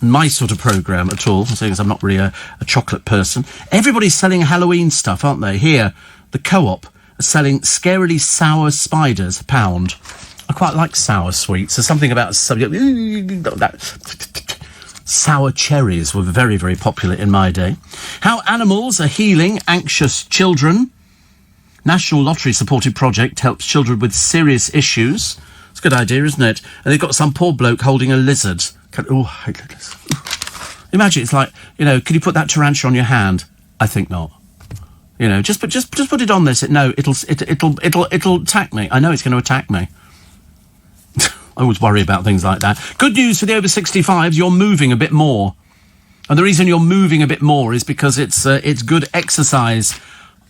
my sort of programme at all. Seeing as I'm not really a chocolate person. Everybody's selling Halloween stuff, aren't they? Here, the Co-op selling scarily sour spiders, £1. I quite like sour sweets. There's something about that. Sour cherries were very, very popular in my day. How animals are healing anxious children. National Lottery supported project helps children with serious issues. It's a good idea, isn't it? And they've got some poor bloke holding a lizard. Oh, I hate lizards. Imagine it's like, can you put that tarantula on your hand? I think not. Just put it on this. It'll attack me. I know it's going to attack me. I always worry about things like that. Good news for the over 65s, you're moving a bit more. And the reason you're moving a bit more is because it's good exercise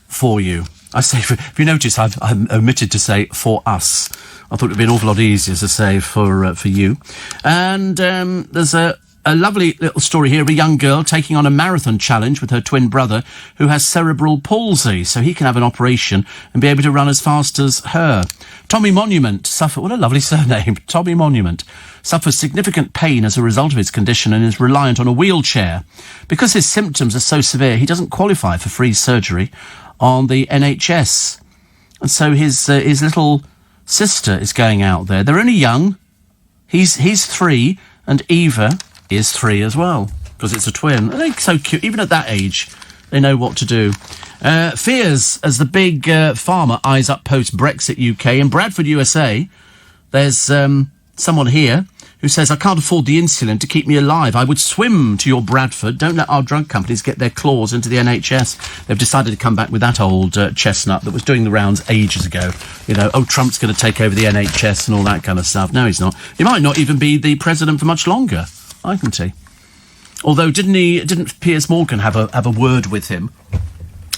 for you. I say, if you notice, I've omitted to say for us. I thought it would be an awful lot easier to say for you. And there's a lovely little story here of a young girl taking on a marathon challenge with her twin brother who has cerebral palsy, so he can have an operation and be able to run as fast as her. Tommy Monument what a lovely surname, Tommy Monument, suffers significant pain as a result of his condition and is reliant on a wheelchair. Because his symptoms are so severe, he doesn't qualify for free surgery on the NHS. And so his little sister is going out there. They're only young. He's 3 and Eva is 3 as well, because it's a twin. They're so cute. Even at that age, they know what to do. Fears as the big pharma eyes up post-Brexit UK. In Bradford, USA, there's someone here who says, I can't afford the insulin to keep me alive. I would swim to your Bradford. Don't let our drug companies get their claws into the NHS. They've decided to come back with that old chestnut that was doing the rounds ages ago. Trump's going to take over the NHS and all that kind of stuff. No, he's not. He might not even be the president for much longer. I can see. Although, didn't Piers Morgan have a word with him?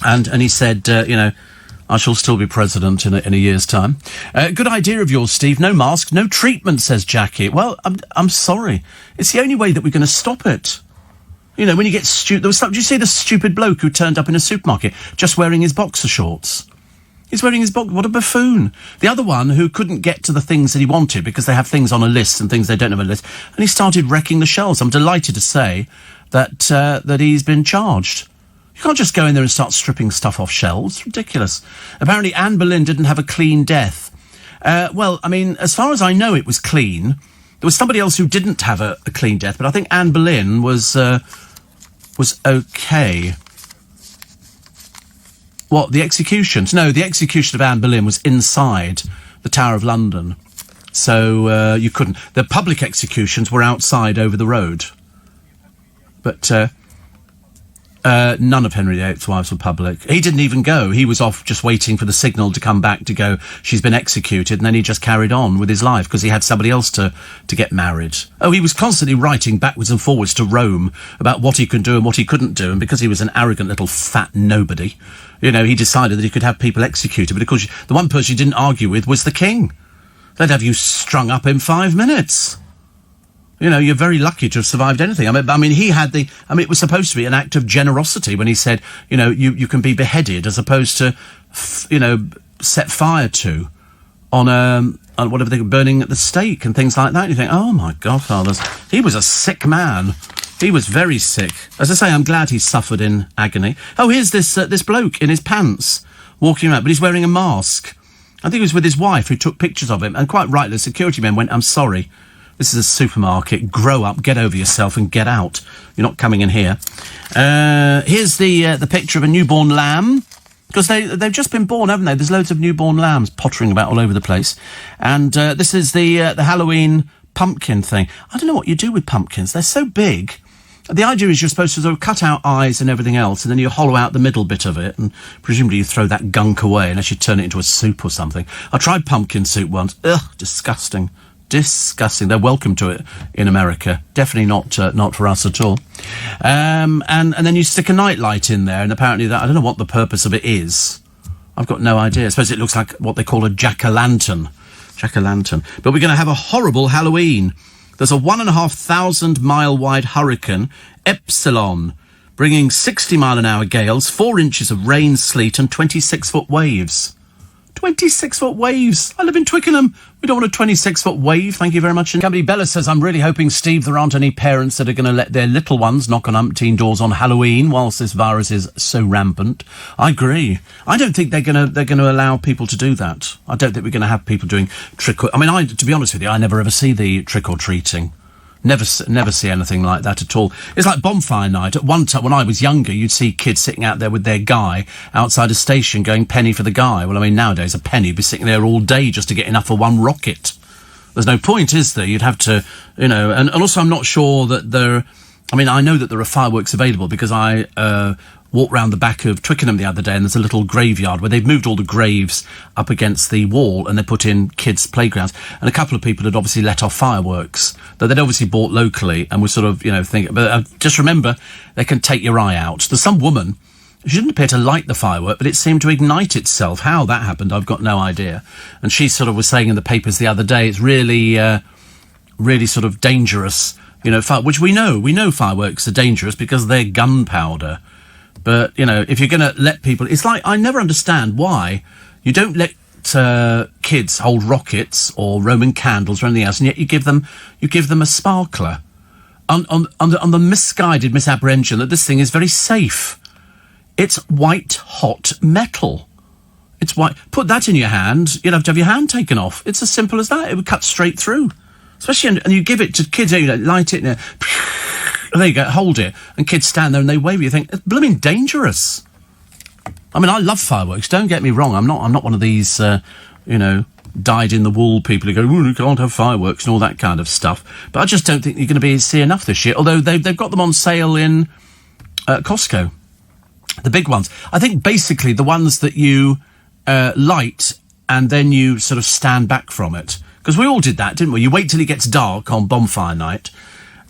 And he said, I shall still be president in a year's time. Good idea of yours, Steve. No mask, no treatment, says Jackie. Well, I'm sorry. It's the only way that we're going to stop it. When you get stupid... Did you see the stupid bloke who turned up in a supermarket just wearing his boxer shorts? He's wearing his box. What a buffoon. The other one who couldn't get to the things that he wanted because they have things on a list and things they don't have on a list. And he started wrecking the shelves. I'm delighted to say that he's been charged. You can't just go in there and start stripping stuff off shelves. It's ridiculous. Apparently Anne Boleyn didn't have a clean death. As far as I know, it was clean. There was somebody else who didn't have a clean death, but I think Anne Boleyn was okay. What, the executions? No, the execution of Anne Boleyn was inside the Tower of London. So you couldn't. The public executions were outside over the road. But none of Henry VIII's wives were public. He didn't even go. He was off just waiting for the signal to come back to go, she's been executed, and then he just carried on with his life because he had somebody else to get married. Oh, he was constantly writing backwards and forwards to Rome about what he could do and what he couldn't do, and because he was an arrogant little fat nobody, he decided that he could have people executed. But of course, the one person he didn't argue with was the king. They'd have you strung up in 5 minutes. You're very lucky to have survived anything. He had it was supposed to be an act of generosity when he said, you can be beheaded as opposed to, set fire to on whatever they were burning at the stake and things like that. And you think, oh my godfathers, he was a sick man. He was very sick. As I say, I'm glad he suffered in agony. Oh, here's this bloke in his pants walking around, but he's wearing a mask. I think he was with his wife who took pictures of him, and quite rightly, the security men went, I'm sorry. This is a supermarket. Grow up, get over yourself and get out. You're not coming in here. Here's the picture of a newborn lamb. Because they've just been born, haven't they? There's loads of newborn lambs pottering about all over the place. And this is the Halloween pumpkin thing. I don't know what you do with pumpkins. They're so big. The idea is you're supposed to sort of cut out eyes and everything else, and then you hollow out the middle bit of it, and presumably you throw that gunk away unless you turn it into a soup or something. I tried pumpkin soup once. Ugh, disgusting. Disgusting. They're welcome to it in America. Definitely not for us at all. And then you stick a nightlight in there, and apparently I don't know what the purpose of it is. I've got no idea. I suppose it looks like what they call a jack-o'-lantern. Jack-o'-lantern. But we're going to have a horrible Halloween. There's a 1,500-mile-wide hurricane, Epsilon, bringing 60-mile-an-hour gales, 4 inches of rain, sleet, and 26-foot waves. 26-foot waves. I live in Twickenham. We don't want a 26-foot wave. Thank you very much. And Company Bella says, I'm really hoping, Steve, there aren't any parents that are going to let their little ones knock on umpteen doors on Halloween whilst this virus is so rampant. I agree. I don't think they're going to allow people to do that. I don't think we're going to have people doing to be honest with you, I never ever see the trick-or-treating. Never see anything like that at all. It's like bonfire night. At one time, when I was younger, you'd see kids sitting out there with their guy outside a station going penny for the guy. Well, I mean, nowadays a penny would be sitting there all day just to get enough for one rocket. There's no point, is there? You'd have to, and also I'm not sure that I know that there are fireworks available because I walked round the back of Twickenham the other day and there's a little graveyard where they've moved all the graves up against the wall and they put in kids' playgrounds. And a couple of people had obviously let off fireworks that they'd obviously bought locally and were sort of, thinking, but just remember, they can take your eye out. There's some woman, she didn't appear to light the firework, but it seemed to ignite itself. How that happened, I've got no idea. And she sort of was saying in the papers the other day, it's really, really sort of dangerous, which we know fireworks are dangerous because they're gunpowder. But, if you're going to let people... It's like, I never understand why you don't let kids hold rockets or Roman candles or anything else, and yet you give them a sparkler on the misguided misapprehension that this thing is very safe. It's white-hot metal. It's white. Put that in your hand, you'd have to have your hand taken off. It's as simple as that. It would cut straight through. Especially, and you give it to kids, light it, and there you go, hold it, and kids stand there and they wave. You think it's blooming dangerous. I mean, I love fireworks. Don't get me wrong. I'm not one of these, dyed-in-the-wool people who go, you can't have fireworks and all that kind of stuff. But I just don't think you're going to see enough this year. Although they've got them on sale in Costco, the big ones. I think basically the ones that you light and then you sort of stand back from it. Because we all did that, didn't we? You wait till it gets dark on bonfire night.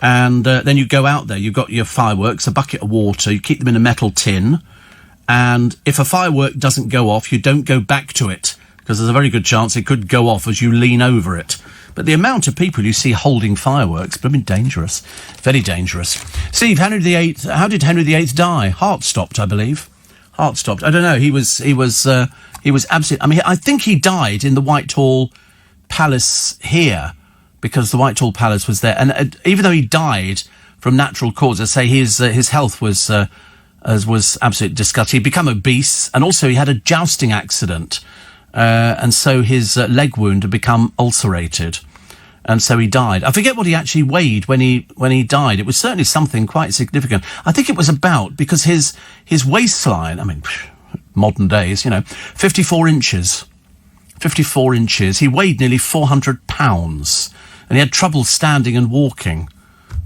And then you go out there, you've got your fireworks, a bucket of water, you keep them in a metal tin, and if a firework doesn't go off, you don't go back to it, because there's a very good chance it could go off as you lean over it. But the amount of people you see holding fireworks, blooming dangerous. Very dangerous. Steve, how did Henry VIII die? Heart stopped, I believe. Heart stopped. I don't know, he was absolutely... I think he died in the Whitehall Palace here, because the Whitehall Palace was there. And even though he died from natural causes, say his health was absolutely disgusting. He'd become obese, and also he had a jousting accident. And so his leg wound had become ulcerated. And so he died. I forget what he actually weighed when he died. It was certainly something quite significant. I think it was because his waistline, modern days, 54 inches. 54 inches. He weighed nearly 400 pounds. And he had trouble standing and walking,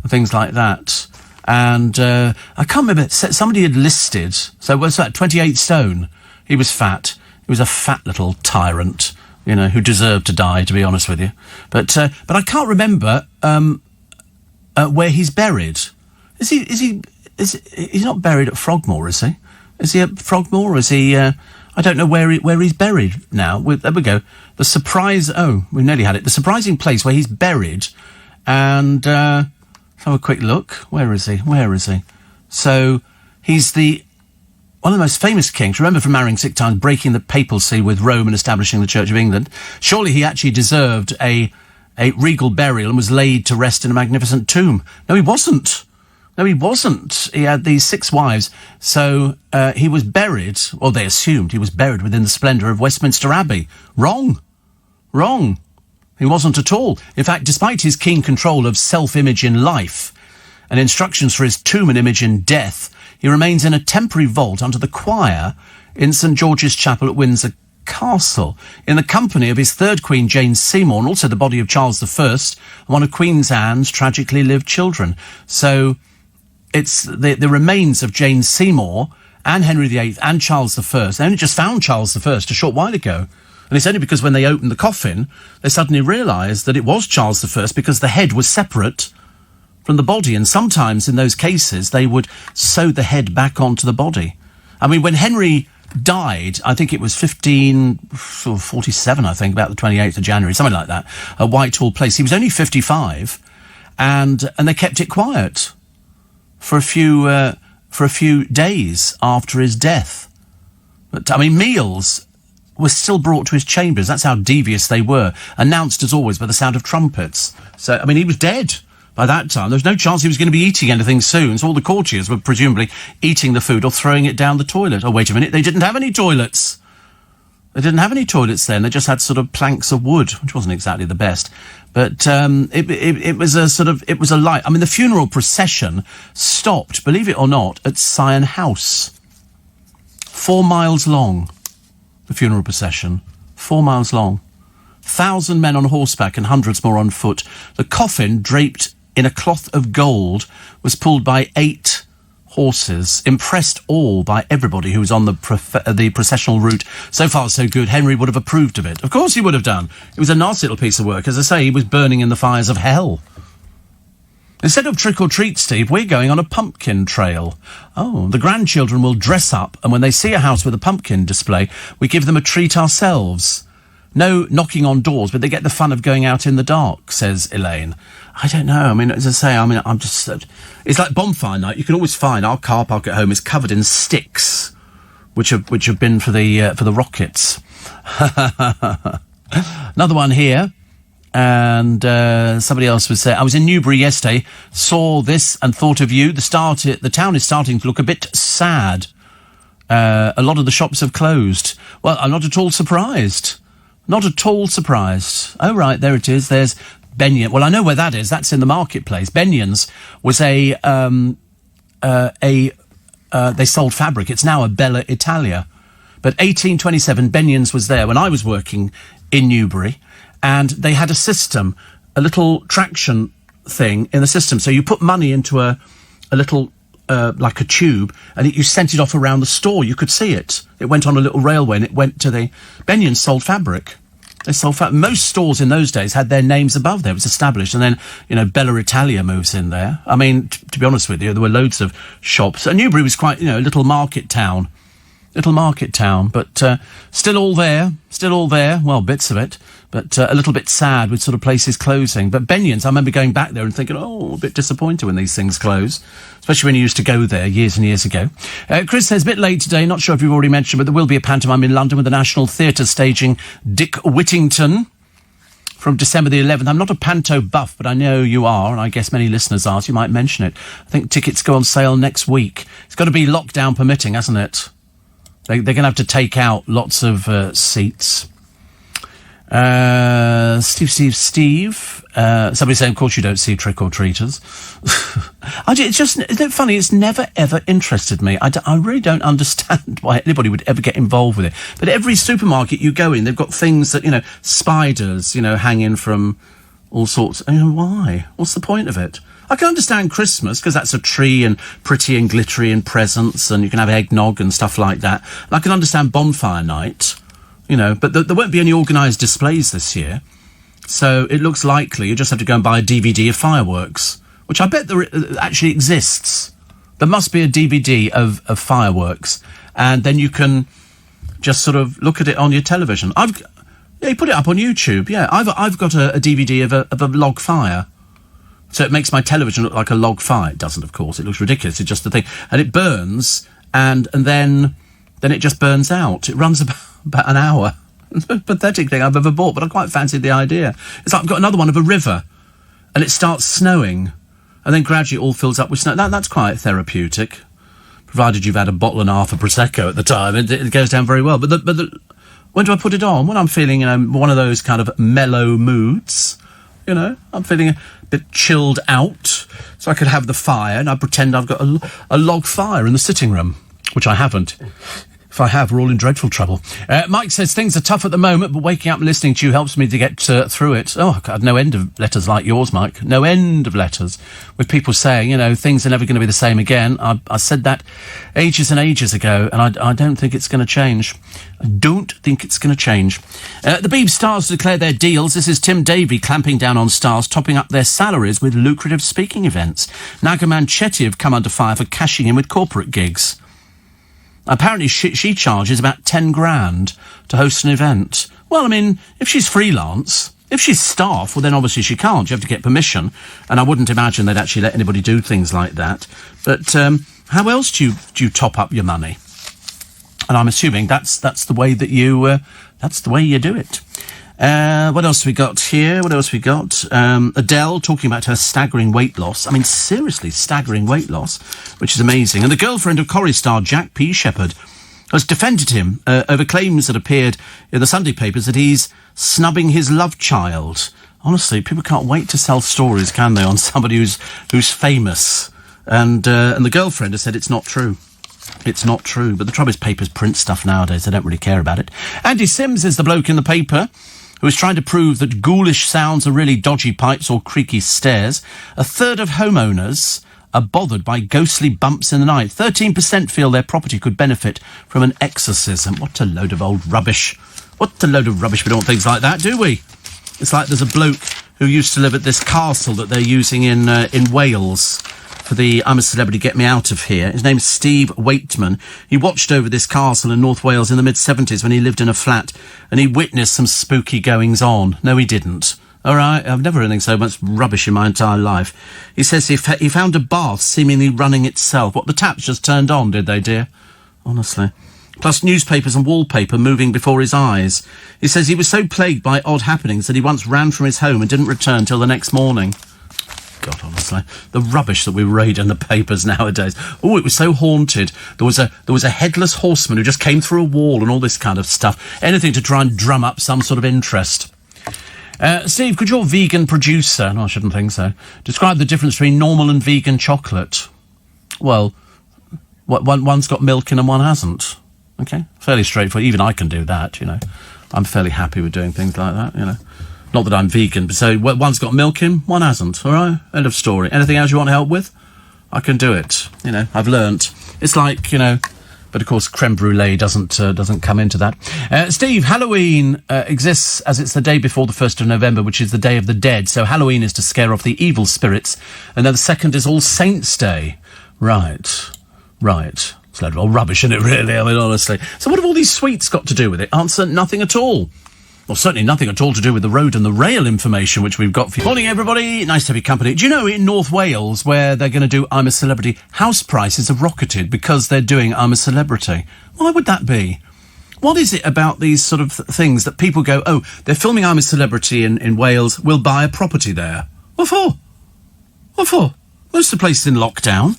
and things like that. And I can't remember, somebody had listed, so what's that, 28 stone? He was fat. He was a fat little tyrant, who deserved to die, to be honest with you. But I can't remember where he's buried. He's not buried at Frogmore, is he? Is he at Frogmore, or is he... I don't know where he's buried now. There we go. The surprise... Oh, we nearly had it. The surprising place where he's buried. And let's have a quick look. Where is he? So he's one of the most famous kings. Remember from marrying 6 times, breaking the papacy with Rome and establishing the Church of England. Surely he actually deserved a regal burial and was laid to rest in a magnificent tomb. No, he wasn't. He had these 6 wives. So he was buried, or they assumed he was buried within the splendour of Westminster Abbey. Wrong. He wasn't at all. In fact, despite his keen control of self-image in life and instructions for his tomb and image in death, he remains in a temporary vault under the choir in St George's Chapel at Windsor Castle, in the company of his third Queen, Jane Seymour, and also the body of Charles I, and one of Queen Anne's tragically lived children. So... it's the remains of Jane Seymour and Henry VIII and Charles I. They only just found Charles I a short while ago. And it's only because when they opened the coffin, they suddenly realised that it was Charles I because the head was separate from the body. And sometimes in those cases, they would sew the head back onto the body. When Henry died, I think it was 1547, I think, about the 28th of January, something like that, at Whitehall Place. He was only 55, and they kept it quiet for a few days after his death. But meals was still brought to his chambers. That's how devious they were. Announced, as always, by the sound of trumpets. So, I mean, he was dead by that time. There was no chance he was going to be eating anything soon. So all the courtiers were presumably eating the food or throwing it down the toilet. Oh, wait a minute. They didn't have any toilets. They didn't have any toilets then. They just had sort of planks of wood, which wasn't exactly the best. But it was a light. I mean, the funeral procession stopped, believe it or not, at Sion House. 4 miles long, the funeral procession. 4 miles long. 1,000 men on horseback and hundreds more on foot. The coffin, draped in a cloth of gold, was pulled by 8 horses, impressed all by everybody who was on the processional route. So far, so good. Henry would have approved of it. Of course he would have done. It was a nasty little piece of work. As I say, he was burning in the fires of hell. Instead of trick or treat, Steve, we're going on a pumpkin trail. Oh, the grandchildren will dress up, and when they see a house with a pumpkin display, we give them a treat ourselves. No knocking on doors, but they get the fun of going out in the dark, says Elaine. I don't know. I mean, as I say, I'm just... It's like bonfire night. You can always find our car park at home is covered in sticks, which have been for the rockets. Another one here, and somebody else was saying, I was in Newbury yesterday, saw this and thought of you. The town is starting to look a bit sad. A lot of the shops have closed. Well, I'm not at all surprised. Not at all surprised. Oh, right, there it is. There's Benyon. Well, I know where that is. That's in the marketplace. Benyon's was they sold fabric. It's now a Bella Italia. But 1827, Benyon's was there when I was working in Newbury, and they had a system, a little traction thing in the system. So you put money into a little, like a tube, and you sent it off around the store. You could see it. It went on a little railway, and it went to the... Benyon's sold fabric. They sold fabric. Most stores in those days had their names above there. It was established. And then, Bella Italia moves in there. I mean, to be honest with you, there were loads of shops. And Newbury was quite, a little market town. But still all there. Well, bits of it. But a little bit sad with sort of places closing. But Benyon's, I remember going back there and thinking, a bit disappointed when these things close. Especially when you used to go there years and years ago. Chris says, a bit late today, not sure if you've already mentioned, but there will be a pantomime in London with the National Theatre staging Dick Whittington from December the 11th. I'm not a panto buff, but I know you are, and I guess many listeners are, so you might mention it. I think tickets go on sale next week. It's got to be lockdown permitting, hasn't it? They're going to have to take out lots of seats. Steve. Somebody saying, of course you don't see trick-or-treaters. Isn't it funny? It's never, ever interested me. I really don't understand why anybody would ever get involved with it. But every supermarket you go in, they've got things that, spiders, hanging from all sorts. Why? What's the point of it? I can understand Christmas, because that's a tree and pretty and glittery and presents, and you can have eggnog and stuff like that. And I can understand bonfire night. But there won't be any organised displays this year. So it looks likely you just have to go and buy a DVD of fireworks, which I bet there actually exists. There must be a DVD of fireworks, and then you can just sort of look at it on your television. You put it up on YouTube, yeah. I've got a DVD of a log fire. So it makes my television look like a log fire. It doesn't, of course. It looks ridiculous. It's just the thing. And it burns, and then it just burns out. It runs about an hour. It's the most pathetic thing I've ever bought, but I quite fancied the idea. It's like I've got another one of a river, and it starts snowing, and then gradually it all fills up with snow. That's quite therapeutic, provided you've had a bottle and a half of Prosecco at the time. It goes down very well. But when do I put it on? When I'm feeling, one of those kind of mellow moods, I'm feeling a bit chilled out, so I could have the fire, and I pretend I've got a log fire in the sitting room, which I haven't. If I have, we're all in dreadful trouble. Mike says, things are tough at the moment, but waking up and listening to you helps me to get through it. Oh, I've no end of letters like yours, Mike. No end of letters with people saying, things are never going to be the same again. I said that ages and ages ago, and I don't think it's going to change. I don't think it's going to change. The Beeb Stars declare their deals. This is Tim Davey clamping down on stars, topping up their salaries with lucrative speaking events. Naga Manchetti have come under fire for cashing in with corporate gigs. Apparently she charges about 10 grand to host an event. Well, if she's freelance, if she's staff, well, then obviously she can't. You have to get permission. And I wouldn't imagine they'd actually let anybody do things like that. But how else do you top up your money? And I'm assuming that's the way that you do it. What else we got here? Adele talking about her staggering weight loss. I mean, seriously, staggering weight loss, which is amazing. And the girlfriend of Corrie star Jack P. Shepherd has defended him over claims that appeared in the Sunday papers that he's snubbing his love child. Honestly, people can't wait to sell stories, can they, on somebody who's famous. And the girlfriend has said it's not true. It's not true. But the trouble is papers print stuff nowadays. They don't really care about it. Andy Sims is the bloke in the paper who is trying to prove that ghoulish sounds are really dodgy pipes or creaky stairs. A third of homeowners are bothered by ghostly bumps in the night. 13% feel their property could benefit from an exorcism. What a load of old rubbish. What a load of rubbish. We don't want things like that, do we? It's like there's a bloke who used to live at this castle that they're using in Wales for the I'm a Celebrity, Get Me Out of Here. His name's Steve Waitman. He watched over this castle in North Wales in the mid-70s when he lived in a flat, and he witnessed some spooky goings-on. No, he didn't. All right, I've never heard anything so much rubbish in my entire life. He says he found a bath seemingly running itself. What, the taps just turned on, did they, dear? Honestly. Plus newspapers and wallpaper moving before his eyes. He says he was so plagued by odd happenings that he once ran from his home and didn't return till the next morning. God, honestly, the rubbish that we read in the papers nowadays. Oh, it was so haunted. There was a headless horseman who just came through a wall and all this kind of stuff. Anything to try and drum up some sort of interest. Steve, could your vegan producer, no, I shouldn't think so, describe the difference between normal and vegan chocolate? Well, one's got milk in and one hasn't. Okay, fairly straightforward. Even I can do that, you know. I'm fairly happy with doing things like that, you know. Not that I'm vegan, but so one's got milk in, one hasn't, all right? End of story. Anything else you want help with? I can do it, you know. I've learnt. It's like, you know, but of course creme brulee doesn't come into that. Steve, Halloween exists as it's the day before the 1st of November, which is the Day of the Dead. So Halloween is to scare off the evil spirits, and then the second is All Saints' Day. Right. It's a load of old rubbish, isn't it, really? I mean, honestly. So what have all these sweets got to do with it? Answer, nothing at all. Well, certainly nothing at all to do with the road and the rail information which we've got for you. Morning, everybody. Nice to have your company. Do you know in North Wales, where they're going to do I'm a Celebrity, house prices have rocketed because they're doing I'm a Celebrity? Why would that be? What is it about these sort of things that people go, oh, they're filming I'm a Celebrity in Wales, we'll buy a property there? What for? What for? Most of the places in lockdown.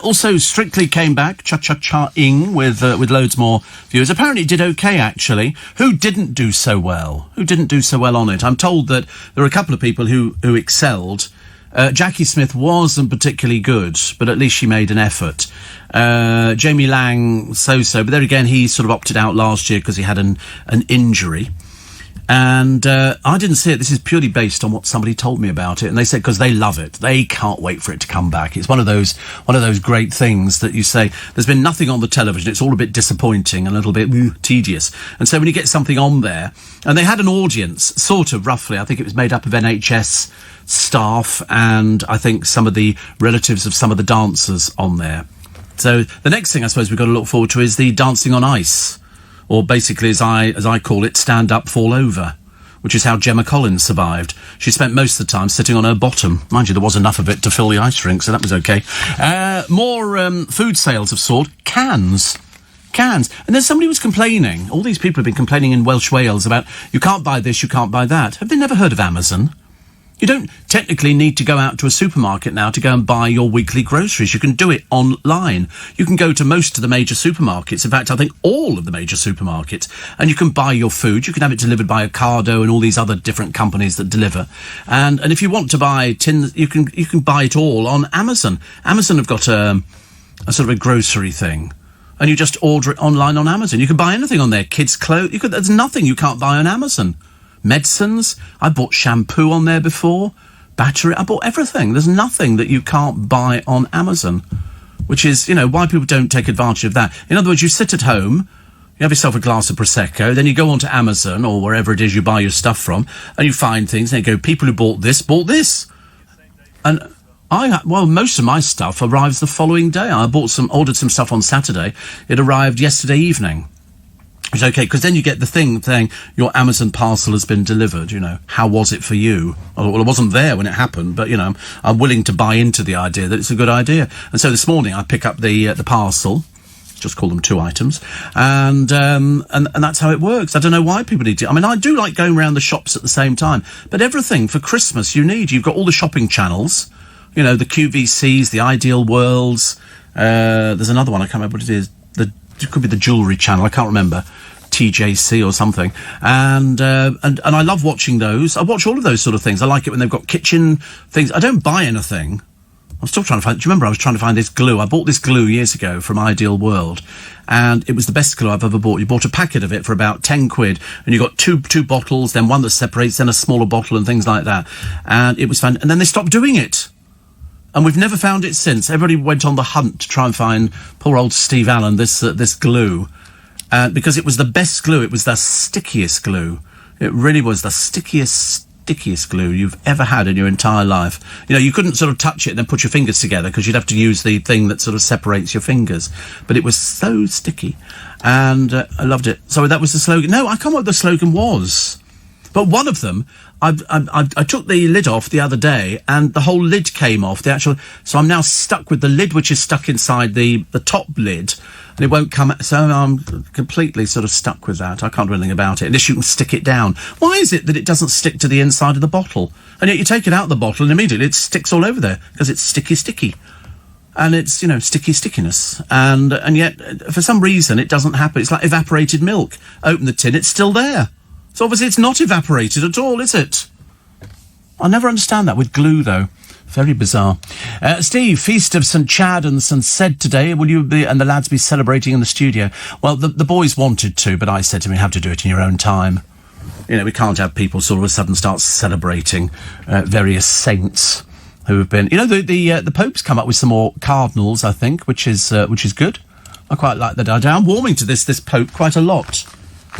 Also, Strictly came back, cha-cha-cha-ing, with loads more viewers. Apparently it did okay, actually. Who didn't do so well? Who didn't do so well on it? I'm told that there are a couple of people who excelled. Jackie Smith wasn't particularly good, but at least she made an effort. Jamie Lang, so-so, but there again, he sort of opted out last year because he had an injury. And I didn't see it. This is purely based on what somebody told me about it. And they said because they love it. They can't wait for it to come back. It's one of those great things that you say, there's been nothing on the television. It's all a bit disappointing and a little bit tedious. And so when you get something on there, and they had an audience, sort of roughly, I think it was made up of NHS staff and I think some of the relatives of some of the dancers on there. So the next thing I suppose we've got to look forward to is the Dancing on Ice. Or basically, as I call it, stand up, fall over, which is how Gemma Collins survived. She spent most of the time sitting on her bottom. Mind you, there was enough of it to fill the ice rink, so that was okay. More food sales of sort. Cans. And then somebody was complaining. All these people have been complaining in Welsh Wales about, you can't buy this, you can't buy that. Have they never heard of Amazon? You don't technically need to go out to a supermarket now to go and buy your weekly groceries. You can do it online. You can go to most of the major supermarkets. In fact, I think all of the major supermarkets. And you can buy your food. You can have it delivered by Ocado and all these other different companies that deliver. And if you want to buy tins, you can buy it all on Amazon. Amazon have got a sort of a grocery thing. And you just order it online on Amazon. You can buy anything on there. Kids' clothes. There's nothing you can't buy on Amazon. Medicines, I bought shampoo on there before, battery, I bought everything. There's nothing that you can't buy on Amazon, which is, you know, why people don't take advantage of that. In other words, you sit at home, you have yourself a glass of Prosecco, then you go onto Amazon or wherever it is you buy your stuff from, and you find things, and you go, people who bought this. And most of my stuff arrives the following day. I ordered some stuff on Saturday. It arrived yesterday evening. It's okay, because then you get the thing saying your Amazon parcel has been delivered, you know. How was it for you? Well, I wasn't there when it happened, but, you know, I'm willing to buy into the idea that it's a good idea. And so this morning I pick up the parcel, Just call them 2 items. And that's how it works. I don't know why people need to. I mean, I do like going around the shops at the same time. But everything for Christmas you've got all the shopping channels. You know, the QVCs, the Ideal Worlds. There's another one, I can't remember what it is. It could be the jewellery channel, I can't remember. TJC or something. And I love watching those. I watch all of those sort of things. I like it when they've got kitchen things. I don't buy anything. I'm still trying to find... Do you remember I was trying to find this glue? I bought this glue years ago from Ideal World, and it was the best glue I've ever bought. You bought a packet of it for about 10 quid, and you got two bottles, then one that separates, then a smaller bottle and things like that. And it was fun. And then they stopped doing it. And we've never found it since. Everybody went on the hunt to try and find poor old Steve Allen, this glue. Because it was the best glue. It was the stickiest glue. It really was the stickiest glue you've ever had in your entire life. You know, you couldn't sort of touch it and then put your fingers together because you'd have to use the thing that sort of separates your fingers. But it was so sticky. And I loved it. So that was the slogan. No, I can't remember what the slogan was. But one of them, I took the lid off the other day and the whole lid came off. So I'm now stuck with the lid, which is stuck inside the top lid. And it won't come... So I'm completely sort of stuck with that. I can't do anything about it, unless you can stick it down. Why is it that it doesn't stick to the inside of the bottle? And yet you take it out of the bottle and immediately it sticks all over there, because it's sticky. And it's, you know, stickiness. And yet, for some reason, it doesn't happen. It's like evaporated milk. Open the tin, it's still there. So obviously it's not evaporated at all, is it? I never understand that with glue, though. Very bizarre. Steve, Feast of St. Chad and St. Ced today. Will you and the lads be celebrating in the studio? Well, the boys wanted to, but I said to them, you have to do it in your own time. You know, we can't have people sort of a sudden start celebrating various saints who have been... You know, the Pope's come up with some more cardinals, I think, which is good. I quite like that idea. I'm warming to this Pope quite a lot.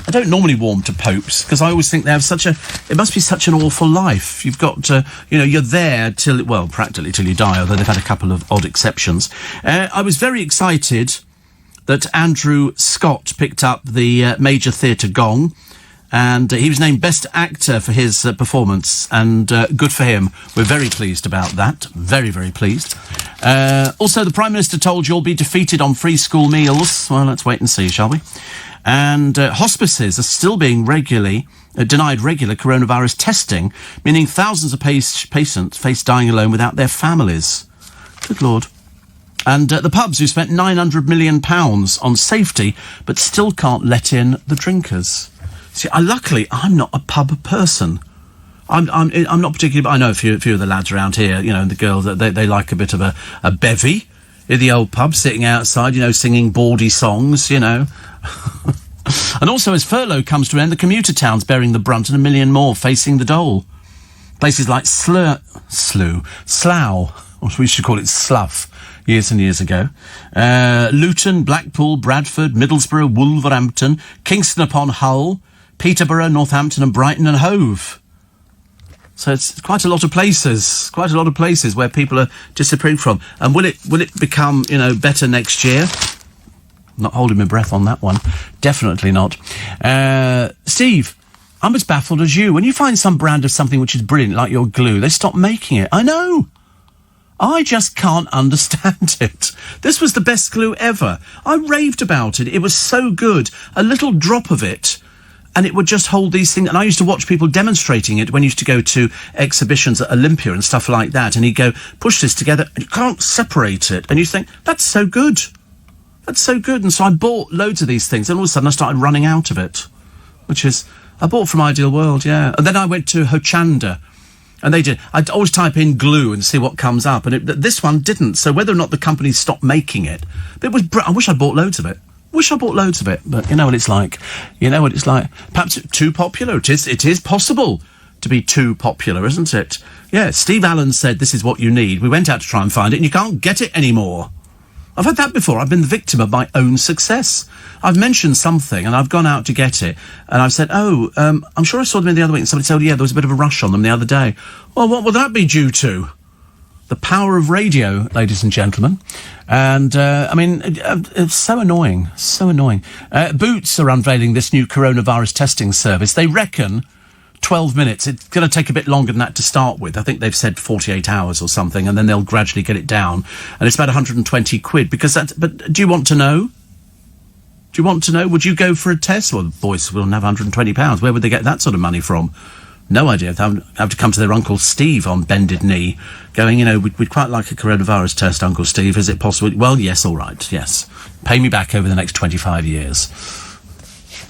I don't normally warm to popes, because I always think they have it must be such an awful life. You've got to, you're there practically till you die, although they've had a couple of odd exceptions. I was very excited that Andrew Scott picked up the Major Theatre Gong, and he was named Best Actor for his performance, and good for him. We're very pleased about that. Very, very pleased. Also, the Prime Minister told you'll be defeated on free school meals. Well, let's wait and see, shall we? And hospices are still being denied regular coronavirus testing, meaning thousands of patients face dying alone without their families. Good Lord. And the pubs who spent £900 million on safety, but still can't let in the drinkers. See, luckily, I'm not a pub person. I'm not particularly... I know a few of the lads around here, and the girls, they like a bit of a bevy in the old pub, sitting outside, singing bawdy songs, And also, as furlough comes to an end, the commuter towns bearing the brunt and 1 million more facing the dole. Places like Slough, or we should call it Slough, years and years ago. Luton, Blackpool, Bradford, Middlesbrough, Wolverhampton, Kingston upon Hull, Peterborough, Northampton and Brighton and Hove. So it's quite a lot of places where people are disappearing from. And will it become, better next year? Not holding my breath on that one. Definitely not. Steve, I'm as baffled as you. When you find some brand of something which is brilliant, like your glue, they stop making it. I know. I just can't understand it. This was the best glue ever. I raved about it. It was so good. A little drop of it, and it would just hold these things. And I used to watch people demonstrating it when you used to go to exhibitions at Olympia and stuff like that. And he'd go, push this together, and you can't separate it. And you think, that's so good. That's so good. And so I bought loads of these things, and all of a sudden I started running out of it, I bought from Ideal World, yeah. And then I went to Hochanda, and they did. I'd always type in glue and see what comes up, and this one didn't. So whether or not the company stopped making it, it was. I wish I'd bought loads of it. But you know what it's like. Perhaps too popular. It is possible to be too popular, isn't it? Yeah, Steve Allen said this is what you need. We went out to try and find it, and you can't get it anymore. I've had that before. I've been the victim of my own success. I've mentioned something, and I've gone out to get it, and I've said, I'm sure I saw them in the other week, and somebody said, there was a bit of a rush on them the other day. Well, what will that be due to? The power of radio, ladies and gentlemen. And, it's so annoying. Boots are unveiling this new coronavirus testing service. They reckon 12 minutes. It's going to take a bit longer than that to start with. I think they've said 48 hours or something, and then they'll gradually get it down. And it's about 120 quid, but do you want to know? Do you want to know? Would you go for a test? Well, the boys will have £120. Where would they get that sort of money from? No idea. They have to come to their Uncle Steve on bended knee, going, we'd quite like a coronavirus test, Uncle Steve. Is it possible? Well, yes, all right, yes. Pay me back over the next 25 years.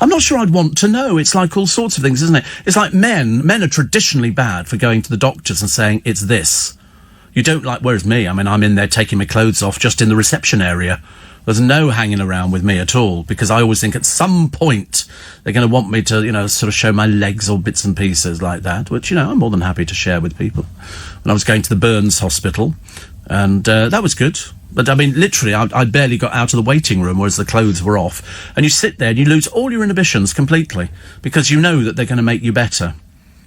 I'm not sure I'd want to know. It's like all sorts of things, isn't it? It's like men are traditionally bad for going to the doctors and saying, it's this. You don't like, whereas me, I'm in there taking my clothes off just in the reception area. There's no hanging around with me at all, because I always think at some point they're going to want me to, sort of show my legs or bits and pieces like that, which, I'm more than happy to share with people. When I was going to the Burns Hospital, and that was good. But, literally, I barely got out of the waiting room, whereas the clothes were off. And you sit there and you lose all your inhibitions completely, because you know that they're going to make you better.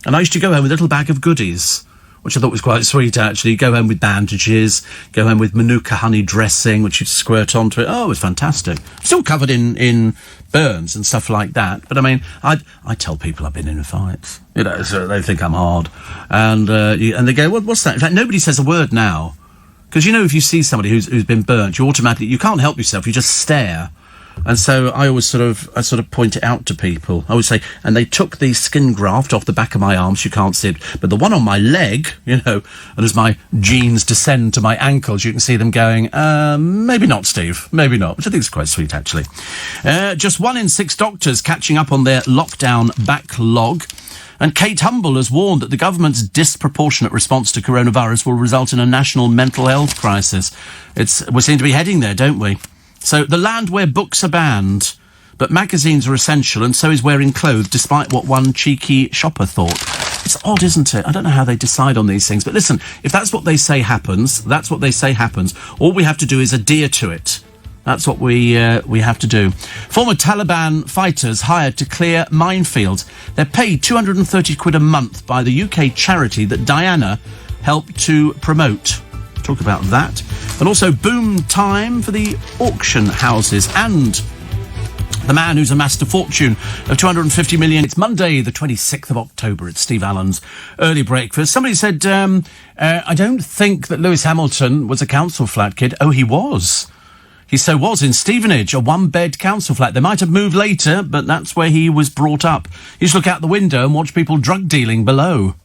And I used to go home with a little bag of goodies, which I thought was quite sweet, actually. You go home with bandages, go home with Manuka honey dressing, which you'd squirt onto it. Oh, it was fantastic. Still covered in burns and stuff like that. But, I tell people I've been in fights. So they think I'm hard. And they go, what's that? In fact, nobody says a word now. Because, if you see somebody who's been burnt, you can't help yourself, you just stare. And so I always sort of point it out to people. I would say, and they took the skin graft off the back of my arms, you can't see it, but the one on my leg, and as my jeans descend to my ankles, you can see them going, maybe not, Steve, maybe not, which I think is quite sweet, actually. Just 1 in 6 doctors catching up on their lockdown backlog. And Kate Humble has warned that the government's disproportionate response to coronavirus will result in a national mental health crisis. We seem to be heading there, don't we? So, the land where books are banned, but magazines are essential, and so is wearing clothes, despite what one cheeky shopper thought. It's odd, isn't it? I don't know how they decide on these things, but listen, if that's what they say happens, that's what they say happens. All we have to do is adhere to it. That's what we have to do. Former Taliban fighters hired to clear minefields. They're paid £230 a month by the UK charity that Diana helped to promote. Talk about that. And also boom time for the auction houses and the man who's amassed a fortune of 250 million. It's Monday, the 26th of October. It's Steve Allen's Early Breakfast. Somebody said, I don't think that Lewis Hamilton was a council flat kid. Oh, he was. He so was in Stevenage, a one-bed council flat. They might have moved later, but that's where he was brought up. He used to look out the window and watch people drug dealing below.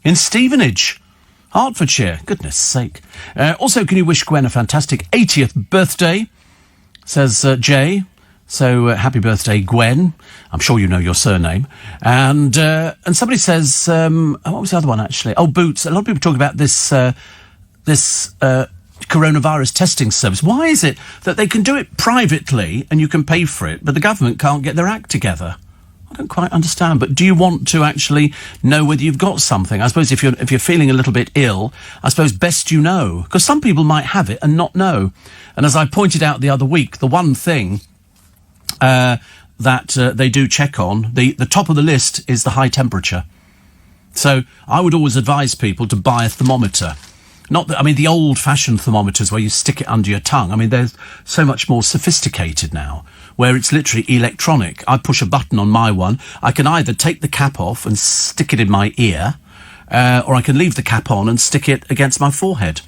In Stevenage. Hertfordshire, goodness sake. Also, can you wish Gwen a fantastic 80th birthday? Says Jay. So, happy birthday, Gwen. I'm sure you know your surname. And somebody says, what was the other one, actually? Oh, Boots. A lot of people talk about this coronavirus testing service. Why is it that they can do it privately and you can pay for it, but the government can't get their act together? I don't quite understand, but do you want to actually know whether you've got something? I suppose if you're feeling a little bit ill, I suppose best you know, because some people might have it and not know. And as I pointed out the other week, the one thing that they do check on, the top of the list is the high temperature. So I would always advise people to buy a thermometer. Not that, the old-fashioned thermometers where you stick it under your tongue. They're so much more sophisticated now, where it's literally electronic. I push a button on my one. I can either take the cap off and stick it in my ear, or I can leave the cap on and stick it against my forehead.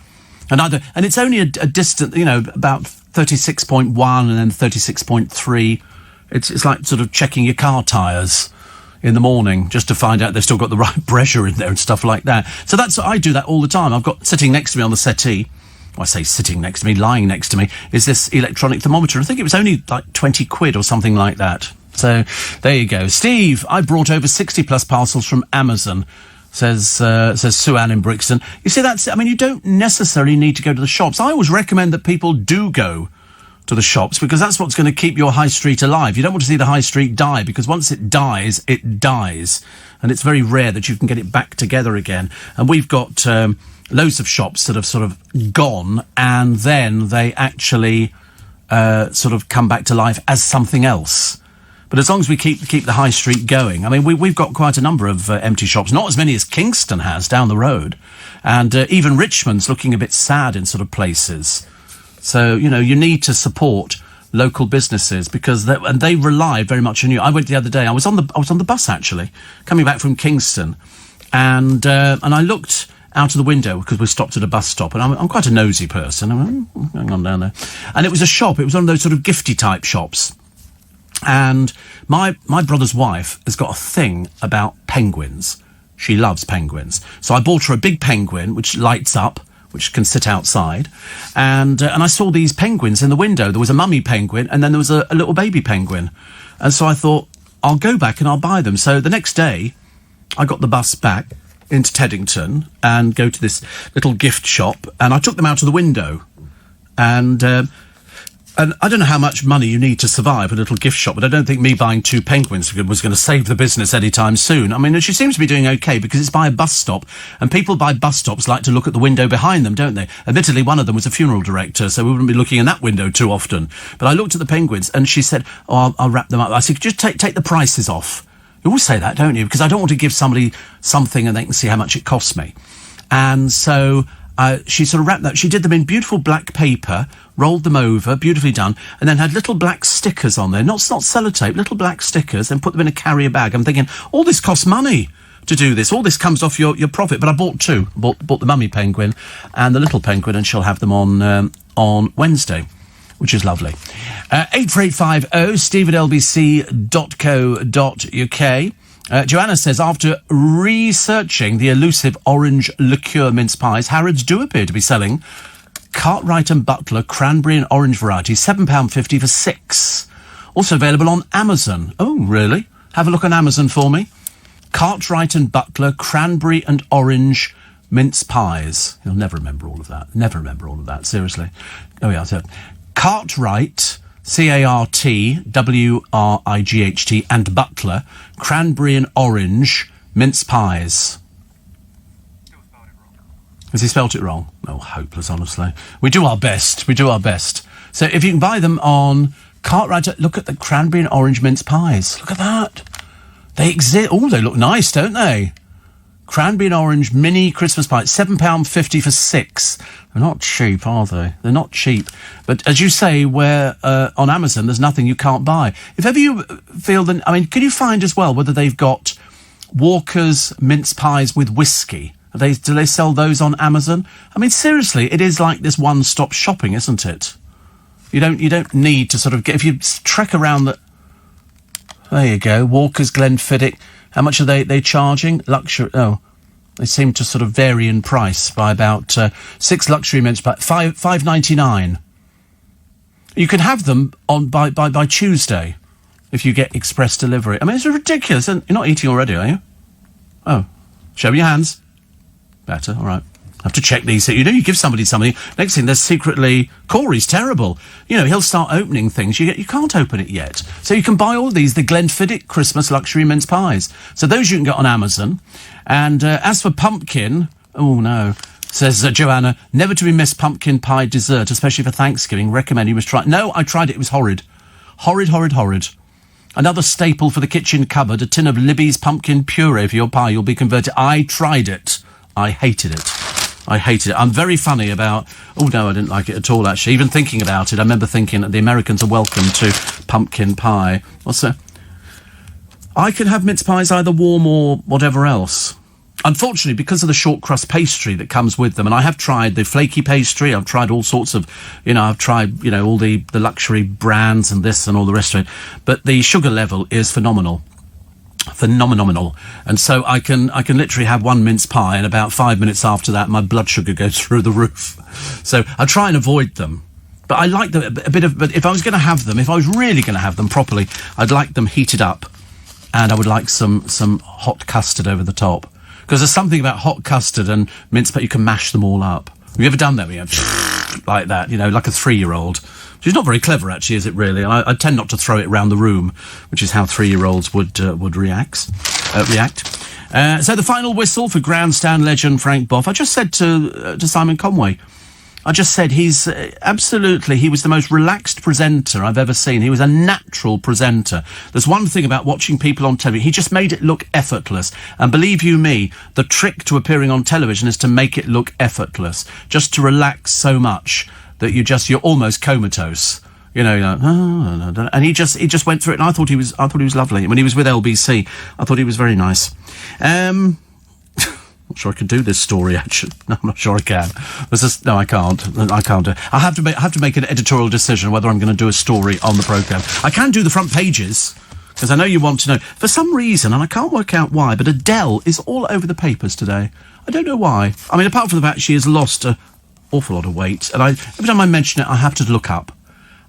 And it's only a distant, about 36.1 and then 36.3. It's like sort of checking your car tyres in the morning just to find out they've still got the right pressure in there and stuff like that. So I do that all the time. I've got sitting next to me on the settee, well, I say sitting next to me, lying next to me, is this electronic thermometer. I think it was only like £20 or something like that. So there you go. Steve, I brought over 60 plus parcels from Amazon, says Sue Ann in Brixton. You see, you don't necessarily need to go to the shops. I always recommend that people do go to the shops, because that's what's going to keep your high street alive. You don't want to see the high street die, because once it dies, it dies. And it's very rare that you can get it back together again. And we've got loads of shops that have sort of gone, and then they actually sort of come back to life as something else. But as long as we keep the high street going, we've got quite a number of empty shops, not as many as Kingston has down the road. And even Richmond's looking a bit sad in sort of places. So, you need to support local businesses, because they rely very much on you. I went the other day. I was on the bus, actually, coming back from Kingston, and I looked out of the window because we stopped at a bus stop, and I'm quite a nosy person. I went, hang on down there, and it was a shop. It was one of those sort of gifty type shops, And my brother's wife has got a thing about penguins. She loves penguins. So I bought her a big penguin, which lights up, which can sit outside. And I saw these penguins in the window. There was a mummy penguin, and then there was a little baby penguin. And so I thought, I'll go back and I'll buy them. So the next day, I got the bus back into Teddington and go to this little gift shop, and I took them out of the window. And I don't know how much money you need to survive a little gift shop, but I don't think me buying 2 penguins was going to save the business anytime soon. I mean, she seems to be doing okay because it's by a bus stop, and people by bus stops like to look at the window behind them, don't they? Admittedly, one of them was a funeral director, so we wouldn't be looking in that window too often. But I looked at the penguins, and she said, "Oh, I'll wrap them up." I said, "Just take the prices off." You always say that, don't you? Because I don't want to give somebody something and they can see how much it costs me. And so she sort of wrapped that. She did them in beautiful black paper, rolled them over, beautifully done, and then had little black stickers on there, not sellotape, little black stickers, and put them in a carrier bag. I'm thinking, all this costs money to do this. All this comes off your profit. But I bought 2. Bought the mummy penguin and the little penguin, and she'll have them on Wednesday, which is lovely. 84850 steve@lbc.co.uk. Joanna says, after researching the elusive orange liqueur mince pies, Harrods do appear to be selling Cartwright and Butler cranberry and orange variety, £7.50 for 6. Also available on Amazon. Oh, really? Have a look on Amazon for me. Cartwright and Butler cranberry and orange mince pies. You'll never remember all of that. Never remember all of that, seriously. Oh, yeah, so Cartwright, CARTWRIGHT, and Butler, cranberry and orange mince pies. Has he spelt it wrong? Oh, hopeless, honestly. We do our best. We do our best. So if you can buy them on Cartwright, look at the cranberry and orange mince pies. Look at that. They exist. Oh, they look nice, don't they? Cranberry and orange mini Christmas pie, £7.50 for 6. They're not cheap, are they? They're not cheap. But as you say, where on Amazon, there's nothing you can't buy. If ever you feel that, I mean, can you find as well whether they've got Walker's mince pies with whiskey? Do they sell those on Amazon? I mean, seriously, it is like this one-stop shopping, isn't it? You don't need to sort of get, if you trek around the. There you go, Walker's Glenfiddich. How much are they charging? Luxury. Oh, they seem to sort of vary in price by about 6 luxury mince pies, £5.99. You can have them on by Tuesday if you get express delivery. I mean, it's ridiculous. You're not eating already, are you? Oh, show me your hands. Better, all right. I have to check these. You know, you give somebody something. Next thing, there's secretly Corey's terrible. You know, he'll start opening things. You can't open it yet. So you can buy all these, the Glenfiddich Christmas luxury mince pies. So those you can get on Amazon. And as for pumpkin, oh no, says Joanna, never to be missed pumpkin pie dessert, especially for Thanksgiving. Recommend you must try. No, I tried it. It was horrid. Horrid, horrid, horrid. Another staple for the kitchen cupboard, a tin of Libby's pumpkin puree for your pie. You'll be converted. I tried it. I hated it. I hated it. I'm very funny about. Oh no, I didn't like it at all. Actually, even thinking about it, I remember thinking that the Americans are welcome to pumpkin pie. What's that? I can have mince pies either warm or whatever else. Unfortunately, because of the short crust pastry that comes with them, and I have tried the flaky pastry. I've tried all sorts of, I've tried, all the luxury brands and this and all the rest of it. But the sugar level is phenomenal. Phenomenal. And so I can literally have one mince pie, and about 5 minutes after that my blood sugar goes through the roof. So I try and avoid them, but I like them but if I was going to have them, if I was really going to have them properly, I'd like them heated up, and I would like some hot custard over the top, because there's something about hot custard and mince pie, you can mash them all up. Have you ever done that? Like that, like a 3-year-old. She's not very clever, actually, is it, really? And I tend not to throw it around the room, which is how 3-year-olds would react. So the final whistle for grandstand legend Frank Boff. I just said to Simon Conway, I just said he's absolutely, he was the most relaxed presenter I've ever seen. He was a natural presenter. There's one thing about watching people on television, he just made it look effortless. And believe you me, the trick to appearing on television is to make it look effortless, just to relax so much that you're almost comatose. You're like, oh, and he just went through it, and I thought he was lovely. When he was with LBC, I thought he was very nice. Not sure I can do this story, actually. No, I'm not sure I can. No, I can't. I can't do it. I have to make an editorial decision whether I'm going to do a story on the programme. I can do the front pages, because I know you want to know. For some reason, and I can't work out why, but Adele is all over the papers today. I don't know why. I mean, apart from the fact she has lost an awful lot of weight, and every time I mention it, I have to look up.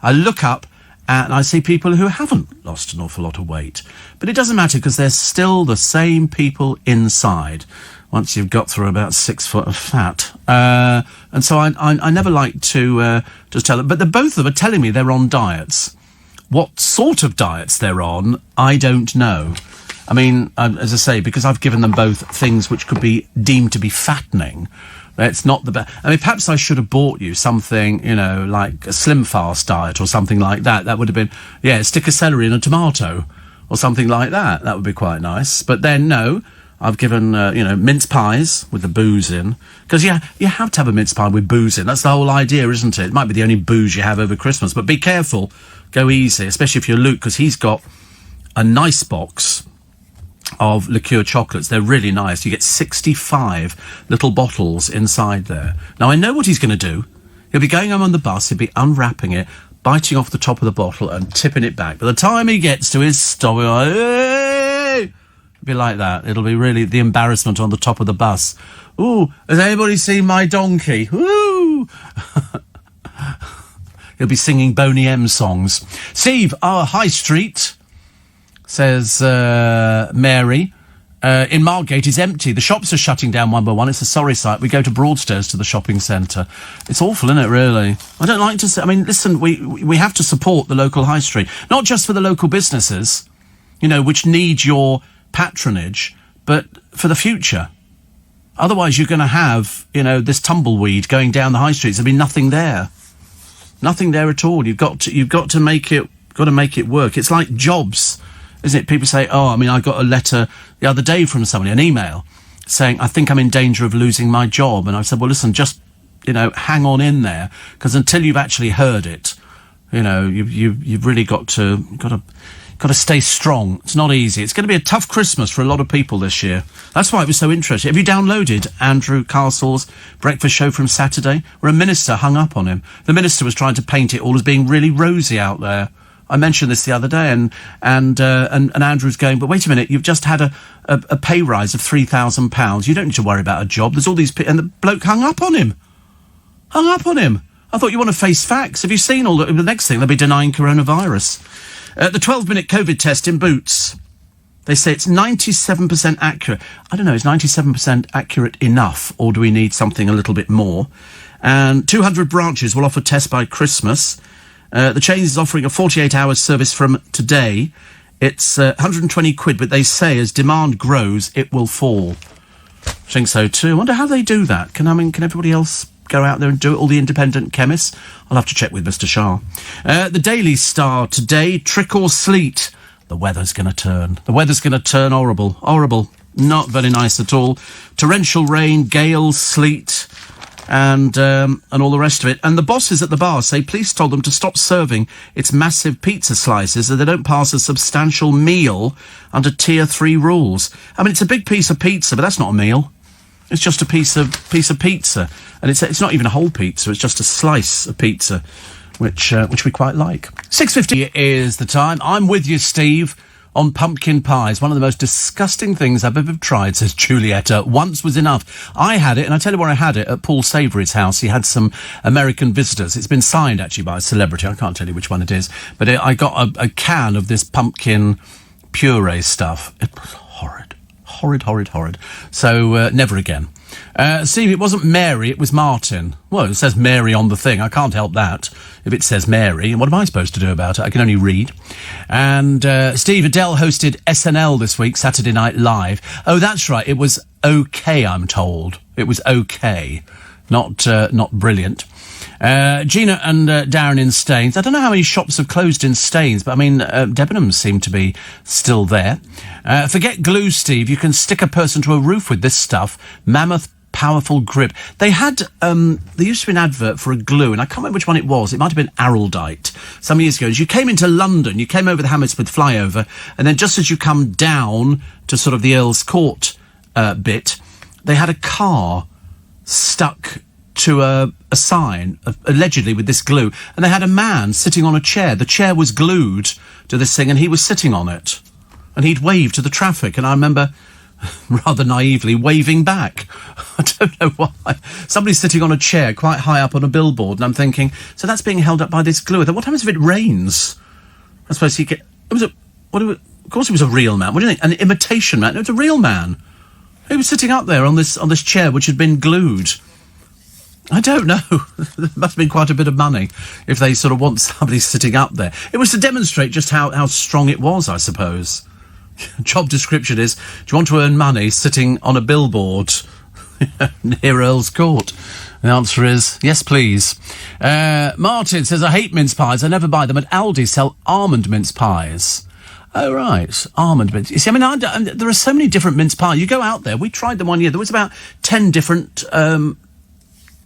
I look up, and I see people who haven't lost an awful lot of weight. But it doesn't matter, because they're still the same people inside, once you've got through about 6 foot of fat. And so I never like to just tell them. But both of them are telling me they're on diets. What sort of diets they're on, I don't know. I mean, as I say, because I've given them both things which could be deemed to be fattening, it's not the best. I mean, perhaps I should have bought you something, like a Slim Fast diet or something like that. That would have been, stick a celery and a tomato or something like that. That would be quite nice. But then, no, I've given, mince pies with the booze in. Because, you have to have a mince pie with booze in. That's the whole idea, isn't it? It might be the only booze you have over Christmas. But be careful. Go easy, especially if you're Luke, because he's got a nice box of liqueur chocolates. They're really nice. You get 65 little bottles inside there. Now, I know what he's going to do. He'll be going home on the bus, he'll be unwrapping it, biting off the top of the bottle and tipping it back. By the time he gets to his stop, it'll be like that. It'll be really the embarrassment on the top of the bus. Ooh, has anybody seen my donkey? Ooh! He'll be singing Boney M songs. Steve, our High Street, says Mary, in Margate is empty. The shops are shutting down one by one. It's a sorry sight. We go to Broadstairs to the shopping centre. It's awful, isn't it, really? I don't like to say... I mean, listen, we have to support the local high street. Not just for the local businesses, which need your patronage, but for the future. Otherwise, you're going to have, this tumbleweed going down the high streets. There'll be nothing there. Nothing there at all. You've got to make it work. It's like jobs, isn't it? People say, I got a letter the other day from somebody, an email, saying, I think I'm in danger of losing my job. And I said, well, listen, just, hang on in there, because until you've actually heard it, you've really got to stay strong. It's not easy. It's going to be a tough Christmas for a lot of people this year. That's why it was so interesting. Have you downloaded Andrew Castle's breakfast show from Saturday, where a minister hung up on him? The minister was trying to paint it all as being really rosy out there. I mentioned this the other day, and Andrew's going, but wait a minute, you've just had a pay rise of £3,000. You don't need to worry about a job. There's all these and the bloke hung up on him. I thought, you want to face facts. Have you seen all the next thing? They'll be denying coronavirus. The 12-minute COVID test in Boots. They say it's 97% accurate. I don't know, is 97% accurate enough, or do we need something a little bit more? And 200 branches will offer tests by Christmas. The chain is offering a 48-hour service from today. It's 120 quid, but they say as demand grows, it will fall. I think so too. I wonder how they do that. Can everybody else go out there and do it? All the independent chemists? I'll have to check with Mr. Shah. The Daily Star today, trick or sleet. The weather's going to turn. The weather's going to turn horrible. Horrible. Not very nice at all. Torrential rain, gales, sleet, and all the rest of it. And the bosses at the bar say police told them to stop serving its massive pizza slices so they don't pass a substantial meal under Tier 3 rules. I mean, it's a big piece of pizza, but that's not a meal. It's just a piece of pizza. And it's not even a whole pizza, it's just a slice of pizza, which we quite like. 6:50 is the time. I'm with you, Steve, on pumpkin pies. One of the most disgusting things I've ever tried, says Julietta. Once was enough. I had it, and I tell you where I had it, at Paul Savory's house. He had some American visitors. It's been signed, actually, by a celebrity. I can't tell you which one it is. But I got a can of this pumpkin puree stuff. It was horrid. Horrid. So, never again. Steve, it wasn't Mary, it was Martin. Well, it says Mary on the thing. I can't help that. If it says Mary, what am I supposed to do about it? I can only read. And Steve, Adele hosted SNL this week, Saturday Night Live. Oh, that's right. It was okay, I'm told. It was okay. Not brilliant. Gina and Darren in Staines. I don't know how many shops have closed in Staines, but I mean, Debenhams seem to be still there. Forget glue, Steve. You can stick a person to a roof with this stuff. Mammoth powerful grip. They had, there used to be an advert for a glue, and I can't remember which one it was. It might have been Araldite some years ago. As you came into London, you came over the Hammersmith flyover, and then just as you come down to sort of the Earl's Court bit, they had a car stuck to a sign, allegedly with this glue, and they had a man sitting on a chair. The chair was glued to this thing, and he was sitting on it. And he'd wave to the traffic, and I remember, rather naively, waving back. I don't know why. Somebody's sitting on a chair quite high up on a billboard, and I'm thinking, so that's being held up by this glue. What happens if it rains? I suppose he get. Of course, he was a real man. What do you think? An imitation man? No, it's a real man. He was sitting up there on this chair which had been glued. I don't know. There must have been quite a bit of money if they sort of want somebody sitting up there. It was to demonstrate just how strong it was, I suppose. Job description is, do you want to earn money sitting on a billboard near Earl's Court? The answer is, yes, please. Martin says, I hate mince pies. I never buy them. At Aldi sell almond mince pies. Oh, right. Almond mince. You see, there are so many different mince pies. You go out there. We tried them one year. There was about 10 different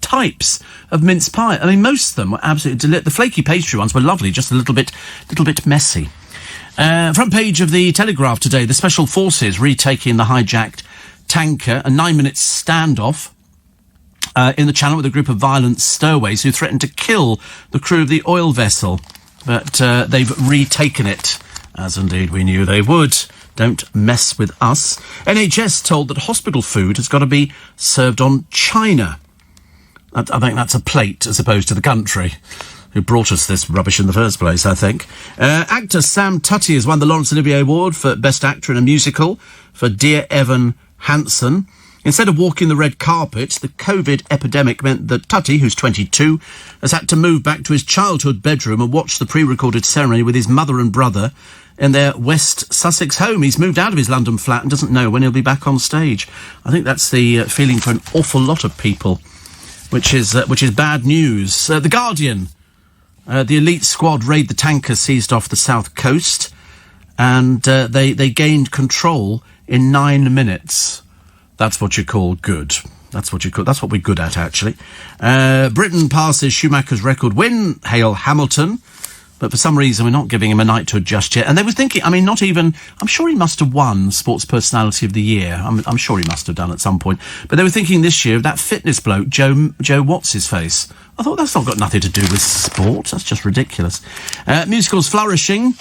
types of mince pie. I mean, most of them were absolutely delicious. The flaky pastry ones were lovely, just a little bit messy. Front page of the Telegraph today, the Special Forces retaking the hijacked tanker, a 9-minute standoff in the Channel with a group of violent stowaways who threatened to kill the crew of the oil vessel. But they've retaken it, as indeed we knew they would. Don't mess with us. NHS told that hospital food has got to be served on china. I think that's a plate as opposed to the country who brought us this rubbish in the first place, I think. Actor Sam Tutty has won the Laurence Olivier Award for Best Actor in a Musical for Dear Evan Hansen. Instead of walking the red carpet, the COVID epidemic meant that Tutty, who's 22, has had to move back to his childhood bedroom and watch the pre-recorded ceremony with his mother and brother in their West Sussex home. He's moved out of his London flat and doesn't know when he'll be back on stage. I think that's the feeling for an awful lot of people, which is bad news. The Guardian. The elite squad raid the tanker seized off the south coast, and they gained control in 9 minutes. That's what you call good. That's what we're good at, actually. Britain passes Schumacher's record win. Hail Hamilton. But for some reason, we're not giving him a knighthood just yet. And they were thinking, I'm sure he must have won Sports Personality of the Year. I'm sure he must have done at some point. But they were thinking this year of that fitness bloke, Joe What's-his-face. I thought that's not got nothing to do with sport. That's just ridiculous. Musicals flourishing.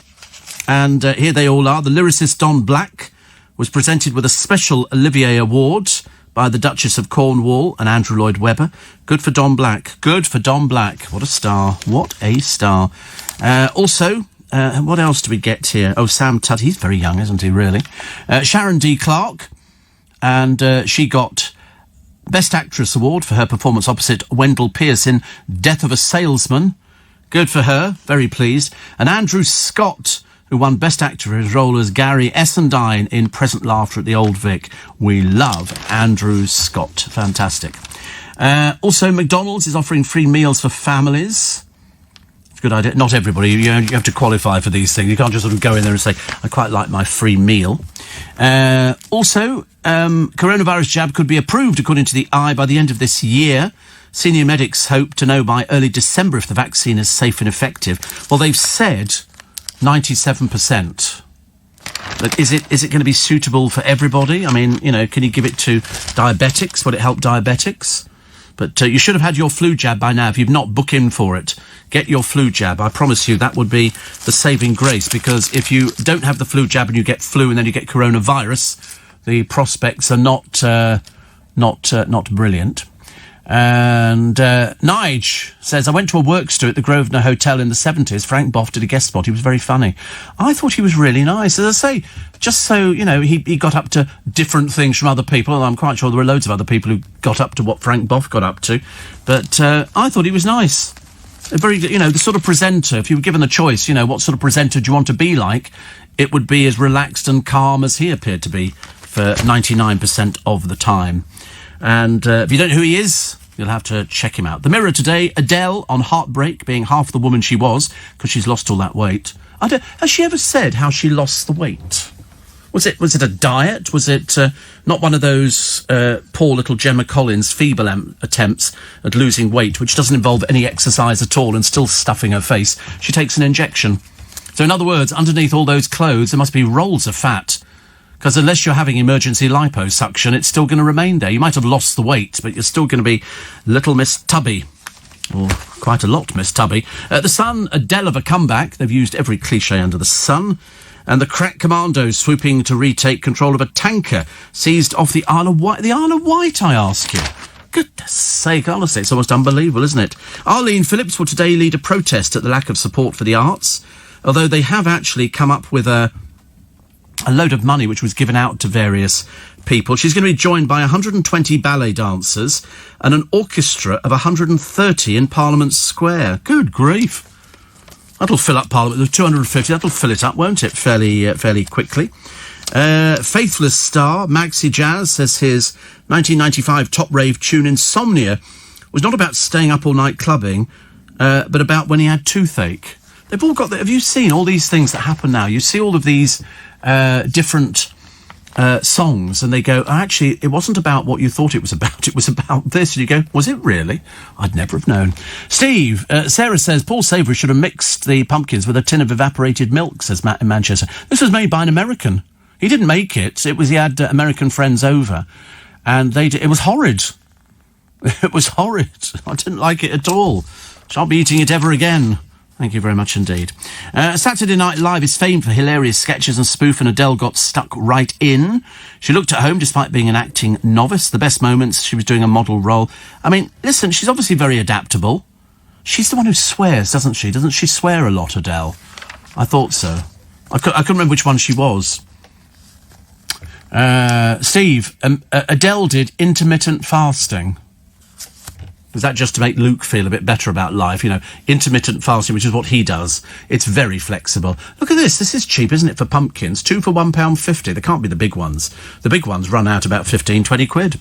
And here they all are. The lyricist Don Black was presented with a special Olivier Award by the Duchess of Cornwall and Andrew Lloyd Webber. Good for Don Black. Good for Don Black. What a star. What a star. Also, what else do we get here? Oh, Sam Tutty. He's very young, isn't he, really? Sharon D. Clarke. And she got Best Actress Award for her performance opposite Wendell Pierce in Death of a Salesman. Good for her. Very pleased. And Andrew Scott, who won Best Actor for his role as Gary Essendine in Present Laughter at the Old Vic. We love Andrew Scott. Fantastic. Also, McDonald's is offering free meals for families. It's a good idea. Not everybody. You have to qualify for these things. You can't just sort of go in there and say, I quite like my free meal. Also, coronavirus jab could be approved, according to the Eye, by the end of this year. Senior medics hope to know by early December if the vaccine is safe and effective. Well, they've said 97%. But is it going to be suitable for everybody? I mean, can you give it to diabetics? Will it help diabetics? But you should have had your flu jab by now. If you've not booked in for it, get your flu jab. I promise you that would be the saving grace, because if you don't have the flu jab and you get flu and then you get coronavirus, the prospects are not brilliant. And Nige says, I went to a works do at the Grosvenor Hotel in the 70s. Frank Boff did a guest spot. He was very funny. I thought he was really nice. As I say, just so, he got up to different things from other people. And I'm quite sure there were loads of other people who got up to what Frank Boff got up to. But I thought he was nice. A very, the sort of presenter, if you were given the choice, what sort of presenter do you want to be like, it would be as relaxed and calm as he appeared to be for 99% of the time. And if you don't know who he is, you'll have to check him out. The Mirror today, Adele on heartbreak, being half the woman she was, because she's lost all that weight. Has she ever said how she lost the weight? Was it a diet? Was it not one of those poor little Gemma Collins feeble attempts at losing weight, which doesn't involve any exercise at all and still stuffing her face? She takes an injection. So in other words, underneath all those clothes, there must be rolls of fat. Because unless you're having emergency liposuction, it's still going to remain there. You might have lost the weight, but you're still going to be little Miss Tubby. Or quite a lot, Miss Tubby. The Sun, Adele of a comeback. They've used every cliché under the sun. And the crack commandos swooping to retake control of a tanker seized off the Isle of Wight. The Isle of Wight, I ask you. Goodness sake, honestly, it's almost unbelievable, isn't it? Arlene Phillips will today lead a protest at the lack of support for the arts, although they have actually come up with a load of money which was given out to various people. She's going to be joined by 120 ballet dancers and an orchestra of 130 in Parliament Square. Good grief. That'll fill up Parliament. There's 250. That'll fill it up, won't it? Fairly quickly. Faithless star Maxi Jazz says his 1995 top rave tune Insomnia was not about staying up all night clubbing, but about when he had toothache. They've all got... Have you seen all these things that happen now? You see all of these different songs, and they go, oh, actually, it wasn't about what you thought it was about. It was about this. And you go, was it really? I'd never have known. Steve, Sarah says, Paul Savoury should have mixed the pumpkins with a tin of evaporated milk, says Matt in Manchester. This was made by an American. He didn't make it. He had American friends over, and it was horrid. It was horrid. I didn't like it at all. Shan't be eating it ever again. Thank you very much indeed. Saturday Night Live is famed for hilarious sketches and spoof, and Adele got stuck right in. She looked at home despite being an acting novice. The best moments, she was doing a model role. I mean, listen, she's obviously very adaptable. She's the one who swears, doesn't she? Doesn't she swear a lot, Adele? I thought so. I couldn't remember which one she was. Steve, Adele did intermittent fasting. Was that just to make Luke feel a bit better about life? You know, intermittent fasting, which is what he does. It's very flexible. Look at this. This is cheap, isn't it, for pumpkins? 2 for £1.50. They can't be the big ones. The big ones run out about 15, 20 quid.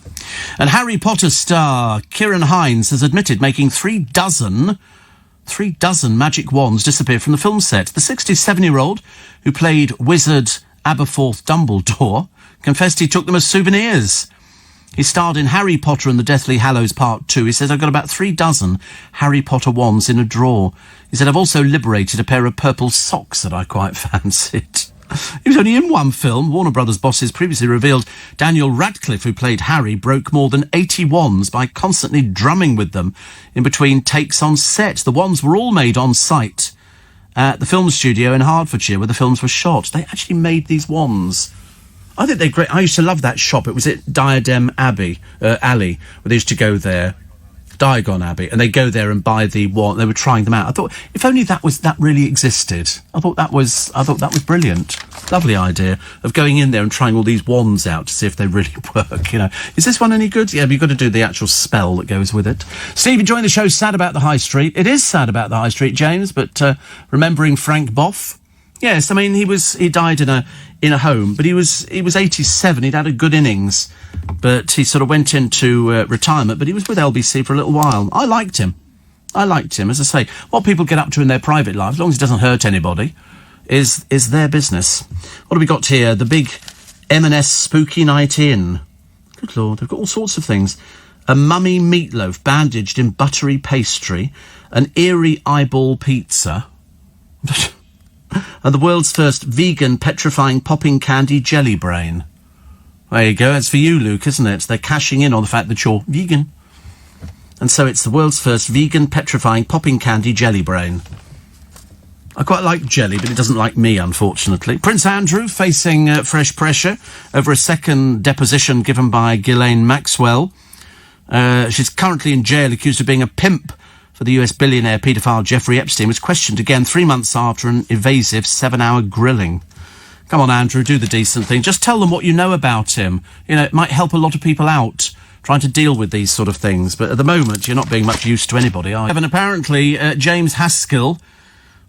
And Harry Potter star Ciarán Hinds has admitted making 3 dozen magic wands disappear from the film set. The 67-year-old, who played Wizard Aberforth Dumbledore, confessed he took them as souvenirs. He starred in Harry Potter and the Deathly Hallows Part 2. He says, I've got about 3 dozen Harry Potter wands in a drawer. He said, I've also liberated a pair of purple socks that I quite fancied. He was only in one film. Warner Brothers bosses previously revealed Daniel Radcliffe, who played Harry, broke more than 80 wands by constantly drumming with them in between takes on set. The wands were all made on site at the film studio in Hertfordshire, where the films were shot. They actually made these wands. I think they're great. I used to love that shop. It was at Diadem Alley, where they used to go there. Diagon Abbey, and they go there and buy the wand. They were trying them out. I thought, if only that really existed. I thought that was brilliant. Lovely idea of going in there and trying all these wands out to see if they really work. You know, is this one any good? Yeah, but you've got to do the actual spell that goes with it. Steve, enjoying the show. Sad about the High Street. It is sad about the High Street, James. But remembering Frank Boff. Yes, I mean he died in a home, but he was 87. He'd had a good innings, but he sort of went into retirement. But he was with LBC for a little while. I liked him. As I say, what people get up to in their private life, as long as it doesn't hurt anybody, is their business. What have we got here? The big M&S Spooky Night In. Good Lord, they've got all sorts of things. A mummy meatloaf bandaged in buttery pastry, an eerie eyeball pizza. And the world's first vegan petrifying popping candy jelly brain. There you go. That's for you, Luke, isn't it? They're cashing in on the fact that you're vegan. And so it's the world's first vegan petrifying popping candy jelly brain. I quite like jelly, but it doesn't like me, unfortunately. Prince Andrew facing fresh pressure over a second deposition given by Ghislaine Maxwell. She's currently in jail accused of being a pimp for the US billionaire paedophile Jeffrey Epstein, was questioned again 3 months after an evasive 7-hour grilling. Come on, Andrew, do the decent thing. Just tell them what you know about him. You know, it might help a lot of people out trying to deal with these sort of things. But at the moment, you're not being much use to anybody, are you? And apparently, James Haskell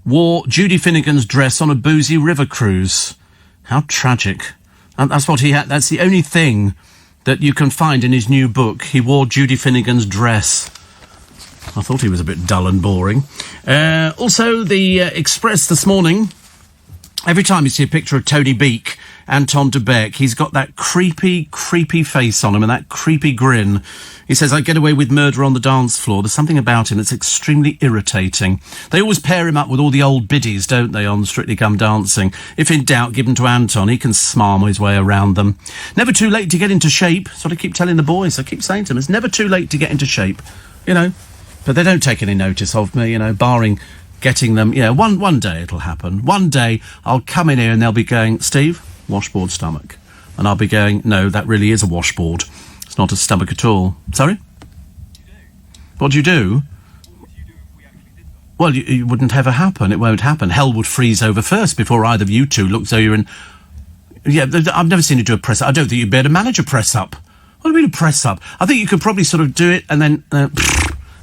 wore Judy Finnegan's dress on a boozy river cruise. How tragic. And that's what he had. That's the only thing that you can find in his new book. He wore Judy Finnegan's dress. I thought he was a bit dull and boring. Also, the Express this morning Every time you see a picture of Tony Beak, Anton de Beek, he's got that creepy face on him and that creepy grin. He says, I get away with murder on the dance floor. There's something about him that's extremely irritating. They always pair him up with all the old biddies, don't they, on Strictly Come Dancing. If in doubt, give him to Anton. He can smarm his way around them. Never too late to get into shape. That's what I keep telling the boys. I keep saying to them, it's never too late to get into shape, you know. But they don't take any notice of me, you know, barring getting them, you know, one day it'll happen. One day I'll come in here and they'll be going, Steve, washboard stomach. And I'll be going, no, that really is a washboard. It's not a stomach at all. Sorry? What do you do? Well, it wouldn't ever happen. It won't happen. Hell would freeze over first before either of you two look as though you're in... Yeah, I've never seen you do a press-up. I don't think you'd be able to manage a press-up. What do you mean a press-up? I think you could probably sort of do it and then...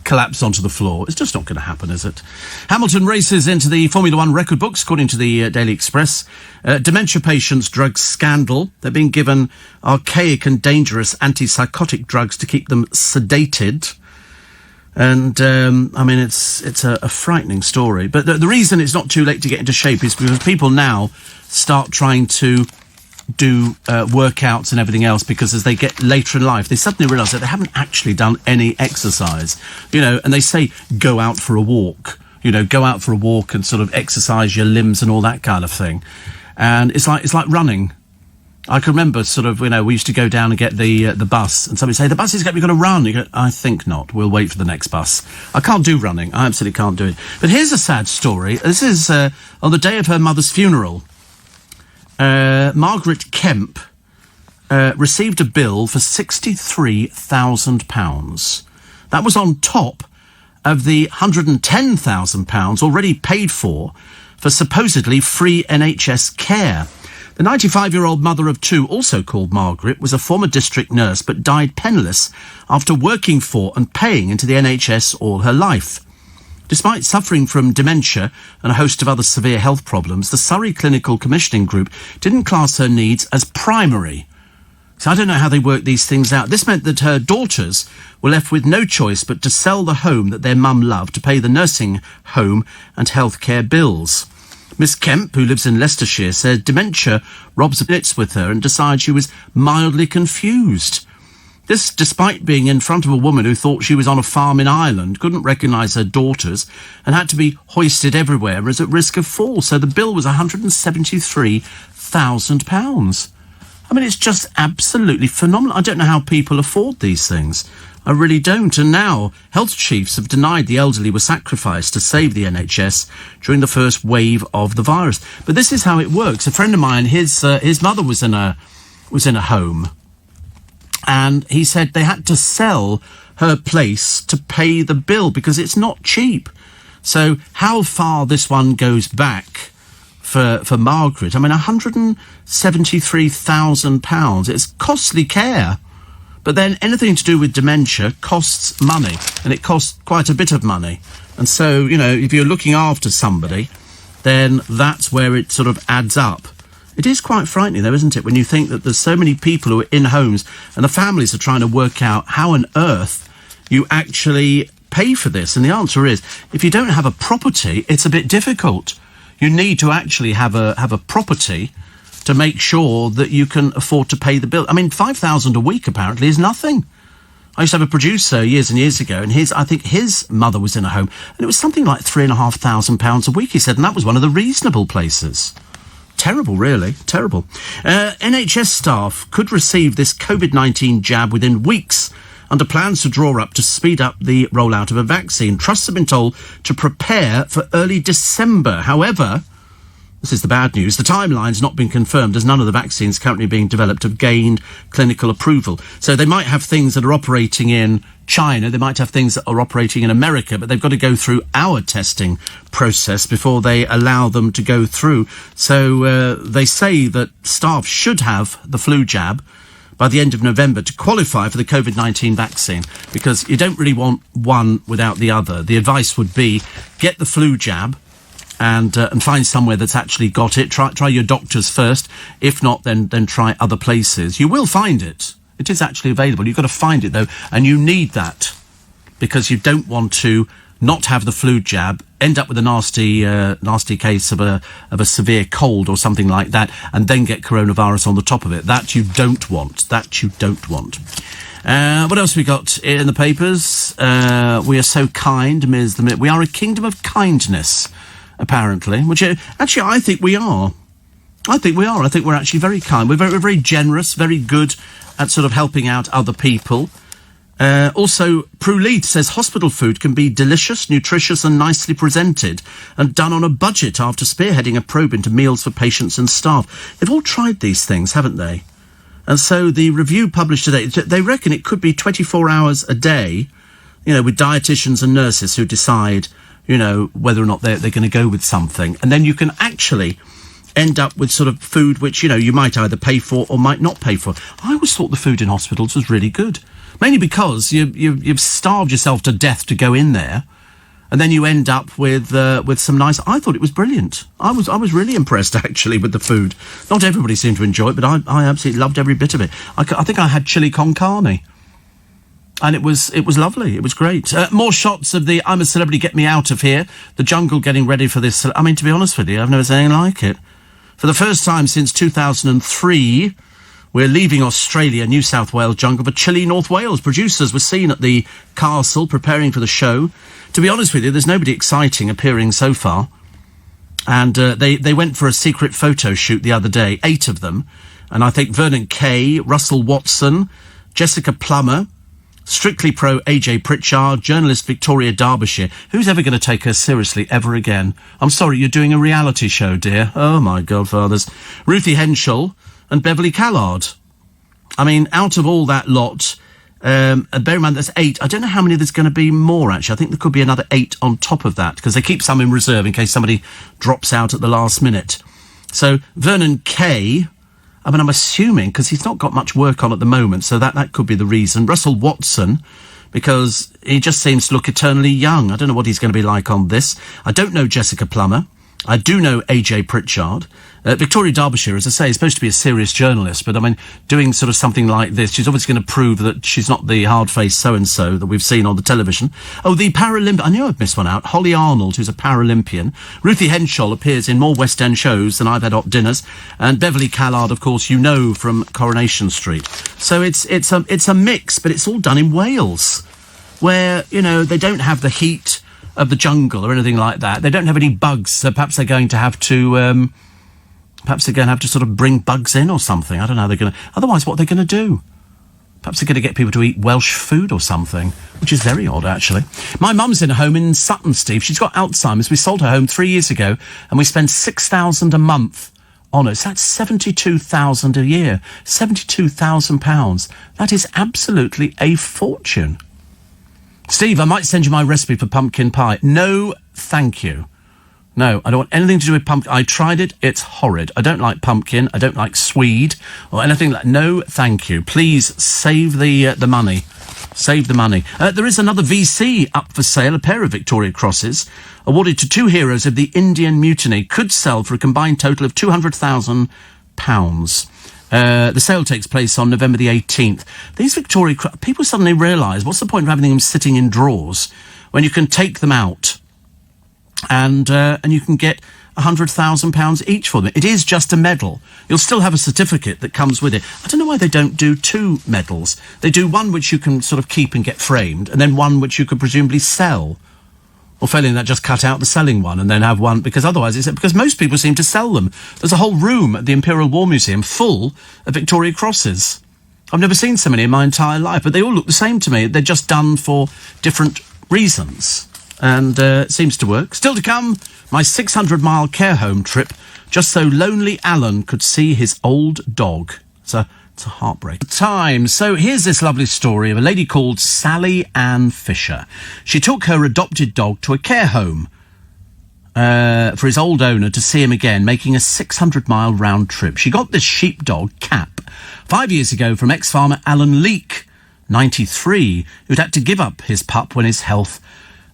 collapse onto the floor. It's just not going to happen, is it? Hamilton races into the Formula One record books, according to the Daily Express. Dementia patients' drug scandal. They're being given archaic and dangerous antipsychotic drugs to keep them sedated. And, I mean, it's a frightening story. But the reason it's not too late to get into shape is because people now start trying to do workouts and everything else, because as they get later in life, they suddenly realise that they haven't actually done any exercise, you know, and they say, go out for a walk, you know, go out for a walk and sort of exercise your limbs and all that kind of thing. And it's like running. I can remember sort of, you know, we used to go down and get the bus, and somebody say, the bus is going, we've got to run. You go, I think not. We'll wait for the next bus. I can't do running. I absolutely can't do it. But here's a sad story. This is on the day of her mother's funeral. Margaret Kemp received a bill for £63,000. That was on top of the £110,000 already paid for supposedly free NHS care. The 95-year-old mother of two, also called Margaret, was a former district nurse but died penniless after working for and paying into the NHS all her life. Despite suffering from dementia and a host of other severe health problems, the Surrey Clinical Commissioning Group didn't class her needs as primary. So I don't know how they work these things out. This meant that her daughters were left with no choice but to sell the home that their mum loved to pay the nursing home and healthcare bills. Miss Kemp, who lives in Leicestershire, said dementia robs minutes with her and decides she was mildly confused. This despite being in front of a woman who thought she was on a farm in Ireland, couldn't recognise her daughters, and had to be hoisted everywhere and was at risk of fall. So the bill was £173,000. I mean, it's just absolutely phenomenal. I don't know how people afford these things. I really don't. And now health chiefs have denied the elderly were sacrificed to save the NHS during the first wave of the virus. But this is how it works. A friend of mine, his mother was in a home. And he said they had to sell her place to pay the bill because it's not cheap. So how far this one goes back for Margaret, I mean, £173,000. It's costly care. But then anything to do with dementia costs money, and it costs quite a bit of money. And so, you know, if you're looking after somebody, then that's where it sort of adds up. It is quite frightening, though, isn't it, when you think that there's so many people who are in homes and the families are trying to work out how on earth you actually pay for this. And the answer is, if you don't have a property, it's a bit difficult. You need to actually have a property to make sure that you can afford to pay the bill. I mean, £5,000 a week, apparently, is nothing. I used to have a producer years and years ago, and I think his mother was in a home, and it was something like £3,500 a week, he said, and that was one of the reasonable places. Terrible, really. Terrible. NHS staff could receive this COVID-19 jab within weeks under plans to draw up to speed up the rollout of a vaccine. Trusts have been told to prepare for early December. However, this is the bad news, the timeline's not been confirmed as none of the vaccines currently being developed have gained clinical approval. So they might have things that are operating in China, they might have things that are operating in America, but they've got to go through our testing process before they allow them to go through. So they say that staff should have the flu jab by the end of November to qualify for the COVID-19 vaccine, because you don't really want one without the other. The advice would be get the flu jab and find somewhere that's actually got it. Try your doctors first. If not, then try other places. You will find it. It is actually available. You've got to find it, though, and you need that because you don't want to not have the flu jab end up with a nasty case of a severe cold or something like that, and then get coronavirus on the top of it. That you don't want. That you don't want. What else we got in the papers? We are so kind, Ms. We are a kingdom of kindness, apparently, which actually I think we are. I think we are. I think we're actually very kind. We're very generous, very good at sort of helping out other people. Also, Prue Leith says hospital food can be delicious, nutritious and nicely presented and done on a budget after spearheading a probe into meals for patients and staff. They've all tried these things, haven't they? And so the review published today, they reckon it could be 24 hours a day, you know, with dietitians and nurses who decide, you know, whether or not they're going to go with something. And then you can actually end up with sort of food which, you know, you might either pay for or might not pay for. I always thought the food in hospitals was really good. Mainly because you've starved yourself to death to go in there, and then you end up with some nice. I thought it was brilliant. I was really impressed actually with the food. Not everybody seemed to enjoy it, but I absolutely loved every bit of it. I think I had chili con carne, and it was lovely. It was great. More shots of the "I'm a Celebrity, Get Me Out of Here." The jungle getting ready for this. I mean, to be honest with you, I've never seen anything like it. For the first time since 2003. We're leaving Australia, New South Wales jungle for chilly North Wales. Producers were seen at the castle preparing for the show. To be honest with you, there's nobody exciting appearing so far. And they went for a secret photo shoot the other day, 8 of them. And I think Vernon Kay, Russell Watson, Jessica Plummer, Strictly Pro AJ Pritchard, journalist Victoria Derbyshire. Who's ever going to take her seriously ever again? I'm sorry, you're doing a reality show, dear. Oh, my godfathers. Ruthie Henschel and Beverly Callard. I mean, out of all that lot, and bear in mind that's 8. I don't know how many there's going to be more, actually. I think there could be another 8 on top of that, because they keep some in reserve in case somebody drops out at the last minute. So, Vernon Kay, I mean, I'm assuming, because he's not got much work on at the moment, so that could be the reason. Russell Watson, because he just seems to look eternally young. I don't know what he's going to be like on this. I don't know Jessica Plummer. I do know AJ Pritchard. Victoria Derbyshire, as I say, is supposed to be a serious journalist, but I mean, doing sort of something like this, she's obviously going to prove that she's not the hard-faced so-and-so that we've seen on the television. Oh, the Paralympian, I knew I'd missed one out. Holly Arnold, who's a Paralympian. Ruthie Henschel appears in more West End shows than I've had hot dinners. And Beverly Callard, of course, you know from Coronation Street. So it's a mix, but it's all done in Wales, where, you know, they don't have the heat of the jungle or anything like that. They don't have any bugs, so perhaps they're going to have to sort of bring bugs in or something. I don't know how they're going to. Otherwise, what are they going to do? Perhaps they're going to get people to eat Welsh food or something, which is very odd, actually. My mum's in a home in Sutton, Steve. She's got Alzheimer's. We sold her home 3 years ago, and we spend £6,000 a month on it. So that's £72,000 a year. £72,000. That is absolutely a fortune. Steve, I might send you my recipe for pumpkin pie. No, thank you. No, I don't want anything to do with pumpkin. I tried it. It's horrid. I don't like pumpkin. I don't like swede or anything like. No, thank you. Please save the money. Save the money. There is another VC up for sale. A pair of Victoria Crosses awarded to 2 heroes of the Indian Mutiny could sell for a combined total of £200,000. The sale takes place on November the 18th. These Victoria people suddenly realise what's the point of having them sitting in drawers when you can take them out and you can get £100,000 each for them. It is just a medal. You'll still have a certificate that comes with it. I don't know why they don't do 2 medals. They do one which you can sort of keep and get framed, and then one which you could presumably sell. Or failing that, just cut out the selling one and then have one, because otherwise because most people seem to sell them. There's a whole room at the Imperial War Museum full of Victoria Crosses. I've never seen so many in my entire life, but they all look the same to me. They're just done for different reasons. And it seems to work. Still to come, my 600-mile care home trip, just so lonely Alan could see his old dog. It's a heartbreak. Time. So here's this lovely story of a lady called Sally Ann Fisher. She took her adopted dog to a care home for his old owner to see him again, making a 600-mile round trip. She got this sheepdog, Cap, 5 years ago from ex-farmer Alan Leake, 93, who'd had to give up his pup when his health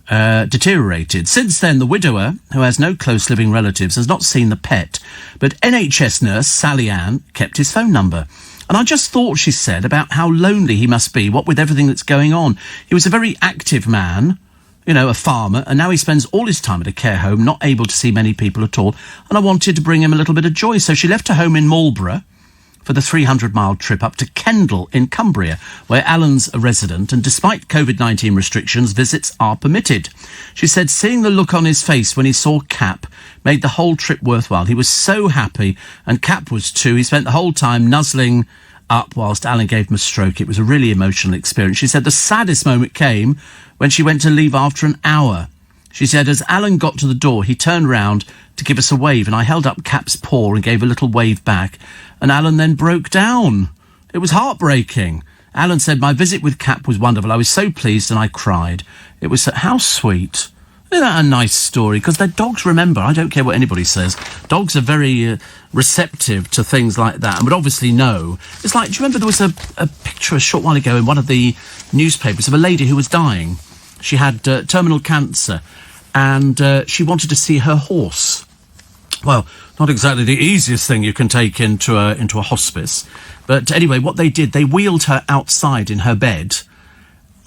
deteriorated. Since then, the widower, who has no close living relatives, has not seen the pet, but NHS nurse Sally Ann kept his phone number. And I just thought, she said, about how lonely he must be, what with everything that's going on. He was a very active man, you know, a farmer, and now he spends all his time at a care home, not able to see many people at all, and I wanted to bring him a little bit of joy. So she left her home in Marlborough for the 300-mile trip up to Kendal in Cumbria, where Alan's a resident, and despite COVID-19 restrictions, visits are permitted. She said seeing the look on his face when he saw Cap made the whole trip worthwhile. He was so happy, and Cap was too. He spent the whole time nuzzling up whilst Alan gave him a stroke. It was a really emotional experience. She said the saddest moment came when she went to leave after an hour. She said as Alan got to the door, he turned round to give us a wave, and I held up Cap's paw and gave a little wave back, and Alan then broke down. It was heartbreaking. Alan said, my visit with Cap was wonderful. I was so pleased and I cried. It was how sweet. Isn't that a nice story? Because their dogs remember. I don't care what anybody says. Dogs are very receptive to things like that and would obviously know. It's like, do you remember there was a picture a short while ago in one of the newspapers of a lady who was dying? She had terminal cancer, and she wanted to see her horse. Well, not exactly the easiest thing you can take into a hospice. But anyway, what they did, they wheeled her outside in her bed,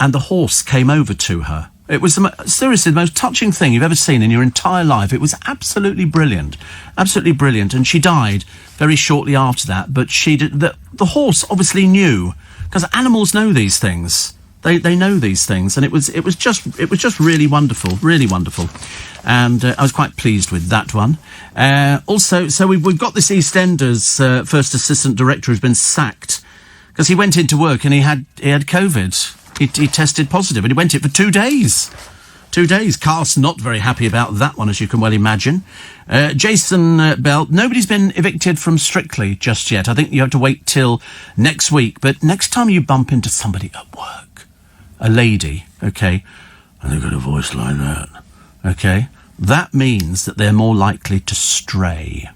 and the horse came over to her. It was seriously the most touching thing you've ever seen in your entire life. It was absolutely brilliant. Absolutely brilliant. And she died very shortly after that. But the horse obviously knew, because animals know these things. They know these things, and it was just really wonderful, and I was quite pleased with that one. Also, so we've got this EastEnders first assistant director who's been sacked because he went into work and he had COVID. He tested positive, and he went in for 2 days. 2 days. Cast not very happy about that one, as you can well imagine. Jason Bell, nobody's been evicted from Strictly just yet. I think you have to wait till next week. But next time you bump into somebody at work, a lady, okay, and they've got a voice like that, okay, that means that they're more likely to stray.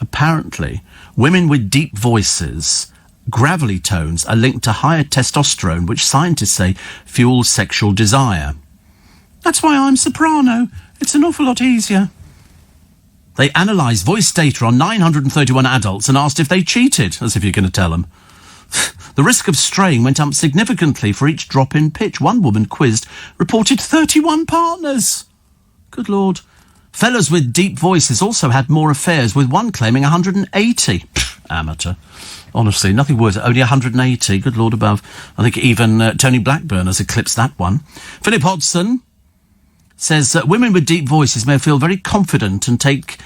Apparently, women with deep voices, gravelly tones, are linked to higher testosterone, which scientists say fuels sexual desire. That's why I'm soprano. It's an awful lot easier. They analysed voice data on 931 adults and asked if they cheated, as if you're going to tell them. The risk of straying went up significantly for each drop in pitch. One woman quizzed reported 31 partners. Good Lord. Fellas with deep voices also had more affairs, with one claiming 180. Amateur. Honestly, nothing worse. Only 180. Good Lord above. I think even Tony Blackburn has eclipsed that one. Philip Hodgson says that women with deep voices may feel very confident and take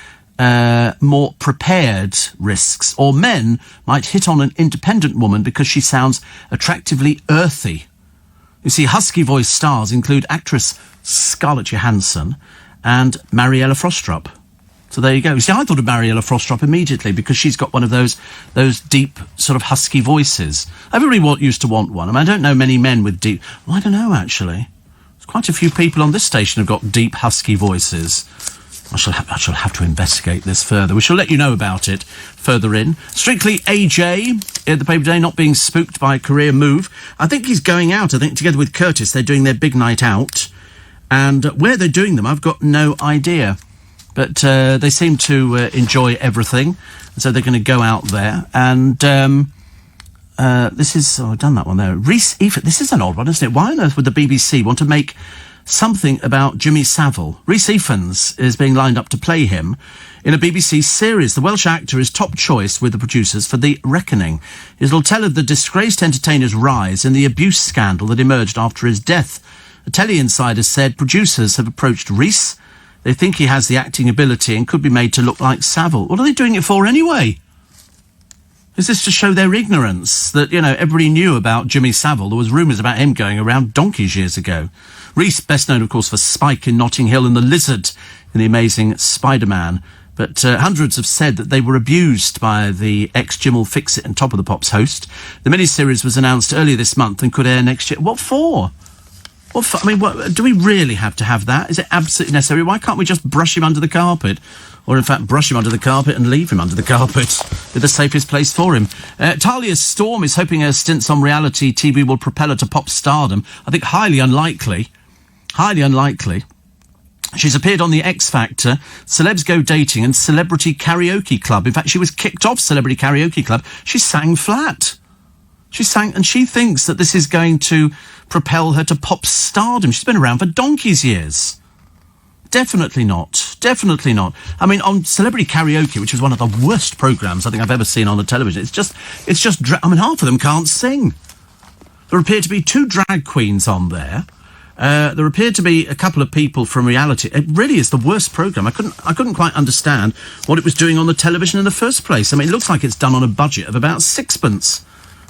more prepared risks, or men might hit on an independent woman because she sounds attractively earthy. You see, husky voice stars include actress Scarlett Johansson and Mariella Frostrup. So there you go. See, I thought of Mariella Frostrup immediately because she's got one of those deep sort of husky voices. Everybody used to want one. I mean, I don't know many men with deep... Well, I don't know, actually. There's quite a few people on this station who've got deep husky voices. I shall have to investigate this further. We shall let you know about it further in. Strictly AJ, at the paper today, not being spooked by a career move. I think he's going out. I think together with Curtis, they're doing their big night out. And where they're doing them, I've got no idea. But they seem to enjoy everything. So they're going to go out there. And this is... Oh, I've done that one there. Rhys Ifans. This is an odd one, isn't it? Why on earth would the BBC want to make something about Jimmy Savile? Rhys Ifans is being lined up to play him in a BBC series. The Welsh actor is top choice with the producers for The Reckoning. It'll tell of the disgraced entertainer's rise and the abuse scandal that emerged after his death. A Telly insider said producers have approached Rhys. They think he has the acting ability and could be made to look like Savile. What are they doing it for anyway? Is this to show their ignorance that, you know, everybody knew about Jimmy Savile? There was rumours about him going around donkeys years ago. Rhys, best known, of course, for Spike in Notting Hill and the Lizard in The Amazing Spider-Man. But hundreds have said that they were abused by the ex-Jim'll Fix-It and Top of the Pops host. The miniseries was announced earlier this month and could air next year. What for? I mean, do we really have to have that? Is it absolutely necessary? Why can't we just brush him under the carpet? Or, in fact, brush him under the carpet and leave him under the carpet with the safest place for him. Talia Storm is hoping her stints on reality TV will propel her to pop stardom. I think highly unlikely. Highly unlikely. She's appeared on The X Factor, Celebs Go Dating and Celebrity Karaoke Club. In fact, she was kicked off Celebrity Karaoke Club. She sang flat. She sang, and she thinks that this is going to propel her to pop stardom. She's been around for donkey's years. Definitely not. Definitely not. I mean, on Celebrity Karaoke, which is one of the worst programmes I think I've ever seen on the television, half of them can't sing. There appear to be 2 drag queens on there. There appear to be a couple of people from reality. It really is the worst programme. I couldn't quite understand what it was doing on the television in the first place. I mean, it looks like it's done on a budget of about sixpence,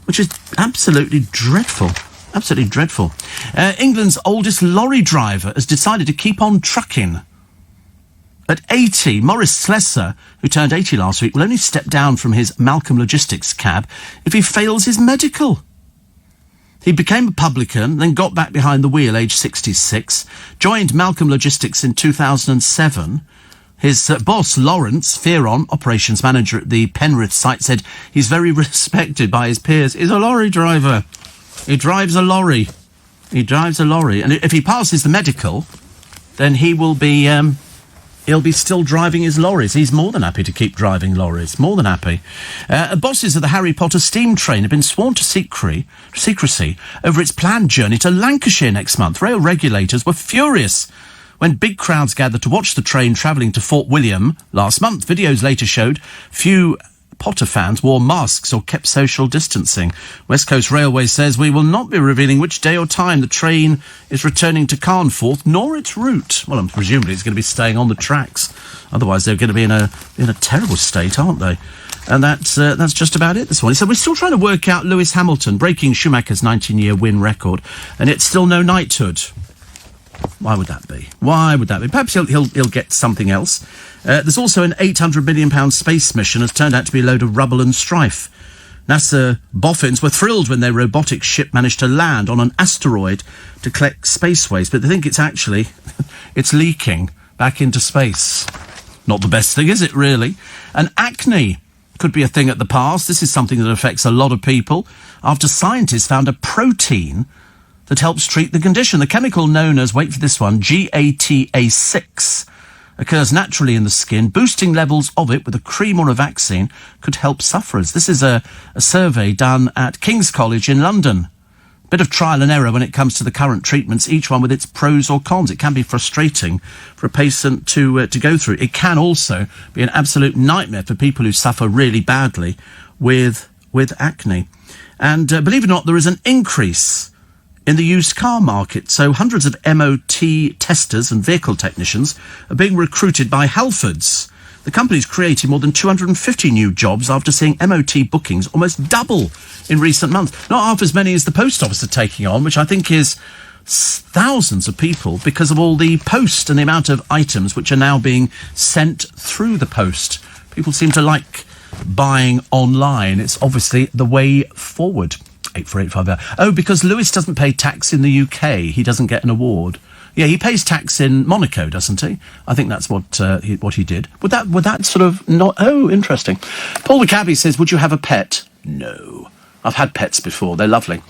which is absolutely dreadful. Absolutely dreadful. England's oldest lorry driver has decided to keep on trucking. At 80, Maurice Slessor, who turned 80 last week, will only step down from his Malcolm Logistics cab if he fails his medical. He became a publican, then got back behind the wheel, aged 66, joined Malcolm Logistics in 2007. His boss, Lawrence Fearon, operations manager at the Penrith site, said he's very respected by his peers. He's a lorry driver. He drives a lorry. And if he passes the medical, then he will be... he'll be still driving his lorries. He's more than happy to keep driving lorries. More than happy. Bosses of the Harry Potter steam train have been sworn to secrecy over its planned journey to Lancashire next month. Rail regulators were furious when big crowds gathered to watch the train travelling to Fort William last month. Videos later showed few Potter fans wore masks or kept social distancing. West Coast Railway says we will not be revealing which day or time the train is returning to Carnforth, nor its route. Well, presumably it's going to be staying on the tracks. Otherwise, they're going to be in a terrible state, aren't they? And that's just about it this morning. So we're still trying to work out Lewis Hamilton breaking Schumacher's 19-year win record, and it's still no knighthood. Why would that be? Perhaps he'll get something else. There's also an £800 million space mission has turned out to be a load of rubble and strife. NASA boffins were thrilled when their robotic ship managed to land on an asteroid to collect space waste, but they think it's leaking back into space. Not the best thing, is it, really? And acne could be a thing at the past. This is something that affects a lot of people after scientists found a protein that helps treat the condition. The chemical known as, wait for this one, GATA6, occurs naturally in the skin. Boosting levels of it with a cream or a vaccine could help sufferers. This is a survey done at King's College in London. Bit of trial and error when it comes to the current treatments, each one with its pros or cons. It can be frustrating for a patient to go through. It can also be an absolute nightmare for people who suffer really badly with acne. And believe it or not, there is an increase in the used car market. So hundreds of MOT testers and vehicle technicians are being recruited by Halfords. The company's created more than 250 new jobs after seeing MOT bookings almost double in recent months. Not half as many as the post office are taking on, which I think is thousands of people because of all the post and the amount of items which are now being sent through the post. People seem to like buying online. It's obviously the way forward. 84850. Oh, because Lewis doesn't pay tax in the UK, he doesn't get an award. Yeah, he pays tax in Monaco, doesn't he? I think that's what he did. Would that sort of not? Oh, interesting. Paul the cabbie says, "Would you have a pet?" No. I've had pets before. They're lovely.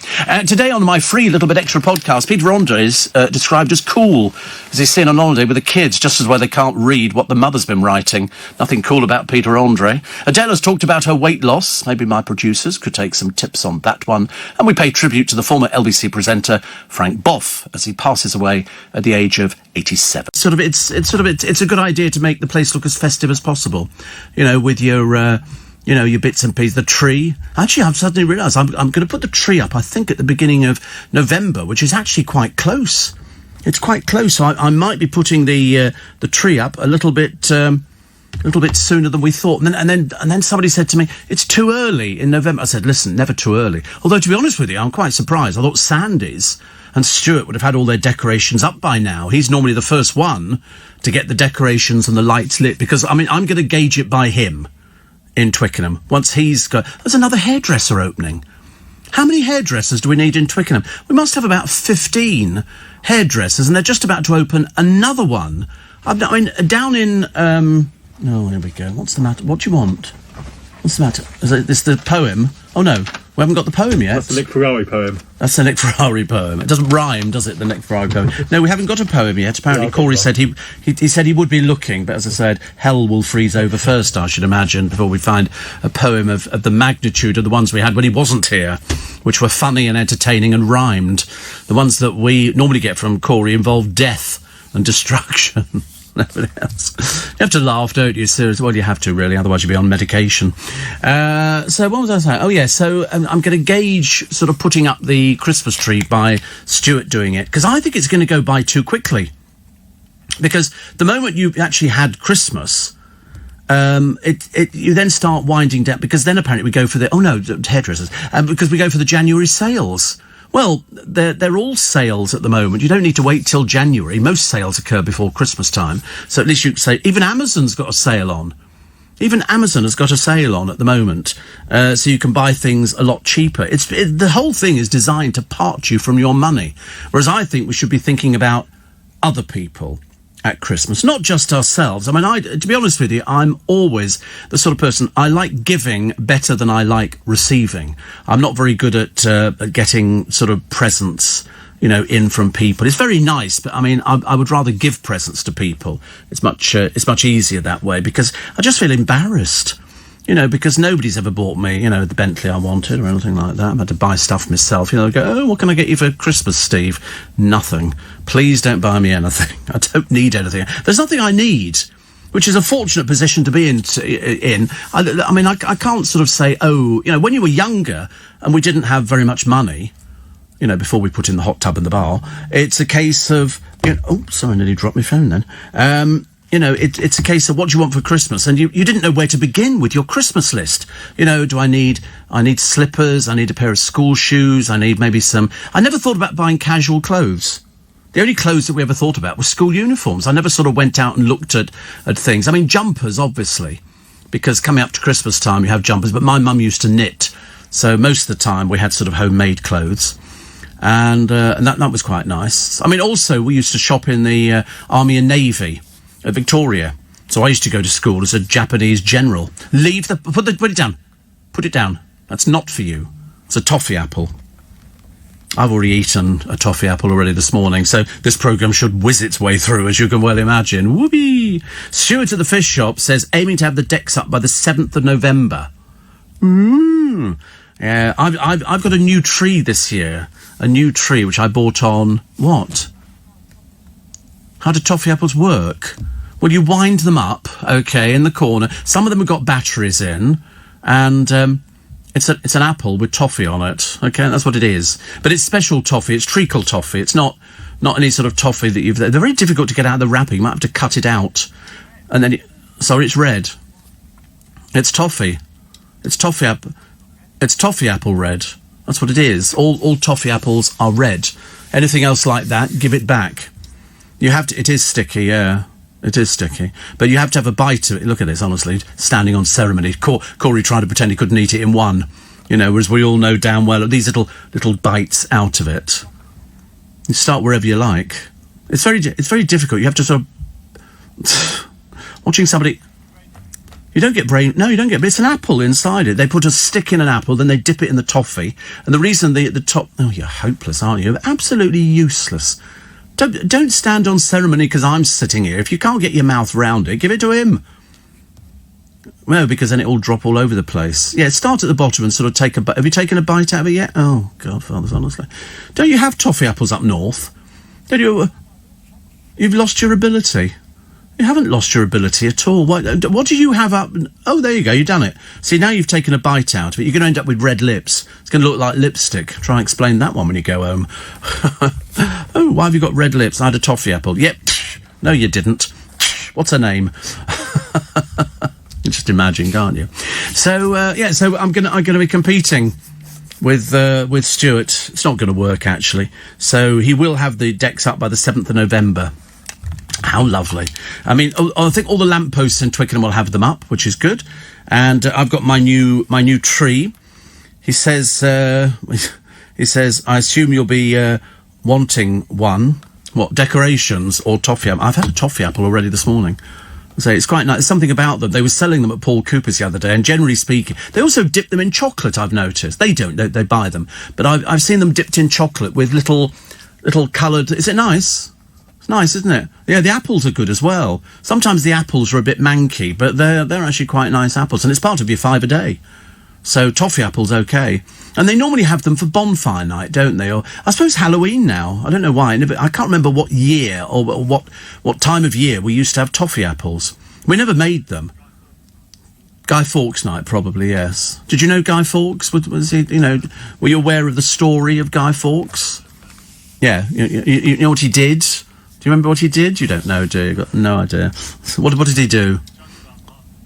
Today on my free Little Bit Extra podcast, Peter Andre is described as cool as he's seen on holiday with the kids, just as well they can't read what the mother's been writing. Nothing cool about Peter Andre. Adele has talked about her weight loss. Maybe my producers could take some tips on that one. And we pay tribute to the former LBC presenter Frank Boff as he passes away at the age of 87. It's a good idea to make the place look as festive as possible. You know, with your your bits and pieces, the tree. Actually, I've suddenly realised I'm going to put the tree up, I think, at the beginning of November, which is actually quite close. It's quite close. So I might be putting the tree up a little bit sooner than we thought. And then somebody said to me, it's too early in November. I said, listen, never too early. Although, to be honest with you, I'm quite surprised. I thought Sandy's and Stuart would have had all their decorations up by now. He's normally the first one to get the decorations and the lights lit because, I'm going to gauge it by him. In Twickenham, once he's got... There's another hairdresser opening. How many hairdressers do we need in Twickenham? We must have about 15 hairdressers, and they're just about to open another one. Down in... Oh, here we go. What's the matter? What do you want? What's the matter? Is this the poem? Oh, no. We haven't got the poem yet. That's the Nick Ferrari poem. That's the Nick Ferrari poem. It doesn't rhyme, does it, the Nick Ferrari poem? No, we haven't got a poem yet. Apparently, Corey said he said he would be looking, but as I said, hell will freeze over first, I should imagine, before we find a poem of the magnitude of the ones we had when he wasn't here, which were funny and entertaining and rhymed. The ones that we normally get from Corey involve death and destruction. Nobody else. You have to laugh, don't you? Seriously, well, you have to, really, otherwise you'd be on medication. So what was I saying? Oh, yeah, so I'm going to gauge sort of putting up the Christmas tree by Stuart doing it, because I think it's going to go by too quickly. Because the moment you've actually had Christmas, you then start winding down, because then apparently we go for the hairdressers, because we go for the January sales. Well, they're all sales at the moment. You don't need to wait till January. Most sales occur before Christmas time. So at least you can say, even Amazon's got a sale on. Even Amazon has got a sale on at the moment. So you can buy things a lot cheaper. The whole thing is designed to part you from your money. Whereas I think we should be thinking about other people at Christmas, not just ourselves. I mean, to be honest with you, I'm always the sort of person, I like giving better than I like receiving. I'm not very good at getting sort of presents, in from people. It's very nice, but I mean, I would rather give presents to people. It's much easier that way, because I just feel embarrassed. Because nobody's ever bought me, the Bentley I wanted or anything like that. I've had to buy stuff myself. Go, oh, what can I get you for Christmas, Steve? Nothing. Please don't buy me anything. I don't need anything. There's nothing I need, which is a fortunate position to be in. I mean, I can't sort of say, when you were younger and we didn't have very much money, before we put in the hot tub in the bar, it's a case of, oh, sorry, I nearly dropped my phone then. It's a case of what do you want for Christmas? And you didn't know where to begin with your Christmas list. I need slippers, I need a pair of school shoes, I need maybe I never thought about buying casual clothes. The only clothes that we ever thought about were school uniforms. I never sort of went out and looked at things. I mean, jumpers, obviously, because coming up to Christmas time, you have jumpers, but my mum used to knit. So most of the time we had sort of homemade clothes. And that was quite nice. I mean, also, we used to shop in the Army and Navy at Victoria. So I used to go to school as a Japanese general. Put it down. Put it down. That's not for you. It's a toffee apple. I've already eaten a toffee apple already this morning, so this programme should whiz its way through, as you can well imagine. Whoopee! Stuart at the fish shop says, aiming to have the decks up by the 7th of November. Yeah, I've got a new tree this year. A new tree, which I bought on... What? How do toffee apples work? Well, you wind them up, in the corner. Some of them have got batteries in, and it's an apple with toffee on it. Okay, that's what it is. But it's special toffee. It's treacle toffee. It's not any sort of toffee that you've... They're very difficult to get out of the wrapping. You might have to cut it out, and then... Sorry, it's red. It's toffee. It's toffee apple. It's toffee apple red. That's what it is. All toffee apples are red. Anything else like that, give it back. You have to... It is sticky, yeah. It is sticky. But you have to have a bite of it. Look at this, honestly. Standing on ceremony. Corey tried to pretend he couldn't eat it in one. Whereas we all know damn well these little bites out of it. You start wherever you like. It's very difficult. You have to sort of... Watching somebody... You don't get brain... No, you don't get... But it's an apple inside it. They put a stick in an apple, then they dip it in the toffee. And the reason the top... Oh, you're hopeless, aren't you? Absolutely useless. Don't stand on ceremony because I'm sitting here. If you can't get your mouth round it, give it to him. No, because then it'll drop all over the place. Yeah, start at the bottom and sort of take a bite. Have you taken a bite out of it yet? Oh, God, fathers, honestly. Don't you have toffee apples up north? Don't you... You've lost your ability. You haven't lost your ability at all. What do you have up... Oh, there you go, you've done it. See, now you've taken a bite out of it. You're going to end up with red lips. It's going to look like lipstick. Try and explain that one when you go home. Oh, why have you got red lips? I had a toffee apple. Yep. No, you didn't. What's her name? Just imagine, can't you? So, so I'm going to be competing with Stuart. It's not going to work, actually. So he will have the decks up by the 7th of November. How lovely. I mean, I think all the lampposts in Twickenham will have them up, which is good. And I've got my new tree. He says, I assume you'll be wanting one. What, decorations or toffee apple? I've had a toffee apple already this morning. So it's quite nice. There's something about them. They were selling them at Paul Cooper's the other day, and generally speaking, they also dip them in chocolate, I've noticed. They don't, they buy them. But I've seen them dipped in chocolate with little coloured... Is it nice? It's nice, isn't it? Yeah, the apples are good as well. Sometimes the apples are a bit manky, but they're actually quite nice apples, and it's part of your 5 a day. So toffee apples, okay. And they normally have them for bonfire night, don't they? Or I suppose Halloween now. I don't know why. I can't remember what year or what time of year we used to have toffee apples. We never made them. Guy Fawkes night, probably, yes. Did you know Guy Fawkes? Was he, were you aware of the story of Guy Fawkes? Yeah, you know what he did? Do you remember what he did? You don't know, do you? You've got no idea. What did he do?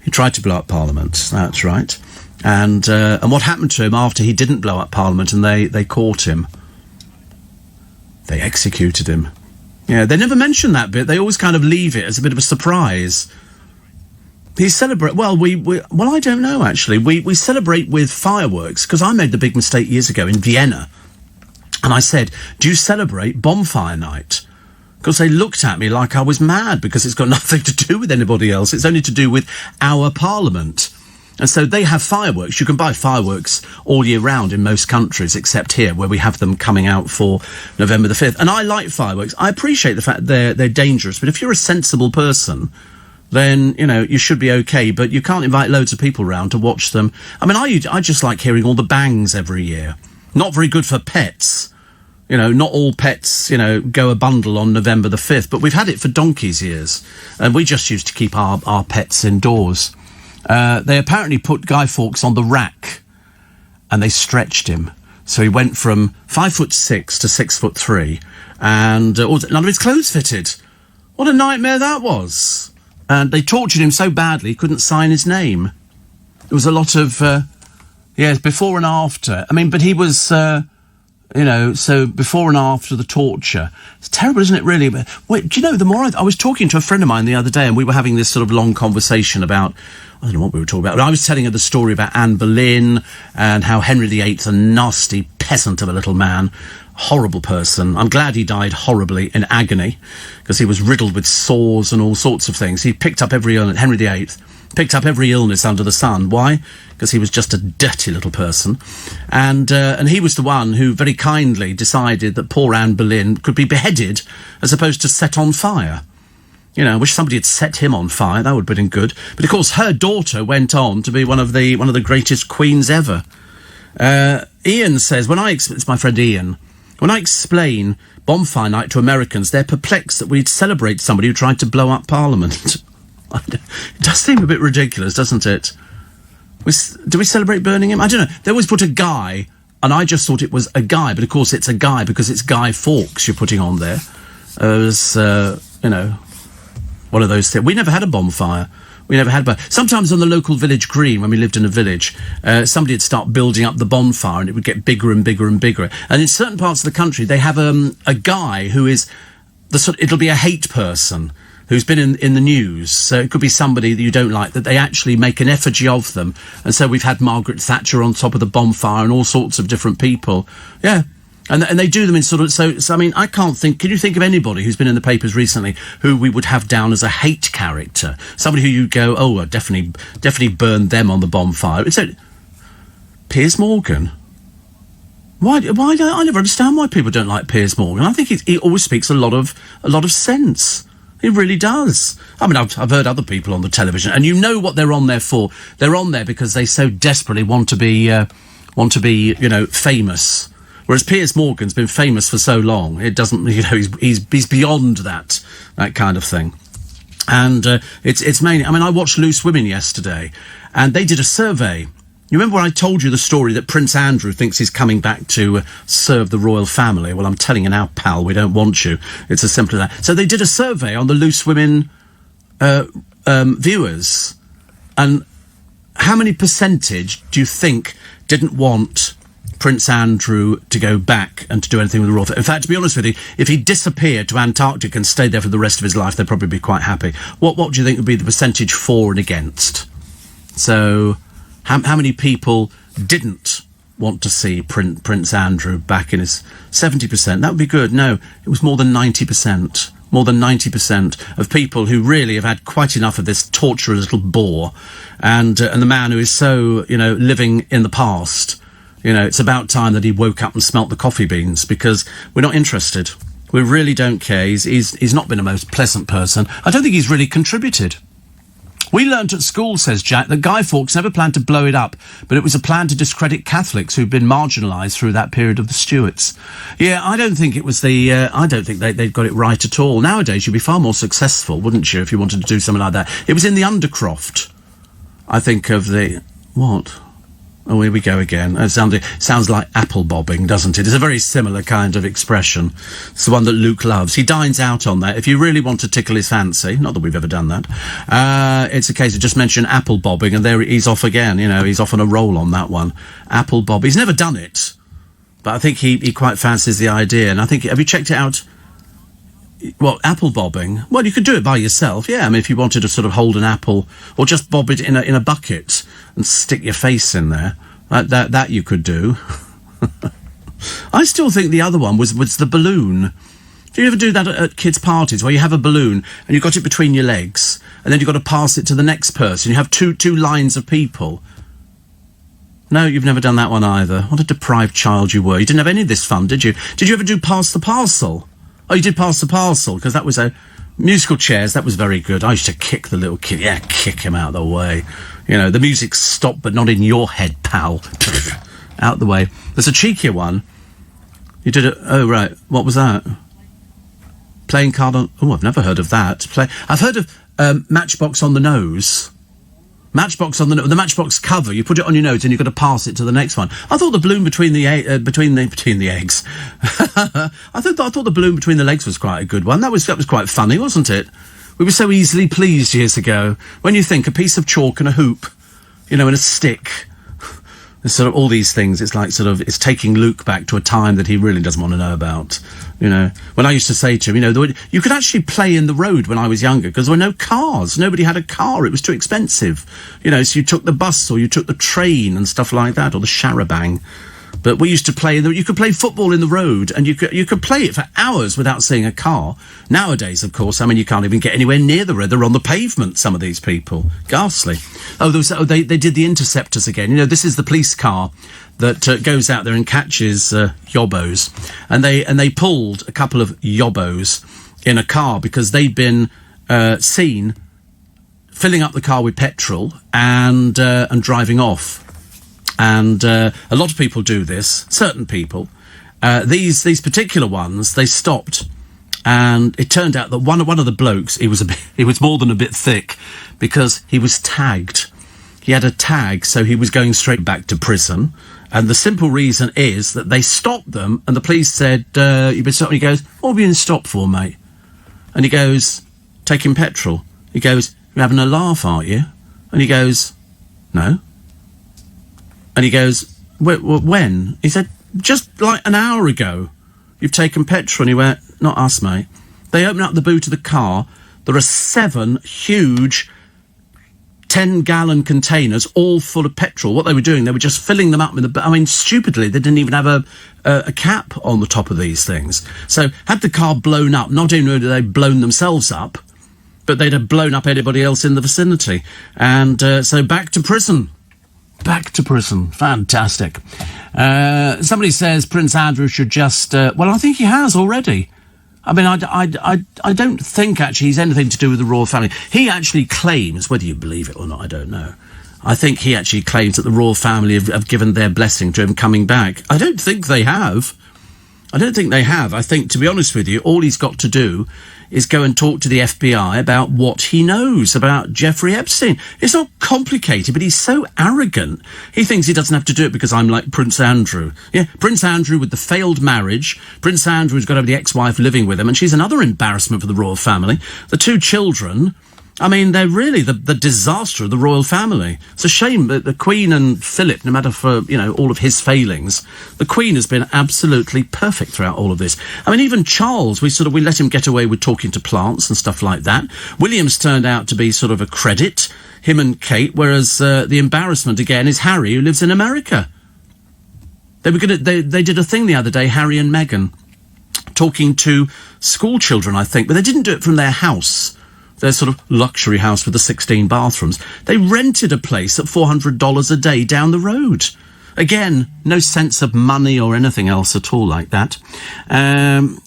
He tried to blow up Parliament, that's right. And what happened to him after he didn't blow up Parliament and they caught him? They executed him. Yeah, they never mention that bit. They always kind of leave it as a bit of a surprise. He celebrate... Well, I don't know, actually. We celebrate with fireworks, because I made the big mistake years ago in Vienna. And I said, do you celebrate bonfire night? Because they looked at me like I was mad, because it's got nothing to do with anybody else. It's only to do with our Parliament. And so they have fireworks. You can buy fireworks all year round in most countries, except here, where we have them coming out for November the 5th. And I like fireworks. I appreciate the fact they're dangerous. But if you're a sensible person, then, you should be okay. But you can't invite loads of people round to watch them. I mean, I just like hearing all the bangs every year. Not very good for pets. Not all pets, go a bundle on November the 5th. But we've had it for donkey's years. And we just used to keep our pets indoors. They apparently put Guy Fawkes on the rack and they stretched him. So he went from 5'6" to 6'3", and none of his clothes fitted. What a nightmare that was. And they tortured him so badly he couldn't sign his name. There was a lot of, before and after. I mean, but he was, so before and after the torture. It's terrible, isn't it, really? But wait, do you know, the more I was talking to a friend of mine the other day, and we were having this sort of long conversation about, I don't know what we were talking about, but I was telling her the story about Anne Boleyn and how Henry VIII, a nasty peasant of a little man, horrible person. I'm glad he died horribly in agony, because he was riddled with sores and all sorts of things. He picked up every illness, Henry VIII, picked up every illness under the sun. Why? Because he was just a dirty little person. And he was the one who very kindly decided that poor Anne Boleyn could be beheaded as opposed to set on fire. I wish somebody had set him on fire. That would have been good. But of course, her daughter went on to be one of the greatest queens ever. Ian says, it's my friend Ian, when I explain bonfire night to Americans, they're perplexed that we'd celebrate somebody who tried to blow up Parliament. It does seem a bit ridiculous, doesn't it? Do we celebrate burning him? I don't know. They always put a guy, and I just thought it was a guy, but of course it's a guy because it's Guy Fawkes you're putting on there. One of those things. We never had a bonfire. Sometimes on the local village green, when we lived in a village, somebody would start building up the bonfire and it would get bigger and bigger and bigger. And in certain parts of the country, they have a guy who is it'll be a hate person who's been in the news. So it could be somebody that you don't like, that they actually make an effigy of them. And so we've had Margaret Thatcher on top of the bonfire and all sorts of different people. Yeah. And they do them in so I mean, I can't think... Can you think of anybody who's been in the papers recently who we would have down as a hate character? Somebody who you go, I definitely burned them on the bonfire. So, Piers Morgan? Why do I never understand why people don't like Piers Morgan. I think he always speaks a lot of sense. He really does. I mean, I've heard other people on the television, and you know what they're on there for. They're on there because they so desperately want to be, famous. Whereas Piers Morgan's been famous for so long, it doesn't, he's beyond that kind of thing. And it's mainly, I mean, I watched Loose Women yesterday, and they did a survey. You remember when I told you the story that Prince Andrew thinks he's coming back to serve the royal family? Well, I'm telling you now, pal, we don't want you. It's as simple as that. So they did a survey on the Loose Women viewers, and how many percentage do you think didn't want Prince Andrew to go back and to do anything with the royal family? In fact, to be honest with you, if he disappeared to Antarctica and stayed there for the rest of his life, they'd probably be quite happy. What do you think would be the percentage for and against? So, how many people didn't want to see Prince Andrew back in his 70%? That would be good. No, it was more than 90%. More than 90% of people who really have had quite enough of this torturous little bore, and the man who is so, living in the past, it's about time that he woke up and smelt the coffee beans, because we're not interested. We really don't care. He's not been a most pleasant person. I don't think he's really contributed. We learnt at school, says Jack, that Guy Fawkes never planned to blow it up, but it was a plan to discredit Catholics who'd been marginalised through that period of the Stuarts. Yeah, I don't think it was I don't think they'd got it right at all. Nowadays, you'd be far more successful, wouldn't you, if you wanted to do something like that? It was in the Undercroft, I think, of the... What? Oh, here we go again. It sounds like apple bobbing, doesn't it? It's a very similar kind of expression. It's the one that Luke loves. He dines out on that. If you really want to tickle his fancy, not that we've ever done that, it's a case of just mention apple bobbing, and there he's off again. He's off on a roll on that one. Apple bob. He's never done it, but I think he quite fancies the idea. And I think, have you checked it out? Well, apple bobbing. Well, you could do it by yourself. Yeah, I mean, if you wanted to sort of hold an apple, or just bob it in a bucket and stick your face in there, that you could do. I still think the other one was the balloon. Do you ever do that at kids' parties, where you have a balloon and you've got it between your legs, and then you've got to pass it to the next person? You have two lines of people. No, you've never done that one either. What a deprived child you were. You didn't have any of this fun, did you? Did you ever do Pass the Parcel? Oh, you did Pass the Parcel, because that was a musical chairs. That was very good. I used to kick the little kid. Yeah, kick him out of the way. The music stopped, but not in your head, pal. Out the way. There's a cheekier one. You did it. Oh, right. What was that? Playing card on... Oh, I've never heard of that. I've heard of Matchbox on the nose. Matchbox on the Matchbox cover. You put it on your nose and you've got to pass it to the next one. I thought the balloon between the eggs. I thought the balloon between the legs was quite a good one. That was quite funny, wasn't it? We were so easily pleased years ago. When you think a piece of chalk and a hoop, and a stick, there's sort of all these things. It's like it's taking Luke back to a time that he really doesn't want to know about. When I used to say to him, you could actually play in the road when I was younger, because there were no cars. Nobody had a car. It was too expensive. So you took the bus, or you took the train and stuff like that, or the char-a-bang. But we used to play... You could play football in the road, and you could play it for hours without seeing a car. Nowadays, of course, you can't even get anywhere near the road. They're on the pavement, some of these people. Ghastly. They did the Interceptors again. This is the police car that goes out there and catches yobbos. And they pulled a couple of yobbos in a car because they'd been seen filling up the car with petrol and driving off. And a lot of people do this, certain people. These particular ones, they stopped, and it turned out that one of the blokes, he was more than a bit thick, because he was tagged. He had a tag, so he was going straight back to prison. And the simple reason is that they stopped them, and the police said, "You've been stopped." And he goes, "What have you been stopped for, mate?" And he goes, "Taking petrol." He goes, "You're having a laugh, aren't you?" And he goes, "No." And he goes, "When?" He said, "Just like an hour ago. You've taken petrol." And he went, "Not us, mate." They open up the boot of the car. There are 7 huge 10-gallon containers, all full of petrol. What they were doing, they were just filling them up with stupidly, they didn't even have a cap on the top of these things. So had the car blown up, not only had they blown themselves up, but they'd have blown up anybody else in the vicinity. And so back to prison. Back to prison. Fantastic. Somebody says Prince Andrew should just... well, I think he has already. I mean, I don't think, actually, he's anything to do with the royal family. He actually claims, whether you believe it or not, I don't know. I think he actually claims that the royal family have given their blessing to him coming back. I don't think they have. I think, to be honest with you, all he's got to do is go and talk to the FBI about what he knows about Jeffrey Epstein. It's not complicated, but he's so arrogant. He thinks he doesn't have to do it because I'm like Prince Andrew. Yeah, Prince Andrew with the failed marriage. Prince Andrew's got to have the ex-wife living with him, and she's another embarrassment for the royal family. The 2 children... I mean, they're really the disaster of the royal family. It's a shame that the Queen and Philip, no matter for, all of his failings, the Queen has been absolutely perfect throughout all of this. I mean, even Charles, we let him get away with talking to plants and stuff like that. William's turned out to be sort of a credit, him and Kate, whereas the embarrassment, again, is Harry, who lives in America. They did a thing the other day, Harry and Meghan, talking to school children, I think, but they didn't do it from their house. Their sort of luxury house with the 16 bathrooms. They rented a place at $400 a day down the road. Again, no sense of money or anything else at all like that.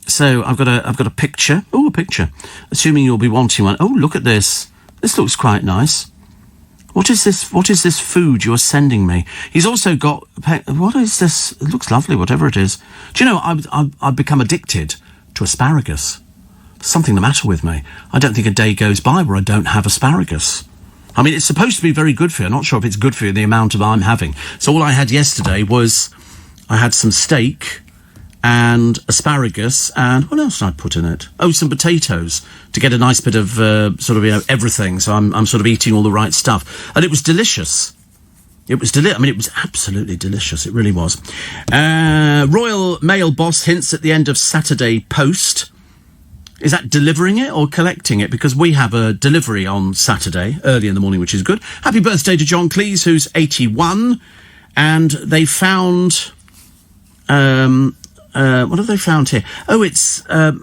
So I've got a picture. Oh, a picture. Assuming you'll be wanting one. Oh, look at this. This looks quite nice. What is this? What is this food you're sending me? He's also got... What is this? It looks lovely, whatever it is. Do you know, I've become addicted to asparagus. There's something the matter with me. I don't think a day goes by where I don't have asparagus. I mean, it's supposed to be very good for you. I'm not sure if it's good for you, the amount of I'm having. So all I had yesterday was... I had some steak and asparagus and... What else did I put in it? Oh, some potatoes to get a nice bit of everything. So I'm sort of eating all the right stuff. And it was delicious. It was I mean, it was absolutely delicious. It really was. Royal Mail boss hints at the end of Saturday Post. Is that delivering it or collecting it? Because we have a delivery on Saturday, early in the morning, which is good. Happy birthday to John Cleese, who's 81. And they found... what have they found here? Oh, it's a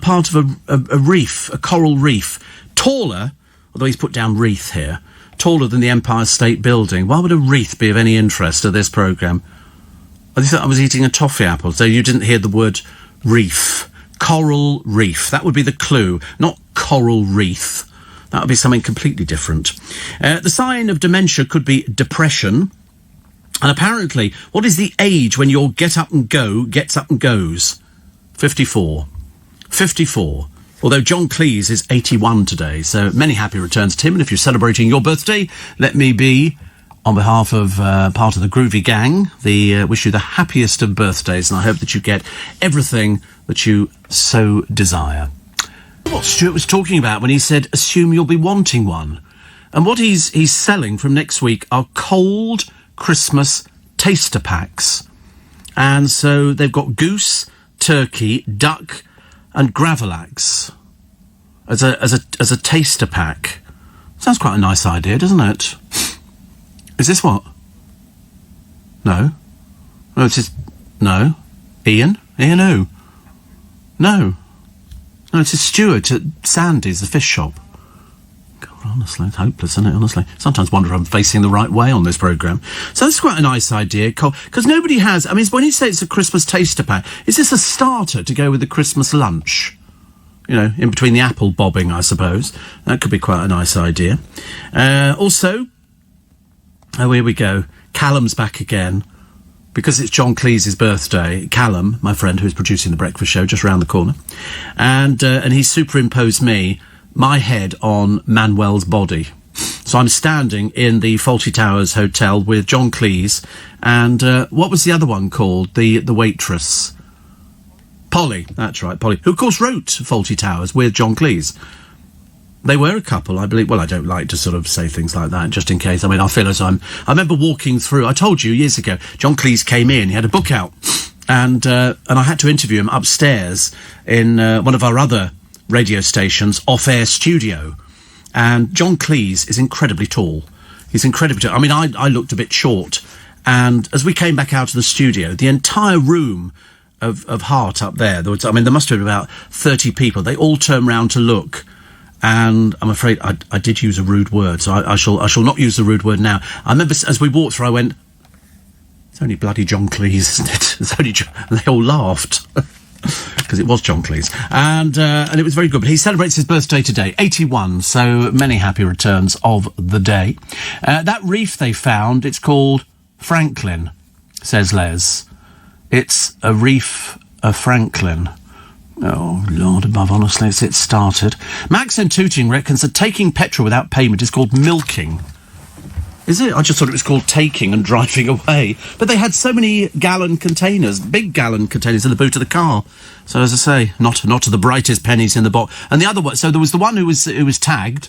part of a reef, a coral reef. Taller, although he's put down wreath here, taller than the Empire State Building. Why would a wreath be of any interest to this programme? I thought I was eating a toffee apple, so you didn't hear the word reef. Coral reef. That would be the clue, not coral wreath. That would be something completely different. The sign of dementia could be depression. And apparently, what is the age when your get up and go gets up and goes? 54. 54. Although John Cleese is 81 today, so many happy returns to him. And if you're celebrating your birthday, let me be, on behalf of part of the Groovy Gang, wish you the happiest of birthdays, and I hope that you get everything that you so desire. What Stuart was talking about when he said, assume you'll be wanting one. And what he's selling from next week are cold Christmas taster packs. And so they've got goose, turkey, duck and gravlax as a taster pack. Sounds quite a nice idea, doesn't it? Is this what? No. No, it's just... No. Ian? Ian who? No. No, it's a Stuart at Sandy's, the fish shop. God, honestly, it's hopeless, isn't it, honestly? Sometimes wonder if I'm facing the right way on this programme. So that's quite a nice idea, because nobody has... I mean, when you say it's a Christmas taster pack, is this a starter to go with the Christmas lunch? You know, in between the apple bobbing, I suppose. That could be quite a nice idea. Also... Oh, here we go. Callum's back again. Because it's John Cleese's birthday, Callum, my friend who's producing The Breakfast Show, just round the corner, and he superimposed my head on Manuel's body. So I'm standing in the Fawlty Towers Hotel with John Cleese and what was the other one called? The waitress. Polly, that's right, Polly, who of course wrote Fawlty Towers with John Cleese. They were a couple, I believe. Well, I don't like to sort of say things like that, just in case. I mean, I feel as I remember walking through... I told you years ago, John Cleese came in, he had a book out, and I had to interview him upstairs in one of our other radio stations, off-air studio. And John Cleese is incredibly tall. He's incredibly tall. I mean, I looked a bit short. And as we came back out of the studio, the entire room of Heart up there, there must have been about 30 people. They all turned round to look. And I'm afraid I did use a rude word, so I shall not use the rude word now. I remember as we walked through, I went, "It's only bloody John Cleese, isn't it?" It's only and they all laughed because it was John Cleese, and it was very good. But he celebrates his birthday today, 81. So many happy returns of the day. That reef they found, it's called Franklin, says Les. It's a reef of Franklin. Oh, Lord above, honestly, it's started. Max and Tooting reckons that taking petrol without payment is called milking. Is it? I just thought it was called taking and driving away. But they had so many gallon containers, big gallon containers in the boot of the car. So, as I say, not the brightest pennies in the box. And the other one, so there was the one who was tagged,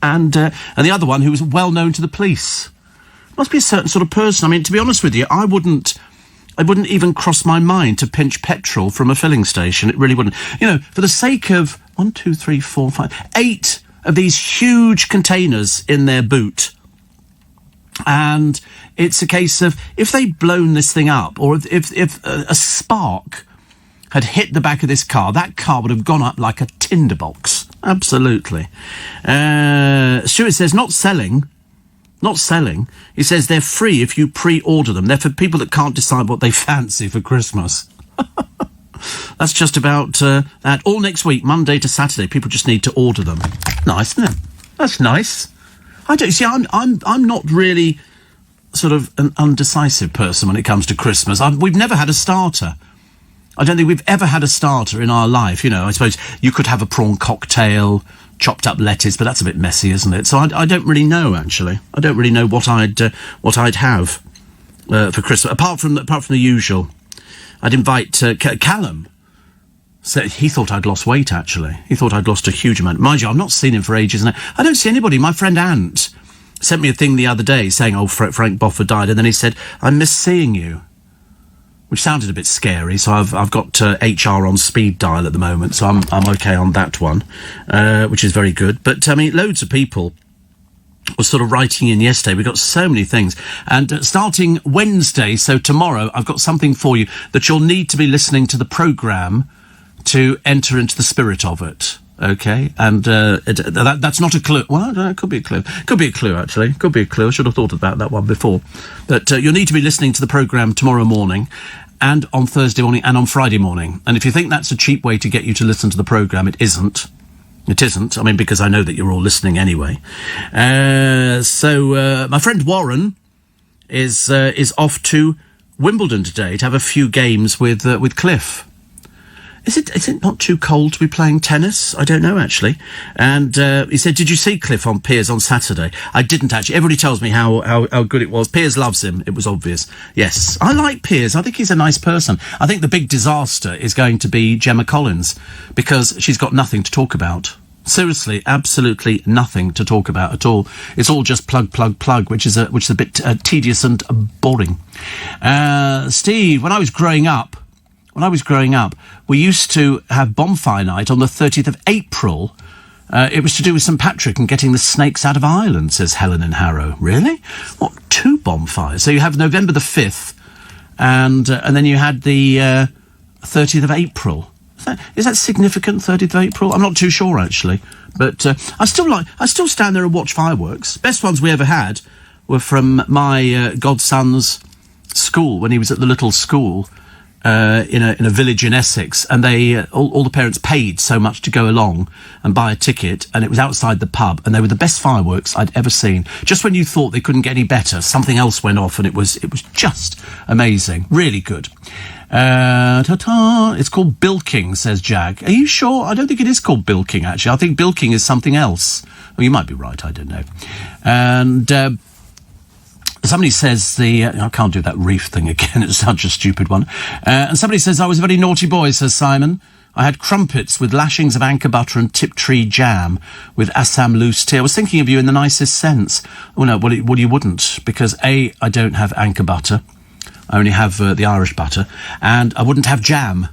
and the other one who was well known to the police. Must be a certain sort of person. I mean, to be honest with you, I wouldn't even cross my mind to pinch petrol from a filling station. It really wouldn't. You know, for the sake of 1, 2, 3, 4, 5, 8 of these huge containers in their boot, And it's a case of, if they'd blown this thing up, or if a spark had hit the back of this car, that car would have gone up like a tinderbox. Absolutely. Stuart says, not selling. He says they're free if you pre-order them. They're for people that can't decide what they fancy for Christmas. That's just about that. All next week, Monday to Saturday, people just need to order them. Nice, isn't it? That's nice. I don't see. I'm not really sort of an undecisive person when it comes to Christmas. We've never had a starter. I don't think we've ever had a starter in our life. You know, I suppose you could have a prawn cocktail, chopped up lettuce, but that's a bit messy, isn't it? So I don't really know, actually. I don't really know what I'd have for Christmas, apart from the usual. I'd invite Callum. So he thought I'd lost weight, actually. He thought I'd lost a huge amount. Mind you, I've not seen him for ages, and I don't see anybody. My friend Ant sent me a thing the other day saying, oh, Frank Boffer died, and then he said, I miss seeing you, which sounded a bit scary. So I've got HR on speed dial at the moment, so I'm okay on that one, which is very good. But, I mean, loads of people was sort of writing in yesterday. We've got so many things. And starting Wednesday, so tomorrow, I've got something for you that you'll need to be listening to the programme to enter into the spirit of it, okay? And that's not a clue. Well, I don't know, it could be a clue. Could be a clue, actually. Could be a clue. I should have thought about that one before. But you'll need to be listening to the programme tomorrow morning, and on Thursday morning, and on Friday morning. And if you think that's a cheap way to get you to listen to the programme, it isn't. It isn't. I mean, because I know that you're all listening anyway. So my friend Warren is off to Wimbledon today to have a few games with Cliff. Is it not too cold to be playing tennis? I don't know, actually. And he said, did you see Cliff on Piers on Saturday? I didn't, actually. Everybody tells me how good it was. Piers loves him. It was obvious. Yes, I like Piers. I think he's a nice person. I think the big disaster is going to be Gemma Collins, because she's got nothing to talk about. Seriously, absolutely nothing to talk about at all. It's all just plug, which is a bit tedious and boring. Steve, when I was growing up, we used to have bonfire night on the 30th of April. It was to do with St. Patrick and getting the snakes out of Ireland, says Helen in Harrow. Really? What, 2 bonfires? So you have November the 5th, and then you had the 30th of April. Is that significant, 30th of April? I'm not too sure, actually. But I still stand there and watch fireworks. Best ones we ever had were from my godson's school, when he was at the little school in a village in Essex, and they all the parents paid so much to go along and buy a ticket, and it was outside the pub, and they were the best fireworks I'd ever seen. Just when you thought they couldn't get any better, something else went off, and it was just amazing. Really good. It's called bilking, says Jag. Are you sure? I don't think it is called bilking, actually. I think bilking is something else. Well, you might be right, I don't know. And somebody says I can't do that reef thing again, it's such a stupid one. And somebody says, I was a very naughty boy, says Simon. I had crumpets with lashings of anchor butter and Tiptree jam with Assam loose tea. I was thinking of you in the nicest sense. Oh, no, well, you wouldn't, because A, I don't have anchor butter. I only have the Irish butter, and I wouldn't have jam.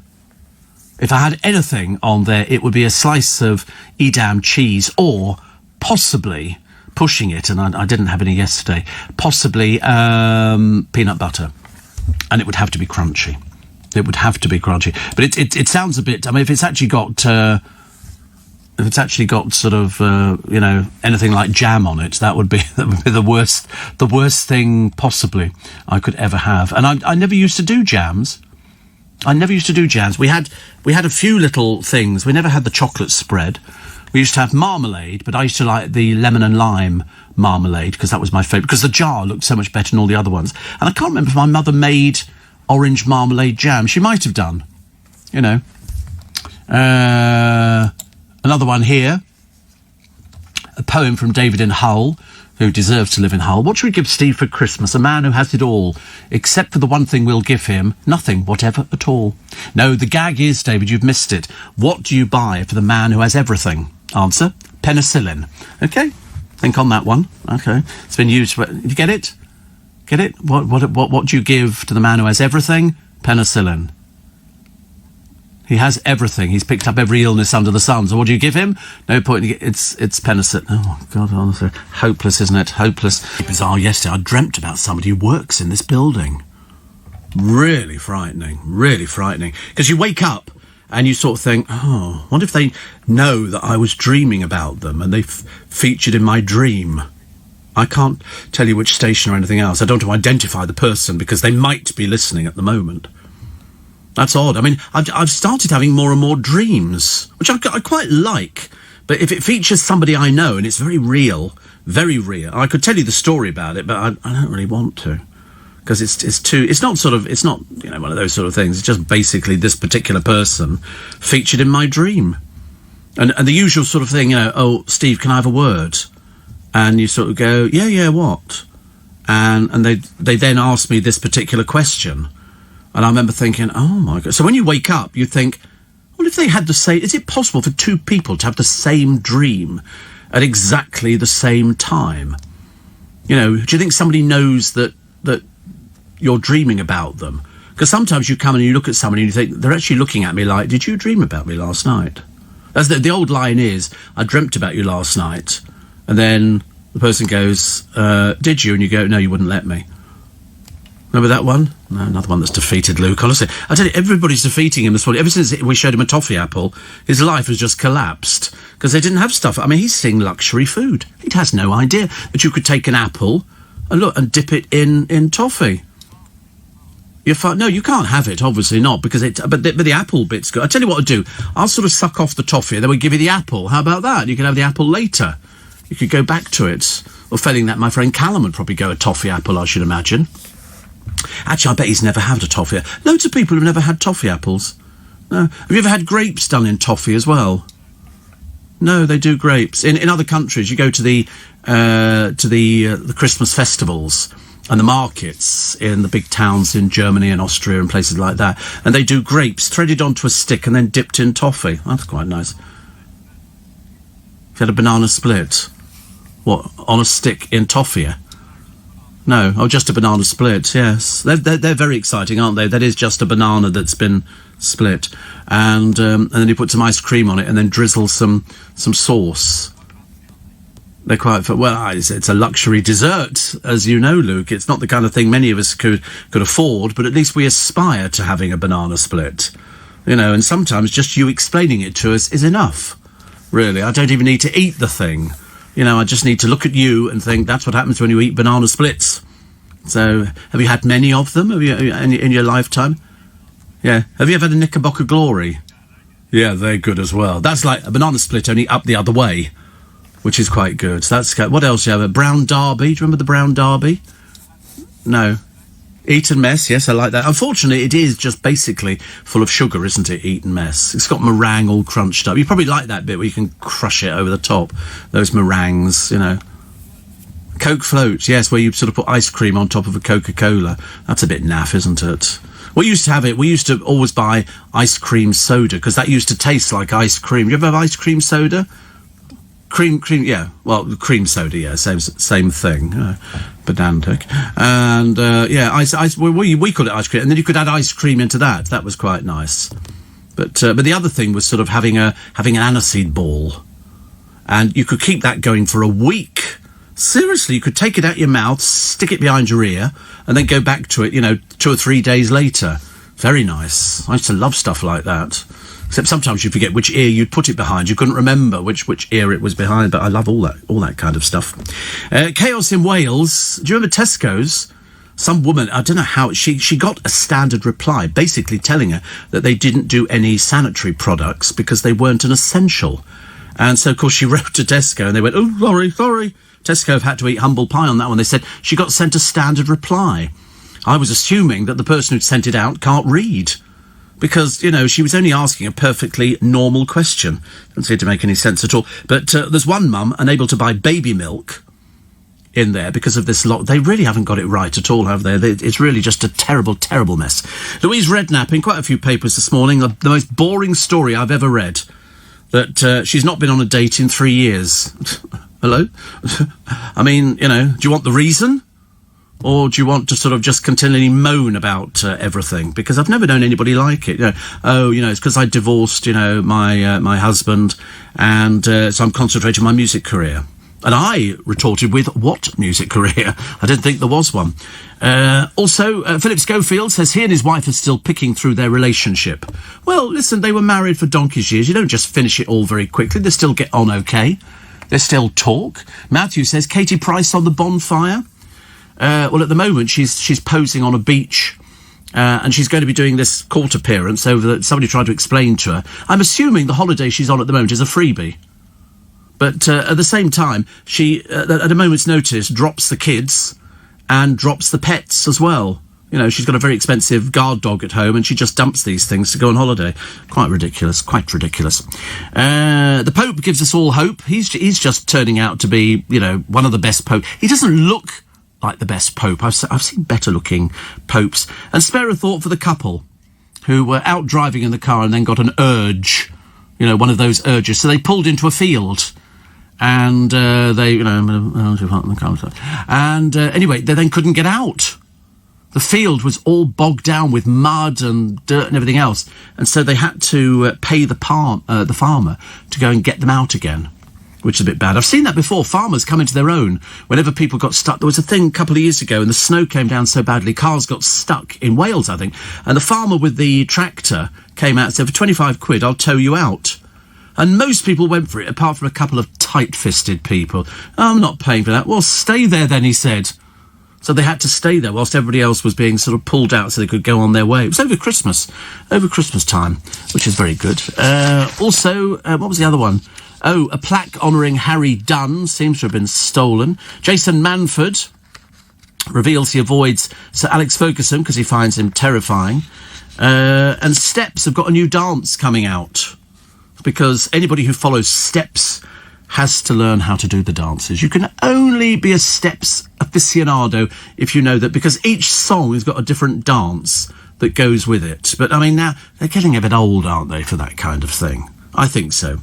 If I had anything on there, it would be a slice of Edam cheese, or possibly, pushing it, and I didn't have any yesterday, possibly peanut butter. And it would have to be crunchy. It would have to be crunchy. But it sounds a bit, I mean, if it's actually got sort of, anything like jam on it, that would be the worst thing possibly I could ever have. And I never used to do jams. We had a few little things. We never had the chocolate spread. We used to have marmalade, but I used to like the lemon and lime marmalade, because that was my favourite, because the jar looked so much better than all the other ones. And I can't remember if my mother made orange marmalade jam. She might have done, Another one here, a poem from David in Hull, who deserves to live in Hull. What should we give Steve for Christmas? A man who has it all, except for the one thing we'll give him, nothing whatever at all. No, the gag is, David, you've missed it. What do you buy for the man who has everything? Answer, penicillin. Okay, think on that one. Okay, it's been used for... Did you get it? Get it? What do you give to the man who has everything? Penicillin. He has everything. He's picked up every illness under the sun. So what do you give him? No point. It's penicillin. Oh, my God, honestly. Hopeless, isn't it? Hopeless. Bizarre yesterday. I dreamt about somebody who works in this building. Really frightening. Really frightening. Because you wake up and you sort of think, oh, what if they know that I was dreaming about them and they featured in my dream? I can't tell you which station or anything else. I don't want to identify the person because they might be listening at the moment. That's odd. I mean, I've started having more and more dreams, which I quite like. But if it features somebody I know and it's very real, I could tell you the story about it, but I don't really want to. Because it's not one of those sort of things. It's just basically this particular person featured in my dream. And the usual sort of thing, oh, Steve, can I have a word? And you sort of go, yeah, what? And they then ask me this particular question. And I remember thinking, oh my God. So when you wake up, you think, what if they had the same... Is it possible for two people to have the same dream at exactly the same time? Do you think somebody knows that you're dreaming about them? Because sometimes you come and you look at somebody and you think, they're actually looking at me like, did you dream about me last night? As the old line is, I dreamt about you last night. And then the person goes, did you? And you go, no, you wouldn't let me. Remember that one? No, another one that's defeated Luke. Honestly, I tell you, everybody's defeating him this morning. Ever since we showed him a toffee apple, his life has just collapsed because they didn't have stuff. I mean, he's seeing luxury food. He has no idea that you could take an apple and dip it in toffee. No, you can't have it, obviously not, because but the apple bit's good. I tell you what I'll do. I'll sort of suck off the toffee and then we'll give you the apple. How about that? You can have the apple later. You could go back to it. Or failing that, my friend Callum would probably go a toffee apple, I should imagine. Actually, I bet he's never had a toffee. Loads of people have never had toffee apples. No. Have you ever had grapes done in toffee as well? No, they do grapes. In other countries, you go to the Christmas festivals and the markets in the big towns in Germany and Austria and places like that, and they do grapes threaded onto a stick and then dipped in toffee. That's quite nice. If you had a banana split, what, on a stick in toffee? No, just a banana split, yes. They're very exciting, aren't they? That is just a banana that's been split. And then you put some ice cream on it and then drizzle some sauce. They're quite... Well, it's a luxury dessert, as you know, Luke. It's not the kind of thing many of us could afford, but at least we aspire to having a banana split. And sometimes just you explaining it to us is enough, really. I don't even need to eat the thing. I just need to look at you and think that's what happens when you eat banana splits. So, have you had many of them in your lifetime? Yeah. Have you ever had a Knickerbocker Glory? Yeah, they're good as well. That's like a banana split, only up the other way, which is quite good. So what else do you have? A Brown Derby. Do you remember the Brown Derby? No. Eton Mess, yes, I like that. Unfortunately, it is just basically full of sugar, isn't it, Eton Mess? It's got meringue all crunched up. You probably like that bit where you can crush it over the top. Those meringues, Coke Float, yes, where you sort of put ice cream on top of a Coca-Cola. That's a bit naff, isn't it? We used to always buy ice cream soda, because that used to taste like ice cream. You ever have ice cream soda? Cream, yeah. Well, cream soda, yeah, same thing. Pedantic. And, we call it ice cream. And then you could add ice cream into that. That was quite nice. But the other thing was sort of having an aniseed ball. And you could keep that going for a week. Seriously, you could take it out your mouth, stick it behind your ear, and then go back to it, 2 or 3 days later. Very nice. I used to love stuff like that. Except sometimes you forget which ear you'd put it behind. You couldn't remember which ear it was behind, but I love all that kind of stuff. Chaos in Wales. Do you remember Tesco's? Some woman, I don't know how, she got a standard reply, basically telling her that they didn't do any sanitary products because they weren't an essential. And so, of course, she wrote to Tesco and they went, oh, sorry. Tesco have had to eat humble pie on that one. They said she got sent a standard reply. I was assuming that the person who'd sent it out can't read. Because, she was only asking a perfectly normal question. Doesn't seem to make any sense at all. But there's one mum unable to buy baby milk in there because of this lot. They really haven't got it right at all, have they? It's really just a terrible, terrible mess. Louise Redknapp, in quite a few papers this morning, the most boring story I've ever read, that she's not been on a date in 3 years. Hello? I mean, do you want the reason? Or do you want to sort of just continually moan about everything? Because I've never known anybody like it. It's because I divorced, my husband, and so I'm concentrating on my music career. And I retorted with, what music career? I didn't think there was one. Philip Schofield says he and his wife are still picking through their relationship. Well, listen, they were married for donkey's years. You don't just finish it all very quickly. They still get on okay. They still talk. Matthew says Katie Price on the bonfire. Well, at the moment, she's posing on a beach, and she's going to be doing this court appearance somebody tried to explain to her. I'm assuming the holiday she's on at the moment is a freebie. But at the same time, she, at a moment's notice, drops the kids and drops the pets as well. She's got a very expensive guard dog at home, and she just dumps these things to go on holiday. Quite ridiculous. The Pope gives us all hope. He's just turning out to be, one of the best popes. He doesn't look like the best pope. I've seen better-looking popes. And spare a thought for the couple who were out driving in the car and then got an urge, one of those urges. So they pulled into a field. And anyway, they then couldn't get out. The field was all bogged down with mud and dirt and everything else, and so they had to pay the farmer to go and get them out again, which is a bit bad. I've seen that before. Farmers come into their own whenever people got stuck. There was a thing a couple of years ago, and the snow came down so badly, cars got stuck in Wales, I think, and the farmer with the tractor came out and said, for 25 quid, I'll tow you out. And most people went for it, apart from a couple of tight-fisted people. I'm not paying for that. Well, stay there then, he said. So they had to stay there whilst everybody else was being sort of pulled out so they could go on their way. It was over Christmas time, which is very good. What was the other one? Oh, a plaque honouring Harry Dunn seems to have been stolen. Jason Manford reveals he avoids Sir Alex Ferguson because he finds him terrifying. And Steps have got a new dance coming out, because anybody who follows Steps has to learn how to do the dances. You can only be a Steps aficionado if you know that, because each song has got a different dance that goes with it. But, now they're getting a bit old, aren't they, for that kind of thing? I think so.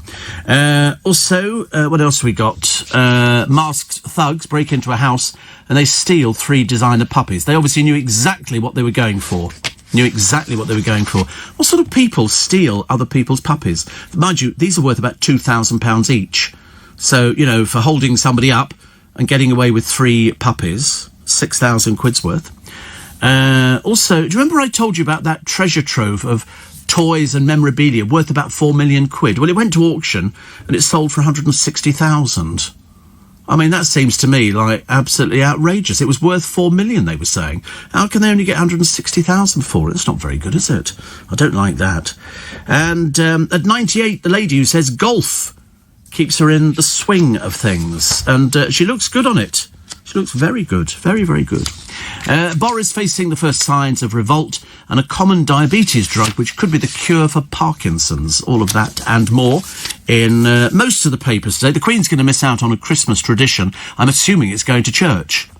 What else we got? Masked thugs break into a house and they steal 3 designer puppies. They obviously knew exactly what they were going for. What sort of people steal other people's puppies? Mind you, these are worth about £2,000 each. So, for holding somebody up and getting away with 3 puppies, 6,000 quid's worth. Do you remember I told you about that treasure trove of toys and memorabilia worth about 4 million quid? Well, it went to auction and it sold for 160,000. That seems to me like absolutely outrageous. It was worth 4 million, they were saying. How can they only get 160,000 for it? That's not very good, is it? I don't like that. And at 98, the lady who says golf keeps her in the swing of things. And she looks good on it. She looks very good. Very, very good. Boris facing the first signs of revolt and a common diabetes drug which could be the cure for Parkinson's. All of that and more in most of the papers today. The Queen's going to miss out on a Christmas tradition. I'm assuming it's going to church,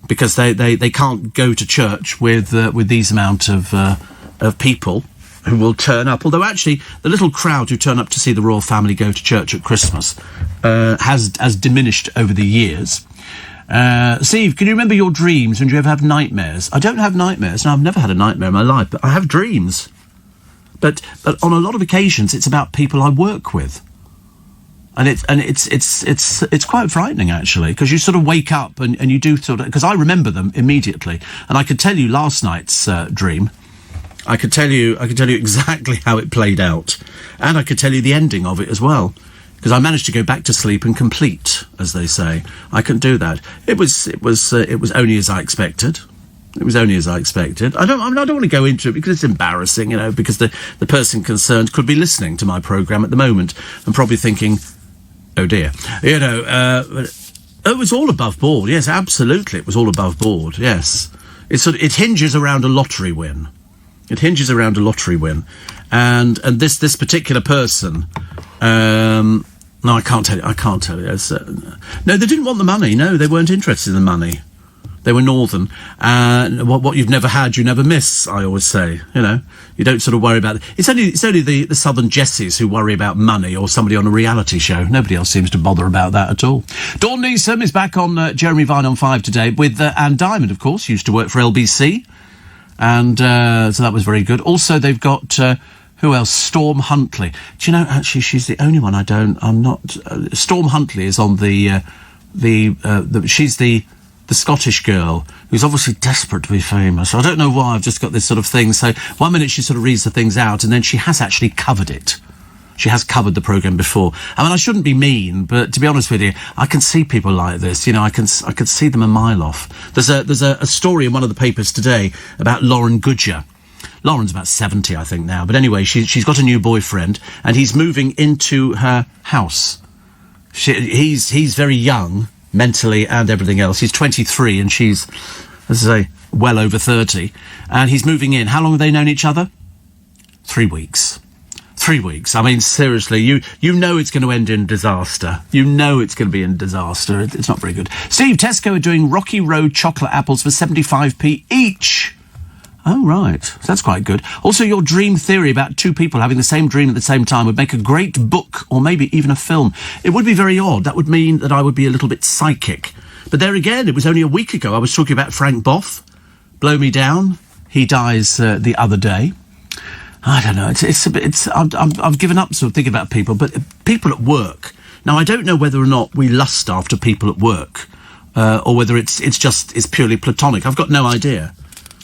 because they can't go to church with these amount of people who will turn up. Although actually the little crowd who turn up to see the royal family go to church at Christmas has diminished over the years. Steve, can you remember your dreams, and do you ever have nightmares? I don't have nightmares. No, I've never had a nightmare in my life, but I have dreams. But on a lot of occasions, it's about people I work with, and it's quite frightening actually, because you sort of wake up and you do sort of, because I remember them immediately, and I could tell you last night's dream. I could tell you exactly how it played out, and I could tell you the ending of it as well. Because I managed to go back to sleep and complete, as they say. I couldn't do that. It was only as I expected. It was only as I expected. I don't want to go into it because it's embarrassing, because the person concerned could be listening to my programme at the moment and probably thinking, oh dear. It was all above board. Yes, absolutely. It was all above board. Yes. It hinges around a lottery win. And this particular person, no, I can't tell you. No, they didn't want the money. No, they weren't interested in the money. They were northern. And what you've never had, you never miss, I always say. You know, you don't sort of worry about it. It's only the southern Jessies who worry about money or somebody on a reality show. Nobody else seems to bother about that at all. Dawn Neeson is back on Jeremy Vine on 5 today with Anne Diamond, of course, used to work for LBC. And so that was very good. Also, they've got... who else? Storm Huntley. Do you know, actually, she's the only one I'm not... Storm Huntley is on she's the Scottish girl who's obviously desperate to be famous. I don't know why, I've just got this sort of thing. So one minute she sort of reads the things out, and then she has actually covered it. She has covered the programme before. I mean, I shouldn't be mean, but to be honest with you, I can see people like this. You know, I can see them a mile off. There's a story in one of the papers today about Lauren Goodger. Lauren's about 70, I think, now. But anyway, she's got a new boyfriend, and he's moving into her house. He's very young, mentally and everything else. He's 23, and she's, as I say, well over 30. And he's moving in. How long have they known each other? 3 weeks. 3 weeks. I mean, seriously, you know it's going to end in disaster. You know it's going to be in disaster. It's not very good. Steve, Tesco are doing Rocky Road chocolate apples for 75p each. Oh, right. So that's quite good. Also, your dream theory about two people having the same dream at the same time would make a great book or maybe even a film. It would be very odd. That would mean that I would be a little bit psychic. But there again, it was only a week ago I was talking about Frank Boff. Blow me down. He dies the other day. I don't know. I've given up sort of thinking about people, but people at work. Now, I don't know whether or not we lust after people at work, or whether it's purely platonic. I've got no idea.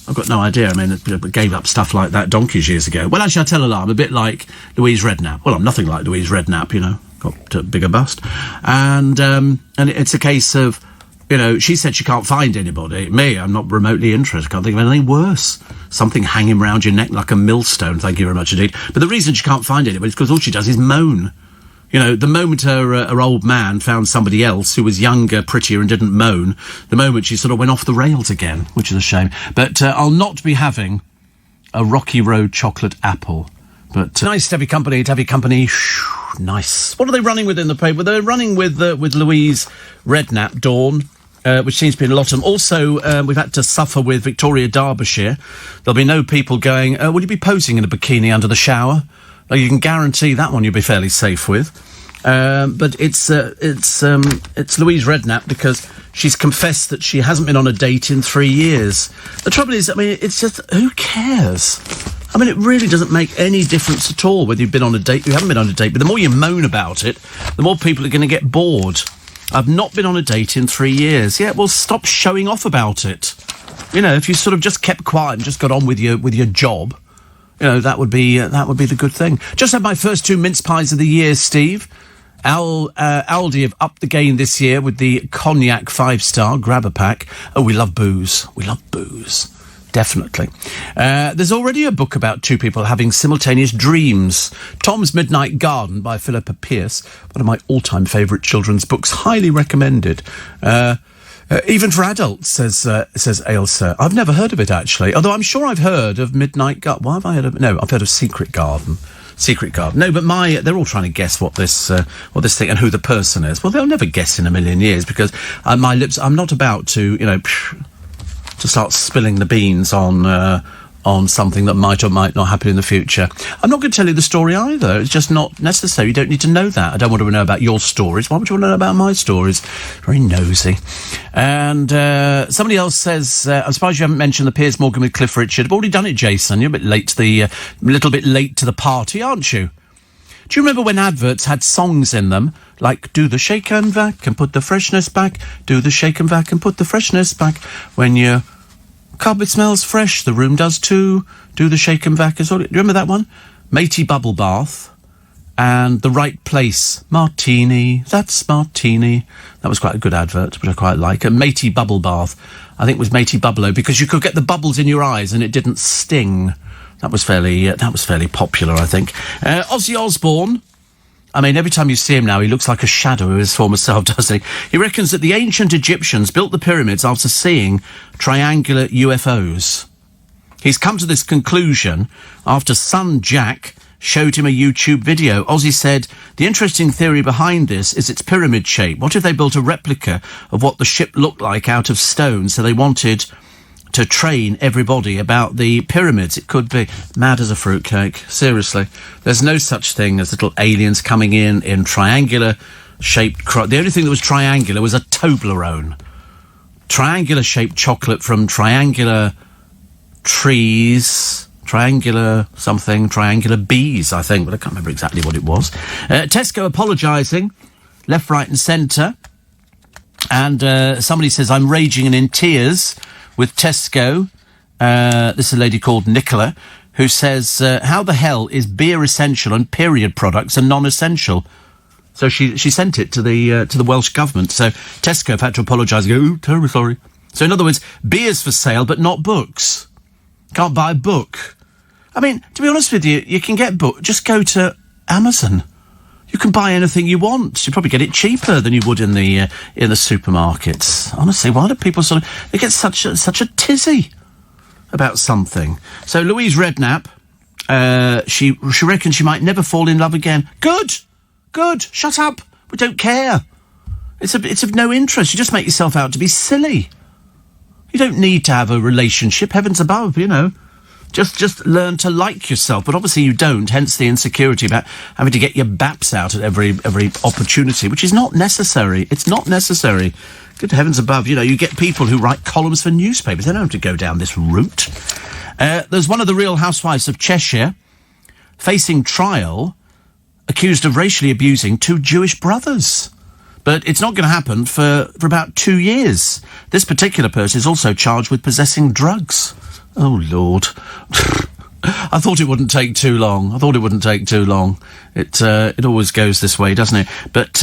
I mean, I gave up stuff like that donkeys years ago. Well, actually, I tell a lie. I'm a bit like Louise Redknapp. Well, I'm nothing like Louise Redknapp, you know. Got a bigger bust. And it's a case of, you know, she said she can't find anybody. Me, I'm not remotely interested. Can't think of anything worse. Something hanging around your neck like a millstone. Thank you very much indeed. But the reason she can't find anybody is because all she does is moan. You know, the moment her old man found somebody else who was younger, prettier, and didn't moan, the moment she sort of went off the rails again, which is a shame. But I'll not be having a Rocky Road chocolate apple. But nice to have your company. Nice. What are they running with in the paper? They're running with Louise Redknapp, Dawn, which seems to be a lot of them. Also, we've had to suffer with Victoria Derbyshire. There'll be no people going, will you be posing in a bikini under the shower? You can guarantee that one you'll be fairly safe with. But it's Louise Redknapp because she's confessed that she hasn't been on a date in 3 years. The trouble is, I mean, it's just, who cares? I mean, it really doesn't make any difference at all whether you've been on a date or you haven't been on a date. But the more you moan about it, the more people are going to get bored. I've not been on a date in 3 years. Yeah, well, stop showing off about it. You know, if you sort of just kept quiet and just got on with your job, you know, that would be the good thing. Just had my first 2 mince pies of the year, Steve. Aldi have upped the game this year with the Cognac 5-star. Grab a pack. Oh, we love booze. Definitely. There's already a book about two people having simultaneous dreams. Tom's Midnight Garden by Philippa Pierce, one of my all-time favourite children's books. Highly recommended. Even for adults, says Ailsa. I've never heard of it, actually. Although I'm sure I've heard of Midnight Garden. Why have I heard of it? No, I've heard of Secret Garden. No, but they're all trying to guess what this thing and who the person is. Well, they'll never guess in a million years because my lips. I'm not about to, you know, to start spilling the beans on something that might or might not happen in the future. I'm not going to tell you the story either. It's just not necessary. You don't need to know that. I don't want to know about your stories. Why would you want to know about my stories? Very nosy. And somebody else says, I'm surprised you haven't mentioned the Piers Morgan with Cliff Richard. I've already done it, Jason. You're a bit late to little bit late to the party, aren't you? Do you remember when adverts had songs in them? Like, do the shake and vac and put the freshness back. Do the shake and vac and put the freshness back. When your carpet smells fresh, the room does too. Do the shake and vac. Do you remember that one? Matey Bubble Bath and The Right Place. Martini. That's Martini. That was quite a good advert, which I quite like. And Matey Bubble Bath, I think it was Matey Bubblo, because you could get the bubbles in your eyes and it didn't sting. That was fairly popular, I think. Ozzy Osbourne. I mean, every time you see him now, he looks like a shadow of his former self, doesn't he? He reckons that the ancient Egyptians built the pyramids after seeing triangular UFOs. He's come to this conclusion after son Jack showed him a YouTube video. Ozzy said, the interesting theory behind this is its pyramid shape. What if they built a replica of what the ship looked like out of stone, so they wanted to train everybody about the pyramids? It could be mad as a fruitcake. Seriously. There's no such thing as little aliens coming in triangular-shaped... The only thing that was triangular was a Toblerone. Triangular-shaped chocolate from triangular trees... Triangular bees, I think, but I can't remember exactly what it was. Tesco apologising, left, right and centre. And somebody says, I'm raging and in tears with Tesco. This is a lady called Nicola, who says, how the hell is beer essential and period products are non-essential? So she sent it to the Welsh Government. So Tesco have had to apologise and go, oh, terribly sorry. So in other words, beer's for sale, but not books. Can't buy a book. I mean, to be honest with you, you can get book. Just go to Amazon. You can buy anything you want. You probably get it cheaper than you would in the supermarkets. Honestly, why do people they get such a tizzy about something? So Louise Redknapp, she reckons she might never fall in love again. Good. Shut up. We don't care. It's of no interest. You just make yourself out to be silly. You don't need to have a relationship, heavens above, you know. Just learn to like yourself. But obviously you don't, hence the insecurity about having to get your baps out at every opportunity, which is not necessary. It's not necessary. Good heavens above, you know, you get people who write columns for newspapers. They don't have to go down this route. There's one of the Real Housewives of Cheshire facing trial, accused of racially abusing two Jewish brothers. But it's not going to happen for about 2 years. This particular person is also charged with possessing drugs. Oh, Lord. I thought it wouldn't take too long. It always goes this way, doesn't it? But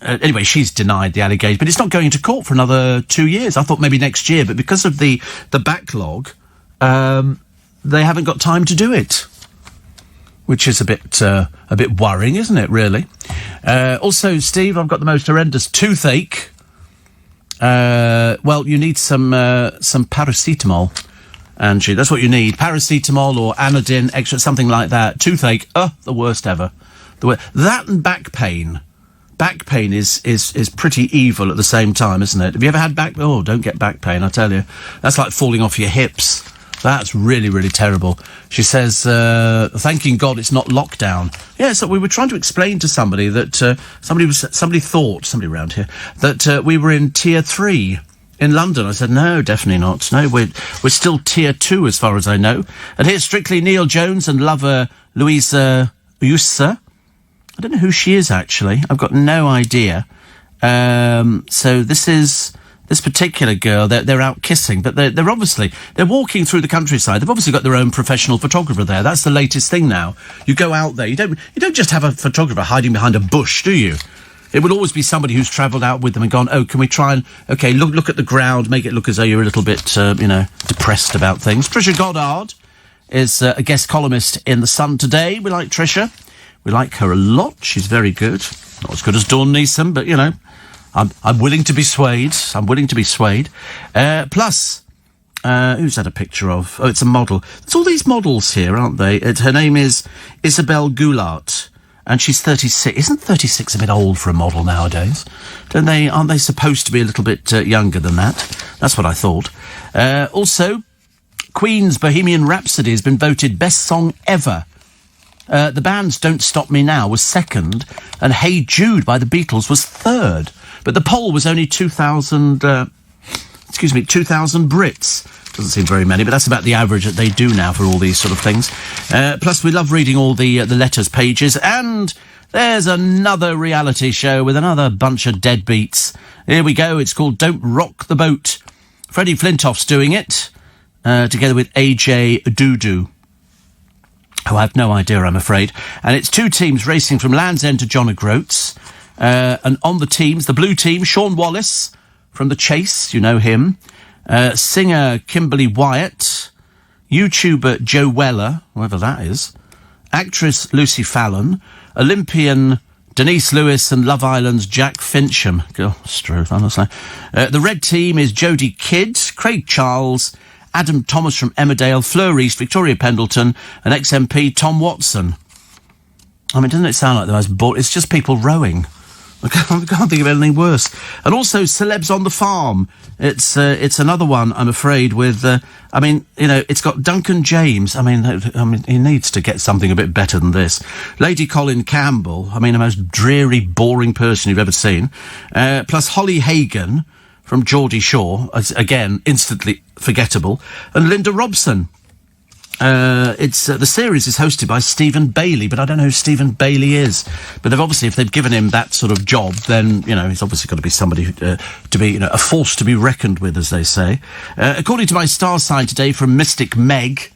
anyway, she's denied the allegation. But it's not going to court for another 2 years. I thought maybe next year. But because of the backlog, they haven't got time to do it. Which is a bit worrying, isn't it, really? Also, Steve, I've got the most horrendous toothache. Well, you need some paracetamol, Angie. That's what you need. Paracetamol or Anodin, extra, something like that. Toothache, the worst ever. That and back pain. Back pain is pretty evil at the same time, isn't it? Have you ever had back... Oh, don't get back pain, I tell you. That's like falling off your hips. That's really, really terrible. She says, thanking God it's not lockdown. Yeah, so we were trying to explain to somebody that somebody around here, that we were in Tier 3 in London. I said, no, definitely not. No, we're still Tier 2 as far as I know. And here's Strictly Neil Jones and lover Louisa Ussa. I don't know who she is, actually. I've got no idea. So this particular girl, they're out kissing, but they're walking through the countryside. They've obviously got their own professional photographer there. That's the latest thing now. You go out there, you don't just have a photographer hiding behind a bush, do you? It will always be somebody who's travelled out with them and gone, oh, can we try and, okay, look at the ground, make it look as though you're a little bit, depressed about things. Trisha Goddard is a guest columnist in The Sun today. We like Trisha. We like her a lot. She's very good. Not as good as Dawn Neeson, but, you know, I'm willing to be swayed. Plus, who's that a picture of? Oh, it's a model. It's all these models here, aren't they? Her name is Isabelle Goulart, and she's 36. Isn't 36 a bit old for a model nowadays? Aren't they supposed to be a little bit younger than that? That's what I thought. Also, Queen's Bohemian Rhapsody has been voted best song ever. The band's Don't Stop Me Now was second, and Hey Jude by the Beatles was third. But the poll was only 2,000 Brits. Doesn't seem very many, but that's about the average that they do now for all these sort of things. Plus, we love reading all the letters pages, and there's another reality show with another bunch of deadbeats. Here we go. It's called Don't Rock the Boat. Freddie Flintoff's doing it, together with AJ Dudu. Oh, I have no idea, I'm afraid. And it's two teams racing from Land's End to John O'Groats. And on the teams, the blue team, Sean Wallace from The Chase, you know him. Singer Kimberly Wyatt. YouTuber Joe Weller, whoever that is. Actress Lucy Fallon. Olympian Denise Lewis and Love Island's Jack Fincham. Oh, Struth, honestly. The red team is Jodie Kidd, Craig Charles, Adam Thomas from Emmerdale, Fleur East, Victoria Pendleton, and ex-MP Tom Watson. I mean, doesn't it sound like the most boring? It's just people rowing. I can't think of anything worse. And also, Celebs on the Farm. It's another one, I'm afraid, with, I mean, you know, it's got Duncan James. I mean, he needs to get something a bit better than this. Lady Colin Campbell. I mean, the most dreary, boring person you've ever seen. Plus Holly Hagan from Geordie Shore, again, instantly forgettable. And Linda Robson. The series is hosted by Stephen Bailey, but I don't know who Stephen Bailey is. But if they've given him that sort of job, then, you know, he's obviously got to be somebody to be, you know, a force to be reckoned with, as they say. According to my star sign today from Mystic Meg,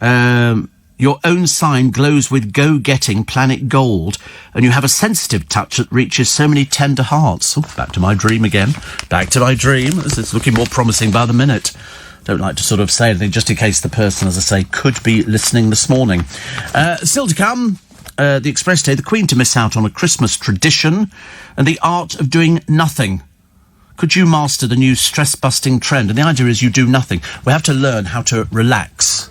your own sign glows with go-getting planet gold, and you have a sensitive touch that reaches so many tender hearts. Oh, back to my dream again. Back to my dream. It's looking more promising by the minute. Don't like to sort of say anything, just in case the person, as I say, could be listening this morning. Still to come, the Express Day, the Queen to miss out on a Christmas tradition, and the art of doing nothing. Could you master the new stress-busting trend? And the idea is you do nothing. We have to learn how to relax.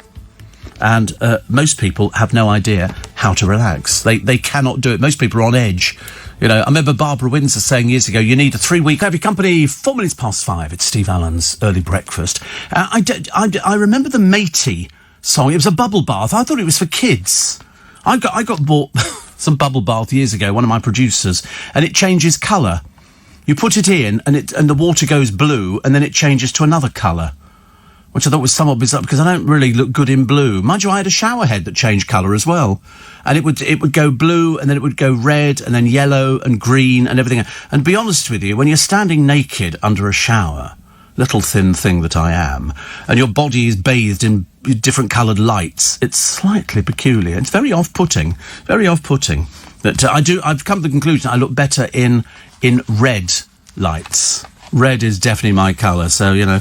And most people have no idea how to relax. They cannot do it. Most people are on edge. You know, I remember Barbara Windsor saying years ago, you need a 3-week... Have your company, 4 minutes past 5. It's Steve Allen's Early Breakfast. I remember the Matey song. It was a bubble bath. I thought it was for kids. I got bought some bubble bath years ago, one of my producers, and it changes colour. You put it in, and the water goes blue, and then it changes to another colour, which I thought was somewhat bizarre, because I don't really look good in blue. Mind you, I had a shower head that changed colour as well. And it would go blue, and then it would go red, and then yellow, and green, and everything. And to be honest with you, when you're standing naked under a shower, little thin thing that I am, and your body is bathed in different coloured lights, it's slightly peculiar. It's very off-putting. Very off-putting. But I've come to the conclusion I look better in red lights. Red is definitely my colour, so, you know...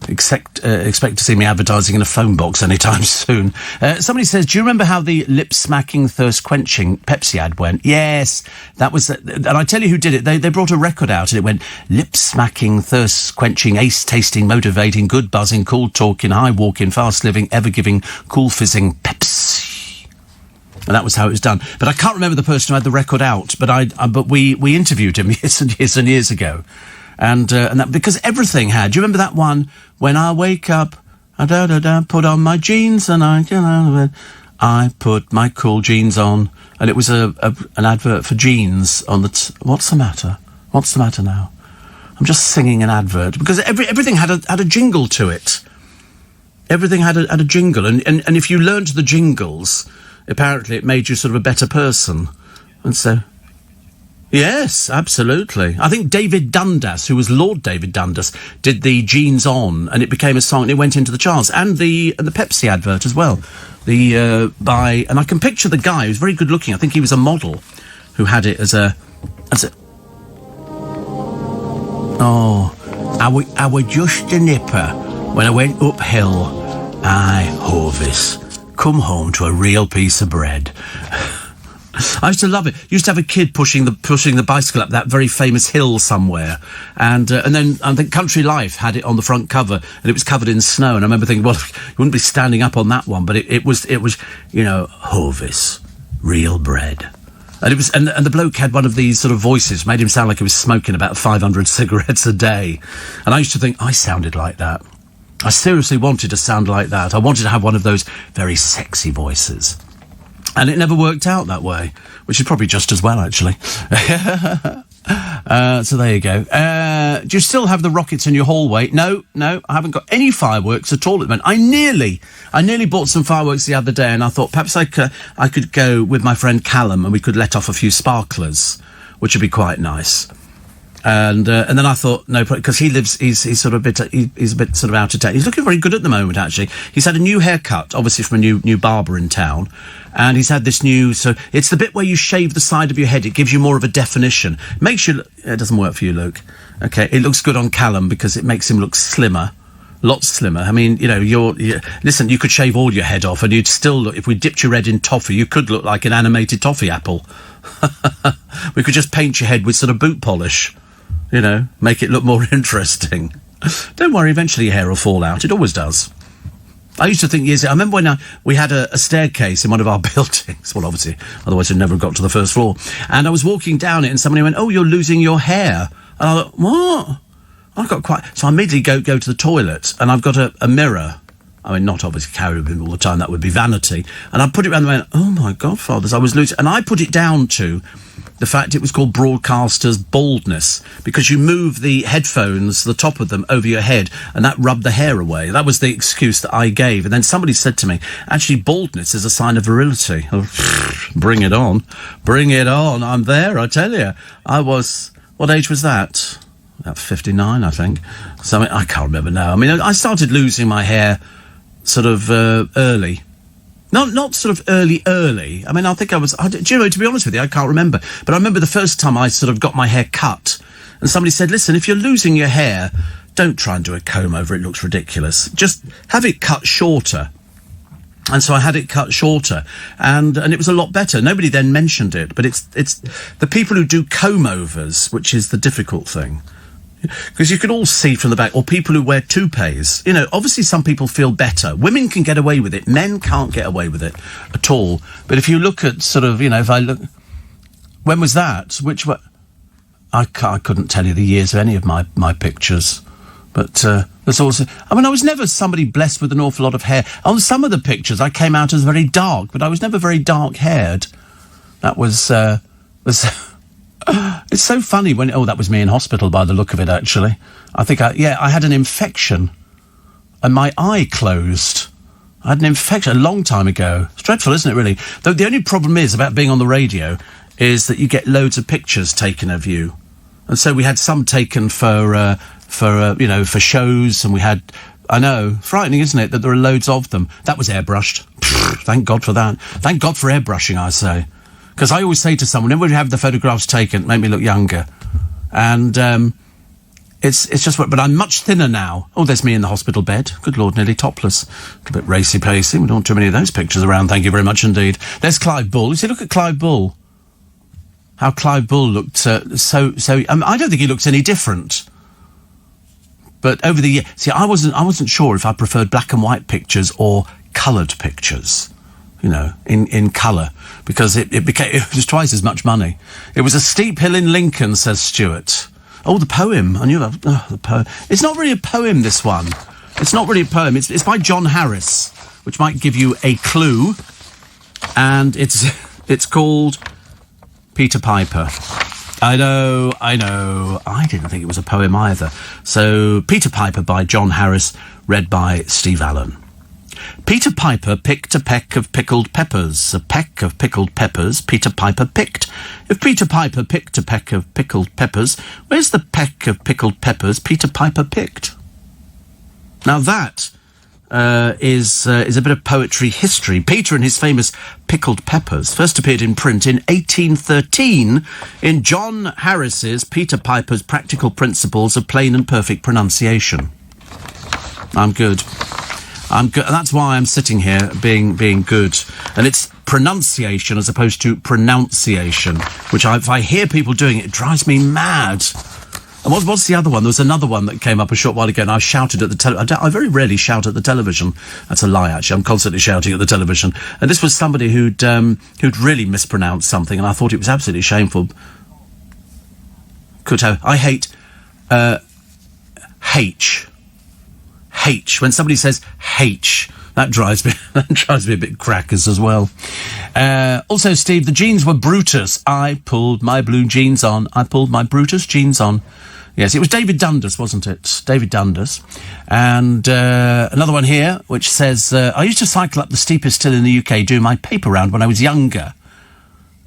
Expect to see me advertising in a phone box anytime soon. Somebody says, do you remember how the lip-smacking, thirst-quenching Pepsi ad went? Yes, that was... and I tell you who did it. They brought a record out and it went, lip-smacking, thirst-quenching, ace-tasting, motivating, good-buzzing, cool-talking, high-walking, fast-living, ever-giving, cool-fizzing Pepsi. And that was how it was done. But I can't remember the person who had the record out, but we interviewed him years and years and years ago. And that, because everything had... Do you remember that one? When I wake up, put on my jeans and I put my cool jeans on. And it was an advert for jeans on the... What's the matter? What's the matter now? I'm just singing an advert. Because everything had a jingle to it. Everything had a jingle. And if you learned the jingles, apparently it made you sort of a better person. And so... Yes, absolutely. I think David Dundas, who was Lord David Dundas, did the Jeans On, and it became a song, and it went into the charts. And the Pepsi advert as well. And I can picture the guy who's very good looking. I think he was a model who had it as a. Oh, I were just a nipper when I went uphill. Aye, Hovis, come home to a real piece of bread. I used to love it. Used to have a kid pushing the bicycle up that very famous hill somewhere, and then I think Country Life had it on the front cover, and it was covered in snow. And I remember thinking, well, you wouldn't be standing up on that one, but it was you know, Hovis, real bread, and it was and the bloke had one of these sort of voices, made him sound like he was smoking about 500 cigarettes a day, and I used to think I sounded like that. I seriously wanted to sound like that. I wanted to have one of those very sexy voices. And it never worked out that way, which is probably just as well, actually. So there you go. Do you still have the rockets in your hallway? No, I haven't got any fireworks at all at the moment. I nearly bought some fireworks the other day, and I thought perhaps I could go with my friend Callum and we could let off a few sparklers, which would be quite nice. And then I thought, no, because he's sort of he's a bit sort of out of town. He's looking very good at the moment, actually. He's had a new haircut, obviously from a new barber in town. And he's had this new, so it's the bit where you shave the side of your head. It gives you more of a definition. Makes you, it doesn't work for you, Luke. Okay, it looks good on Callum because it makes him look slimmer. Lots slimmer. I mean, you know, listen, you could shave all your head off and you'd still look, if we dipped your head in toffee, you could look like an animated toffee apple. We could just paint your head with sort of boot polish. You know, make it look more interesting. Don't worry, eventually your hair will fall out. It always does. I used to think years ago, I remember when we had a staircase in one of our buildings. Well, obviously, otherwise I'd never got to the first floor. And I was walking down it and somebody went, "Oh, you're losing your hair." And I thought, what? I've got quite... So I immediately go to the toilet and I've got a mirror. I mean, not obviously carry with me all the time, that would be vanity. And I put it around and went, "Oh my God, fathers, I was losing..." And I put it down to the fact it was called broadcaster's baldness, because you move the headphones, the top of them, over your head, and that rubbed the hair away. That was the excuse that I gave. And then somebody said to me, actually, baldness is a sign of virility. Oh, bring it on. Bring it on. I'm there, I tell you. I was... What age was that? About 59, I think. So I can't remember now. I mean, I started losing my hair sort of early. Not sort of early. I mean, I think I was... do you know, to be honest with you, I can't remember. But I remember the first time I sort of got my hair cut. And somebody said, "Listen, if you're losing your hair, don't try and do a comb over. It looks ridiculous. Just have it cut shorter." And so I had it cut shorter. And it was a lot better. Nobody then mentioned it. But it's the people who do comb-overs, which is the difficult thing. Because you can all see from the back, or people who wear toupees. You know, obviously some people feel better. Women can get away with it. Men can't get away with it at all. But if you look at sort of, you know, if I look... When was that? Which one? I couldn't tell you the years of any of my pictures. But there's also... I mean, I was never somebody blessed with an awful lot of hair. On some of the pictures, I came out as very dark, but I was never very dark-haired. That was... It's so funny when... Oh, that was me in hospital by the look of it, actually. I think I had an infection and my eye closed. I had an infection a long time ago. It's dreadful, isn't it, really? Though the only problem is about being on the radio is that you get loads of pictures taken of you. And so we had some taken for shows, and we had... I know, frightening, isn't it, that there are loads of them. That was airbrushed. Thank God for that. Thank God for airbrushing, I say. Because I always say to someone, whenever we have the photographs taken, make me look younger. And it's just... But I'm much thinner now. Oh, there's me in the hospital bed. Good Lord, nearly topless. A bit racy-pacey. We don't want too many of those pictures around, thank you very much indeed. There's Clive Bull. You see, look at Clive Bull. How Clive Bull looked so... I don't think he looks any different. But over the years... See, I wasn't sure if I preferred black and white pictures or coloured pictures. You know, in colour, because it was twice as much money. It was a steep hill in Lincoln, says Stuart. Oh, the poem. I knew that. Oh, the poem. It's not really a poem, this one. It's not really a poem. It's by John Harris, which might give you a clue. And it's called Peter Piper. I know. I didn't think it was a poem either. So, Peter Piper by John Harris, read by Steve Allen. Peter Piper picked a peck of pickled peppers. A peck of pickled peppers Peter Piper picked. If Peter Piper picked a peck of pickled peppers, where's the peck of pickled peppers Peter Piper picked? Now that is a bit of poetry history. Peter and his famous pickled peppers first appeared in print in 1813 in John Harris's Peter Piper's Practical Principles of Plain and Perfect Pronunciation. I'm good. And that's why I'm sitting here being good. And it's pronunciation as opposed to pronunciation, which if I hear people doing it drives me mad. And what's the other one? There was another one that came up a short while ago, and I shouted at the television. I very rarely shout at the television. That's a lie, actually. I'm constantly shouting at the television. And this was somebody who'd really mispronounced something, and I thought it was absolutely shameful. I hate H. H. When somebody says H, that drives me a bit crackers as well. Also, Steve, the jeans were Brutus. I pulled my blue jeans on. I pulled my Brutus jeans on. Yes, it was David Dundas, wasn't it? David Dundas. And another one here, which says, I used to cycle up the steepest hill in the UK doing my paper round when I was younger.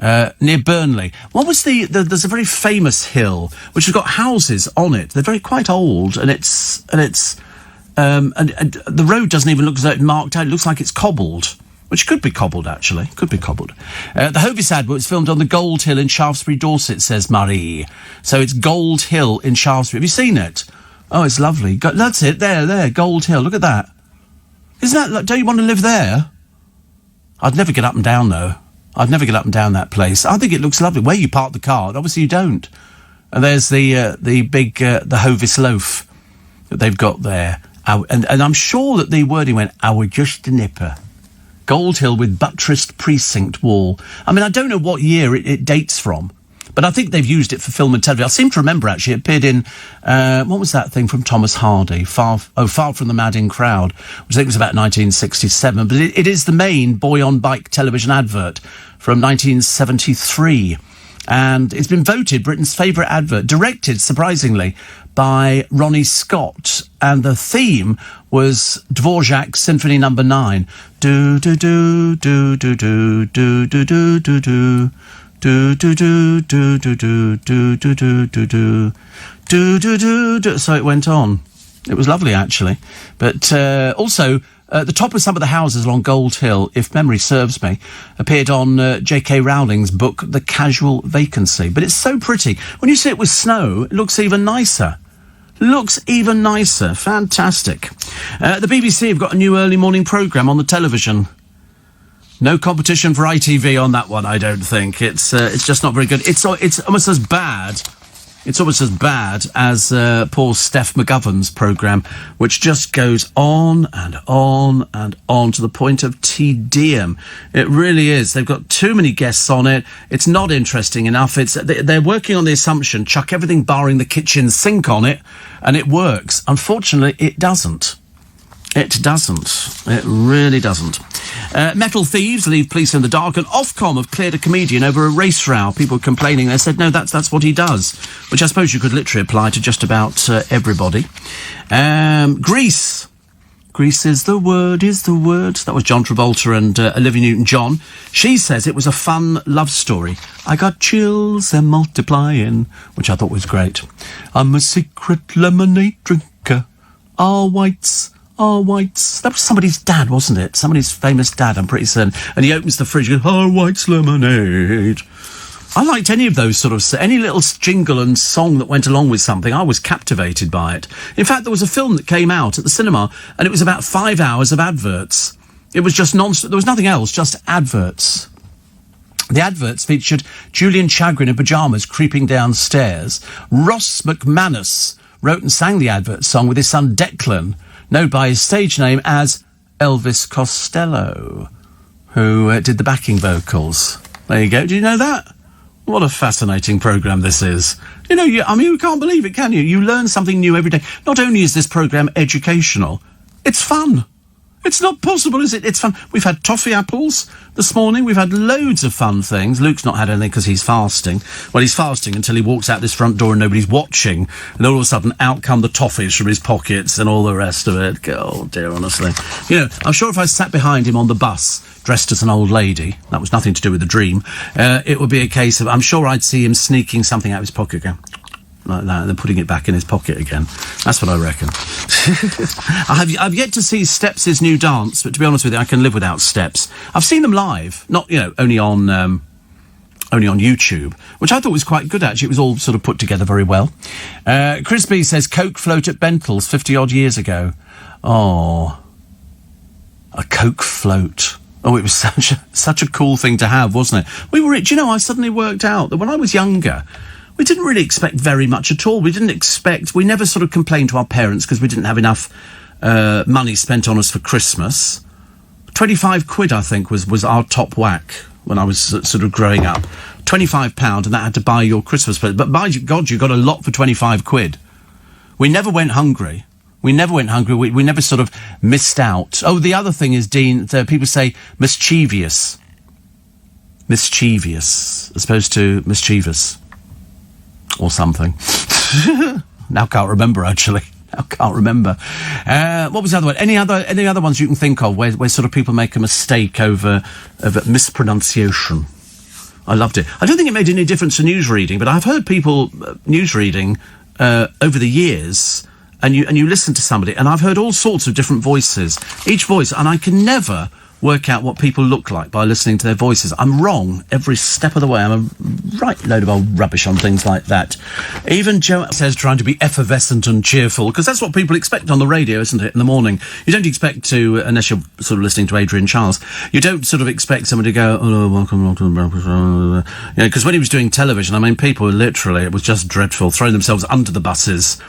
Near Burnley. What was there's a very famous hill, which has got houses on it. They're quite old, and it's and the road doesn't even look as though it's marked out. It looks like it's cobbled, which could be cobbled, actually. Could be cobbled. The Hovis advert was filmed on the Gold Hill in Shaftesbury, Dorset, says Marie. So it's Gold Hill in Shaftesbury. Have you seen it? Oh, it's lovely. That's it. There, Gold Hill. Look at that. Isn't that... Don't you want to live there? I'd never get up and down, though. I'd never get up and down that place. I think it looks lovely. Where you park the car, obviously you don't. And there's the big, the Hovis loaf that they've got there. And I'm sure that the wording went, "Our just a nipper." Gold Hill with buttressed precinct wall. I mean, I don't know what year it dates from, but I think they've used it for film and television. I seem to remember, actually, it appeared in, what was that thing from Thomas Hardy? Far From the Madding Crowd, which I think was about 1967. But it is the main boy-on-bike television advert from 1973. And it's been voted Britain's favourite advert, directed, surprisingly, by Ronnie Scott. And the theme was Dvorak's Symphony No. 9. Do do do do do do do do do do do. Do do do do do do do do do do do do do do. So it went on. It was lovely, actually. But also, the top of some of the houses along Gold Hill, if memory serves me, appeared on J.K. Rowling's book, The Casual Vacancy. But it's so pretty. When you see it with snow, it looks even nicer. Looks even nicer. Fantastic. The BBC have got a new early morning programme on the television. No competition for ITV on that one, I don't think. It's just not very good. It's almost as bad. It's almost as bad as poor Steph McGovern's programme, which just goes on and on and on to the point of tedium. It really is. They've got too many guests on it. It's not interesting enough. They're working on the assumption, chuck everything barring the kitchen sink on it, and it works. Unfortunately, it doesn't. It doesn't. It really doesn't. Metal thieves leave police in the dark, and Ofcom have cleared a comedian over a race row. People were complaining. They said, no, that's what he does, which I suppose you could literally apply to just about everybody. Grease. Grease is the word. That was John Travolta and Olivia Newton-John. She says it was a fun love story. I got chills, they're multiplying, which I thought was great. I'm a secret lemonade drinker. All whites. Oh, whites. That was somebody's dad, wasn't it? Somebody's famous dad, I'm pretty certain. And he opens the fridge and goes, oh, whites lemonade. I liked any of those sort of... Any little jingle and song that went along with something, I was captivated by it. In fact, there was a film that came out at the cinema, and it was about 5 hours of adverts. It was just non-stop. There was nothing else, just adverts. The adverts featured Julian Chagrin in pyjamas creeping downstairs. Ross McManus wrote and sang the advert song with his son Declan, known by his stage name as Elvis Costello, who did the backing vocals. There you go. Do you know that? What a fascinating programme this is. You know, you can't believe it, can you? You learn something new every day. Not only is this programme educational, it's fun. It's not possible, is it? It's fun. We've had toffee apples this morning. We've had loads of fun things. Luke's not had anything because he's fasting. Well, he's fasting until he walks out this front door and nobody's watching. And all of a sudden, out come the toffees from his pockets and all the rest of it. Oh, dear, honestly. You know, I'm sure if I sat behind him on the bus, dressed as an old lady, that was nothing to do with the dream, it would be a case of, I'm sure I'd see him sneaking something out of his pocket again. Like that, and then putting it back in his pocket again. That's what I reckon. I've yet to see Steps' new dance, but to be honest with you, I can live without Steps. I've seen them live, not, only on YouTube, which I thought was quite good, actually. It was all sort of put together very well. Chris B says, Coke float at Bentle's 50-odd years ago. Oh, a Coke float. Oh, it was such a cool thing to have, wasn't it? I suddenly worked out that when I was younger, we didn't really expect very much at all. We never sort of complained to our parents because we didn't have enough money spent on us for Christmas. 25 quid, I think, was our top whack when I was sort of growing up. £25, and that had to buy your Christmas present. But by God, you got a lot for 25 quid. We never went hungry. We never sort of missed out. Oh, the other thing is, Dean, people say mischievous. Mischievous, as opposed to mischievous. Or something. Now can't remember, actually. What was the other one? Any other ones you can think of where sort of people make a mistake over mispronunciation? I loved it. I don't think it made any difference to newsreading, but I've heard people newsreading over the years, and you listen to somebody, and I've heard all sorts of different voices. Each voice, and I can never work out what people look like by listening to their voices. I'm wrong every step of the way. I'm a right load of old rubbish on things like that. Even Joe says trying to be effervescent and cheerful, because that's what people expect on the radio, isn't it, in the morning? You don't expect to, unless you're sort of listening to Adrian Charles, you don't sort of expect someone to go, oh, welcome to the breakfast. You know, because when he was doing television, I mean, people were literally, it was just dreadful, throwing themselves under the buses.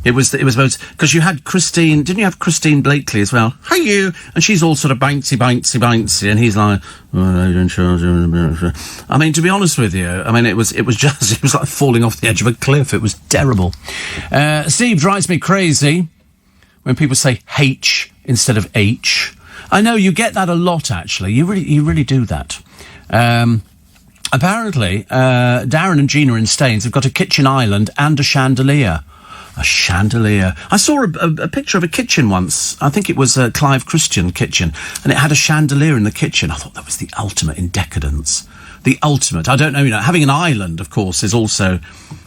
It was because you had Christine, didn't you have Christine Blakely as well? Hi, you! And she's all sort of bouncy, and he's like, I mean, to be honest with you, I mean, it was like falling off the edge of a cliff. It was terrible. Steve drives me crazy when people say H instead of H. I know you get that a lot, actually. You really do that. Apparently, Darren and Gina in Staines have got a kitchen island and a chandelier. A chandelier. I saw a picture of a kitchen once. I think it was a Clive Christian kitchen, and it had a chandelier in the kitchen. I thought that was the ultimate in decadence. The ultimate. I don't know, having an island, of course, is also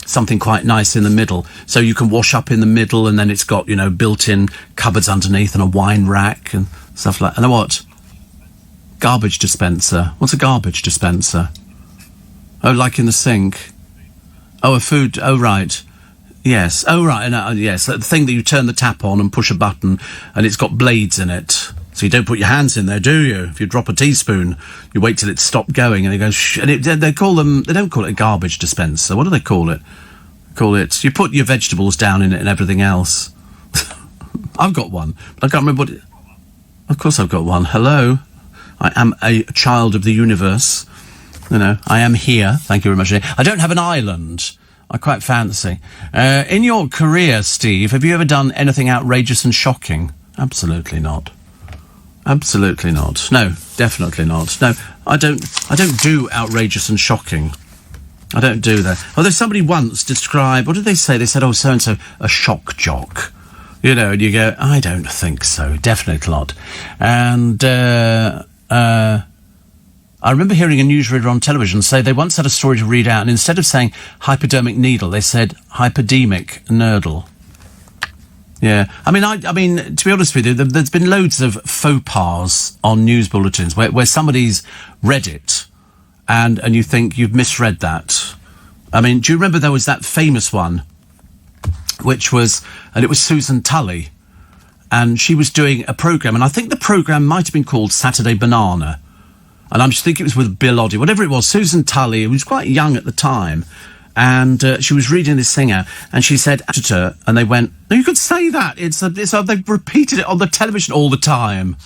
something quite nice in the middle. So you can wash up in the middle, and then it's got, built-in cupboards underneath and a wine rack and stuff like that. And what? Garbage dispenser. What's a garbage dispenser? Oh, like in the sink. Oh, a food... Oh, right. Yes. Oh, right. Yes. The thing that you turn the tap on and push a button, and it's got blades in it. So you don't put your hands in there, do you? If you drop a teaspoon, you wait till it's stopped going, and it goes... They don't call it a garbage dispenser. What do they call it? You put your vegetables down in it and everything else. I've got one, but I can't remember what it... Of course I've got one. Hello. I am a child of the universe. I am here. Thank you very much. I don't have an island. I quite fancy. In your career, Steve, have you ever done anything outrageous and shocking? Absolutely not. Absolutely not. No, definitely not. No, I don't do outrageous and shocking. I don't do that. Although somebody once described, what did they say? They said, oh, so-and-so, a shock jock. And you go, I don't think so. Definitely not. And, I remember hearing a newsreader on television say they once had a story to read out, and instead of saying hypodermic needle, they said hypodemic nurdle. Yeah. I mean, to be honest with you, there's been loads of faux pas on news bulletins where somebody's read it and you think you've misread that. I mean, do you remember there was that famous one, which was, and it was Susan Tully, and she was doing a programme, and I think the programme might have been called Saturday Banana. And I'm just thinking it was with Bill Oddie, whatever it was, Susan Tully, who was quite young at the time, and she was reading this thing out, and she said, and they went, no, you could say that. They've repeated it on the television all the time.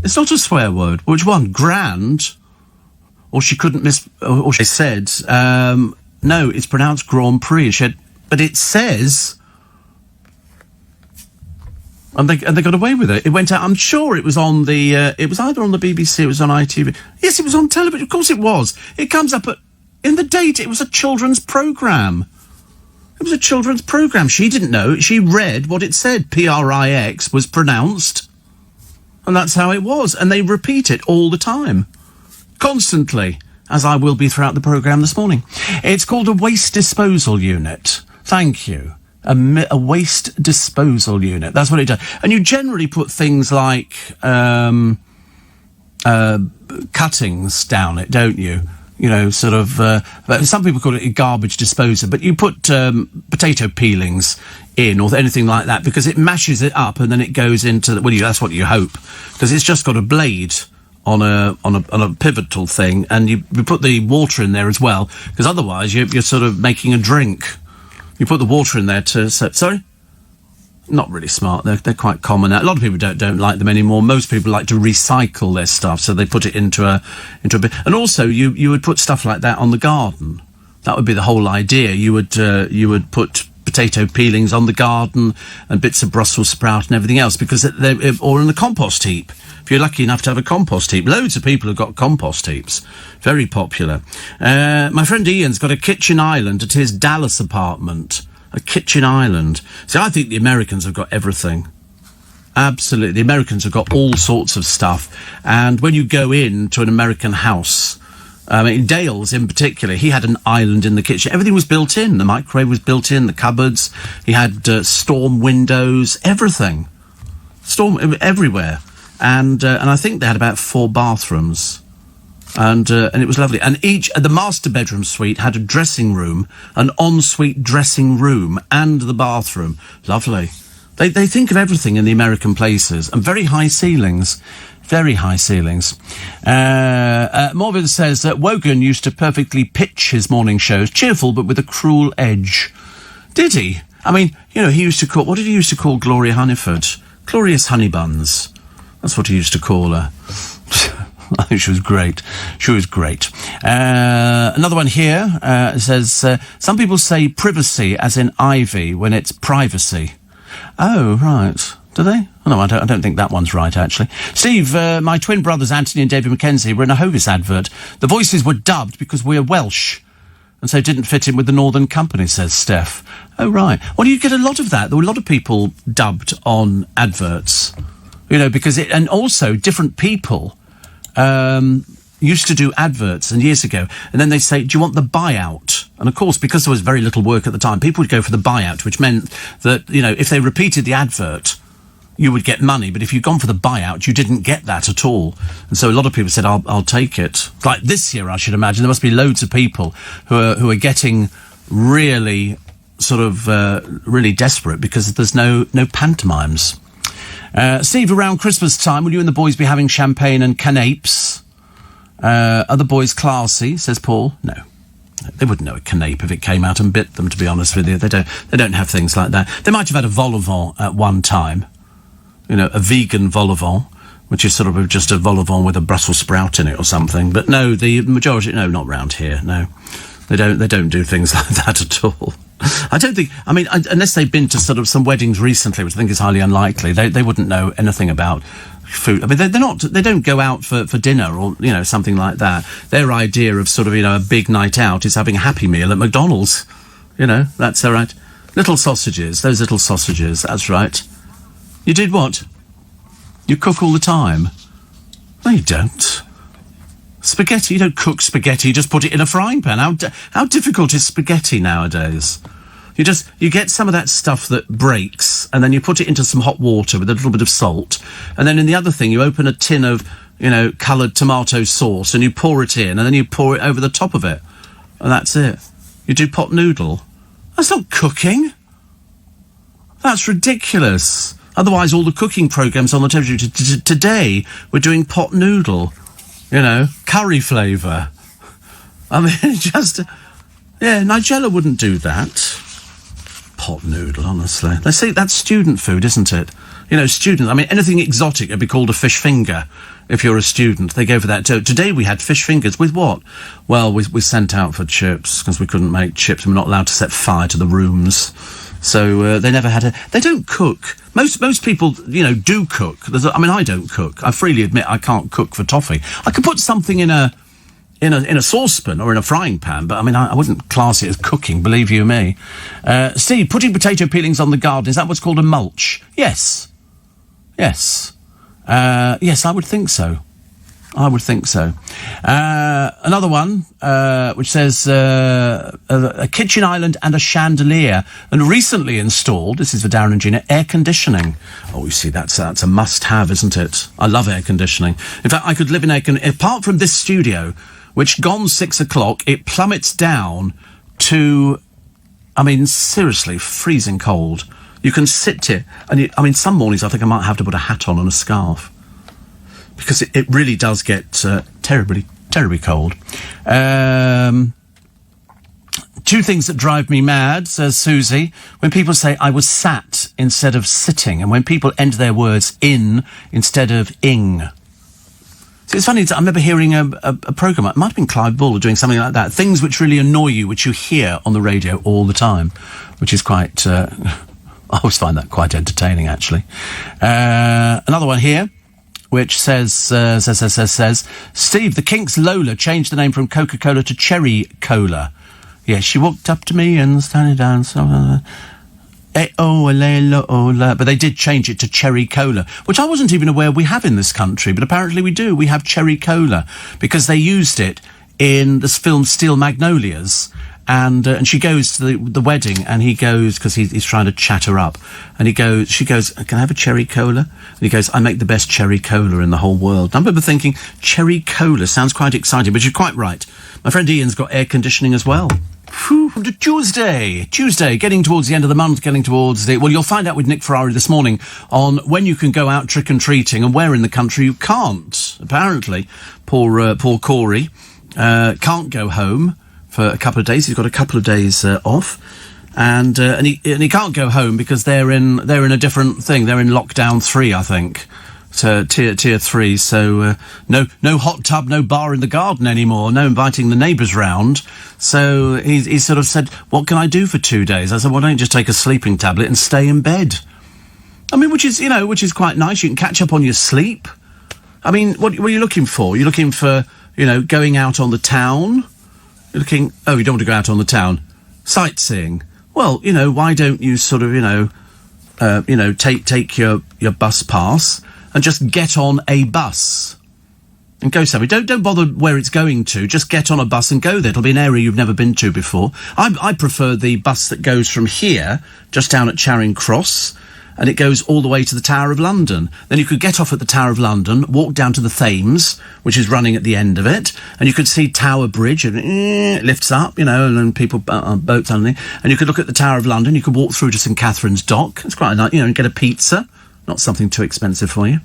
It's not a swear word. Which one? Grand? Or she couldn't or she said, no, it's pronounced Grand Prix. She said, but it says... And they got away with it. It went out. I'm sure it was on the... it was either on the BBC, it was on ITV. Yes, it was on television. Of course it was. It comes up in the date. It was a children's programme. It was a children's programme. She didn't know. She read what it said. Prix was pronounced. And that's how it was. And they repeat it all the time. Constantly. As I will be throughout the programme this morning. It's called a waste disposal unit. Thank you. A waste disposal unit. That's what it does. And you generally put things like cuttings down it, don't you? Sort of... some people call it a garbage disposer, but you put potato peelings in or anything like that because it mashes it up and then it goes into... that's what you hope, because it's just got a blade on a pivotal thing, and you put the water in there as well, because otherwise you're sort of making a drink. You put the water in there sorry? Not really smart. They're quite common now. A lot of people don't like them anymore. Most people like to recycle their stuff, so they put it into a bit. And also, you would put stuff like that on the garden. That would be the whole idea. You would put potato peelings on the garden and bits of Brussels sprout and everything else, because or in the compost heap. If you're lucky enough to have a compost heap. Loads of people have got compost heaps. Very popular. My friend Ian's got a kitchen island at his Dallas apartment. A kitchen island. See, I think the Americans have got everything. Absolutely. The Americans have got all sorts of stuff. And when you go into an American house, Dale's in particular, he had an island in the kitchen. Everything was built in. The microwave was built in, the cupboards. He had storm windows, everything. Storm everywhere. and I think they had about 4 bathrooms. And it was lovely. And the master bedroom suite had a dressing room, an ensuite dressing room, and the bathroom. Lovely. They think of everything in the American places, and very high ceilings. Very high ceilings. Morgan says that Wogan used to perfectly pitch his morning shows, cheerful but with a cruel edge. Did he? I mean, you know, he used to call... What did he used to call Gloria Hunniford? Glorious Honey Buns. That's what he used to call her. I think she was great. She was great. Another one here says, some people say privacy as in ivy when it's privacy. Oh, right. Do they? Oh, no, I don't think that one's right, actually. Steve, my twin brothers, Anthony and David Mackenzie, were in a Hovis advert. The voices were dubbed because we're Welsh, and so didn't fit in with the Northern Company, says Steph. Oh, right. Well, you get a lot of that. There were a lot of people dubbed on adverts, you know, because and also different people used to do adverts and years ago, and then they say, do you want the buyout? And of course, because there was very little work at the time, people would go for the buyout, which meant that, you know, if they repeated the advert, you would get money, but if you'd gone for the buyout, you didn't get that at all. And so a lot of people said, I'll take it. Like this year, I should imagine, there must be loads of people who are getting really sort of really desperate because there's no pantomimes. Steve, around Christmas time, will you and the boys be having champagne and canapes? Are the boys classy, says Paul? No. They wouldn't know a canape if it came out and bit them, to be honest with you. They don't have things like that. They might have had a vol au vent at one time. You know, a vegan vol au vent, which is sort of just a vol au vent with a Brussels sprout in it or something. But no, the majority, no, not round here, no. They don't do things like that at all. I don't think, I mean, unless they've been to sort of some weddings recently, which I think is highly unlikely, they wouldn't know anything about food. I mean, they don't go out for dinner or, you know, something like that. Their idea of sort of, you know, a big night out is having a Happy Meal at McDonald's. You know, that's all right. Little sausages, those little sausages, that's right. You did what? You cook all the time? No, you don't. Spaghetti, you don't cook spaghetti, you just put it in a frying pan. How difficult is spaghetti nowadays? You get some of that stuff that breaks, and then you put it into some hot water with a little bit of salt, and then in the other thing, you open a tin of, you know, coloured tomato sauce, and you pour it in, and then you pour it over the top of it. And that's it. You do pot noodle. That's not cooking. That's ridiculous. Otherwise, all the cooking programmes on the television today, we're doing pot noodle. You know, curry flavour. I mean, just... Yeah, Nigella wouldn't do that. Pot noodle, honestly. They say that's student food, isn't it? You know, student... I mean, anything exotic would be called a fish finger if you're a student. They go for that too. Today we had fish fingers with what? Well, we sent out for chips because we couldn't make chips and we're not allowed to set fire to the rooms. So they never had They don't cook. Most people, you know, do cook. I mean, I don't cook. I freely admit I can't cook for toffee. I could put something in a saucepan or in a frying pan, but I mean, I wouldn't class it as cooking, believe you me. Steve, putting potato peelings on the garden, is that what's called a mulch? Yes. Yes. Yes, I would think so. I would think so. Another one, which says a kitchen island and a chandelier, and recently installed, this is for Darren and Gina, air conditioning. Oh, you see, that's a must-have, isn't it? I love air conditioning. In fact, I could live in air conditioning. Apart from this studio, which gone 6 o'clock, it plummets down to, I mean, seriously, freezing cold. You can sit here, and I mean, some mornings I think I might have to put a hat on and a scarf. Because it really does get terribly, terribly cold. 2 things that drive me mad, says Susie. When people say, I was sat instead of sitting, and when people end their words in instead of ing. So it's funny, I remember hearing a programme, it might have been Clive Bull doing something like that, things which really annoy you, which you hear on the radio all the time, which is quite... I always find that quite entertaining, actually. Another one here, which says, Steve, the Kinks' Lola changed the name from Coca-Cola to Cherry Cola. Yeah, she walked up to me and started down, but they did change it to Cherry Cola, which I wasn't even aware we have in this country, but apparently we do. We have Cherry Cola, because they used it in this film Steel Magnolias, and she goes to the wedding, and he goes, because he's trying to chat her up, and she goes, can I have a cherry cola? And he goes, I make the best cherry cola in the whole world. And I remember thinking, cherry cola sounds quite exciting, but you're quite right. My friend Ian's got air conditioning as well. Whew, to Tuesday, getting towards the end of the month, well, you'll find out with Nick Ferrari this morning on when you can go out trick-and-treating and where in the country you can't. Apparently, poor Corey can't go home for a couple of days. He's got a couple of days off, and he can't go home because they're in a different thing. They're in lockdown 3, I think. So tier 3. So no hot tub, no bar in the garden anymore. No inviting the neighbours round. So he sort of said, "What can I do for 2 days?" I said, "Well, don't you just take a sleeping tablet and stay in bed?" I mean, which is quite nice. You can catch up on your sleep. I mean, what are you looking for? You're looking for going out on the town. You're looking. Oh, you don't want to go out on the town. Sightseeing. Well, why don't you sort of take your bus pass and just get on a bus and go somewhere. Don't bother where it's going to. Just get on a bus and go there. It'll be an area you've never been to before. I prefer the bus that goes from here, just down at Charing Cross, and it goes all the way to the Tower of London. Then you could get off at the Tower of London, walk down to the Thames, which is running at the end of it, and you could see Tower Bridge, and it lifts up, and then people on boats underneath, and you could look at the Tower of London. You could walk through to St Catherine's Dock. It's quite nice, and get a pizza. Not something too expensive for you.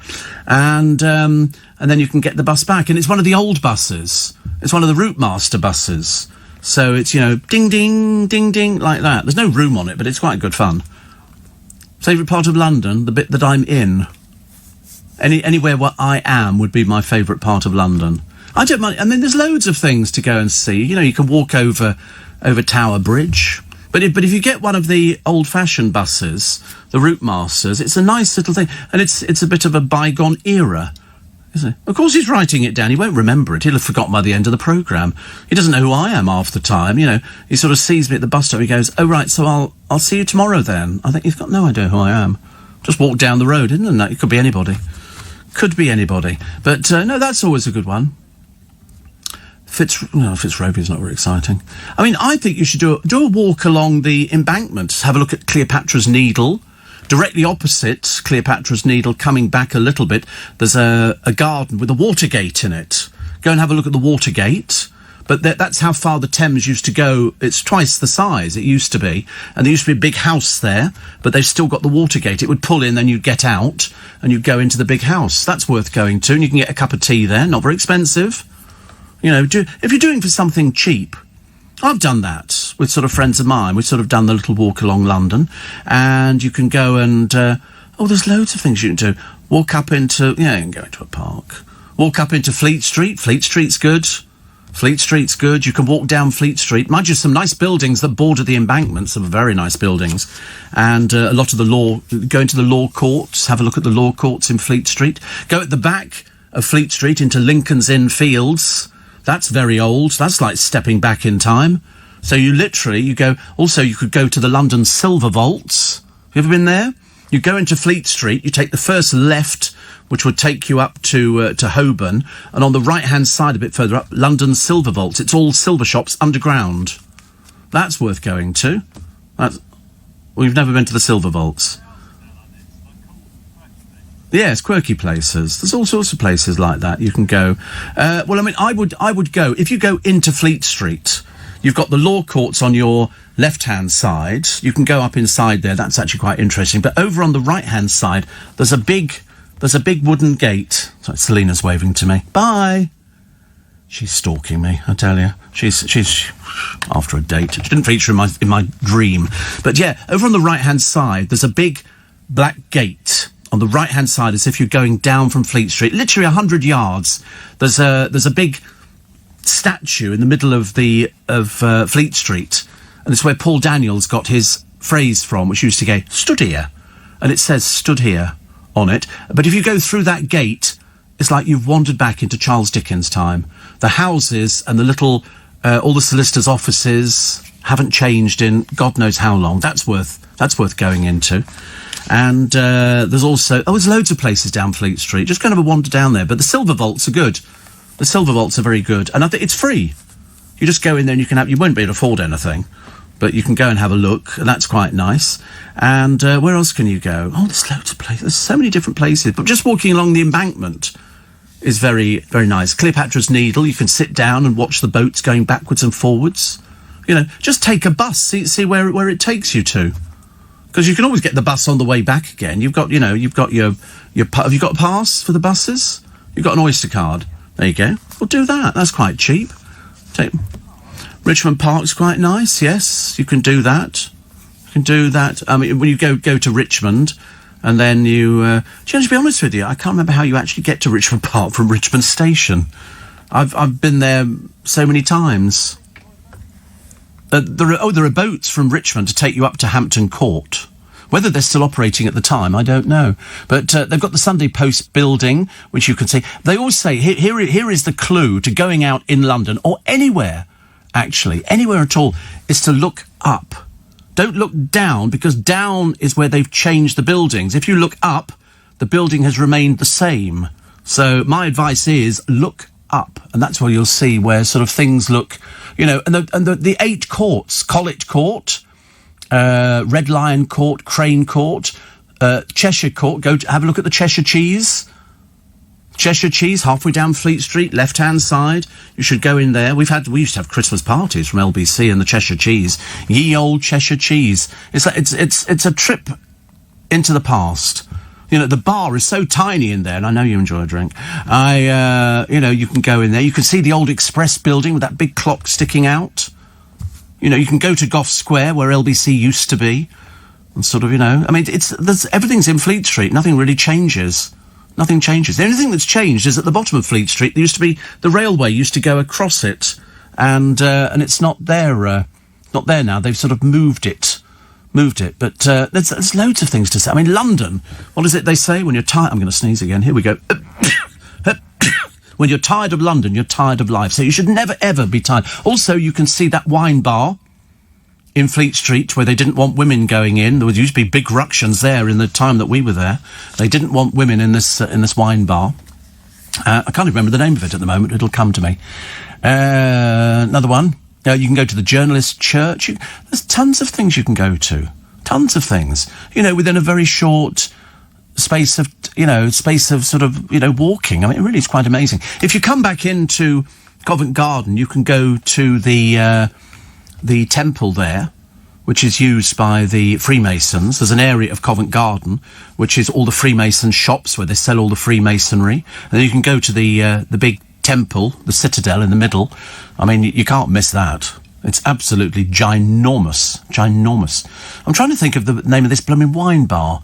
And then you can get the bus back. And it's one of the old buses. It's one of the Route Master buses. So it's, ding, ding, ding, ding, like that. There's no room on it, but it's quite good fun. Favourite part of London? The bit that I'm in. Anywhere where I am would be my favourite part of London. I don't mind. I mean, there's loads of things to go and see. You can walk over Tower Bridge. But if you get one of the old-fashioned buses, the Route Masters, it's a nice little thing. And it's a bit of a bygone era, isn't it? Of course he's writing it down. He won't remember it. He'll have forgotten by the end of the programme. He doesn't know who I am half the time, He sort of sees me at the bus stop. He goes, "Oh, right, so I'll see you tomorrow then." I think he's got no idea who I am. Just walk down the road, isn't it? It could be anybody. But, no, that's always a good one. Fitzrovia is not very exciting. I mean, I think you should do a walk along the embankment. Have a look at Cleopatra's Needle. Directly opposite Cleopatra's Needle, coming back a little bit, there's a garden with a water gate in it. Go and have a look at the water gate. But that's how far the Thames used to go. It's twice the size it used to be. And there used to be a big house there, but they've still got the water gate. It would pull in, then you'd get out, and you'd go into the big house. That's worth going to, and you can get a cup of tea there. Not very expensive. If you're doing for something cheap, I've done that with sort of friends of mine. We've sort of done the little walk along London, and you can go and, there's loads of things you can do. Walk up into, you can go into a park. Walk up into Fleet Street. Fleet Street's good. You can walk down Fleet Street. Mind you, some nice buildings that border the embankment, some very nice buildings. And a lot of go into the law courts, have a look at the law courts in Fleet Street. Go at the back of Fleet Street into Lincoln's Inn Fields. That's very old. That's like stepping back in time. So you go... Also, you could go to the London Silver Vaults. Have you ever been there? You go into Fleet Street, you take the first left, which would take you up to Holborn, and on the right-hand side, a bit further up, London Silver Vaults. It's all silver shops underground. That's worth going to. We've never been to the Silver Vaults. Yes, quirky places. There's all sorts of places like that you can go. I would go. If you go into Fleet Street, you've got the law courts on your left-hand side. You can go up inside there. That's actually quite interesting. But over on the right-hand side, there's a big wooden gate. Sorry, Selena's waving to me. Bye. She's stalking me, I tell you. She's after a date. She didn't feature in my dream. But yeah, over on the right-hand side, there's a big black gate. On the right-hand side, as if you're going down from Fleet Street, literally 100 yards, there's a big statue in the middle of Fleet Street, and it's where Paul Daniels got his phrase from, which used to go, "Stood here," and it says "stood here" on it. But if you go through that gate, it's like you've wandered back into Charles Dickens' time. The houses and the little, all the solicitors' offices haven't changed in God knows how long. That's worth going into. And there's loads of places down Fleet Street. Just kind of a wander down there. But the Silver Vaults are good. The Silver Vaults are very good. And I think it's free. You just go in there and you won't be able to afford anything, but you can go and have a look, and that's quite nice. And where else can you go? Oh, there's loads of places. There's so many different places. But just walking along the embankment is very, very nice. Cleopatra's Needle, you can sit down and watch the boats going backwards and forwards. You know, just take a bus, see where it takes you to. Because you can always get the bus on the way back again. You've got your have you got a pass for the buses? You've got an Oyster card. There you go. Well, do that. That's quite cheap. Richmond Park's quite nice, yes. You can do that. I mean, when you go to Richmond, and then to be honest with you, I can't remember how you actually get to Richmond Park from Richmond Station. I've been there so many times. There are boats from Richmond to take you up to Hampton Court. Whether they're still operating at the time, I don't know. But they've got the Sunday Post building, which you can see. They always say, here is the clue to going out in London, or anywhere, actually, anywhere at all, is to look up. Don't look down, because down is where they've changed the buildings. If you look up, the building has remained the same. So my advice is look up, and that's where you'll see where sort of things look, and the 8 courts, Collett Court, Red Lion Court, Crane Court, Cheshire Court. Have a look at the Cheshire Cheese. Cheshire Cheese, halfway down Fleet Street, left-hand side. You should go in there. We used to have Christmas parties from LBC and the Cheshire Cheese. Ye old Cheshire Cheese. It's a trip into the past. The bar is so tiny in there, and I know you enjoy a drink. You can go in there. You can see the old Express building with that big clock sticking out. You can go to Gough Square, where LBC used to be, and sort of, I mean, everything's in Fleet Street. Nothing really changes. Nothing changes. The only thing that's changed is at the bottom of Fleet Street, there used to be, the railway used to go across it, and it's not there now. They've sort of moved it. But there's loads of things to say. I mean, London, what is it they say when you're tired? I'm going to sneeze again. Here we go. When you're tired of London, you're tired of life. So you should never, ever be tired. Also, you can see that wine bar in Fleet Street where they didn't want women going in. There used to be big ructions there in the time that we were there. They didn't want women in this wine bar. I can't even remember the name of it at the moment. It'll come to me. Another one. You can go to the Journalist Church. There's tons of things you can go to. Tons of things. Within a very short space of sort of, walking. I mean, it really is quite amazing. If you come back into Covent Garden, you can go to the temple there, which is used by the Freemasons. There's an area of Covent Garden which is all the Freemason shops where they sell all the Freemasonry. And then you can go to the big temple, the Citadel in the middle. I mean, you can't miss that. It's absolutely ginormous. I'm trying to think of the name of this blooming wine bar.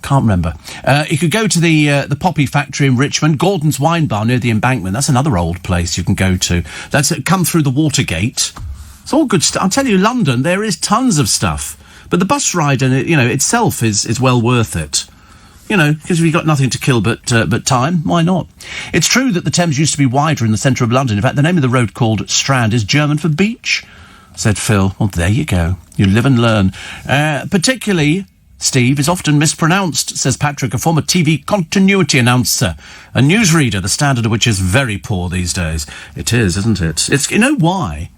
Can't remember. You could go to the Poppy Factory in Richmond, Gordon's Wine Bar near the Embankment. That's another old place you can go to. That's come through the Watergate. It's all good stuff. I'll tell you, London, there is tons of stuff. But the bus ride and itself is well worth it. Because we've got nothing to kill but time. Why not? It's true that the Thames used to be wider in the centre of London. In fact, the name of the road called Strand is German for beach, said Phil. Well, there you go. You live and learn. Particularly, Steve, is often mispronounced, says Patrick, a former TV continuity announcer. A newsreader, the standard of which is very poor these days. It is, isn't it? It's, why?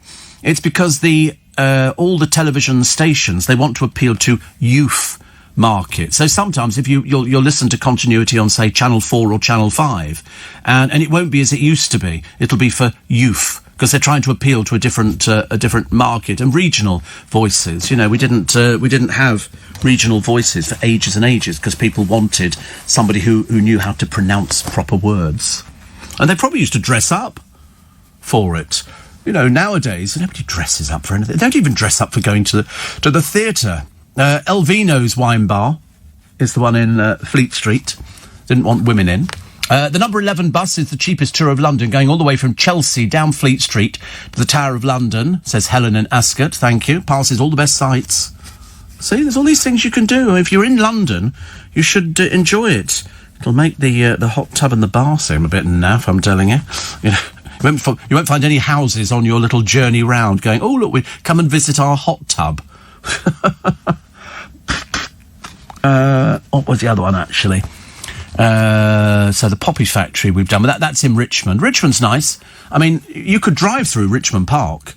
It's because all the television stations, they want to appeal to youth market. So sometimes if you'll listen to continuity on, say, Channel 4 or Channel 5, and it won't be as it used to be. It'll be for youth, because they're trying to appeal to a different market. And regional voices, we didn't have regional voices for ages and ages, because people wanted somebody who knew how to pronounce proper words. And they probably used to dress up for it. Nowadays, nobody dresses up for anything. They don't even dress up for going to the theatre. Elvino's Wine Bar is the one in Fleet Street. Didn't want women in. The number 11 bus is the cheapest tour of London, going all the way from Chelsea down Fleet Street to the Tower of London, says Helen in Ascot. Thank you. Passes all the best sights. See, there's all these things you can do. If you're in London, you should enjoy it. It'll make the hot tub and the bar seem a bit naff, I'm telling you. You won't find any houses on your little journey round going, oh, look, we come and visit our hot tub. What was the other one, actually? So the Poppy Factory we've done, but that's in Richmond. Richmond's nice. I mean, you could drive through Richmond Park.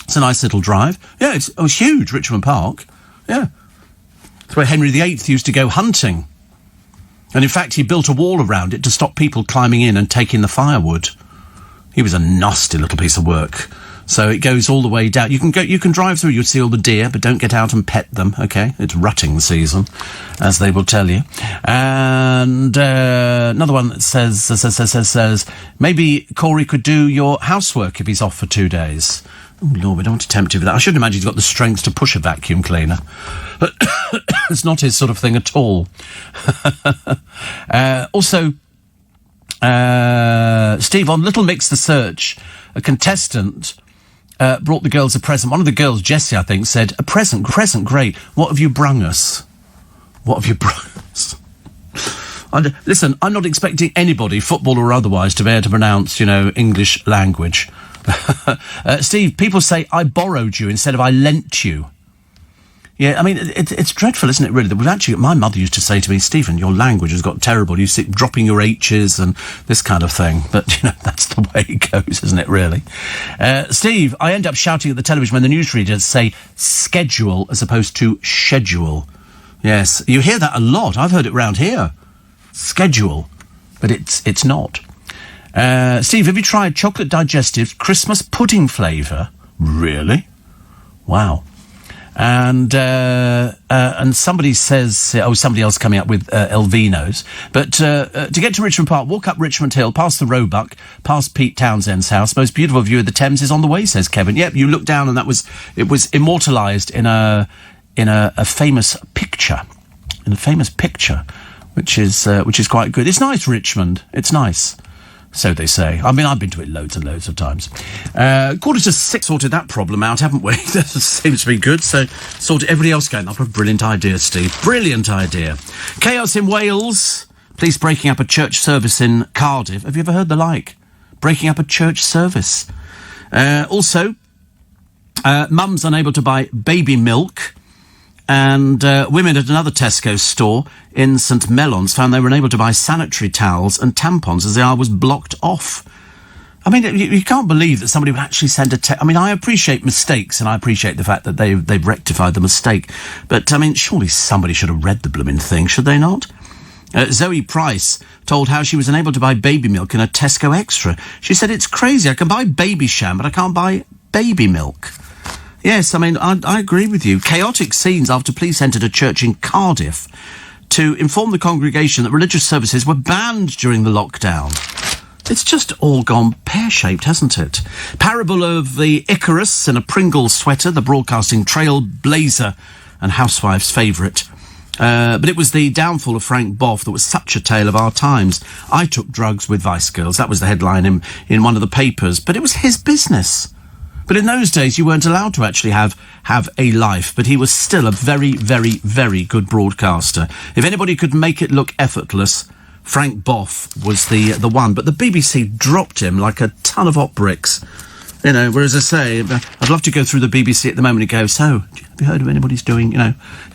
It's a nice little drive. Yeah, it was huge, Richmond Park. Yeah. It's where Henry VIII used to go hunting. And in fact, he built a wall around it to stop people climbing in and taking the firewood. He was a nasty little piece of work. So it goes all the way down. You can drive through, you'll see all the deer, but don't get out and pet them, okay? It's rutting season, as they will tell you. And another one that says, maybe Corey could do your housework if he's off for 2 days. Oh, Lord, we don't want to tempt you with that. I shouldn't imagine he's got the strength to push a vacuum cleaner. But it's not his sort of thing at all. Also, Steve, on Little Mix The Search, a contestant brought the girls a present. One of the girls, Jessie, I think, said, a present, great. What have you brung us? What have you brung us? Listen, I'm not expecting anybody, football or otherwise, to be able to pronounce, English language. Steve, people say, I borrowed you instead of I lent you. Yeah, I mean, it's dreadful, isn't it, really? That my mother used to say to me, Stephen, your language has got terrible. You sit dropping your H's and this kind of thing. But, that's the way it goes, isn't it, really? Steve, I end up shouting at the television when the newsreaders say schedule as opposed to schedule. Yes, you hear that a lot. I've heard it round here. Schedule. But it's not. Steve, have you tried chocolate digestive's Christmas pudding flavour? Really? Wow. And somebody says, somebody else coming up with Elvino's. But to get to Richmond Park, walk up Richmond Hill, past the Roebuck, past Pete Townsend's house. Most beautiful view of the Thames is on the way, says Kevin. Yep, you look down and it was immortalised in a famous picture. In a famous picture, which is quite good. It's nice, Richmond. It's nice. So they say. I mean, I've been to it loads and loads of times. 5:45 sorted that problem out, haven't we? That seems to be good. So sorted everybody else going. I've got a brilliant idea, Steve. Brilliant idea. Chaos in Wales. Police breaking up a church service in Cardiff. Have you ever heard the like? Breaking up a church service. Also, mums unable to buy baby milk. And women at another Tesco store in St Mellons found they were unable to buy sanitary towels and tampons as the aisle was blocked off. I mean, you can't believe that somebody would actually send I mean, I appreciate mistakes and I appreciate the fact that they've rectified the mistake. But, I mean, surely somebody should have read the blooming thing, should they not? Zoe Price told how she was unable to buy baby milk in a Tesco Extra. She said, it's crazy. I can buy Baby Sham, but I can't buy baby milk. Yes, I mean, I agree with you. Chaotic scenes after police entered a church in Cardiff to inform the congregation that religious services were banned during the lockdown. It's just all gone pear-shaped, hasn't it? Parable of the Icarus in a Pringles sweater, the broadcasting trailblazer and housewife's favourite. But it was the downfall of Frank Boff that was such a tale of our times. I took drugs with Vice Girls. That was the headline in one of the papers. But it was his business. But in those days, you weren't allowed to actually have a life. But he was still a very, very, very good broadcaster. If anybody could make it look effortless, Frank Boff was the one. But the BBC dropped him like a ton of hot bricks. Whereas I say, I'd love to go through the BBC at the moment and go, so, have you heard of anybody's doing,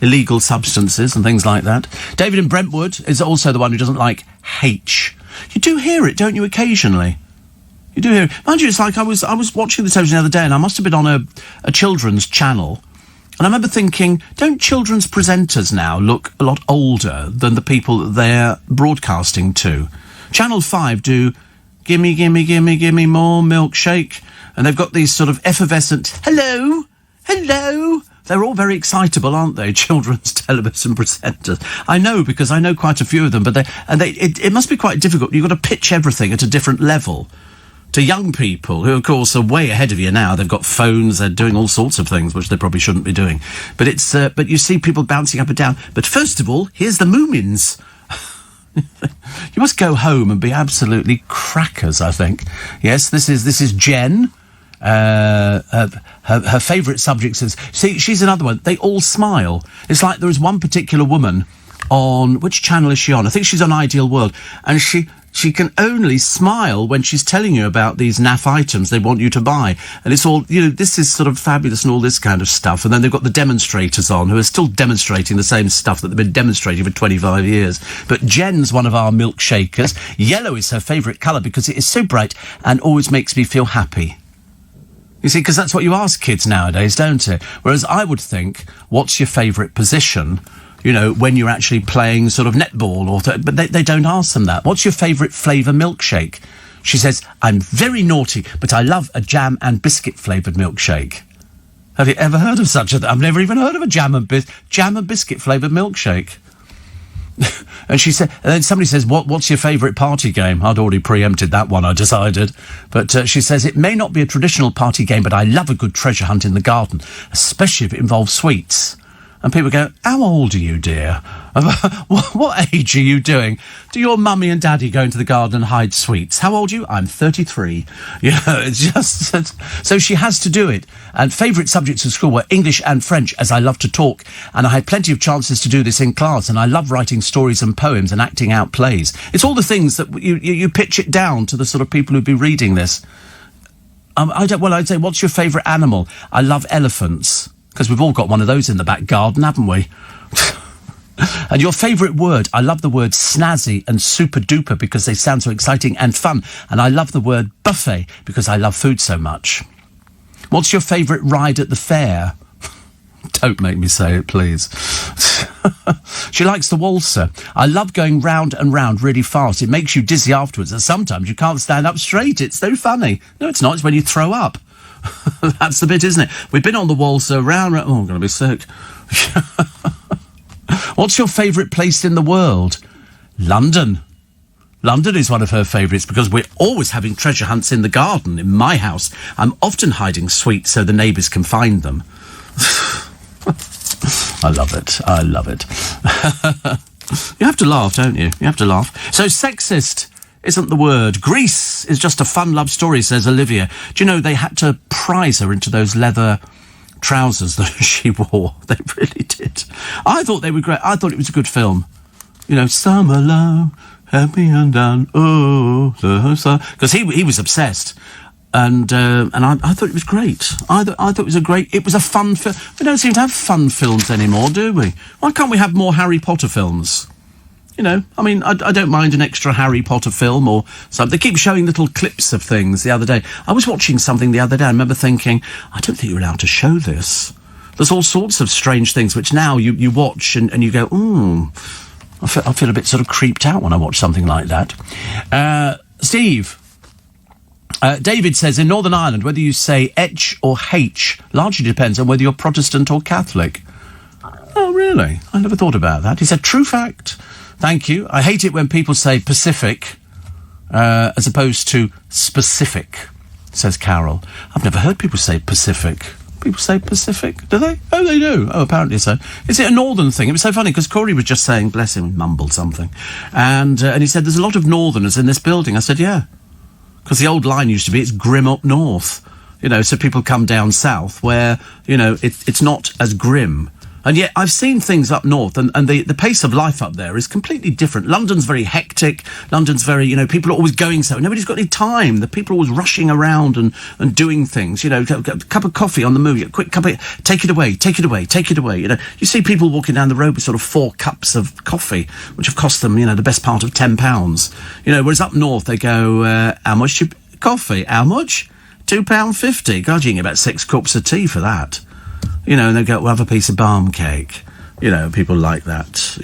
illegal substances and things like that? David in Brentwood is also the one who doesn't like H. You do hear it, don't you, occasionally? You do hear it. Mind you, it's like I was watching the television the other day and I must have been on a children's channel. And I remember thinking, don't children's presenters now look a lot older than the people that they're broadcasting to? Channel 5 do, gimme, gimme, gimme, gimme more milkshake. And they've got these sort of effervescent, hello, hello. They're all very excitable, aren't they, children's television presenters? I know, because I know quite a few of them, but it must be quite difficult. You've got to pitch everything at a different level to young people who, of course, are way ahead of you now. They've got phones, they're doing all sorts of things, which they probably shouldn't be doing. But but you see people bouncing up and down. But first of all, here's the Moomins. You must go home and be absolutely crackers, I think. Yes, this is Jen. Her favourite subjects is... See, she's another one. They all smile. It's like there is one particular woman on... Which channel is she on? I think she's on Ideal World. And she she can only smile when she's telling you about these naff items they want you to buy. And it's all, this is sort of fabulous and all this kind of stuff. And then they've got the demonstrators on who are still demonstrating the same stuff that they've been demonstrating for 25 years. But Jen's one of our milkshakers. Yellow is her favourite colour because it is so bright and always makes me feel happy. You see, because that's what you ask kids nowadays, don't it? Whereas I would think, what's your favourite position? When you're actually playing sort of netball but they don't ask them that. What's your favourite flavour milkshake? She says, I'm very naughty, but I love a jam and biscuit flavoured milkshake. Have you ever heard of such a thing? I've never even heard of a jam and biscuit flavoured milkshake. And she said, and then somebody says, what's your favourite party game? I'd already preempted that one, I decided. But she says, it may not be a traditional party game, but I love a good treasure hunt in the garden, especially if it involves sweets. And people go, how old are you, dear? What age are you doing? Do your mummy and daddy go into the garden and hide sweets? How old are you? I'm 33. It's just... So she has to do it. And favourite subjects at school were English and French, as I love to talk. And I had plenty of chances to do this in class. And I love writing stories and poems and acting out plays. It's all the things that you pitch it down to the sort of people who'd be reading this. I'd say, what's your favourite animal? I love elephants. Because we've all got one of those in the back garden, haven't we? And your favourite word? I love the word snazzy and super duper because they sound so exciting and fun. And I love the word buffet because I love food so much. What's your favourite ride at the fair? Don't make me say it, please. She likes the waltzer. I love going round and round really fast. It makes you dizzy afterwards, and sometimes you can't stand up straight. It's so funny. No, it's not. It's when you throw up. That's the bit, isn't it? We've been on the waltzer round. Oh, I'm going to be sick. What's your favourite place in the world? London. London is one of her favourites because we're always having treasure hunts in the garden. In my house, I'm often hiding sweets so the neighbours can find them. I love it. I love it. You have to laugh, don't you? You have to laugh. So sexist isn't the word. Grease is just a fun love story, says Olivia. Do you know they had to prize her into those leather trousers that she wore? They really did. I thought they were great. I thought it was a good film. Summer love, happy and down. Oh, because he was obsessed. And I thought it was great. I thought it was a fun film. We don't seem to have fun films anymore, do we? Why can't we have more Harry Potter films? I don't mind an extra Harry Potter film or something. They keep showing little clips of things the other day. I was watching something the other day. I remember thinking, I don't think you're allowed to show this. There's all sorts of strange things which now you watch and you go, I feel a bit sort of creeped out when I watch something like that. Steve. David says, in Northern Ireland, whether you say H or H largely depends on whether you're Protestant or Catholic. Oh, really? I never thought about that. He said, true fact. Thank you. I hate it when people say Pacific as opposed to specific, says Carol. I've never heard people say Pacific. People say Pacific, do they? Oh, they do. Oh, apparently so. Is it a northern thing? It was so funny because Corey was just saying, bless him, mumbled something. And he said, there's a lot of northerners in this building. I said, yeah. Because the old line used to be, it's grim up north. So people come down south where, it's not as grim. And yet I've seen things up north and the pace of life up there is completely different. London's very hectic. London's very, people are always going so. Nobody's got any time. The people are always rushing around and doing things. A cup of coffee on the move. A quick cup of, take it away. You see people walking down the road with sort of 4 cups of coffee, which have cost them, the best part of £10. Whereas up north they go, how much coffee? How much? £2.50. God, you can get about 6 cups of tea for that. And they go, we'll have a piece of balm cake. People like that.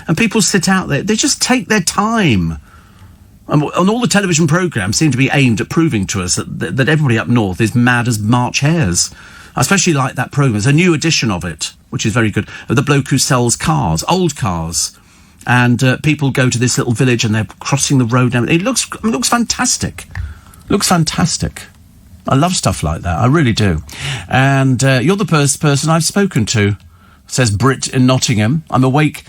And people sit out there. They just take their time. And all the television programmes seem to be aimed at proving to us that everybody up north is mad as March hares. I especially like that programme. There's a new edition of it, which is very good, of the bloke who sells cars, old cars. And people go to this little village and they're crossing the road. It looks fantastic. Looks fantastic. I love stuff like that. I really do. And you're the first person I've spoken to, says Britt in Nottingham. I'm awake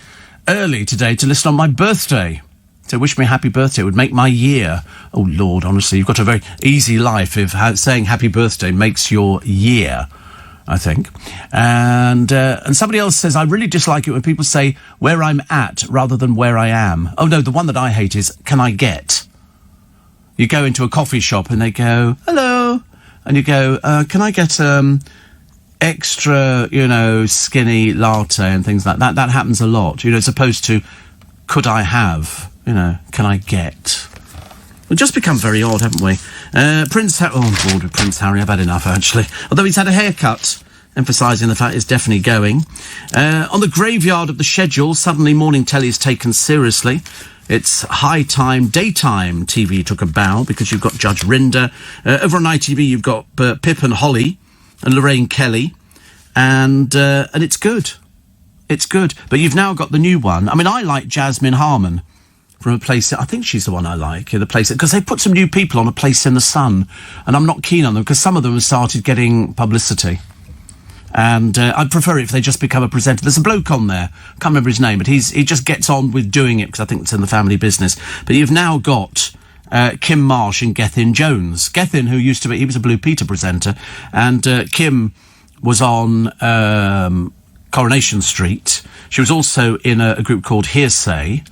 early today to listen on my birthday. So wish me a happy birthday. It would make my year. Oh, Lord, honestly, you've got a very easy life if saying happy birthday makes your year. I think. And somebody else says, I really dislike it when people say where I'm at rather than where I am. Oh, no, the one that I hate is, can I get? You go into a coffee shop and they go, hello. And you go, can I get extra, skinny latte and things like that? That happens a lot, as opposed to, could I have, can I get? We've just become very odd, haven't we? Prince Harry... Oh, I'm bored with Prince Harry. I've had enough, actually. Although he's had a haircut, emphasising the fact it's definitely going. On the graveyard of the schedule, suddenly morning telly is taken seriously. It's high time, daytime TV took a bow because you've got Judge Rinder. Over on ITV, you've got Pip and Holly and Lorraine Kelly. And it's good. It's good. But you've now got the new one. I mean, I like Jasmine Harmon. From A Place... I think she's the one I like, The Place... Because they put some new people on A Place in the Sun, and I'm not keen on them, because some of them have started getting publicity. And I'd prefer it if they just become a presenter. There's a bloke on there, can't remember his name, but he just gets on with doing it, because I think it's in the family business. But you've now got Kim Marsh and Gethin Jones. Gethin, who used to be... He was a Blue Peter presenter, and Kim was on Coronation Street. She was also in a group called Hearsay,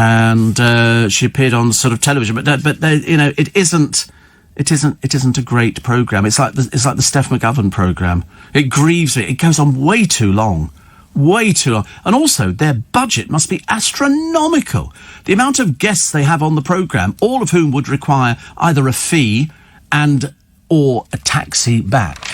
and she appeared on sort of television, but it isn't a great programme. It's like the Steph McGovern programme. It grieves me. It goes on way too long, and also their budget must be astronomical. The amount of guests they have on the programme, all of whom would require either a fee or a taxi back.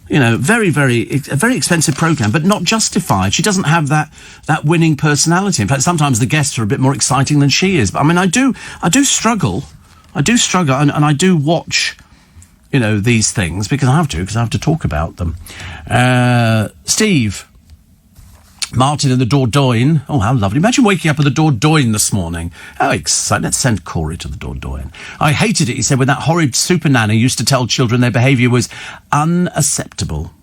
Very, a very expensive programme, but not justified. She doesn't have that winning personality. In fact, sometimes the guests are a bit more exciting than she is. But I mean, I do struggle, and I do watch, these things because I have to talk about them. Steve Martin in the Dordogne. Oh, how lovely. Imagine waking up at the Dordogne this morning. How exciting. Let's send Corey to the Dordogne. I hated it, he said, when that horrid super nanny used to tell children their behaviour was unacceptable.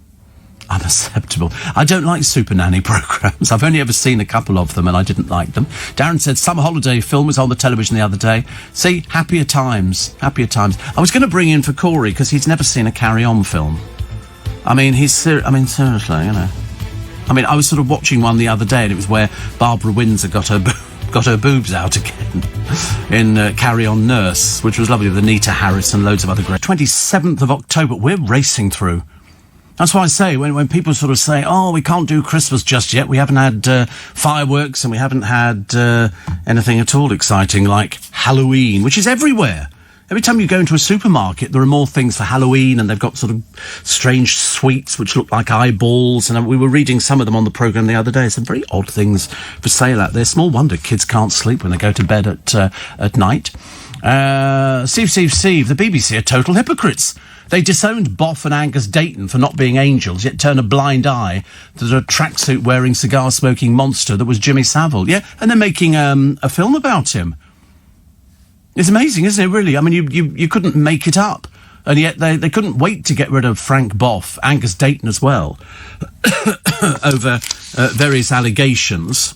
Unacceptable. I don't like super nanny programmes. I've only ever seen a couple of them and I didn't like them. Darren said Summer Holiday film was on the television the other day. See, happier times. Happier times. I was going to bring in for Corey because he's never seen a Carry On film. I mean, seriously, I mean, I was sort of watching one the other day, and it was where Barbara Windsor got her boobs out again in Carry On Nurse, which was lovely, with Anita Harris and loads of other great... 27th of October, we're racing through. That's why I say, when people sort of say, oh, we can't do Christmas just yet, we haven't had fireworks, and we haven't had anything at all exciting like Halloween, which is everywhere. Every time you go into a supermarket, there are more things for Halloween, and they've got sort of strange sweets which look like eyeballs, and we were reading some of them on the programme the other day. Some very odd things for sale out there. Small wonder kids can't sleep when they go to bed at night. Steve, the BBC are total hypocrites. They disowned Boff and Angus Dayton for not being angels, yet turn a blind eye to the tracksuit-wearing, cigar-smoking monster that was Jimmy Savile. Yeah, and they're making a film about him. It's amazing, isn't it, really? I mean, you couldn't make it up. And yet they couldn't wait to get rid of Frank Boff, Angus Dayton as well, over various allegations.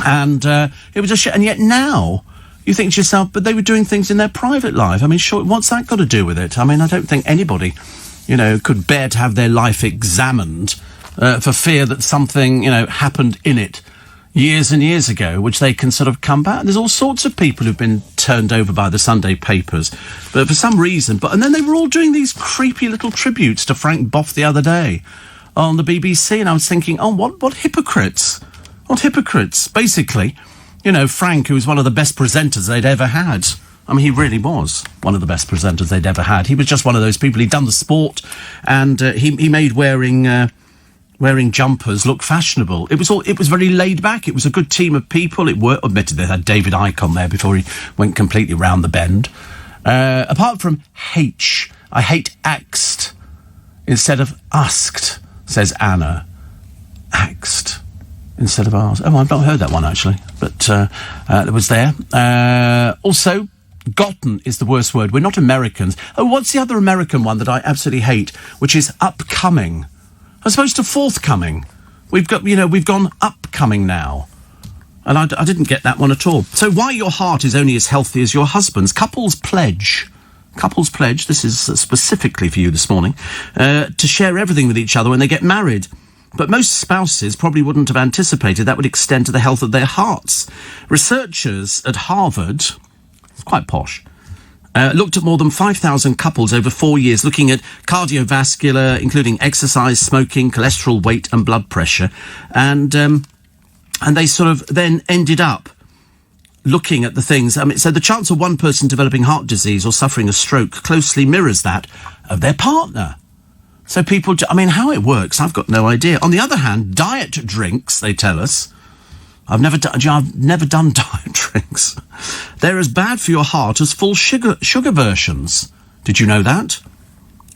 And it was a shit. And yet now you think to yourself, but they were doing things in their private life. I mean, sure, what's that got to do with it? I mean, I don't think anybody, could bear to have their life examined for fear that something, happened in it years and years ago, which they can sort of come back. There's all sorts of people who've been turned over by the Sunday papers, but for some reason. And then they were all doing these creepy little tributes to Frank Boff the other day on the BBC, and I was thinking, oh, what hypocrites? What hypocrites? Basically, Frank, who was one of the best presenters they'd ever had. I mean, he really was one of the best presenters they'd ever had. He was just one of those people. He'd done the sport, and he made wearing jumpers look fashionable. It was very laid back. It was a good team of people. Admitted they had David Icke on there before he went completely round the bend. Apart from H, I hate axed instead of asked, says Anna. Axed instead of asked. Oh, I've not heard that one, actually, but it was there. Also, gotten is the worst word. We're not Americans. Oh, what's the other American one that I absolutely hate, which is upcoming? As opposed to forthcoming. We've gone upcoming now. And I didn't get that one at all. So why your heart is only as healthy as your husband's. Couples pledge. Couples pledge, this is specifically for you this morning, to share everything with each other when they get married. But most spouses probably wouldn't have anticipated that would extend to the health of their hearts. Researchers at Harvard, it's quite posh, looked at more than 5,000 couples over 4 years, looking at cardiovascular, including exercise, smoking, cholesterol, weight and blood pressure. And they sort of then ended up looking at the things. I mean, so the chance of one person developing heart disease or suffering a stroke closely mirrors that of their partner. So people, I mean, how it works, I've got no idea. On the other hand, diet drinks, they tell us, I've never done diet drinks. They're as bad for your heart as full sugar versions. Did you know that?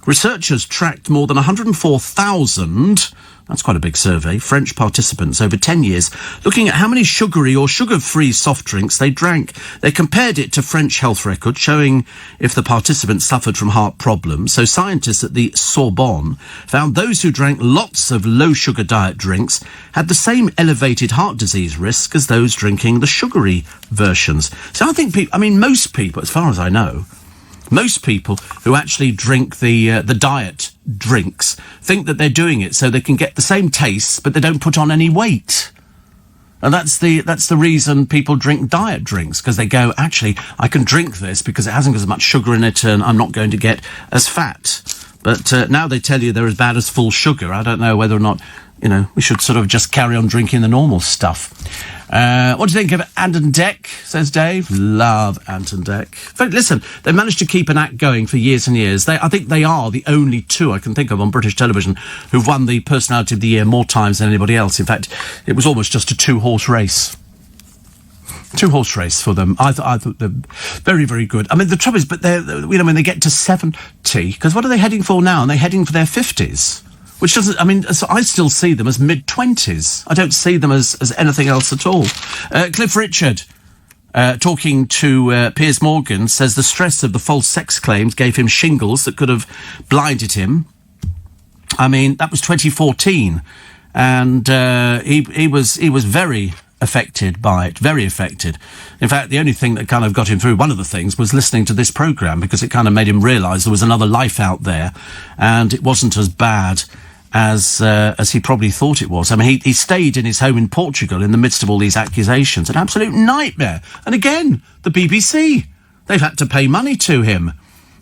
Researchers tracked more than 104,000, that's quite a big survey, French participants over 10 years, looking at how many sugary or sugar-free soft drinks they drank. They compared it to French health records, showing if the participants suffered from heart problems. So scientists at the Sorbonne found those who drank lots of low-sugar diet drinks had the same elevated heart disease risk as those drinking the sugary versions. So I think most people, as far as I know, most people who actually drink the diet drinks think that they're doing it so they can get the same taste, but they don't put on any weight. And that's the reason people drink diet drinks, because they go, actually, I can drink this because it hasn't got as much sugar in it and I'm not going to get as fat. But now they tell you they're as bad as full sugar. I don't know whether or not, we should sort of just carry on drinking the normal stuff. What do you think of Ant and Dec, says Dave? Love Ant and Dec. But listen, they managed to keep an act going for years and years. I think they are the only two I can think of on British television who've won the Personality of the Year more times than anybody else. In fact, it was almost just a two-horse race. Two-horse race for them. I thought they're very, very good. I mean, the trouble is, but when they get to 70, because what are they heading for now? And they're heading for their 50s. Which doesn't, so I still see them as mid-20s. I don't see them as anything else at all. Cliff Richard, talking to Piers Morgan, says the stress of the false sex claims gave him shingles that could have blinded him. I mean, that was 2014. And he was very affected by it, very affected. In fact, the only thing that kind of got him through, one of the things, was listening to this programme, because it kind of made him realise there was another life out there, and it wasn't as bad as he probably thought it was. I mean, he stayed in his home in Portugal in the midst of all these accusations. An absolute nightmare. And again, the BBC, they've had to pay money to him.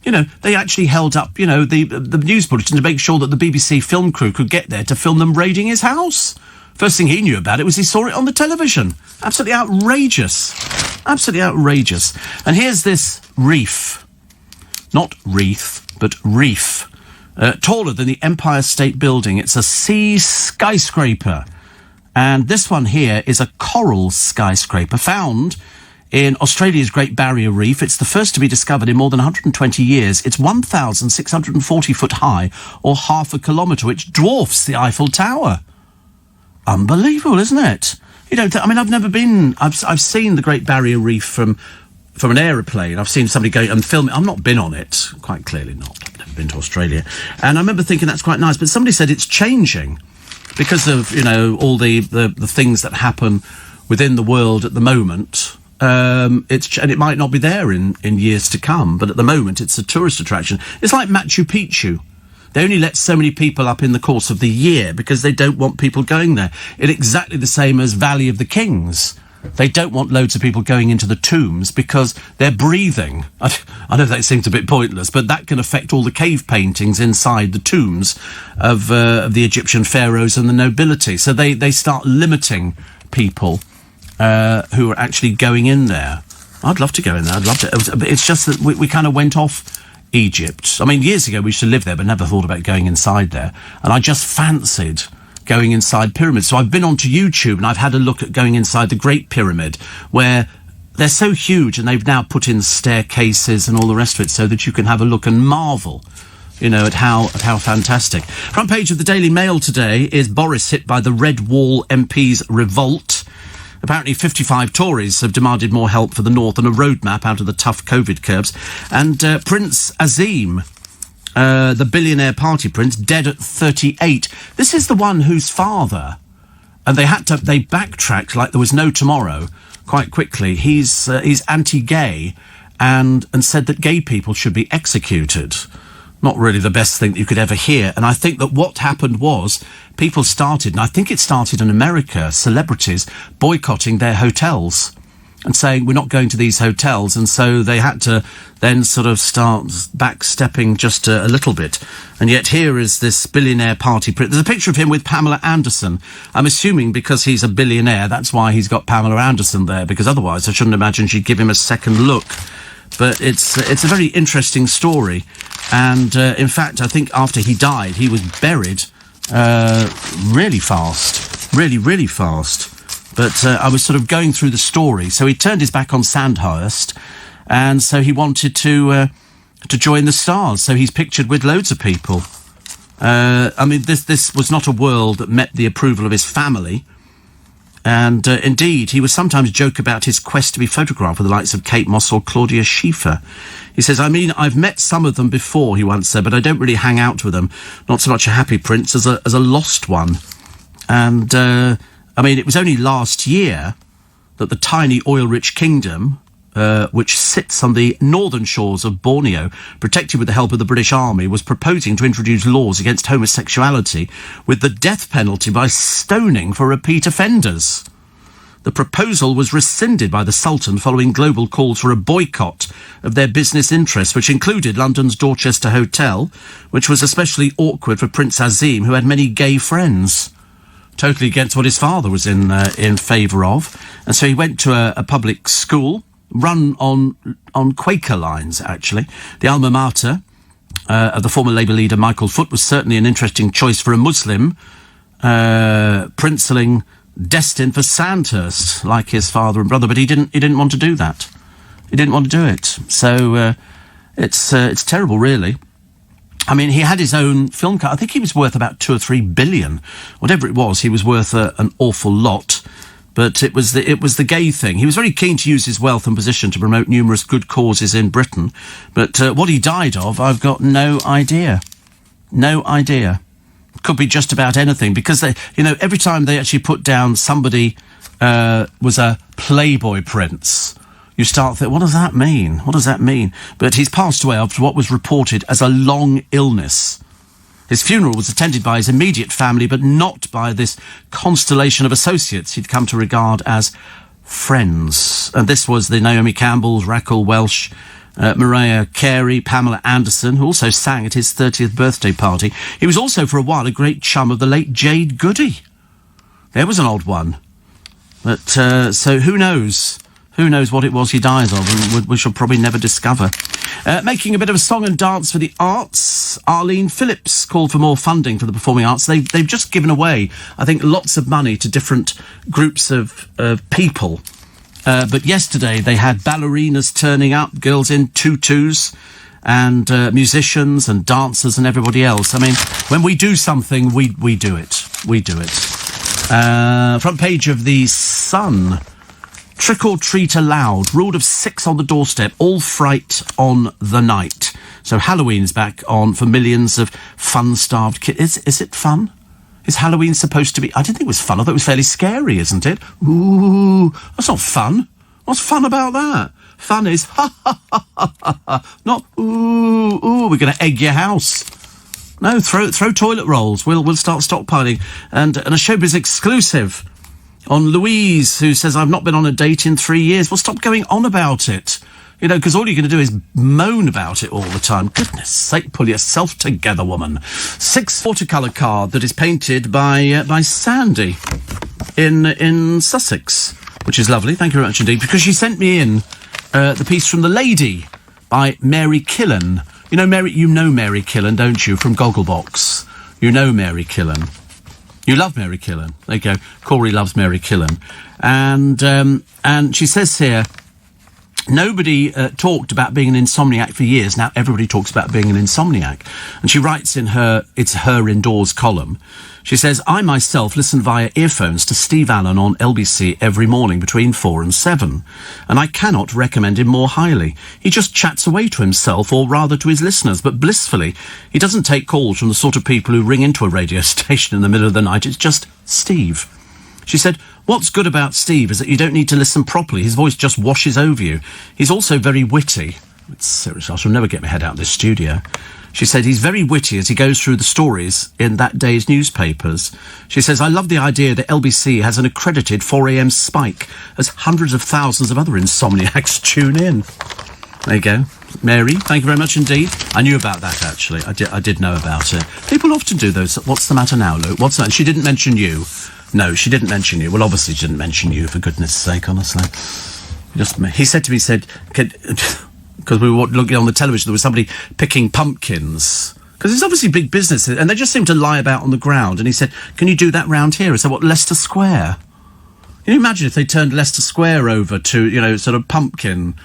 They actually held up, the news bulletin to make sure that the BBC film crew could get there to film them raiding his house. First thing he knew about it was he saw it on the television. Absolutely outrageous. Absolutely outrageous. And here's this reef. Not wreath, but reef. Taller than the Empire State Building. It's a sea skyscraper. And this one here is a coral skyscraper found in Australia's Great Barrier Reef. It's the first to be discovered in more than 120 years. It's 1,640 foot high, or half a kilometre, which dwarfs the Eiffel Tower. Unbelievable, isn't it? I've never been. I've seen the Great Barrier Reef from an aeroplane. I've seen somebody go and film it. I've not been on it, quite clearly not. I've never been to Australia. And I remember thinking that's quite nice. But somebody said it's changing because of, all the things that happen within the world at the moment. And it might not be there in years to come. But at the moment, it's a tourist attraction. It's like Machu Picchu. They only let so many people up in the course of the year because they don't want people going there. It's exactly the same as Valley of the Kings. They don't want loads of people going into the tombs because they're breathing. I know that seems a bit pointless, but that can affect all the cave paintings inside the tombs of the Egyptian pharaohs and the nobility. So they start limiting people who are actually going in there. I'd love to go in there. I'd love to. It's just that we kind of went off Egypt. I mean, years ago we used to live there, but never thought about going inside there. And I just fancied going inside pyramids. So I've been onto YouTube and I've had a look at going inside the Great Pyramid, where they're so huge and they've now put in staircases and all the rest of it so that you can have a look and marvel, at how fantastic. Front page of the Daily Mail today is Boris hit by the Red Wall MPs' revolt. Apparently 55 Tories have demanded more help for the North and a roadmap out of the tough COVID curbs. And Prince Azim, the billionaire party prince, dead at 38. This is the one whose father, and they backtracked like there was no tomorrow quite quickly. He's anti-gay, and said that gay people should be executed. Not really the best thing that you could ever hear. And I think that what happened was people started, and I think it started in America, celebrities boycotting their hotels and saying, we're not going to these hotels. And so they had to then sort of start backstepping just a little bit. And yet here is this billionaire party. There's a picture of him with Pamela Anderson. I'm assuming because he's a billionaire, that's why he's got Pamela Anderson there, because otherwise I shouldn't imagine she'd give him a second look. But it's a very interesting story. And in fact, I think after he died, he was buried really fast. Really, really fast. But I was sort of going through the story. So he turned his back on Sandhurst, and so he wanted to join the stars. So he's pictured with loads of people. I mean, this was not a world that met the approval of his family. And indeed, he would sometimes joke about his quest to be photographed with the likes of Kate Moss or Claudia Schiffer. He says, I mean, I've met some of them before, he once said, but I don't really hang out with them. Not so much a happy prince as a lost one. And I mean, it was only last year that the tiny oil-rich kingdom, which sits on the northern shores of Borneo, protected with the help of the British Army, was proposing to introduce laws against homosexuality with the death penalty by stoning for repeat offenders. The proposal was rescinded by the Sultan following global calls for a boycott of their business interests, which included London's Dorchester Hotel, which was especially awkward for Prince Azim, who had many gay friends. Totally against what his father was in favour of. And so he went to a public school, run on Quaker lines, actually. The alma mater of the former Labour leader Michael Foot was certainly an interesting choice for a Muslim princeling destined for Sandhurst, like his father and brother, but he didn't want to do that. He didn't want to do it. So it's terrible, really. I mean, he had his own film cut. I think he was worth about 2 or 3 billion. Whatever it was, he was worth an awful lot. But it was the gay thing. He was very keen to use his wealth and position to promote numerous good causes in Britain. But what he died of, I've got no idea. No idea. Could be just about anything, because every time they actually put down somebody was a Playboy prince, you start thinking, what does that mean? What does that mean? But he's passed away after what was reported as a long illness. His funeral was attended by his immediate family, but not by this constellation of associates he'd come to regard as friends. And this was the Naomi Campbells, Raquel Welch, Mariah Carey, Pamela Anderson, who also sang at his 30th birthday party. He was also, for a while, a great chum of the late Jade Goody. There was an old one. But, so who knows? Who knows what it was he died of, and we shall probably never discover. Making a bit of a song and dance for the arts, Arlene Phillips called for more funding for the performing arts. They've just given away, I think, lots of money to different groups of people. But yesterday they had ballerinas turning up, girls in tutus, and musicians and dancers and everybody else. I mean, when we do something, we do it. We do it. Front page of The Sun. Trick or treat allowed. Rule of 6 on the doorstep. All fright on the night. So Halloween's back on for millions of fun-starved kids. Is it fun? Is Halloween supposed to be... I didn't think it was fun. I thought it was fairly scary, isn't it? Ooh, that's not fun. What's fun about that? Fun is ha ha ha ha ha ha. Not ooh, we're going to egg your house. No, throw toilet rolls. We'll start stockpiling. And a Showbiz exclusive on Louise, who says, I've not been on a date in 3 years. Well, stop going on about it. Because all you're going to do is moan about it all the time. Goodness sake, pull yourself together, woman. 6 watercolour card that is painted by Sandy in Sussex, which is lovely. Thank you very much indeed, because she sent me in the piece from The Lady by Mary Killen. You know Mary Killen, don't you, from Gogglebox? You know Mary Killen. You love Mary Killen. There you go. Corey loves Mary Killen. And she says here, nobody talked about being an insomniac for years. Now everybody talks about being an insomniac. And she writes in it's her indoors column. She says, I myself listen via earphones to Steve Allen on LBC every morning between 4 and 7. And I cannot recommend him more highly. He just chats away to himself, or rather to his listeners, but blissfully. He doesn't take calls from the sort of people who ring into a radio station in the middle of the night. It's just Steve. She said, What's good about Steve is that you don't need to listen properly. His voice just washes over you. He's also very witty. Seriously, I shall never get my head out of this studio. She said he's very witty as he goes through the stories in that day's newspapers. She says, I love the idea that LBC has an accredited 4 a.m. spike as hundreds of thousands of other insomniacs tune in. There you go. Mary, thank you very much indeed. I knew about that, actually. I did know about it. People often do those. What's the matter now, Luke? What's that? She didn't mention you. No, she didn't mention you. Well, obviously she didn't mention you, for goodness sake, honestly. He said to me, because we were looking on the television, there was somebody picking pumpkins. Because it's obviously big business, and they just seem to lie about on the ground. And he said, can you do that round here? I said, what, Leicester Square? Can you imagine if they turned Leicester Square over to, sort of pumpkin,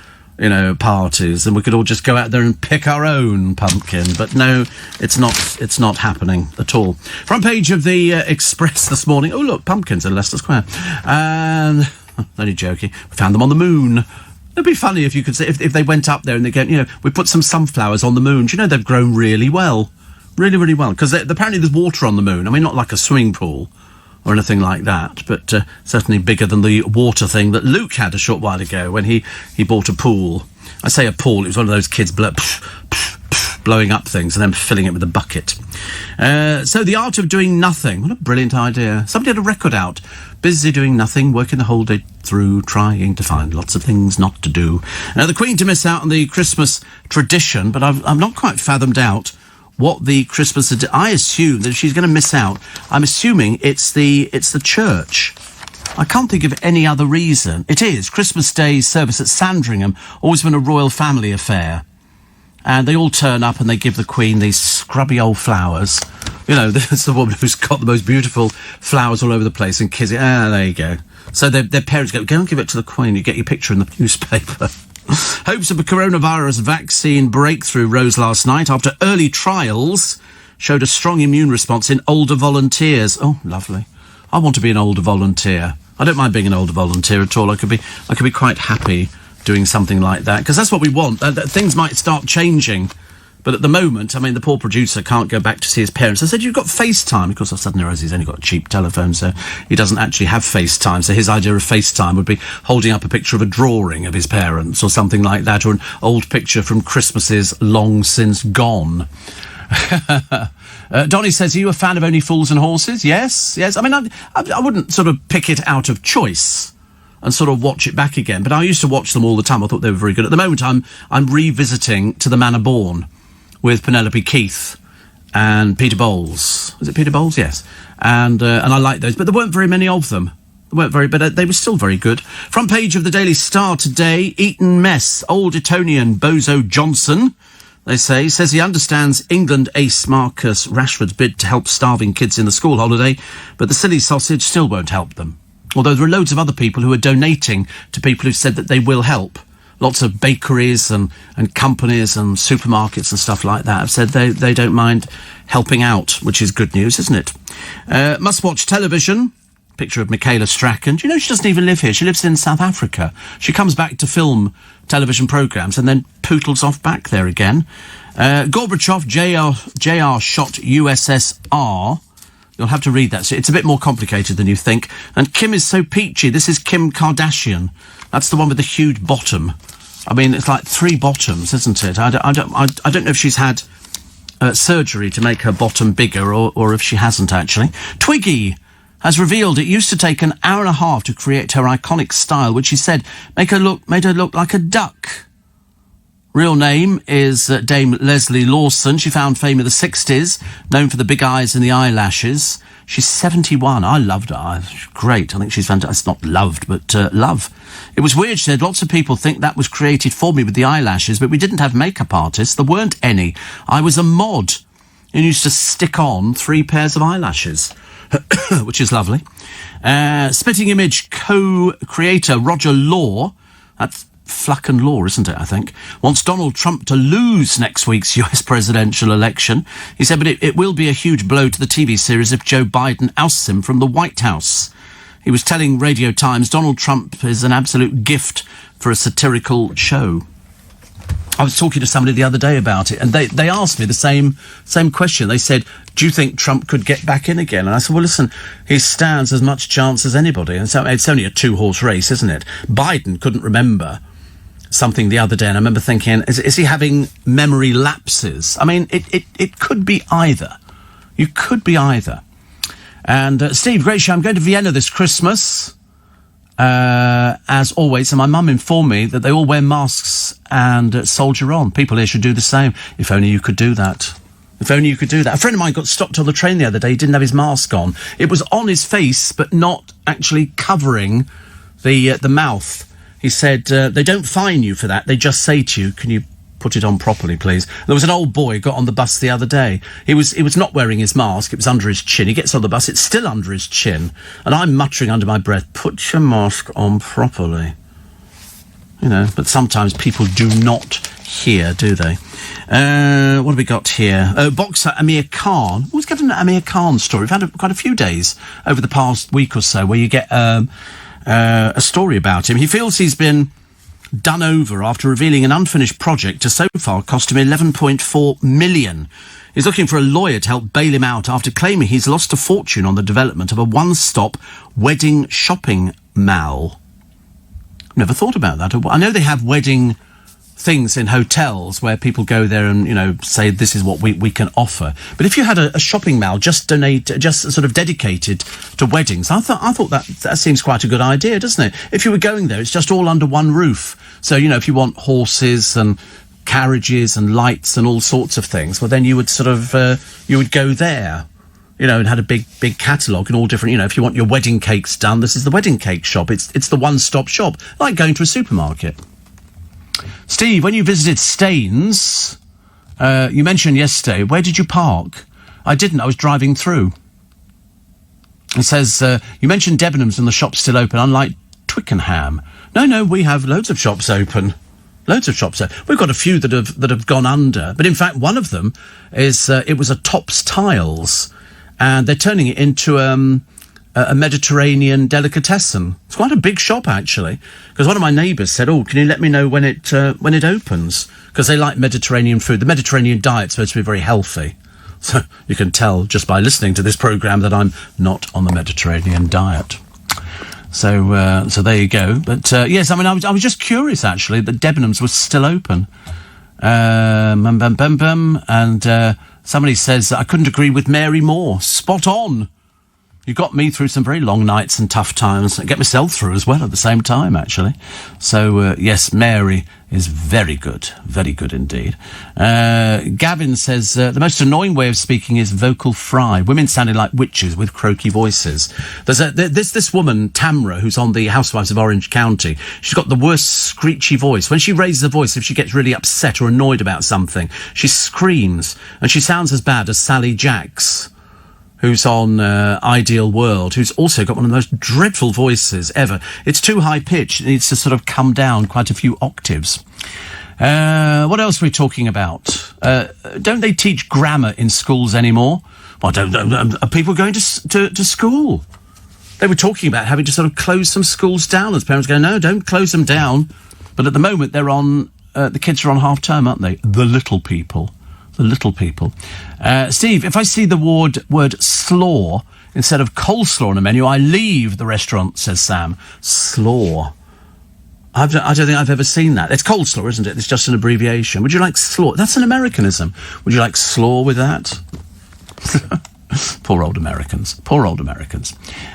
parties, and we could all just go out there and pick our own pumpkin. But no, it's not happening at all. Front page of the Express this morning. Oh, look, pumpkins in Leicester Square. And only joking. We found them on the moon. It'd be funny if you could say, if they went up there and they go, we put some sunflowers on the moon. Do you know they've grown really well? Really, really well. Because apparently there's water on the moon. I mean, not like a swimming pool or anything like that, but certainly bigger than the water thing that Luke had a short while ago when he bought a pool. I say a pool, it was one of those kids blowing up things and then filling it with a bucket. So the art of doing nothing. What a brilliant idea. Somebody had a record out. Busy doing nothing, working the whole day through, trying to find lots of things not to do. Now, the Queen to miss out on the Christmas tradition, but I've not quite fathomed out what the Christmas... I assume that if she's going to miss out, I'm assuming it's the church. I can't think of any other reason. It is. Christmas Day service at Sandringham, always been a royal family affair. And they all turn up and they give the Queen these scrubby old flowers. There's the woman who's got the most beautiful flowers all over the place and kiss it. There you go. So their parents go and give it to the Queen. You get your picture in the newspaper. Hopes of a coronavirus vaccine breakthrough rose last night after early trials showed a strong immune response in older volunteers. Oh, lovely. I want to be an older volunteer. I don't mind being an older volunteer at all. I could be quite happy doing something like that, because that's what we want. Things might start changing, but at the moment, I mean, the poor producer can't go back to see his parents. I said, you've got FaceTime. Of course, I suddenly realised he's only got a cheap telephone, so he doesn't actually have FaceTime. So his idea of FaceTime would be holding up a picture of a drawing of his parents or something like that, or an old picture from Christmases long since gone. Donnie says, are you a fan of Only Fools and Horses? Yes. I mean, I wouldn't sort of pick it out of choice and sort of watch it back again, but I used to watch them all the time. I thought they were very good. At the moment, I'm revisiting To the Manor Born with Penelope Keith and Peter Bowles. Was it Peter Bowles? Yes. And I like those, but there weren't very many of them. But they were still very good. Front page of the Daily Star today, Eton mess. Old Etonian Bozo Johnson, they say, says he understands England ace Marcus Rashford's bid to help starving kids in the school holiday, but the silly sausage still won't help them. Although there are loads of other people who are donating to people who said that they will help. Lots of bakeries and companies and supermarkets and stuff like that have said they don't mind helping out, which is good news, isn't it? Must watch television. Picture of Michaela Strachan. Do you know she doesn't even live here? She lives in South Africa. She comes back to film television programmes and then pootles off back there again. Gorbachev, JR shot USSR. You'll have to read that. So it's a bit more complicated than you think. And Kim is so peachy. This is Kim Kardashian. That's the one with the huge bottom. I mean, it's like 3 bottoms, isn't it? I don't know if she's had surgery to make her bottom bigger or if she hasn't, actually. Twiggy has revealed it used to take an hour and a half to create her iconic style, which she said made her look like a duck. Real name is Dame Leslie Lawson. She found fame in the 60s, known for the big eyes and the eyelashes. She's 71. I loved her. She's great. I think she's fantastic. It's not loved, but love. It was weird, she said. Lots of people think that was created for me with the eyelashes, but we didn't have makeup artists. There weren't any. I was a mod and used to stick on 3 pairs of eyelashes, which is lovely. Spitting Image co-creator Roger Law, that's Fluck and Law, isn't it, I think, wants Donald Trump to lose next week's US presidential election. He said, but it will be a huge blow to the TV series if Joe Biden ousts him from the White House. He was telling Radio Times Donald Trump is an absolute gift for a satirical show. I was talking to somebody the other day about it, and they asked me the same question. They said, do you think Trump could get back in again? And I said, well, listen, he stands as much chance as anybody. And so it's only a two-horse race, isn't it? Biden couldn't remember something the other day, and I remember thinking, is he having memory lapses? I mean, it could be either. You could be either. And Steve, great show. I'm going to Vienna this Christmas, as always, and my mum informed me that they all wear masks and soldier on. People here should do the same. If only you could do that. If only you could do that. A friend of mine got stopped on the train the other day. He didn't have his mask on. It was on his face, but not actually covering the mouth. He said, they don't fine you for that. They just say to you, can you put it on properly, please? There was an old boy who got on the bus the other day. He was not wearing his mask. It was under his chin. He gets on the bus. It's still under his chin. And I'm muttering under my breath, put your mask on properly. You know, but sometimes people do not hear, do they? What have we got here? Boxer Amir Khan. Always get an Amir Khan story. We've had quite a few days over the past week or so where you get a story about him. He feels he's been done over after revealing an unfinished project to so far cost him $11.4 million. He's looking for a lawyer to help bail him out after claiming he's lost a fortune on the development of a one-stop wedding shopping mall. Never thought about that. I know they have wedding things in hotels where people go there and, you know, say this is what we can offer. But if you had a shopping mall just sort of dedicated to weddings, I thought that seems quite a good idea, doesn't it? If you were going there, it's just all under one roof. So, you know, if you want horses and carriages and lights and all sorts of things, well, then you would sort of, you would go there, you know, and had a big catalogue and all different, you know, if you want your wedding cakes done, this is the wedding cake shop. It's the one-stop shop, like going to a supermarket. Steve, when you visited Staines, you mentioned yesterday, where did you park? I didn't, I was driving through. It says, you mentioned Debenhams and the shop's still open, unlike Twickenham. No, we have loads of shops open. Loads of shops open. We've got a few that have gone under. But in fact, one of them is, it was a Tops Tiles, and they're turning it into a Mediterranean delicatessen. It's quite a big shop, actually, because one of my neighbours said, can you let me know when it opens? Because they like Mediterranean food. The Mediterranean diet's supposed to be very healthy. So you can tell just by listening to this programme that I'm not on the Mediterranean diet. So there you go. But yes, I mean, I was just curious, actually, that Debenhams was still open. And somebody says, I couldn't agree with Mary more. Spot on. You got me through some very long nights and tough times, and get myself through as well at the same time, actually. So, yes, Mary is very good indeed. Gavin says, the most annoying way of speaking is vocal fry. Women sounding like witches with croaky voices. There's this woman, Tamra, who's on the Housewives of Orange County. She's got the worst screechy voice. When she raises her voice, if she gets really upset or annoyed about something, she screams, and she sounds as bad as Sally Jacks, who's on Ideal World, who's also got one of the most dreadful voices ever. It's too high-pitched. It needs to sort of come down quite a few octaves. What else are we talking about? Don't they teach grammar in schools anymore? Well, are people going to school? They were talking about having to sort of close some schools down, as parents go, no, don't close them down. But at the moment, they're on, the kids are on half-term, aren't they? The little people. The little people. Steve, if I see the word slaw instead of coleslaw on a menu, I leave the restaurant, says Sam. Slaw. I don't think I've ever seen that. It's coleslaw, isn't it? It's just an abbreviation. Would you like slaw? That's an Americanism. Would you like slaw with that? Poor old Americans.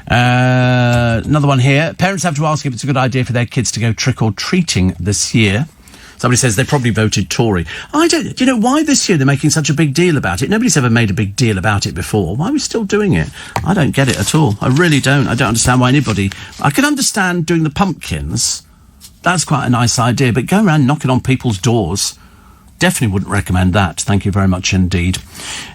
Another one here. Parents have to ask if it's a good idea for their kids to go trick-or-treating this year. Somebody says they probably voted Tory. Do you know why this year they're making such a big deal about it? Nobody's ever made a big deal about it before. Why are we still doing it? I don't get it at all. I really don't. I don't understand why anybody... I can understand doing the pumpkins. That's quite a nice idea. But going around knocking on people's doors, definitely wouldn't recommend that. Thank you very much indeed.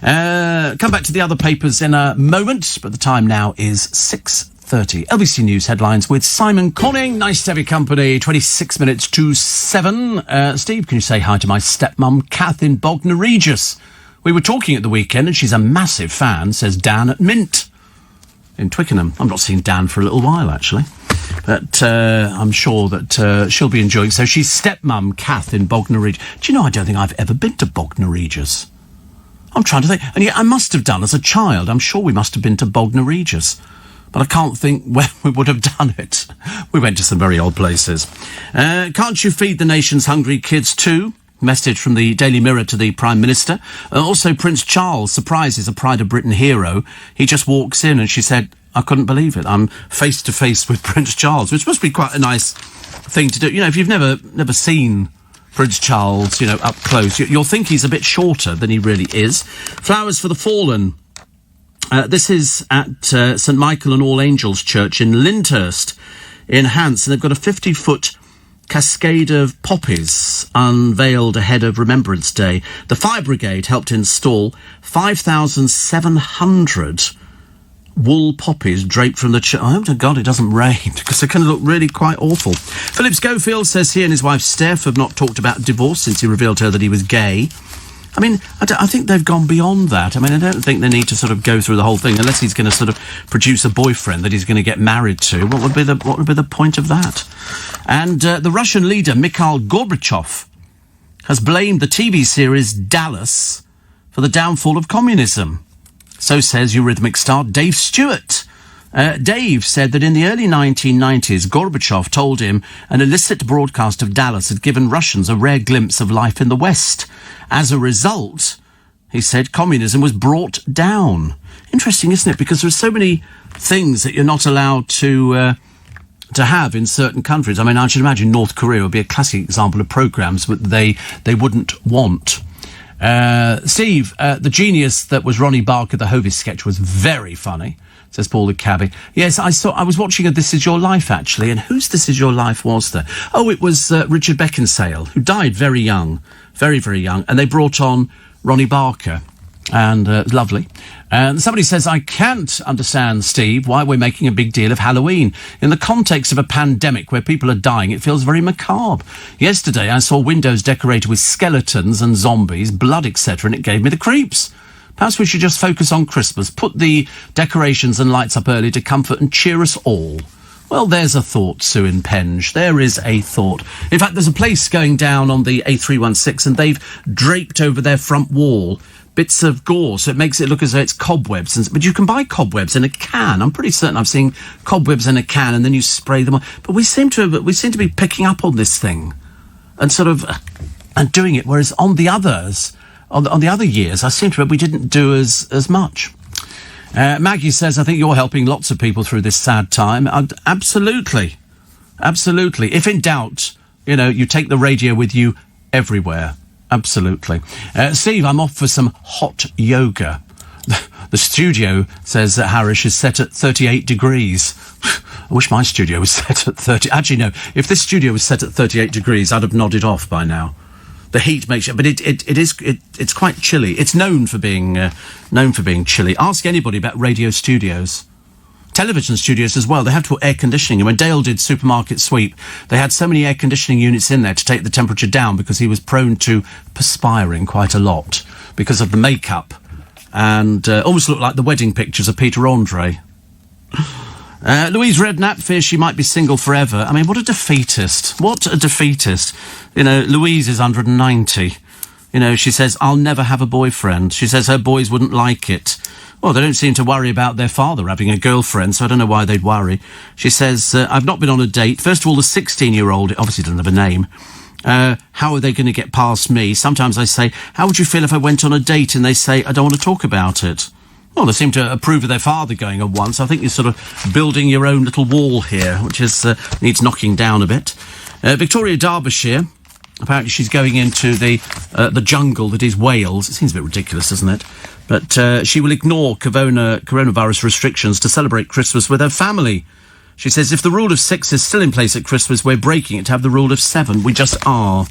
Come back to the other papers in a moment, but the time now is 6:30. LBC News headlines with Simon Conning. Nice to have your company. 26 minutes to 7. Steve, can you say hi to my stepmum, Kath, in Bognor Regis? We were talking at the weekend, and she's a massive fan, says Dan at Mint in Twickenham. I've not seen Dan for a little while, actually. But I'm sure that she'll be enjoying. So she's stepmum, Kath, in Bognor Regis. Do you know, I don't think I've ever been to Bognor Regis. I'm trying to think. And yet I must have done as a child. I'm sure we must have been to Bognor Regis. But I can't think where we would have done it. We went to some very odd places. Can't you feed the nation's hungry kids too? Message from the Daily Mirror to the Prime Minister. Also, Prince Charles surprises a Pride of Britain hero. He just walks in and she said, I couldn't believe it. I'm face to face with Prince Charles, which must be quite a nice thing to do. You know, if you've never seen Prince Charles, you know, up close, you'll think he's a bit shorter than he really is. Flowers for the fallen. This is at St Michael and All Angels Church in Lyndhurst in Hants, and they've got a 50-foot cascade of poppies unveiled ahead of Remembrance Day. The Fire Brigade helped install 5,700 wool poppies draped from the church. I hope to God it doesn't rain, because they can look really quite awful. Philip Schofield says he and his wife Steph have not talked about divorce since he revealed to her that he was gay. I mean, I think they've gone beyond that. I mean, I don't think they need to sort of go through the whole thing unless he's going to sort of produce a boyfriend that he's going to get married to. What would be the point of that? And the Russian leader Mikhail Gorbachev has blamed the TV series Dallas for the downfall of communism. So says Eurythmics star Dave Stewart. Dave said that in the early 1990s, Gorbachev told him an illicit broadcast of Dallas had given Russians a rare glimpse of life in the West. As a result, he said, communism was brought down. Interesting, isn't it? Because there are so many things that you're not allowed to have in certain countries. I mean, I should imagine North Korea would be a classic example of programs that they wouldn't want. Steve, the genius that was Ronnie Barker, the Hovis sketch, was very funny, says Paul the Cabbie. Yes, I was watching a This Is Your Life, actually, and whose This Is Your Life was there? Oh, it was Richard Beckinsale, who died very young, very, very young, and they brought on Ronnie Barker, and it was lovely. And somebody says, I can't understand, Steve, why we're making a big deal of Halloween. In the context of a pandemic where people are dying, it feels very macabre. Yesterday, I saw windows decorated with skeletons and zombies, blood, etc., and it gave me the creeps. Perhaps we should just focus on Christmas, put the decorations and lights up early to comfort and cheer us all. Well, there's a thought, Sue in Penge. There is a thought. In fact, there's a place going down on the A316 and they've draped over their front wall bits of gauze, so it makes it look as though it's cobwebs. But you can buy cobwebs in a can. I'm pretty certain I've seen cobwebs in a can, and then you spray them on. But we seem to be picking up on this thing and sort of and doing it, whereas on the others, on the other years, I seem to we didn't do as much. Maggie says, I think you're helping lots of people through this sad time. Absolutely. Absolutely. If in doubt, you know, you take the radio with you everywhere. Absolutely. Steve, I'm off for some hot yoga. The studio, says Harish, is set at 38 degrees. I wish my studio was set at 30. Actually, no. If this studio was set at 38 degrees, I'd have nodded off by now. The heat makes it, but it's quite chilly. It's known for being chilly. Ask anybody about radio studios. Television studios as well. They have to put air conditioning. And when Dale did Supermarket Sweep, they had so many air conditioning units in there to take the temperature down because he was prone to perspiring quite a lot because of the makeup. And almost looked like the wedding pictures of Peter Andre. Louise Redknapp fears she might be single forever. I mean, what a defeatist. What a defeatist. You know, Louise is 190. You know, she says, I'll never have a boyfriend. She says her boys wouldn't like it. Well, they don't seem to worry about their father having a girlfriend, so I don't know why they'd worry. She says, I've not been on a date. First of all, the 16-year-old obviously doesn't have a name. How are they going to get past me? Sometimes I say, how would you feel if I went on a date? And they say, I don't want to talk about it. Well, they seem to approve of their father going on one, so I think you're sort of building your own little wall here, which is needs knocking down a bit. Victoria Derbyshire, apparently she's going into the jungle that is Wales. It seems a bit ridiculous, doesn't it? But she will ignore coronavirus restrictions to celebrate Christmas with her family. She says, if the rule of 6 is still in place at Christmas, we're breaking it to have the rule of 7. We just are.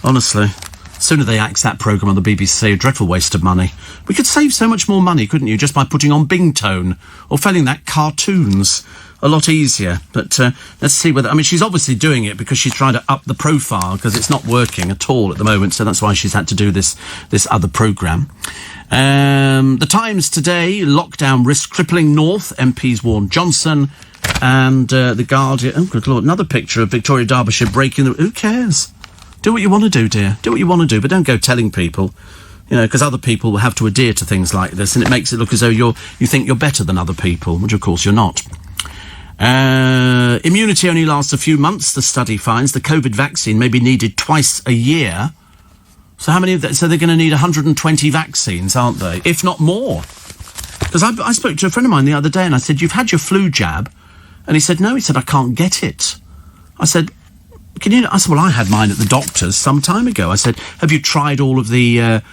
Honestly. Sooner they axe that programme on the BBC, a dreadful waste of money. We could save so much more money, couldn't you, just by putting on Bing Tone or failing that cartoons. A lot easier. But let's see whether... I mean, she's obviously doing it because she's trying to up the profile because it's not working at all at the moment, so that's why she's had to do this other programme. The Times today, lockdown risk crippling North, MPs warn Johnson, and The Guardian... Oh, good Lord, another picture of Victoria Derbyshire breaking the... Who cares? Do what you want to do, dear. Do what you want to do, but don't go telling people You know, because other people will have to adhere to things like this, and it makes it look as though you think you're better than other people, which of course you're not. Immunity only lasts a few months, the study finds. The COVID vaccine may be needed twice a year. So how many of that? So they're going to need 120 vaccines, aren't they? If not more. Because I spoke to a friend of mine the other day and I said, you've had your flu jab? And he said, no. He said, I can't get it. I said, can you? I said, well, I had mine at the doctor's some time ago. I said, have you tried all of the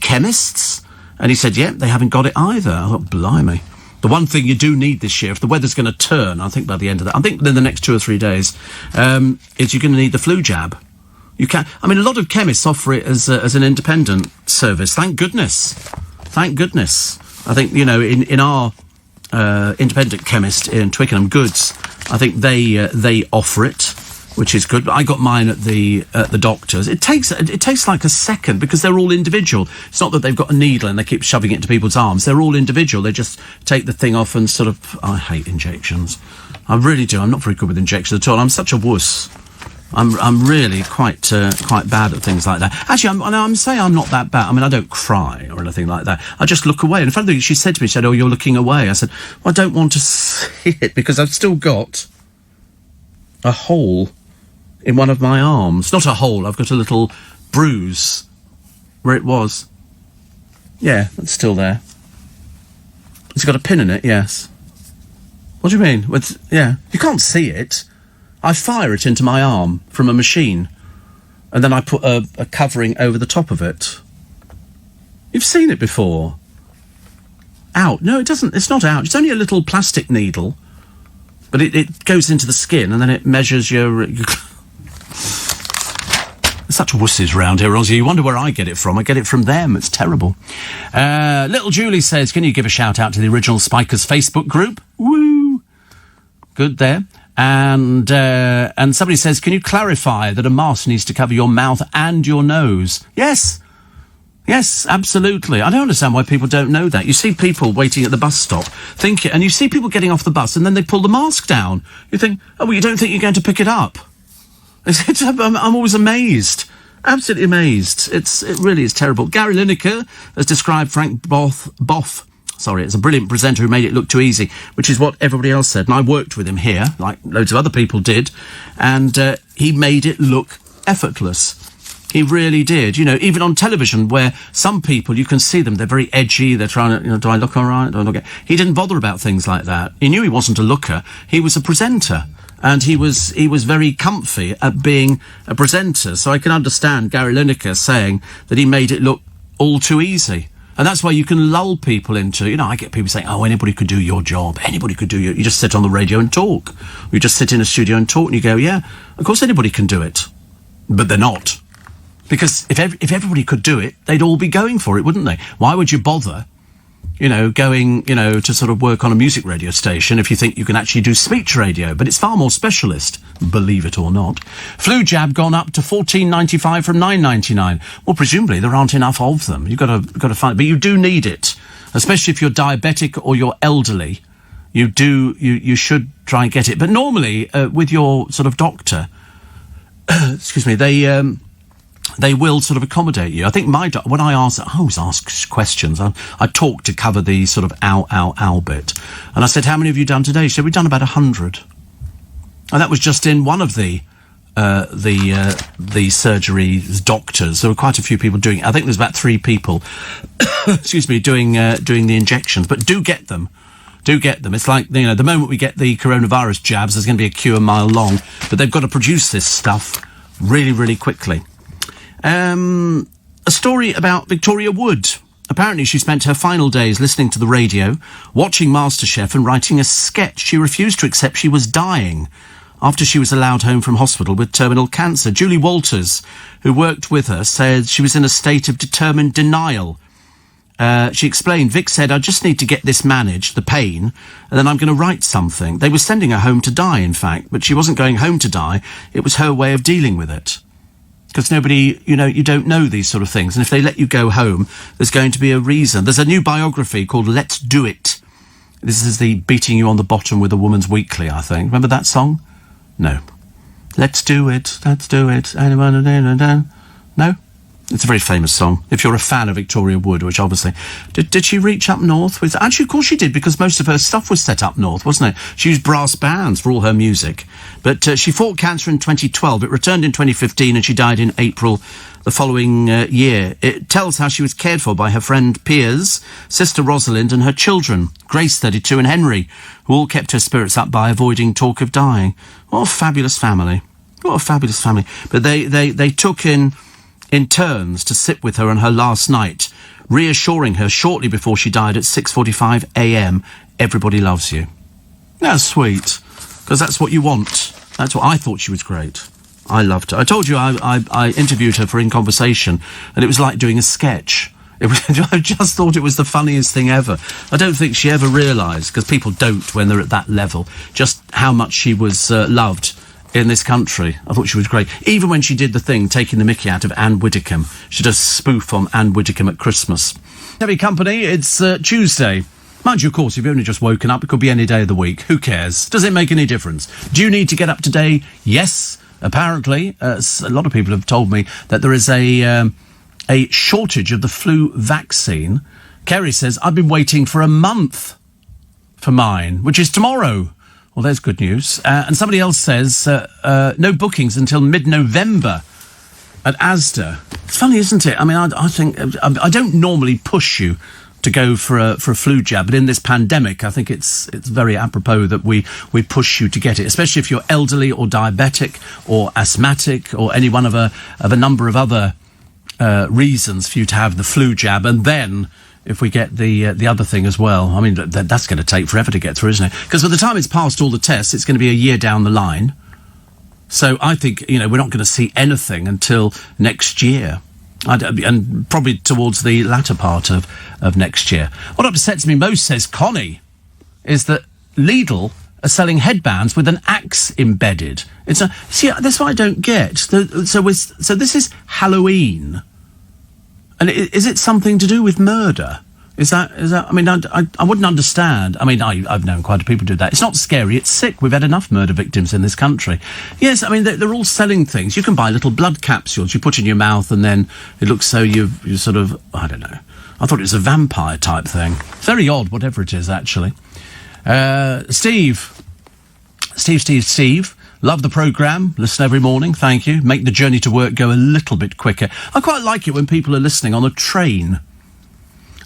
chemists? And he said, yeah, they haven't got it either. I thought, blimey. The one thing you do need this year, if the weather's going to turn, I think by the end of that, I think within the next 2 or 3 days, is you're going to need the flu jab. You can. I mean, a lot of chemists offer it as an independent service. Thank goodness. Thank goodness. I think, you know, in our independent chemist in Twickenham Goods, I think they offer it, which is good. But I got mine at the doctor's. It takes like a second because they're all individual. It's not that they've got a needle and they keep shoving it into people's arms. They're all individual. They just take the thing off and sort of. I hate injections. I really do. I'm not very good with injections at all. I'm such a wuss. I'm really quite bad at things like that. Actually, I'm saying I'm not that bad. I mean, I don't cry or anything like that. I just look away. And in fact, she said to me, "Oh, you're looking away." I said, "Well, I don't want to see it because I've still got a hole in one of my arms. Not a hole. I've got a little bruise where it was. Yeah, it's still there. It's got a pin in it. Yes. What do you mean? Yeah, you can't see it. I fire it into my arm from a machine, and then I put a covering over the top of it. You've seen it before. Out. No, it doesn't. It's not out. It's only a little plastic needle, but it goes into the skin, and then it measures your such wusses round here, Ozzy. You wonder where I get it from. I get it from them. It's terrible. Little Julie says, can you give a shout out to the original Spikers Facebook group? Woo! Good there. And somebody says, can you clarify that a mask needs to cover your mouth and your nose? Yes. Yes, absolutely. I don't understand why people don't know that. You see people waiting at the bus stop, and you see people getting off the bus, and then they pull the mask down. You think, oh, well, you don't think you're going to pick it up? I'm always amazed. Absolutely amazed. It really is terrible. Gary Lineker has described Frank Boff. Sorry, it's a brilliant presenter who made it look too easy, which is what everybody else said. And I worked with him here, like loads of other people did, and he made it look effortless. He really did. You know, even on television, where some people, you can see them, they're very edgy, they're trying to, you know, do I look all right? Do I look okay? He didn't bother about things like that. He knew he wasn't a looker. He was a presenter. And he was very comfy at being a presenter. So I can understand Gary Lineker saying that he made it look all too easy. And that's why you can lull people into, you know, I get people saying, oh, anybody could do your job. Anybody could do you just sit on the radio and talk. Or you just sit in a studio and talk and you go, yeah, of course anybody can do it. But they're not. Because if everybody could do it, they'd all be going for it, wouldn't they? Why would you bother, you know, going, you know, to sort of work on a music radio station if you think you can actually do speech radio? But it's far more specialist, believe it or not. Flu jab gone up to $14.95 from $9.99. Well, presumably there aren't enough of them. You've got to find, but you do need it, especially if you're diabetic or you're elderly. You should try and get it. But normally, with your sort of doctor, excuse me, they will sort of accommodate you. I think when I always ask questions. I talk to cover the sort of ow bit. And I said, how many have you done today? She said, we've done about 100. And that was just in one of the surgery doctors. There were quite a few people doing it. I think there's about 3 people, excuse me, doing the injections. But do get them. Do get them. It's like, you know, the moment we get the coronavirus jabs, there's going to be a queue a mile long. But they've got to produce this stuff really, really quickly. A story about Victoria Wood. Apparently she spent her final days listening to the radio, watching MasterChef and writing a sketch. She refused to accept she was dying after she was allowed home from hospital with terminal cancer. Julie Walters, who worked with her, said she was in a state of determined denial. She explained, Vic said, I just need to get this managed, the pain, and then I'm going to write something. They were sending her home to die, in fact, but she wasn't going home to die. It was her way of dealing with it. Because nobody, you know, you don't know these sort of things. And if they let you go home, there's going to be a reason. There's a new biography called Let's Do It. This is the beating you on the bottom with a Woman's Weekly, I think. Remember that song? No. Let's do it. Let's do it. Anyone? No? It's a very famous song. If you're a fan of Victoria Wood, which obviously... Did she reach up north? Actually, of course she did, because most of her stuff was set up north, wasn't it? She used brass bands for all her music. But she fought cancer in 2012. It returned in 2015, and she died in April the following year. It tells how she was cared for by her friend Piers, sister Rosalind, and her children, Grace, 32, and Henry, who all kept her spirits up by avoiding talk of dying. What a fabulous family. What a fabulous family. But they took in turns to sit with her on her last night, reassuring her shortly before she died at 6:45 a.m, everybody loves you. That's sweet, because that's what you want. That's what I thought. She was great. I loved her. I told you I interviewed her for In Conversation, and it was like doing a sketch. I just thought it was the funniest thing ever. I don't think she ever realised, because people don't when they're at that level, just how much she was loved in this country. I thought she was great. Even when she did the thing, taking the mickey out of Anne Widdecombe. She does spoof on Anne Widdecombe at Christmas. Heavy company, it's Tuesday. Mind you, of course, if you've only just woken up, it could be any day of the week. Who cares? Does it make any difference? Do you need to get up today? Yes. Apparently, a lot of people have told me that there is a shortage of the flu vaccine. Kerry says, I've been waiting for a month for mine, which is tomorrow. Well, there's good news. And somebody else says, no bookings until mid-November at Asda. It's funny, isn't it? I mean, I think... I don't normally push you to go for a flu jab, but in this pandemic, I think it's very apropos that we push you to get it, especially if you're elderly or diabetic or asthmatic or any one of a number of other reasons for you to have the flu jab. And then if we get the other thing as well, I mean, that's going to take forever to get through, isn't it? Because by the time it's passed all the tests, it's going to be a year down the line. So I think, we're not going to see anything until next year. And probably towards the latter part of next year. What upsets me most, says Connie, is that Lidl are selling headbands with an axe embedded. See, that's what I don't get. So this is Halloween. And is it something to do with murder? Is that? I mean, I wouldn't understand. I mean, I've known quite a few people do that. It's not scary. It's sick. We've had enough murder victims in this country. Yes, I mean, they're all selling things. You can buy little blood capsules you put in your mouth, and then it looks so you sort of, I don't know. I thought it was a vampire type thing. Very odd, whatever it is, actually. Steve. Love the programme. Listen every morning. Thank you. Make the journey to work go a little bit quicker. I quite like it when people are listening on a train.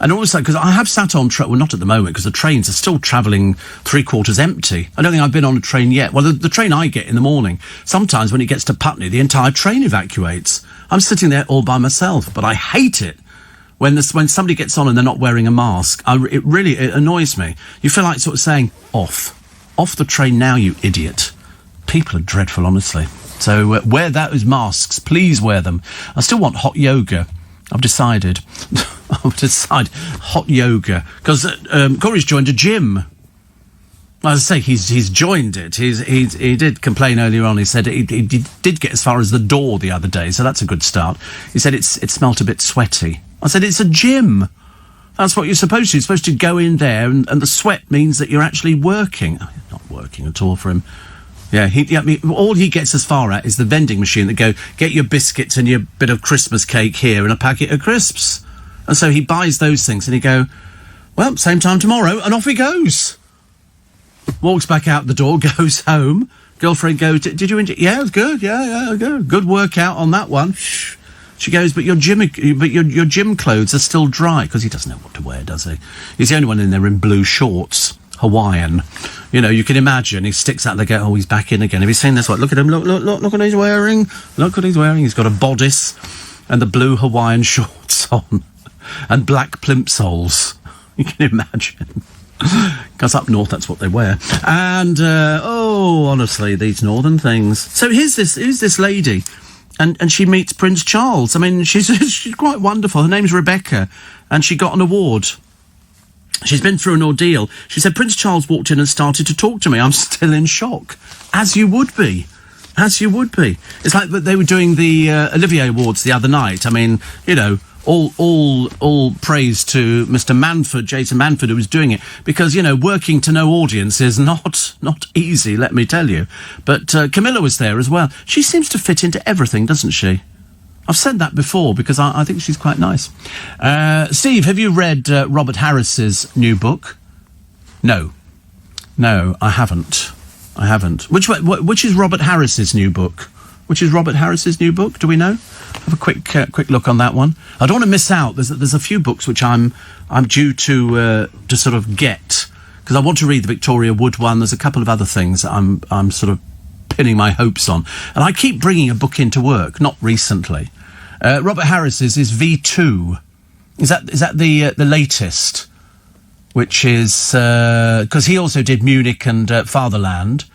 And also, because I have sat on well, not at the moment, because the trains are still travelling 3/4 empty. I don't think I've been on a train yet. Well, the train I get in the morning, sometimes when it gets to Putney, the entire train evacuates. I'm sitting there all by myself, but I hate it when somebody gets on and they're not wearing a mask. It really annoys me. You feel like sort of saying, off the train now, you idiot. People are dreadful, honestly. So wear those masks. Please wear them. I still want hot yoga. I've decided hot yoga, because Corey's joined a gym. As I say, he's joined it. He did complain earlier on. He said he did get as far as the door the other day, so that's a good start. He said it smelt a bit sweaty. I said, it's a gym. That's what you're supposed to. You're supposed to go in there, and the sweat means that you're actually working. I mean, not working at all for him. Yeah, I mean, all he gets as far at is the vending machine that go, get your biscuits and your bit of Christmas cake here and a packet of crisps. And so he buys those things and he go, well, same time tomorrow, and off he goes. Walks back out the door, goes home. Girlfriend goes, did you enjoy? Yeah, it was good. Yeah, good. Good workout on that one. She goes, but your gym clothes are still dry, because he doesn't know what to wear, does he? He's the only one in there in blue shorts. Hawaiian. You can imagine. He sticks out the gate. Oh, he's back in again. Have you seen this? Look at him. Look what he's wearing. Look what he's wearing. He's got a bodice and the blue Hawaiian shorts on and black plimsolls. You can imagine. Because up north, that's what they wear. And, honestly, these northern things. So here's this lady. And she meets Prince Charles. I mean, she's quite wonderful. Her name's Rebecca. And she got an award. She's been through an ordeal. She said, Prince Charles walked in and started to talk to me. I'm still in shock. As you would be. It's like they were doing the Olivier Awards the other night. I mean, all praise to Mr. Manford, Jason Manford, who was doing it. Because, working to no audience is not easy, let me tell you. But Camilla was there as well. She seems to fit into everything, doesn't she? I've said that before because I think she's quite nice. Steve, have you read Robert Harris's new book? No, I haven't. Which is Robert Harris's new book? Which is Robert Harris's new book? Do we know? Have a quick look on that one. I don't want to miss out. There's a few books which I'm due to sort of get, because I want to read the Victoria Wood one. There's a couple of other things that I'm sort of pinning my hopes on, and I keep bringing a book into work. Not recently. Robert Harris's is V2. Is that the latest? Which is because he also did Munich and Fatherland.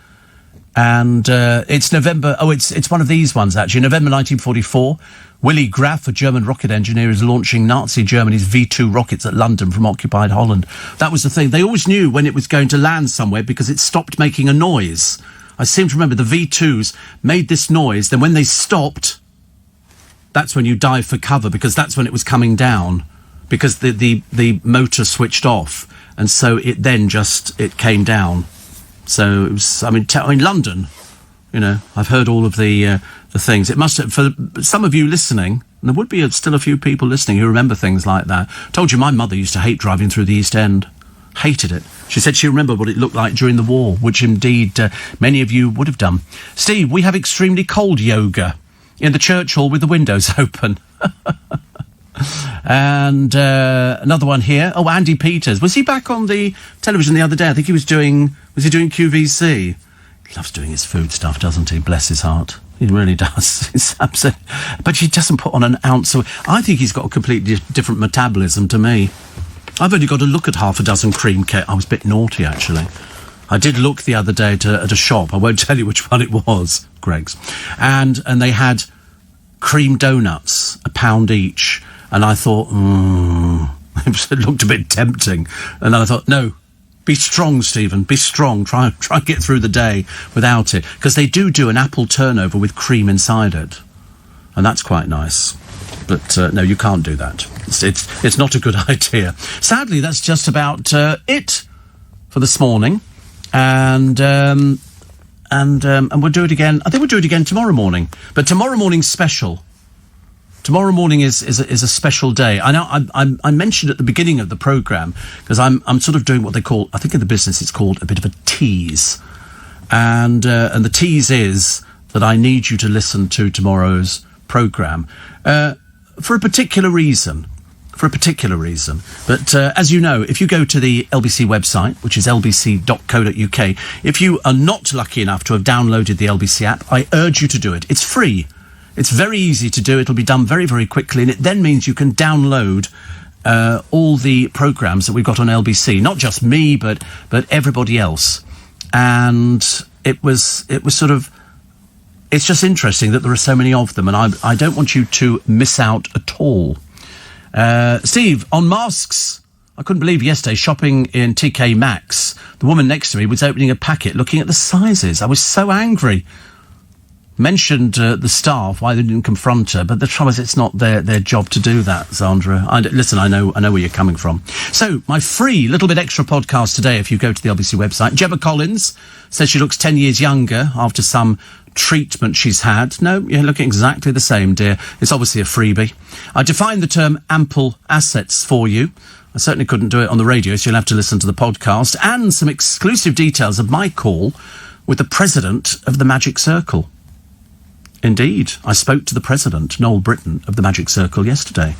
And it's November. Oh, it's one of these ones, actually. November 1944. Willy Graf, a German rocket engineer, is launching Nazi Germany's V2 rockets at London from occupied Holland. That was the thing. They always knew when it was going to land somewhere because it stopped making a noise. I seem to remember the V2s made this noise. Then when they stopped, that's when you dive for cover, because that's when it was coming down, because the motor switched off. And so it then it came down. So it was, I mean, London, you know, I've heard all of the things. It must have, for some of you listening, and there would be still a few people listening who remember things like that. Told you my mother used to hate driving through the East End. Hated it. She said she remembered what it looked like during the war, which indeed many of you would have done. Steve, we have extremely cold yoga in the church hall with the windows open. And another one here. Oh, Andy Peters. Was he back on the television the other day? I think he was doing QVC? He loves doing his food stuff, doesn't he? Bless his heart. He really does. It's absolute. But he doesn't put on an ounce of... I think he's got a completely different metabolism to me. I've only got to look at half a dozen cream cake. I was a bit naughty, actually. I did look the other day at a shop. I won't tell you which one it was, Greg's. And they had cream donuts, £1 each. And I thought, it looked a bit tempting. And then I thought, no, be strong, Stephen, be strong. Try and get through the day without it. Because they do an apple turnover with cream inside it. And that's quite nice. But no, you can't do that. It's not a good idea. Sadly, that's just about it for this morning. And we'll do it again. I think we'll do it again tomorrow morning. But tomorrow morning's special. Tomorrow morning is a special day. I know I mentioned at the beginning of the programme, because I'm sort of doing what they call, I think in the business it's called a bit of a tease. And the tease is that I need you to listen to tomorrow's programme for a particular reason. But as you know, if you go to the LBC website, which is lbc.co.uk, if you are not lucky enough to have downloaded the LBC app, I urge you to do it. It's free. It's very easy to do. It'll be done very, very quickly, and it then means you can download all the programmes that we've got on LBC. Not just me, but everybody else. And it was sort of... It's just interesting that there are so many of them, and I don't want you to miss out at all. Steve, on masks, I couldn't believe yesterday, shopping in TK Maxx, the woman next to me was opening a packet, looking at the sizes. I was so angry. Mentioned the staff, why they didn't confront her, but the trouble is it's not their job to do that, Sandra. Listen, I know where you're coming from. So, my free little bit extra podcast today, if you go to the LBC website. Gemma Collins says she looks 10 years younger after some treatment she's had. No, you're looking exactly the same, dear. It's obviously a freebie. I defined the term ample assets for you. I certainly couldn't do it on the radio, so you'll have to listen to the podcast, and some exclusive details of my call with the president of the Magic Circle. Indeed, I spoke to the president, Noel Britton, of the Magic Circle yesterday.